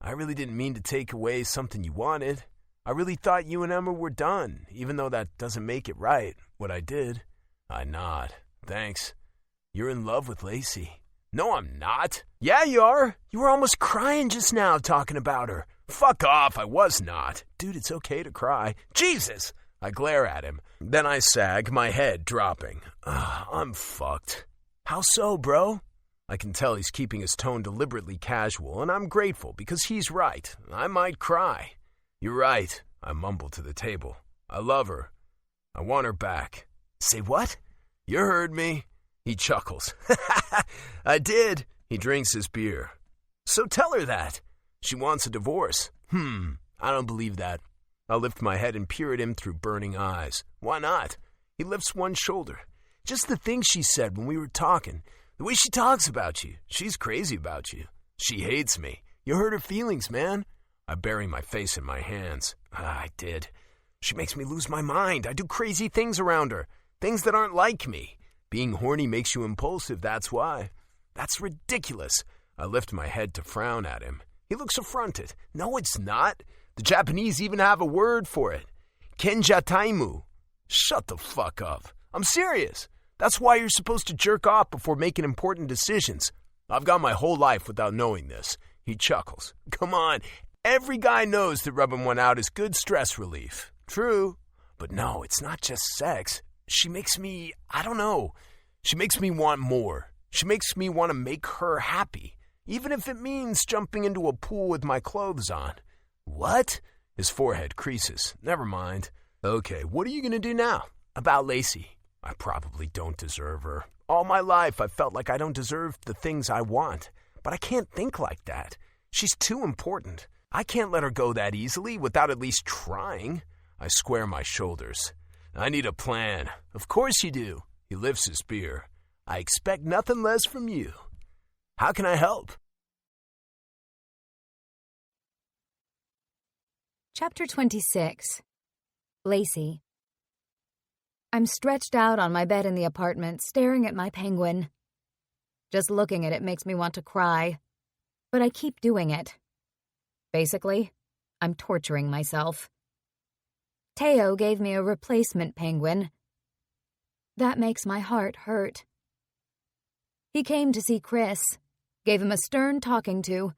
Speaker 1: I really didn't mean to take away something you wanted. I really thought you and Emma were done, even though that doesn't make it right, what I did. I nod. Thanks. You're in love with Lacey. No, I'm not. Yeah, you are. You were almost crying just now talking about her. Fuck off, I was not. Dude, it's okay to cry. Jesus! I glare at him. Then I sag, my head dropping. I'm fucked. How so, bro? I can tell he's keeping his tone deliberately casual, and I'm grateful because he's right. I might cry. You're right, I mumble to the table. I love her. I want her back. Say what? You heard me. He chuckles. I did. He drinks his beer. So tell her that. She wants a divorce. I don't believe that. I lift my head and peer at him through burning eyes. Why not? He lifts one shoulder. Just the things she said when we were talking. The way she talks about you. She's crazy about you. She hates me. You hurt her feelings, man. I bury my face in my hands. I did. She makes me lose my mind. I do crazy things around her. Things that aren't like me. Being horny makes you impulsive, that's why. That's ridiculous. I lift my head to frown at him. He looks affronted. No, it's not. The Japanese even have a word for it. Kenjataimu. Shut the fuck up. I'm serious. That's why you're supposed to jerk off before making important decisions. I've gone my whole life without knowing this. He chuckles. Come on. Every guy knows that rubbing one out is good stress relief. True. But no, it's not just sex. She makes me, I don't know. She makes me want more. She makes me want to make her happy. Even if it means jumping into a pool with my clothes on. What? His forehead creases. Never mind. Okay, what are you going to do now? About Lacey. I probably don't deserve her. All my life I felt like I don't deserve the things I want. But I can't think like that. She's too important. I can't let her go that easily without at least trying. I square my shoulders. I need a plan. Of course you do. He lifts his beer. I expect nothing less from you. How can I help?
Speaker 2: Chapter 26. Lacey. I'm stretched out on my bed in the apartment, staring at my penguin. Just looking at it makes me want to cry. But I keep doing it. Basically, I'm torturing myself. Teo gave me a replacement penguin. That makes my heart hurt. He came to see Chris, gave him a stern talking to.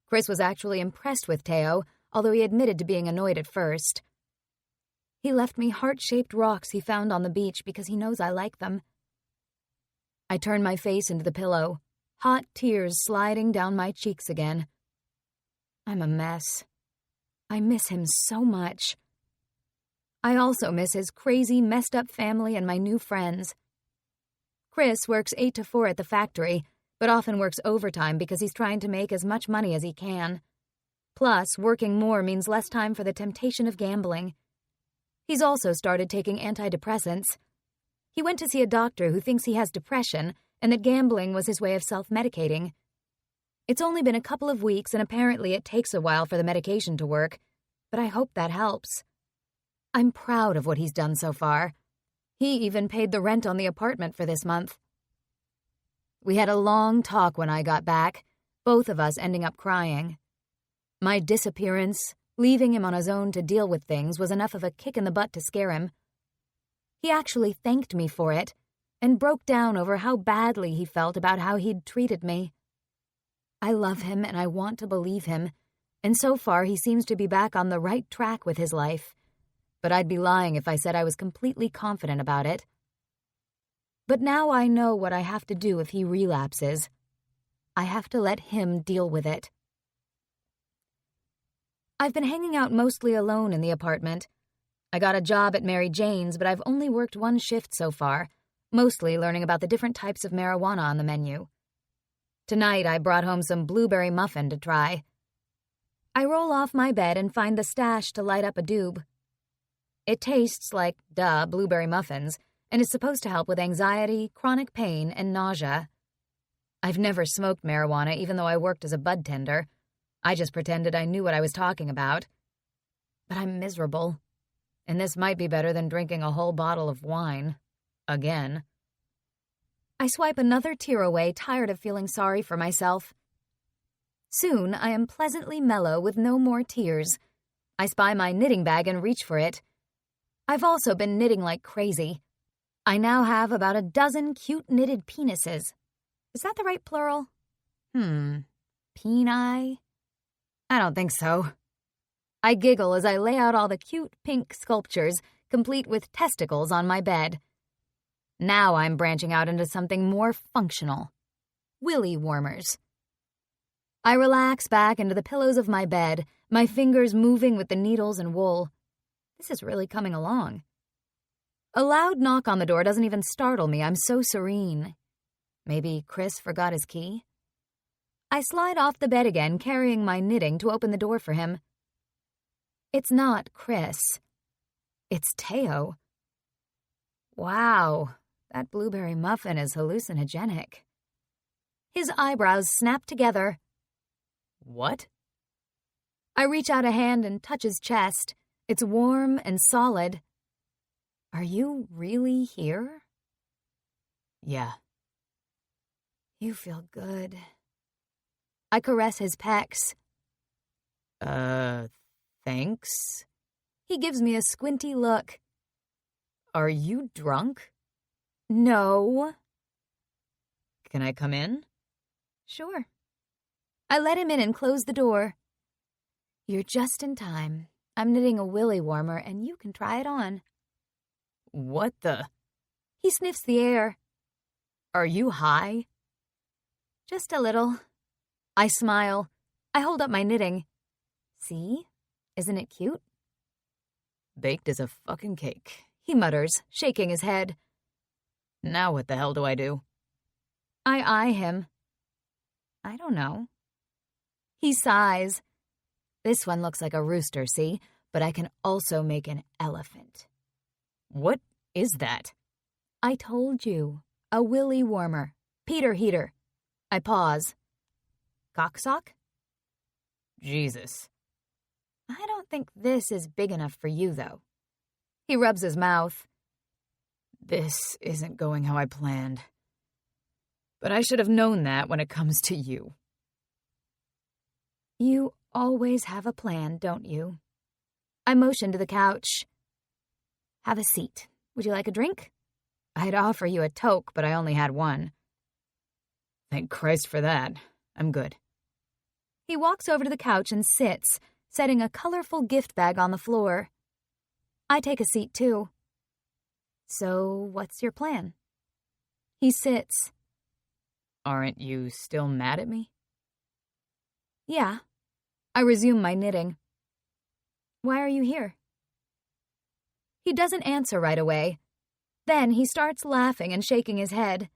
Speaker 2: Chris was actually impressed with Teo, although he admitted to being annoyed at first. He left me heart-shaped rocks he found on the beach because he knows I like them. I turn my face into the pillow, hot tears sliding down my cheeks again. I'm a mess. I miss him so much. I also miss his crazy, messed-up family and my new friends. Chris works 8 to 4 at the factory, but often works overtime because he's trying to make as much money as he can. Plus, working more means less time for the temptation of gambling. He's also started taking antidepressants. He went to see a doctor who thinks he has depression and that gambling was his way of self-medicating. It's only been a couple of weeks and apparently it takes a while for the medication to work, but I hope that helps. I'm proud of what he's done so far. He even paid the rent on the apartment for this month. We had a long talk when I got back, both of us ending up crying. My disappearance, leaving him on his own to deal with things, was enough of a kick in the butt to scare him. He actually thanked me for it and broke down over how badly he felt about how he'd treated me. I love him and I want to believe him, and so far he seems to be back on the right track with his life. But I'd be lying if I said I was completely confident about it. But now I know what I have to do if he relapses. I have to let him deal with it. I've been hanging out mostly alone in the apartment. I got a job at Mary Jane's, but I've only worked one shift so far, mostly learning about the different types of marijuana on the menu. Tonight I brought home some blueberry muffin to try. I roll off my bed and find the stash to light up a doob. It tastes like, blueberry muffins, and is supposed to help with anxiety, chronic pain, and nausea. I've never smoked marijuana even though I worked as a bud tender. I just pretended I knew what I was talking about. But I'm miserable, and this might be better than drinking a whole bottle of wine. Again. I swipe another tear away, tired of feeling sorry for myself. Soon I am pleasantly mellow with no more tears. I spy my knitting bag and reach for it. I've also been knitting like crazy. I now have about a dozen cute knitted penises. Is that the right plural? Peni? I don't think so. I giggle as I lay out all the cute pink sculptures, complete with testicles on my bed. Now I'm branching out into something more functional. Willy warmers. I relax back into the pillows of my bed, my fingers moving with the needles and wool. This is really coming along. A loud knock on the door doesn't even startle me. I'm so serene. Maybe Chris forgot his key? I slide off the bed again, carrying my knitting to open the door for him. It's not Chris. It's Teo. Wow, that blueberry muffin is hallucinogenic. His eyebrows snap together. What? I reach out a hand and touch his chest. It's warm and solid. Are you really here? Yeah. You feel good. I caress his pecs. Thanks? He gives me a squinty look. Are you drunk? No. Can I come in? Sure. I let him in and close the door. You're just in time. I'm knitting a willy warmer, and you can try it on. What the? He sniffs the air. Are you high? Just a little. I smile. I hold up my knitting. See? Isn't it cute? Baked as a fucking cake, he mutters, shaking his head. Now what the hell do I do? I eye him. I don't know. He sighs. This one looks like a rooster, see? But I can also make an elephant. What is that? I told you. A willy warmer. Peter heater. I pause. Cocksock? Jesus. I don't think this is big enough for you, though. He rubs his mouth. This isn't going how I planned.
Speaker 6: But I should have known that when it comes to you.
Speaker 2: You always have a plan, don't you? I motioned to the couch. Have a seat. Would you like a drink? I'd offer you a toke, but I only had one.
Speaker 6: Thank Christ for that. I'm good.
Speaker 2: He walks over to the couch and sits, setting a colorful gift bag on the floor. I take a seat, too. So, what's your plan? He sits.
Speaker 6: Aren't you still mad at me?
Speaker 2: Yeah. I resume my knitting. Why are you here? He doesn't answer right away. Then he starts laughing and shaking his head.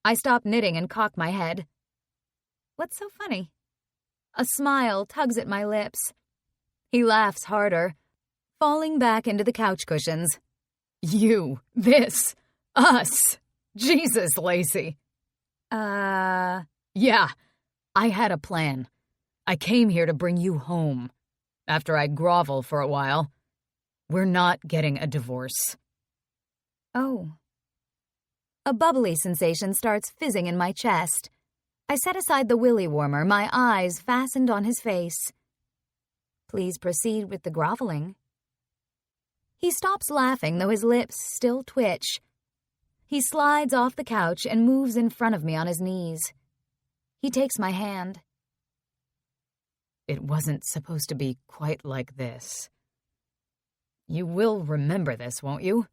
Speaker 2: I stop knitting and cock my head. What's so funny? A smile tugs at my lips. He laughs harder, falling back into the couch cushions.
Speaker 6: You, this, us. Jesus, Lacey.
Speaker 2: Yeah,
Speaker 6: I had a plan. I came here to bring you home. After I'd grovel for a while. We're not getting a divorce.
Speaker 2: Oh. A bubbly sensation starts fizzing in my chest. I set aside the willy warmer, my eyes fastened on his face. Please proceed with the groveling. He stops laughing, though his lips still twitch. He slides off the couch and moves in front of me on his knees. He takes my hand.
Speaker 6: It wasn't supposed to be quite like this. You will remember this, won't you?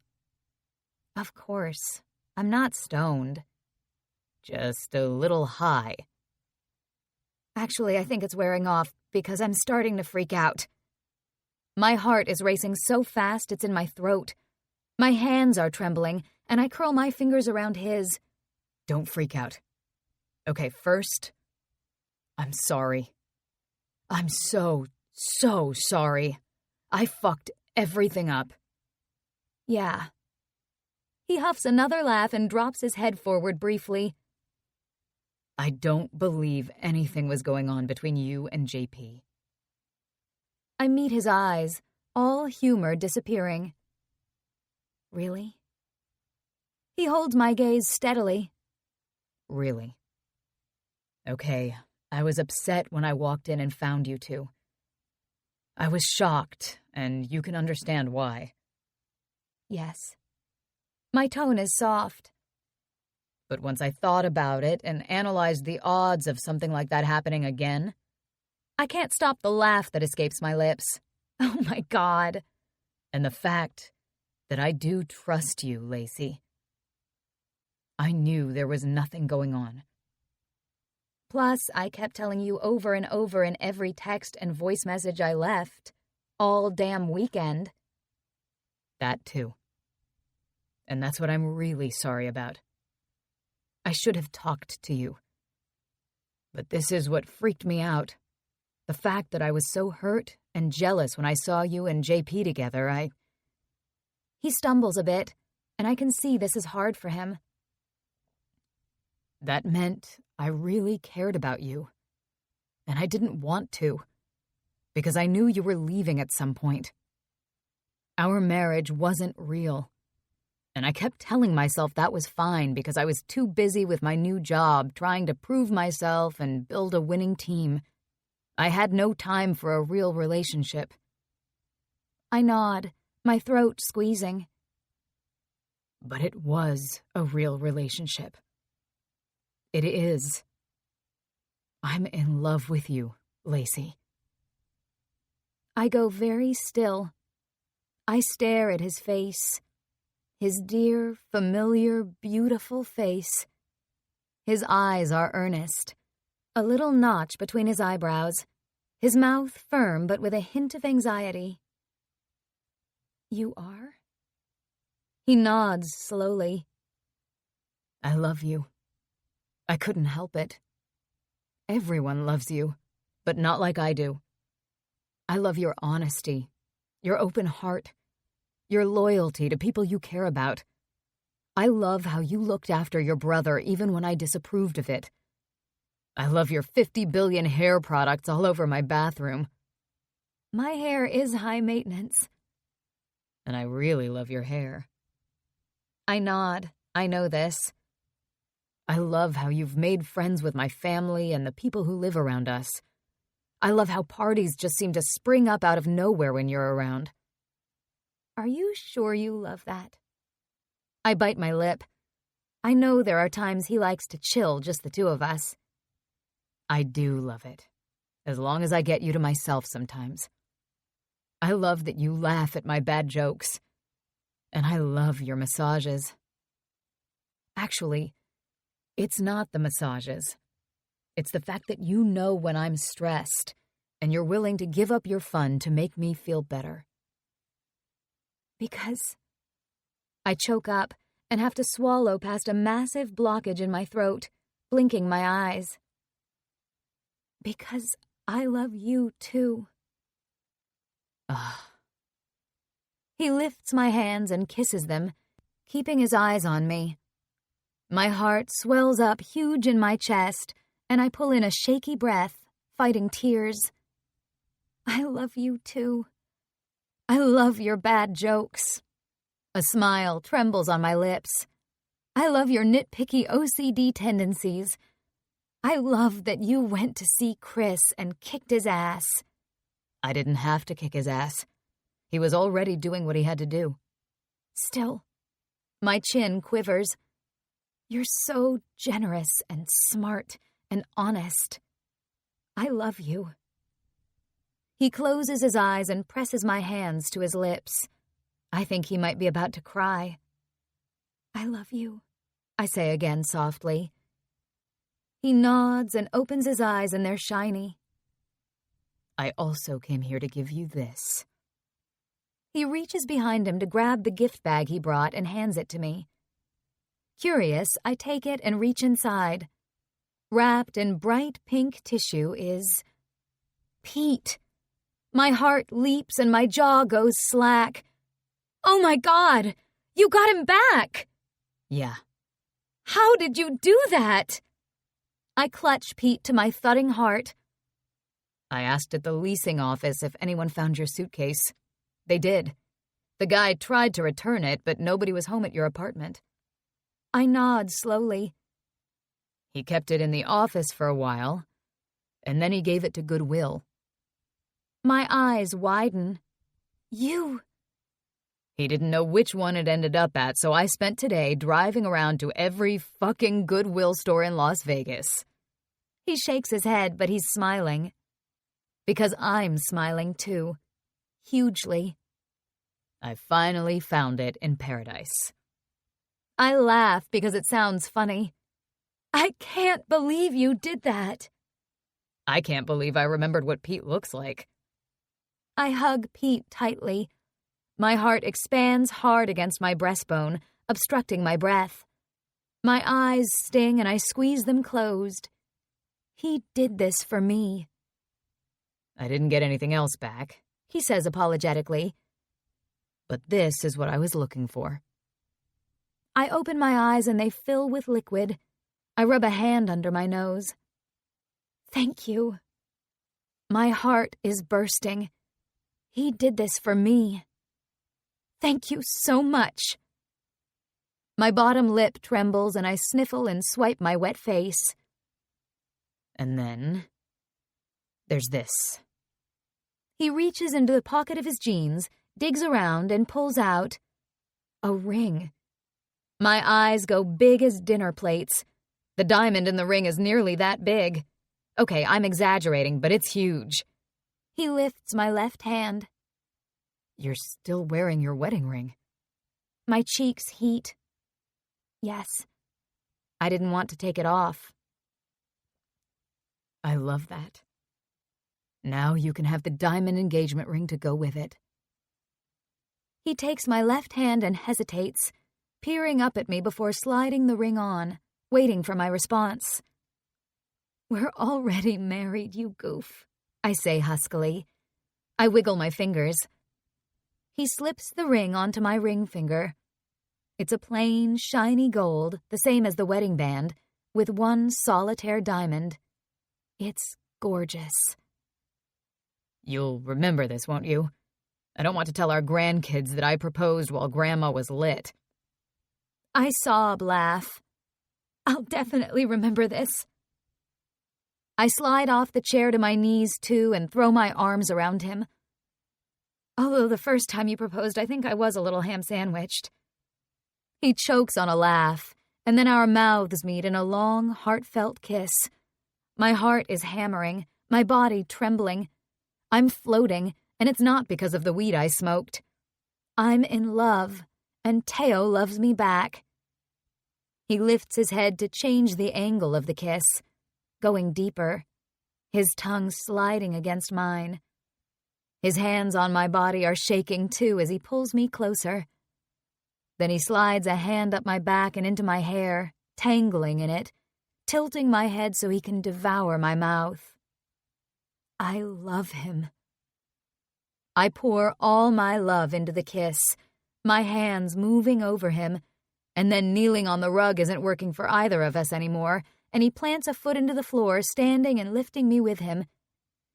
Speaker 2: Of course. I'm not stoned.
Speaker 6: Just a little high.
Speaker 2: Actually, I think it's wearing off because I'm starting to freak out. My heart is racing so fast it's in my throat. My hands are trembling, and I curl my fingers around his.
Speaker 6: Don't freak out. Okay, first, I'm sorry. I'm so sorry. I fucked everything up.
Speaker 2: Yeah. He huffs another laugh and drops his head forward briefly.
Speaker 6: I don't believe anything was going on between you and JP.
Speaker 2: I meet his eyes, all humor disappearing. Really? He holds my gaze steadily.
Speaker 6: Really? Okay, I was upset when I walked in and found you two. I was shocked, and you can understand why.
Speaker 2: Yes. My tone is soft.
Speaker 6: But once I thought about it and analyzed the odds of something like that happening again,
Speaker 2: I can't stop the laugh that escapes my lips. Oh my God.
Speaker 6: And the fact that I do trust you, Lacey. I knew there was nothing going on.
Speaker 2: Plus, I kept telling you over and over in every text and voice message I left, all damn weekend.
Speaker 6: That too. And that's what I'm really sorry about. I should have talked to you. But this is what freaked me out. The fact that I was so hurt and jealous when I saw you and JP together,
Speaker 2: He stumbles a bit, and I can see this is hard for him.
Speaker 6: That meant I really cared about you. And I didn't want to, because I knew you were leaving at some point. Our marriage wasn't real. And I kept telling myself that was fine because I was too busy with my new job trying to prove myself and build a winning team. I had no time for a real relationship.
Speaker 2: I nod, my throat squeezing.
Speaker 6: But it was a real relationship. It is. I'm in love with you, Lacey.
Speaker 2: I go very still. I stare at his face. His dear, familiar, beautiful face. His eyes are earnest. A little notch between his eyebrows. His mouth firm but with a hint of anxiety. You are? He nods slowly.
Speaker 6: I love you. I couldn't help it. Everyone loves you, but not like I do. I love your honesty, your open heart, your loyalty to people you care about. I love how you looked after your brother even when I disapproved of it. I love your 50 billion hair products all over my bathroom.
Speaker 2: My hair is high maintenance.
Speaker 6: And I really love your hair.
Speaker 2: I nod. I know this.
Speaker 6: I love how you've made friends with my family and the people who live around us. I love how parties just seem to spring up out of nowhere when you're around.
Speaker 2: Are you sure you love that? I bite my lip. I know there are times he likes to chill, just the two of us.
Speaker 6: I do love it, as long as I get you to myself sometimes. I love that you laugh at my bad jokes, and I love your massages. Actually, it's not the massages. It's the fact that you know when I'm stressed, and you're willing to give up your fun to make me feel better.
Speaker 2: Because I choke up and have to swallow past a massive blockage in my throat, blinking my eyes. Because I love you, too. He lifts my hands and kisses them, keeping his eyes on me. My heart swells up huge in my chest, and I pull in a shaky breath, fighting tears. I love you, too. I love your bad jokes. A smile trembles on my lips. I love your nitpicky OCD tendencies. I love that you went to see Chris and kicked his ass.
Speaker 6: I didn't have to kick his ass. He was already doing what he had to do.
Speaker 2: Still, my chin quivers. You're so generous and smart and honest. I love you. He closes his eyes and presses my hands to his lips. I think he might be about to cry. I love you, I say again softly. He nods and opens his eyes, and they're shiny.
Speaker 6: I also came here to give you this.
Speaker 2: He reaches behind him to grab the gift bag he brought and hands it to me. Curious, I take it and reach inside. Wrapped in bright pink tissue is Pete. My heart leaps and my jaw goes slack. Oh my God! You got him back!
Speaker 6: Yeah.
Speaker 2: How did you do that? I clutch Pete to my thudding heart.
Speaker 6: I asked at the leasing office if anyone found your suitcase. They did. The guy tried to return it, but nobody was home at your apartment.
Speaker 2: I nod slowly.
Speaker 6: He kept it in the office for a while, and then he gave it to Goodwill.
Speaker 2: My eyes widen. You...
Speaker 6: He didn't know which one it ended up at, so I spent today driving around to every fucking Goodwill store in Las Vegas.
Speaker 2: He shakes his head, but he's smiling. Because I'm smiling, too. Hugely.
Speaker 6: I finally found it in paradise.
Speaker 2: I laugh because it sounds funny. I can't believe you did that.
Speaker 6: I can't believe I remembered what Pete looks like.
Speaker 2: I hug Pete tightly. My heart expands hard against my breastbone, obstructing my breath. My eyes sting and I squeeze them closed. He did this for me.
Speaker 6: I didn't get anything else back,
Speaker 2: he says apologetically.
Speaker 6: But this is what I was looking for.
Speaker 2: I open my eyes and they fill with liquid. I rub a hand under my nose. Thank you. My heart is bursting. He did this for me. Thank you so much. My bottom lip trembles and I sniffle and swipe my wet face.
Speaker 6: And then there's this.
Speaker 2: He reaches into the pocket of his jeans, digs around, and pulls out a ring. My eyes go big as dinner plates. The diamond in the ring is nearly that big. Okay, I'm exaggerating, but it's huge. He lifts my left hand.
Speaker 6: You're still wearing your wedding ring.
Speaker 2: My cheeks heat. Yes. I didn't want to take it off.
Speaker 6: I love that. Now you can have the diamond engagement ring to go with it.
Speaker 2: He takes my left hand and hesitates, peering up at me before sliding the ring on, waiting for my response. We're already married, you goof, I say huskily. I wiggle my fingers. He slips the ring onto my ring finger. It's a plain, shiny gold, the same as the wedding band, with one solitaire diamond. It's gorgeous.
Speaker 6: You'll remember this, won't you? I don't want to tell our grandkids that I proposed while Grandma was lit.
Speaker 2: I sob laugh.
Speaker 3: I'll definitely remember this. I slide off the chair to my knees, too, and throw my arms around him. Although the first time you proposed, I think I was a little ham-sandwiched. He chokes on a laugh, and then our mouths meet in a long, heartfelt kiss. My heart is hammering, my body trembling. I'm floating, and it's not because of the weed I smoked. I'm in love, and Teo loves me back. He lifts his head to change the angle of the kiss, going deeper, his tongue sliding against mine. His hands on my body are shaking too as he pulls me closer. Then he slides a hand up my back and into my hair, tangling in it, tilting my head so he can devour my mouth. I love him. I pour all my love into the kiss, my hands moving over him, and then kneeling on the rug isn't working for either of us anymore, and he plants a foot into the floor, standing and lifting me with him.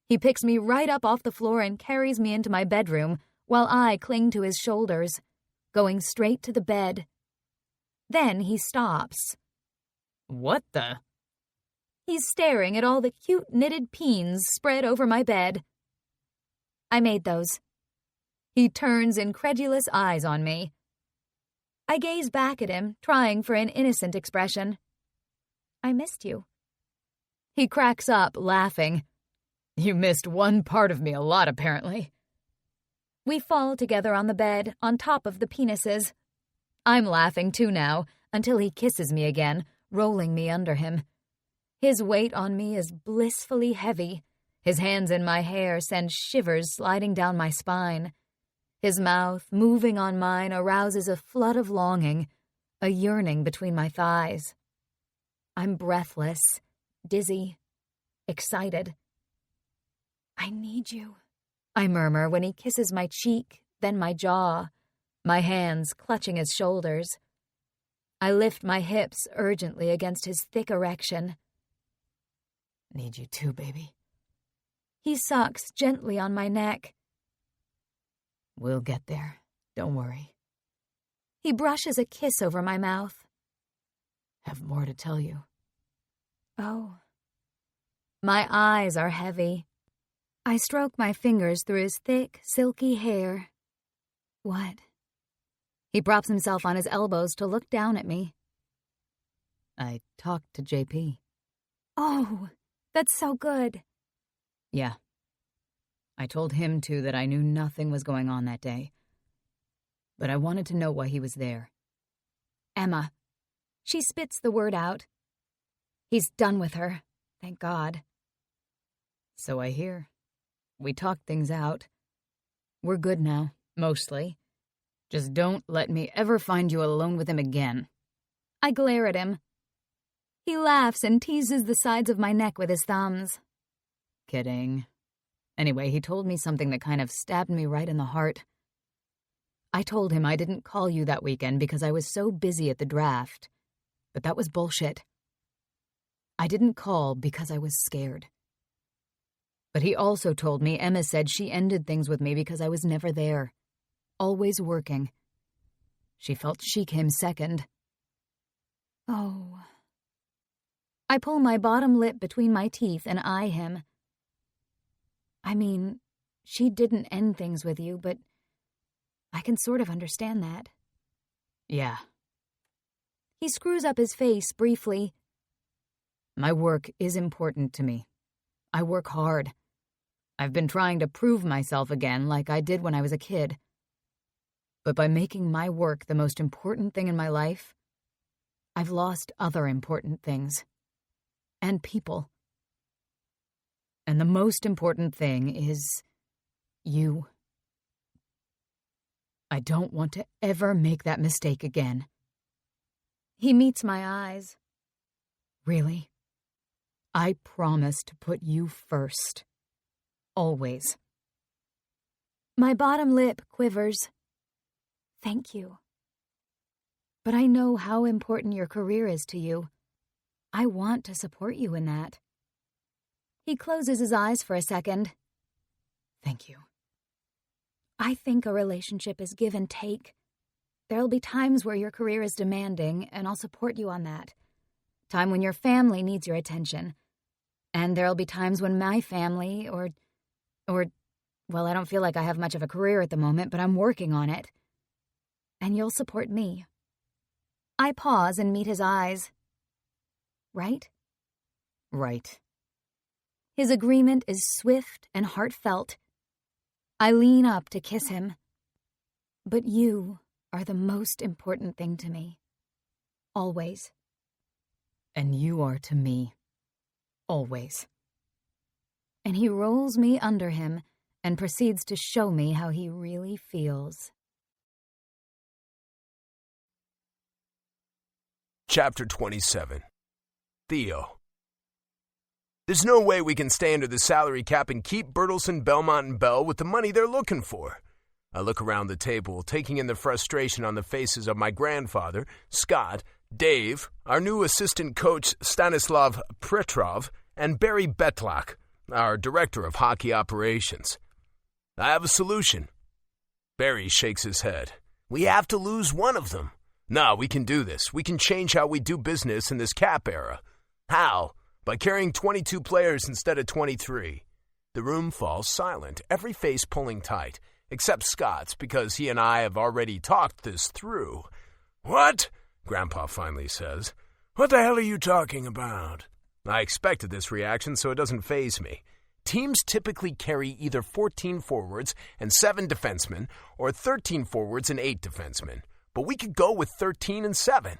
Speaker 3: He picks me right up off the floor and carries me into my bedroom, while I cling to his shoulders, going straight to the bed. Then he stops.
Speaker 6: What the?
Speaker 3: He's staring at all the cute knitted peens spread over my bed. I made those. He turns incredulous eyes on me. I gaze back at him, trying for an innocent expression. I missed you. He cracks up, laughing.
Speaker 6: You missed one part of me a lot, apparently.
Speaker 3: We fall together on the bed, on top of the penises. I'm laughing too now, until he kisses me again, rolling me under him. His weight on me is blissfully heavy. His hands in my hair send shivers sliding down my spine. His mouth, moving on mine, arouses a flood of longing, a yearning between my thighs. I'm breathless, dizzy, excited. I need you, I murmur when he kisses my cheek, then my jaw, my hands clutching his shoulders. I lift my hips urgently against his thick erection.
Speaker 6: Need you too, baby.
Speaker 3: He sucks gently on my neck.
Speaker 6: We'll get there. Don't worry.
Speaker 3: He brushes a kiss over my mouth.
Speaker 6: Have more to tell you.
Speaker 3: Oh. My eyes are heavy. I stroke my fingers through his thick, silky hair. What? He props himself on his elbows to look down at me.
Speaker 6: I talked to JP.
Speaker 3: Oh, that's so good.
Speaker 6: Yeah. I told him, too, that I knew nothing was going on that day. But I wanted to know why he was there.
Speaker 3: Emma. She spits the word out. He's done with her, thank God.
Speaker 6: So I hear. We talked things out. We're good now, mostly. Just don't let me ever find you alone with him again.
Speaker 3: I glare at him. He laughs and teases the sides of my neck with his thumbs.
Speaker 6: Kidding. Anyway, he told me something that kind of stabbed me right in the heart. I told him I didn't call you that weekend because I was so busy at the draft. But that was bullshit. I didn't call because I was scared. But he also told me Emma said she ended things with me because I was never there. Always working. She felt she came second.
Speaker 3: Oh. I pull my bottom lip between my teeth and eye him. I mean, she didn't end things with you, but I can sort of understand that.
Speaker 6: Yeah.
Speaker 3: He screws up his face briefly.
Speaker 6: My work is important to me. I work hard. I've been trying to prove myself again like I did when I was a kid. But by making my work the most important thing in my life, I've lost other important things. And people. And the most important thing is you. I don't want to ever make that mistake again.
Speaker 3: He meets my eyes.
Speaker 6: Really? I promise to put you first. Always.
Speaker 3: My bottom lip quivers. Thank you. But I know how important your career is to you. I want to support you in that. He closes his eyes for a second.
Speaker 6: Thank you.
Speaker 3: I think a relationship is give and take. There'll be times where your career is demanding, and I'll support you on that.
Speaker 2: time when your family needs your attention. And there'll be times when my family well, I don't feel like I have much of a career at the moment, but I'm working on it. And you'll support me. I pause and meet his eyes. Right?
Speaker 6: Right.
Speaker 2: His agreement is swift and heartfelt. I lean up to kiss him. But you are the most important thing to me. Always.
Speaker 6: And you are to me. Always.
Speaker 2: And he rolls me under him and proceeds to show me how he really feels.
Speaker 1: Chapter 27. Theo. There's no way we can stay under the salary cap and keep Bertelsen, Belmont, and Bell with the money they're looking for. I look around the table, taking in the frustration on the faces of my grandfather, Scott, Dave, our new assistant coach, Stanislav Petrov, and Barry Betlak, our director of hockey operations. I have a solution. Barry shakes his head. We have to lose one of them. No, we can do this. We can change how we do business in this cap era. How? By carrying 22 players instead of 23. The room falls silent, every face pulling tight, except Scott's, because he and I have already talked this through. What? Grandpa finally says. What the hell are you talking about? I expected this reaction, so it doesn't faze me. Teams typically carry either 14 forwards and 7 defensemen, or 13 forwards and 8 defensemen. But we could go with 13 and 7.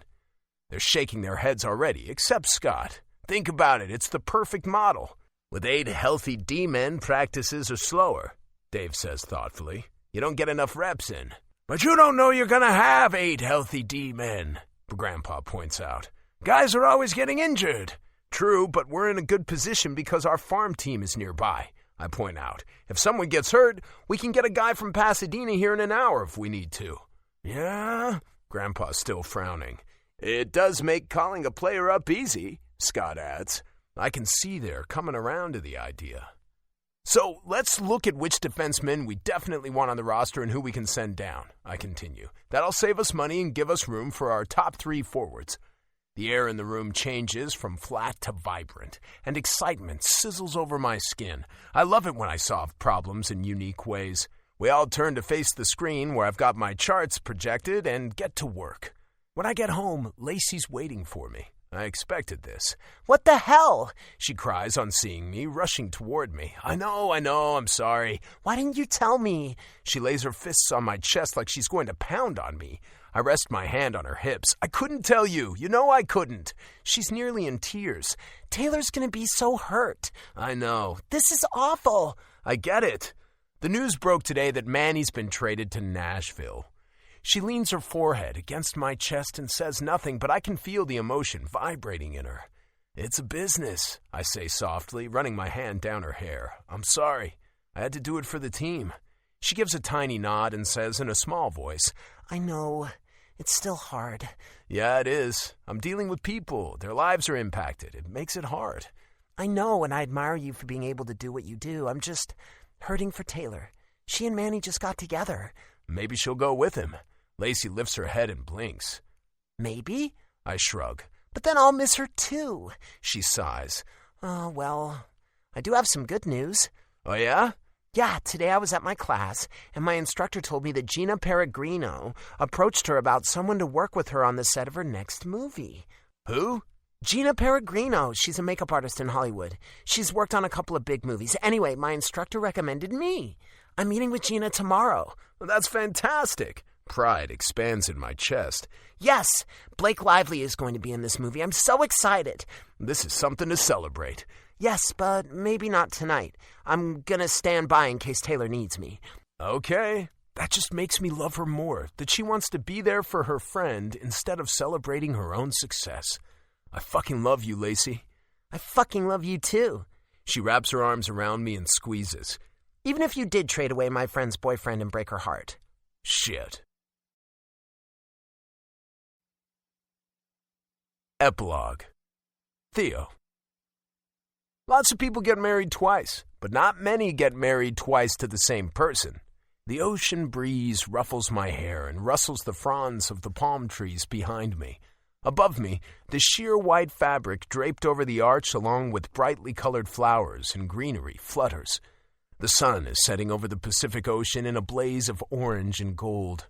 Speaker 1: They're shaking their heads already, except Scott. Think about it, it's the perfect model. With 8 healthy D-men, practices are slower, Dave says thoughtfully. You don't get enough reps in. But you don't know you're going to have 8 healthy D-men, Grandpa points out. Guys are always getting injured. True, but we're in a good position because our farm team is nearby, I point out. If someone gets hurt, we can get a guy from Pasadena here in an hour if we need to. Yeah? Grandpa's still frowning. It does make calling a player up easy, Scott adds. I can see they're coming around to the idea. So let's look at which defensemen we definitely want on the roster and who we can send down, I continue. That'll save us money and give us room for our top 3 forwards. The air in the room changes from flat to vibrant, and excitement sizzles over my skin. I love it when I solve problems in unique ways. We all turn to face the screen where I've got my charts projected and get to work. When I get home, Lacey's waiting for me. I expected this. What the hell? She cries on seeing me, rushing toward me. I know, I'm sorry. Why didn't you tell me? She lays her fists on my chest like she's going to pound on me. I rest my hand on her hips. I couldn't tell you. You know I couldn't. She's nearly in tears. Taylor's gonna be so hurt. I know. This is awful. I get it. The news broke today that Manny's been traded to Nashville. She leans her forehead against my chest and says nothing, but I can feel the emotion vibrating in her. It's a business, I say softly, running my hand down her hair. I'm sorry. I had to do it for the team. She gives a tiny nod and says in a small voice, I know. It's still hard. Yeah, it is. I'm dealing with people. Their lives are impacted. It makes it hard. I know, and I admire you for being able to do what you do. I'm just hurting for Taylor. She and Manny just got together. Maybe she'll go with him. Lacey lifts her head and blinks. Maybe? I shrug. But then I'll miss her too, she sighs. Oh, well, I do have some good news. Oh, yeah? Yeah, today I was at my class, and my instructor told me that Gina Peregrino approached her about someone to work with her on the set of her next movie. Who? Gina Peregrino. She's a makeup artist in Hollywood. She's worked on a couple of big movies. Anyway, my instructor recommended me. I'm meeting with Gina tomorrow. Well, that's fantastic. Pride expands in my chest. Yes, Blake Lively is going to be in this movie. I'm so excited. This is something to celebrate. Yes, but maybe not tonight. I'm gonna stand by in case Taylor needs me. Okay. That just makes me love her more, that she wants to be there for her friend instead of celebrating her own success. I fucking love you, Lacey. I fucking love you too. She wraps her arms around me and squeezes. Even if you did trade away my friend's boyfriend and break her heart. Shit. Epilogue. Theo. Lots of people get married twice, but not many get married twice to the same person. The ocean breeze ruffles my hair and rustles the fronds of the palm trees behind me. Above me, the sheer white fabric draped over the arch along with brightly colored flowers and greenery flutters. The sun is setting over the Pacific Ocean in a blaze of orange and gold.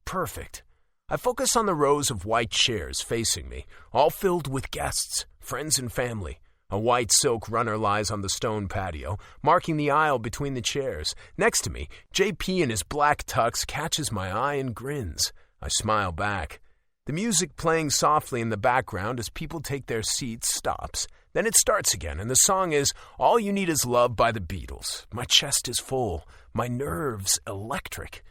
Speaker 1: Perfect. I focus on the rows of white chairs facing me, all filled with guests, friends and family. A white silk runner lies on the stone patio, marking the aisle between the chairs. Next to me, JP in his black tux catches my eye and grins. I smile back. The music playing softly in the background as people take their seats stops. Then it starts again, and the song is All You Need Is Love by the Beatles. My chest is full, my nerves electric.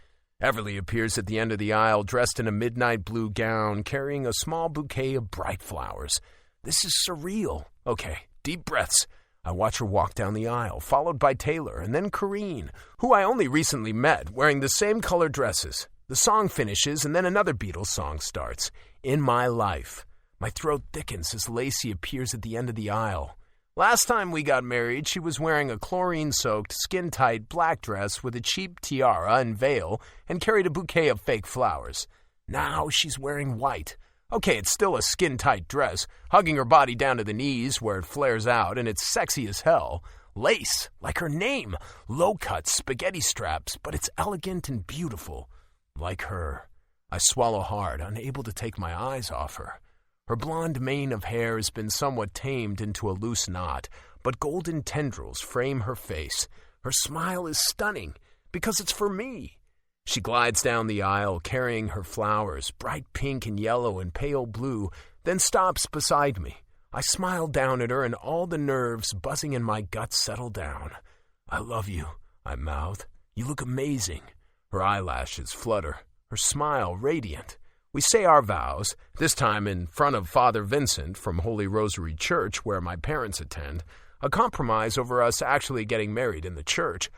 Speaker 1: Everly appears at the end of the aisle, dressed in a midnight blue gown, carrying a small bouquet of bright flowers. This is surreal. Okay, deep breaths. I watch her walk down the aisle, followed by Taylor, and then Corrine, who I only recently met, wearing the same colored dresses. The song finishes, and then another Beatles song starts, In My Life. My throat thickens as Lacey appears at the end of the aisle. Last time we got married, she was wearing a chlorine-soaked, skin-tight black dress with a cheap tiara and veil and carried a bouquet of fake flowers. Now she's wearing white. Okay, it's still a skin-tight dress, hugging her body down to the knees where it flares out, and it's sexy as hell. Lace, like her name. Low-cut spaghetti straps, but it's elegant and beautiful. Like her. I swallow hard, unable to take my eyes off her. Her blonde mane of hair has been somewhat tamed into a loose knot, but golden tendrils frame her face. Her smile is stunning, because it's for me. She glides down the aisle, carrying her flowers, bright pink and yellow and pale blue, then stops beside me. I smile down at her, and all the nerves buzzing in my gut settle down. I love you, I mouth. You look amazing. Her eyelashes flutter, her smile radiant. We say our vows, this time in front of Father Vincent from Holy Rosary Church, where my parents attend, a compromise over us actually getting married in the church.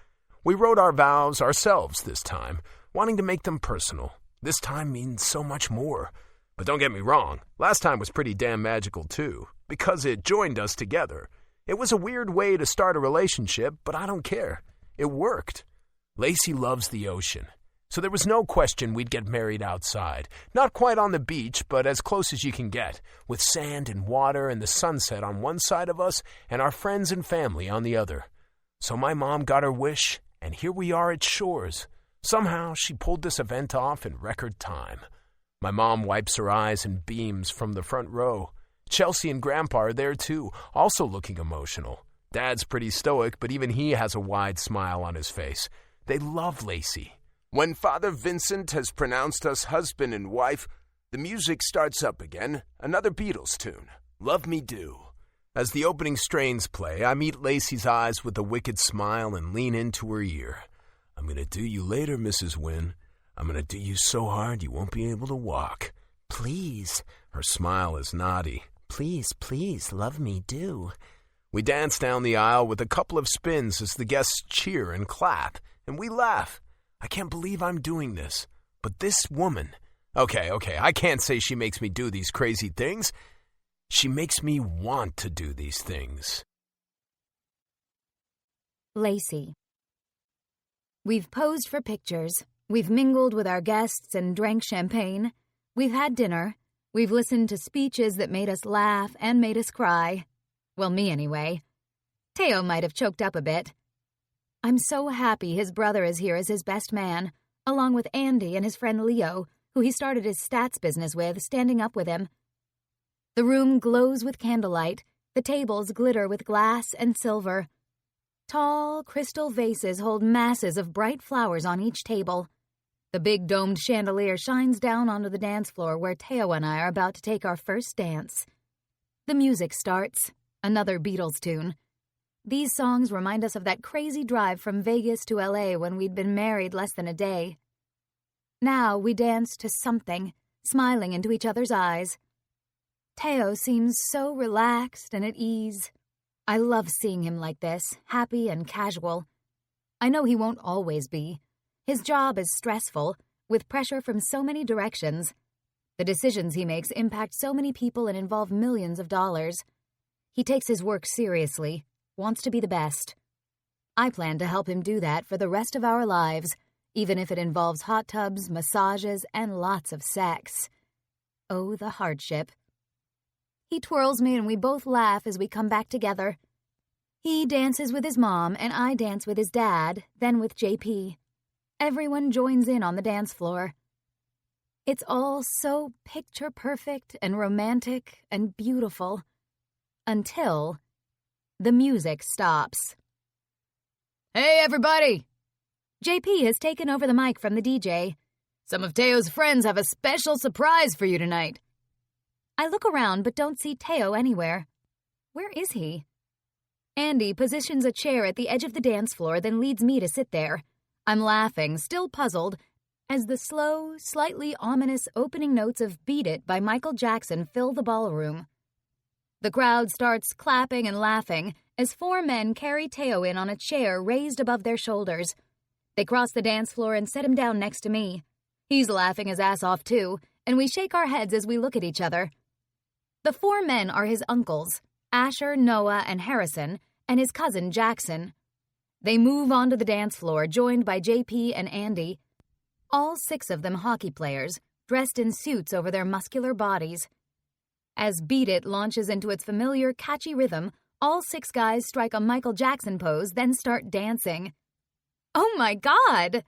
Speaker 1: We wrote our vows ourselves this time, wanting to make them personal. This time means so much more. But don't get me wrong, last time was pretty damn magical too, because it joined us together. It was a weird way to start a relationship, but I don't care. It worked. Lacey loves the ocean, so there was no question we'd get married outside. Not quite on the beach, but as close as you can get, with sand and water and the sunset on one side of us and our friends and family on the other. So my mom got her wish, and here we are at Shores. Somehow she pulled this event off in record time. My mom wipes her eyes and beams from the front row. Chelsea and Grandpa are there too, also looking emotional. Dad's pretty stoic, but even he has a wide smile on his face. They love Lacey. When Father Vincent has pronounced us husband and wife, the music starts up again, another Beatles tune, Love Me Do. As the opening strains play, I meet Lacey's eyes with a wicked smile and lean into her ear. I'm going to do you later, Mrs. Wynne. I'm going to do you so hard you won't be able to walk.
Speaker 4: Please.
Speaker 1: Her smile is naughty.
Speaker 4: Please, please, love me do.
Speaker 1: We dance down the aisle with a couple of spins as the guests cheer and clap, and we laugh. I can't believe I'm doing this. But this woman... Okay, I can't say she makes me do these crazy things. She makes me want to do these things.
Speaker 2: Lacey. We've posed for pictures. We've mingled with our guests and drank champagne. We've had dinner. We've listened to speeches that made us laugh and made us cry. Well, me anyway. Teo might have choked up a bit. I'm so happy his brother is here as his best man, along with Andy and his friend Leo, who he started his stats business with, standing up with him. The room glows with candlelight. The tables glitter with glass and silver. Tall, crystal vases hold masses of bright flowers on each table. The big domed chandelier shines down onto the dance floor where Teo and I are about to take our first dance. The music starts, another Beatles tune. These songs remind us of that crazy drive from Vegas to LA when we'd been married less than a day. Now we dance to something, smiling into each other's eyes. Teo seems so relaxed and at ease. I love seeing him like this, happy and casual. I know he won't always be. His job is stressful, with pressure from so many directions. The decisions he makes impact so many people and involve millions of dollars. He takes his work seriously, wants to be the best. I plan to help him do that for the rest of our lives, even if it involves hot tubs, massages, and lots of sex. Oh, the hardship. He twirls me and we both laugh as we come back together. He dances with his mom and I dance with his dad, then with JP. Everyone joins in on the dance floor. It's all so picture-perfect and romantic and beautiful. Until the music stops.
Speaker 6: Hey, everybody!
Speaker 2: JP has taken over the mic from the DJ.
Speaker 6: Some of Teo's friends have a special surprise for you tonight.
Speaker 2: I look around but don't see Teo anywhere. Where is he? Andy positions a chair at the edge of the dance floor, then leads me to sit there. I'm laughing, still puzzled, as the slow, slightly ominous opening notes of Beat It by Michael Jackson fill the ballroom. The crowd starts clapping and laughing as 4 men carry Teo in on a chair raised above their shoulders. They cross the dance floor and set him down next to me. He's laughing his ass off too, and we shake our heads as we look at each other. The 4 men are his uncles, Asher, Noah, and Harrison, and his cousin Jackson. They move onto the dance floor, joined by JP and Andy. All 6 of them hockey players, dressed in suits over their muscular bodies. As Beat It launches into its familiar, catchy rhythm, all 6 guys strike a Michael Jackson pose, then start dancing. Oh my God!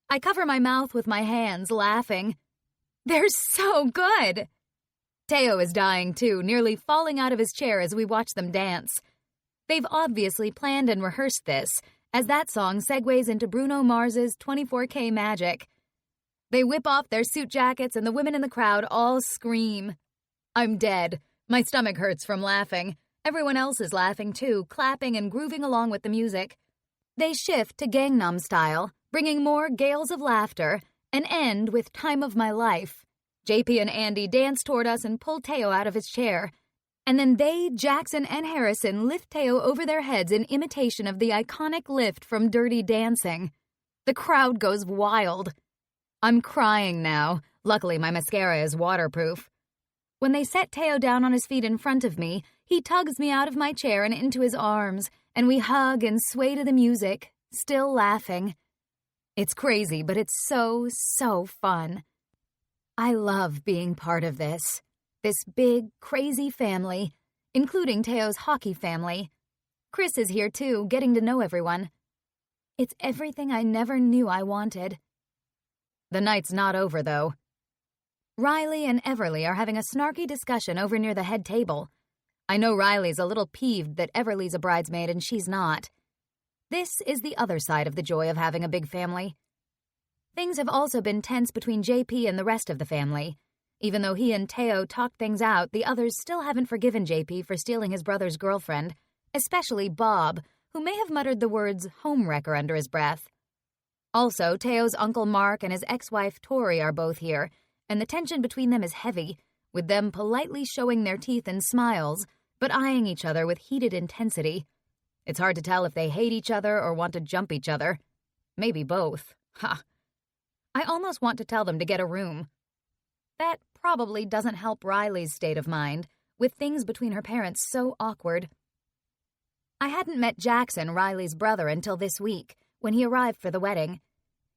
Speaker 2: I cover my mouth with my hands, laughing. They're so good! Teo is dying too, nearly falling out of his chair as we watch them dance. They've obviously planned and rehearsed this, as that song segues into Bruno Mars's 24K Magic. They whip off their suit jackets and the women in the crowd all scream. I'm dead. My stomach hurts from laughing. Everyone else is laughing too, clapping and grooving along with the music. They shift to Gangnam Style, bringing more gales of laughter, and end with Time of My Life. JP and Andy dance toward us and pull Teo out of his chair. And then they, Jackson, and Harrison lift Teo over their heads in imitation of the iconic lift from Dirty Dancing. The crowd goes wild. I'm crying now. Luckily, my mascara is waterproof. When they set Teo down on his feet in front of me, he tugs me out of my chair and into his arms, and we hug and sway to the music, still laughing. It's crazy, but it's so, so fun. I love being part of this big, crazy family, including Teo's hockey family. Chris is here too, getting to know everyone. It's everything I never knew I wanted. The night's not over, though. Riley and Everly are having a snarky discussion over near the head table. I know Riley's a little peeved that Everly's a bridesmaid and she's not. This is the other side of the joy of having a big family. Things have also been tense between JP and the rest of the family. Even though he and Teo talked things out, the others still haven't forgiven JP for stealing his brother's girlfriend, especially Bob, who may have muttered the words homewrecker under his breath. Also, Teo's Uncle Mark and his ex-wife Tori are both here, and the tension between them is heavy, with them politely showing their teeth in smiles, but eyeing each other with heated intensity. It's hard to tell if they hate each other or want to jump each other. Maybe both. Ha! I almost want to tell them to get a room. That probably doesn't help Riley's state of mind, with things between her parents so awkward. I hadn't met Jackson, Riley's brother, until this week, when he arrived for the wedding.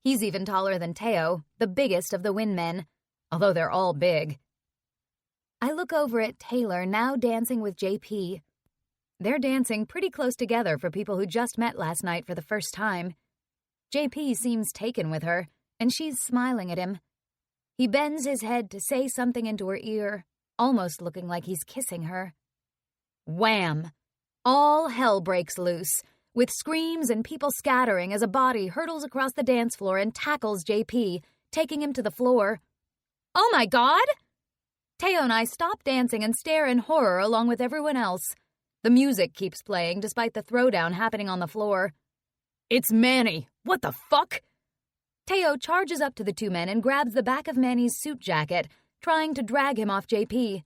Speaker 2: He's even taller than Teo, the biggest of the Windmen, although they're all big. I look over at Taylor, now dancing with JP. They're dancing pretty close together for people who just met last night for the first time. JP seems taken with her, and she's smiling at him. He bends his head to say something into her ear, almost looking like he's kissing her. Wham! All hell breaks loose, with screams and people scattering as a body hurtles across the dance floor and tackles JP, taking him to the floor. Oh my God! Teo and I stop dancing and stare in horror along with everyone else. The music keeps playing despite the throwdown happening on the floor. It's Manny! What the fuck? Teo charges up to the 2 men and grabs the back of Manny's suit jacket, trying to drag him off JP.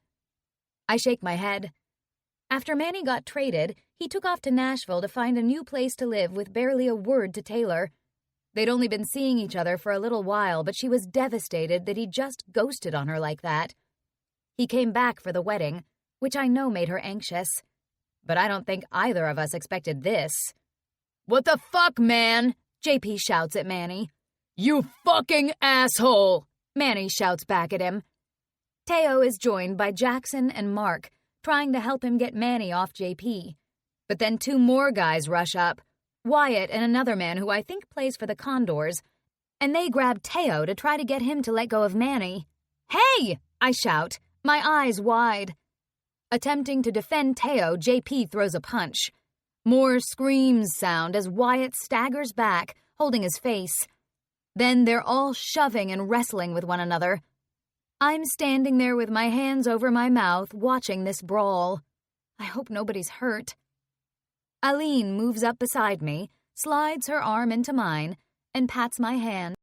Speaker 2: I shake my head. After Manny got traded, he took off to Nashville to find a new place to live with barely a word to Taylor. They'd only been seeing each other for a little while, but she was devastated that he just ghosted on her like that. He came back for the wedding, which I know made her anxious. But I don't think either of us expected this. What the fuck, man? JP shouts at Manny. You fucking asshole! Manny shouts back at him. Teo is joined by Jackson and Mark,
Speaker 3: trying to help him get Manny off JP. But then 2 more guys rush up, Wyatt and another man who I think plays for the Condors, and they grab Teo to try to get him to let go of Manny. "Hey!" I shout, my eyes wide. Attempting to defend Teo, JP throws a punch. More screams sound as Wyatt staggers back, holding his face. Then they're all shoving and wrestling with one another. I'm standing there with my hands over my mouth, watching this brawl. I hope nobody's hurt. Aline moves up beside me, slides her arm into mine, and pats my hand.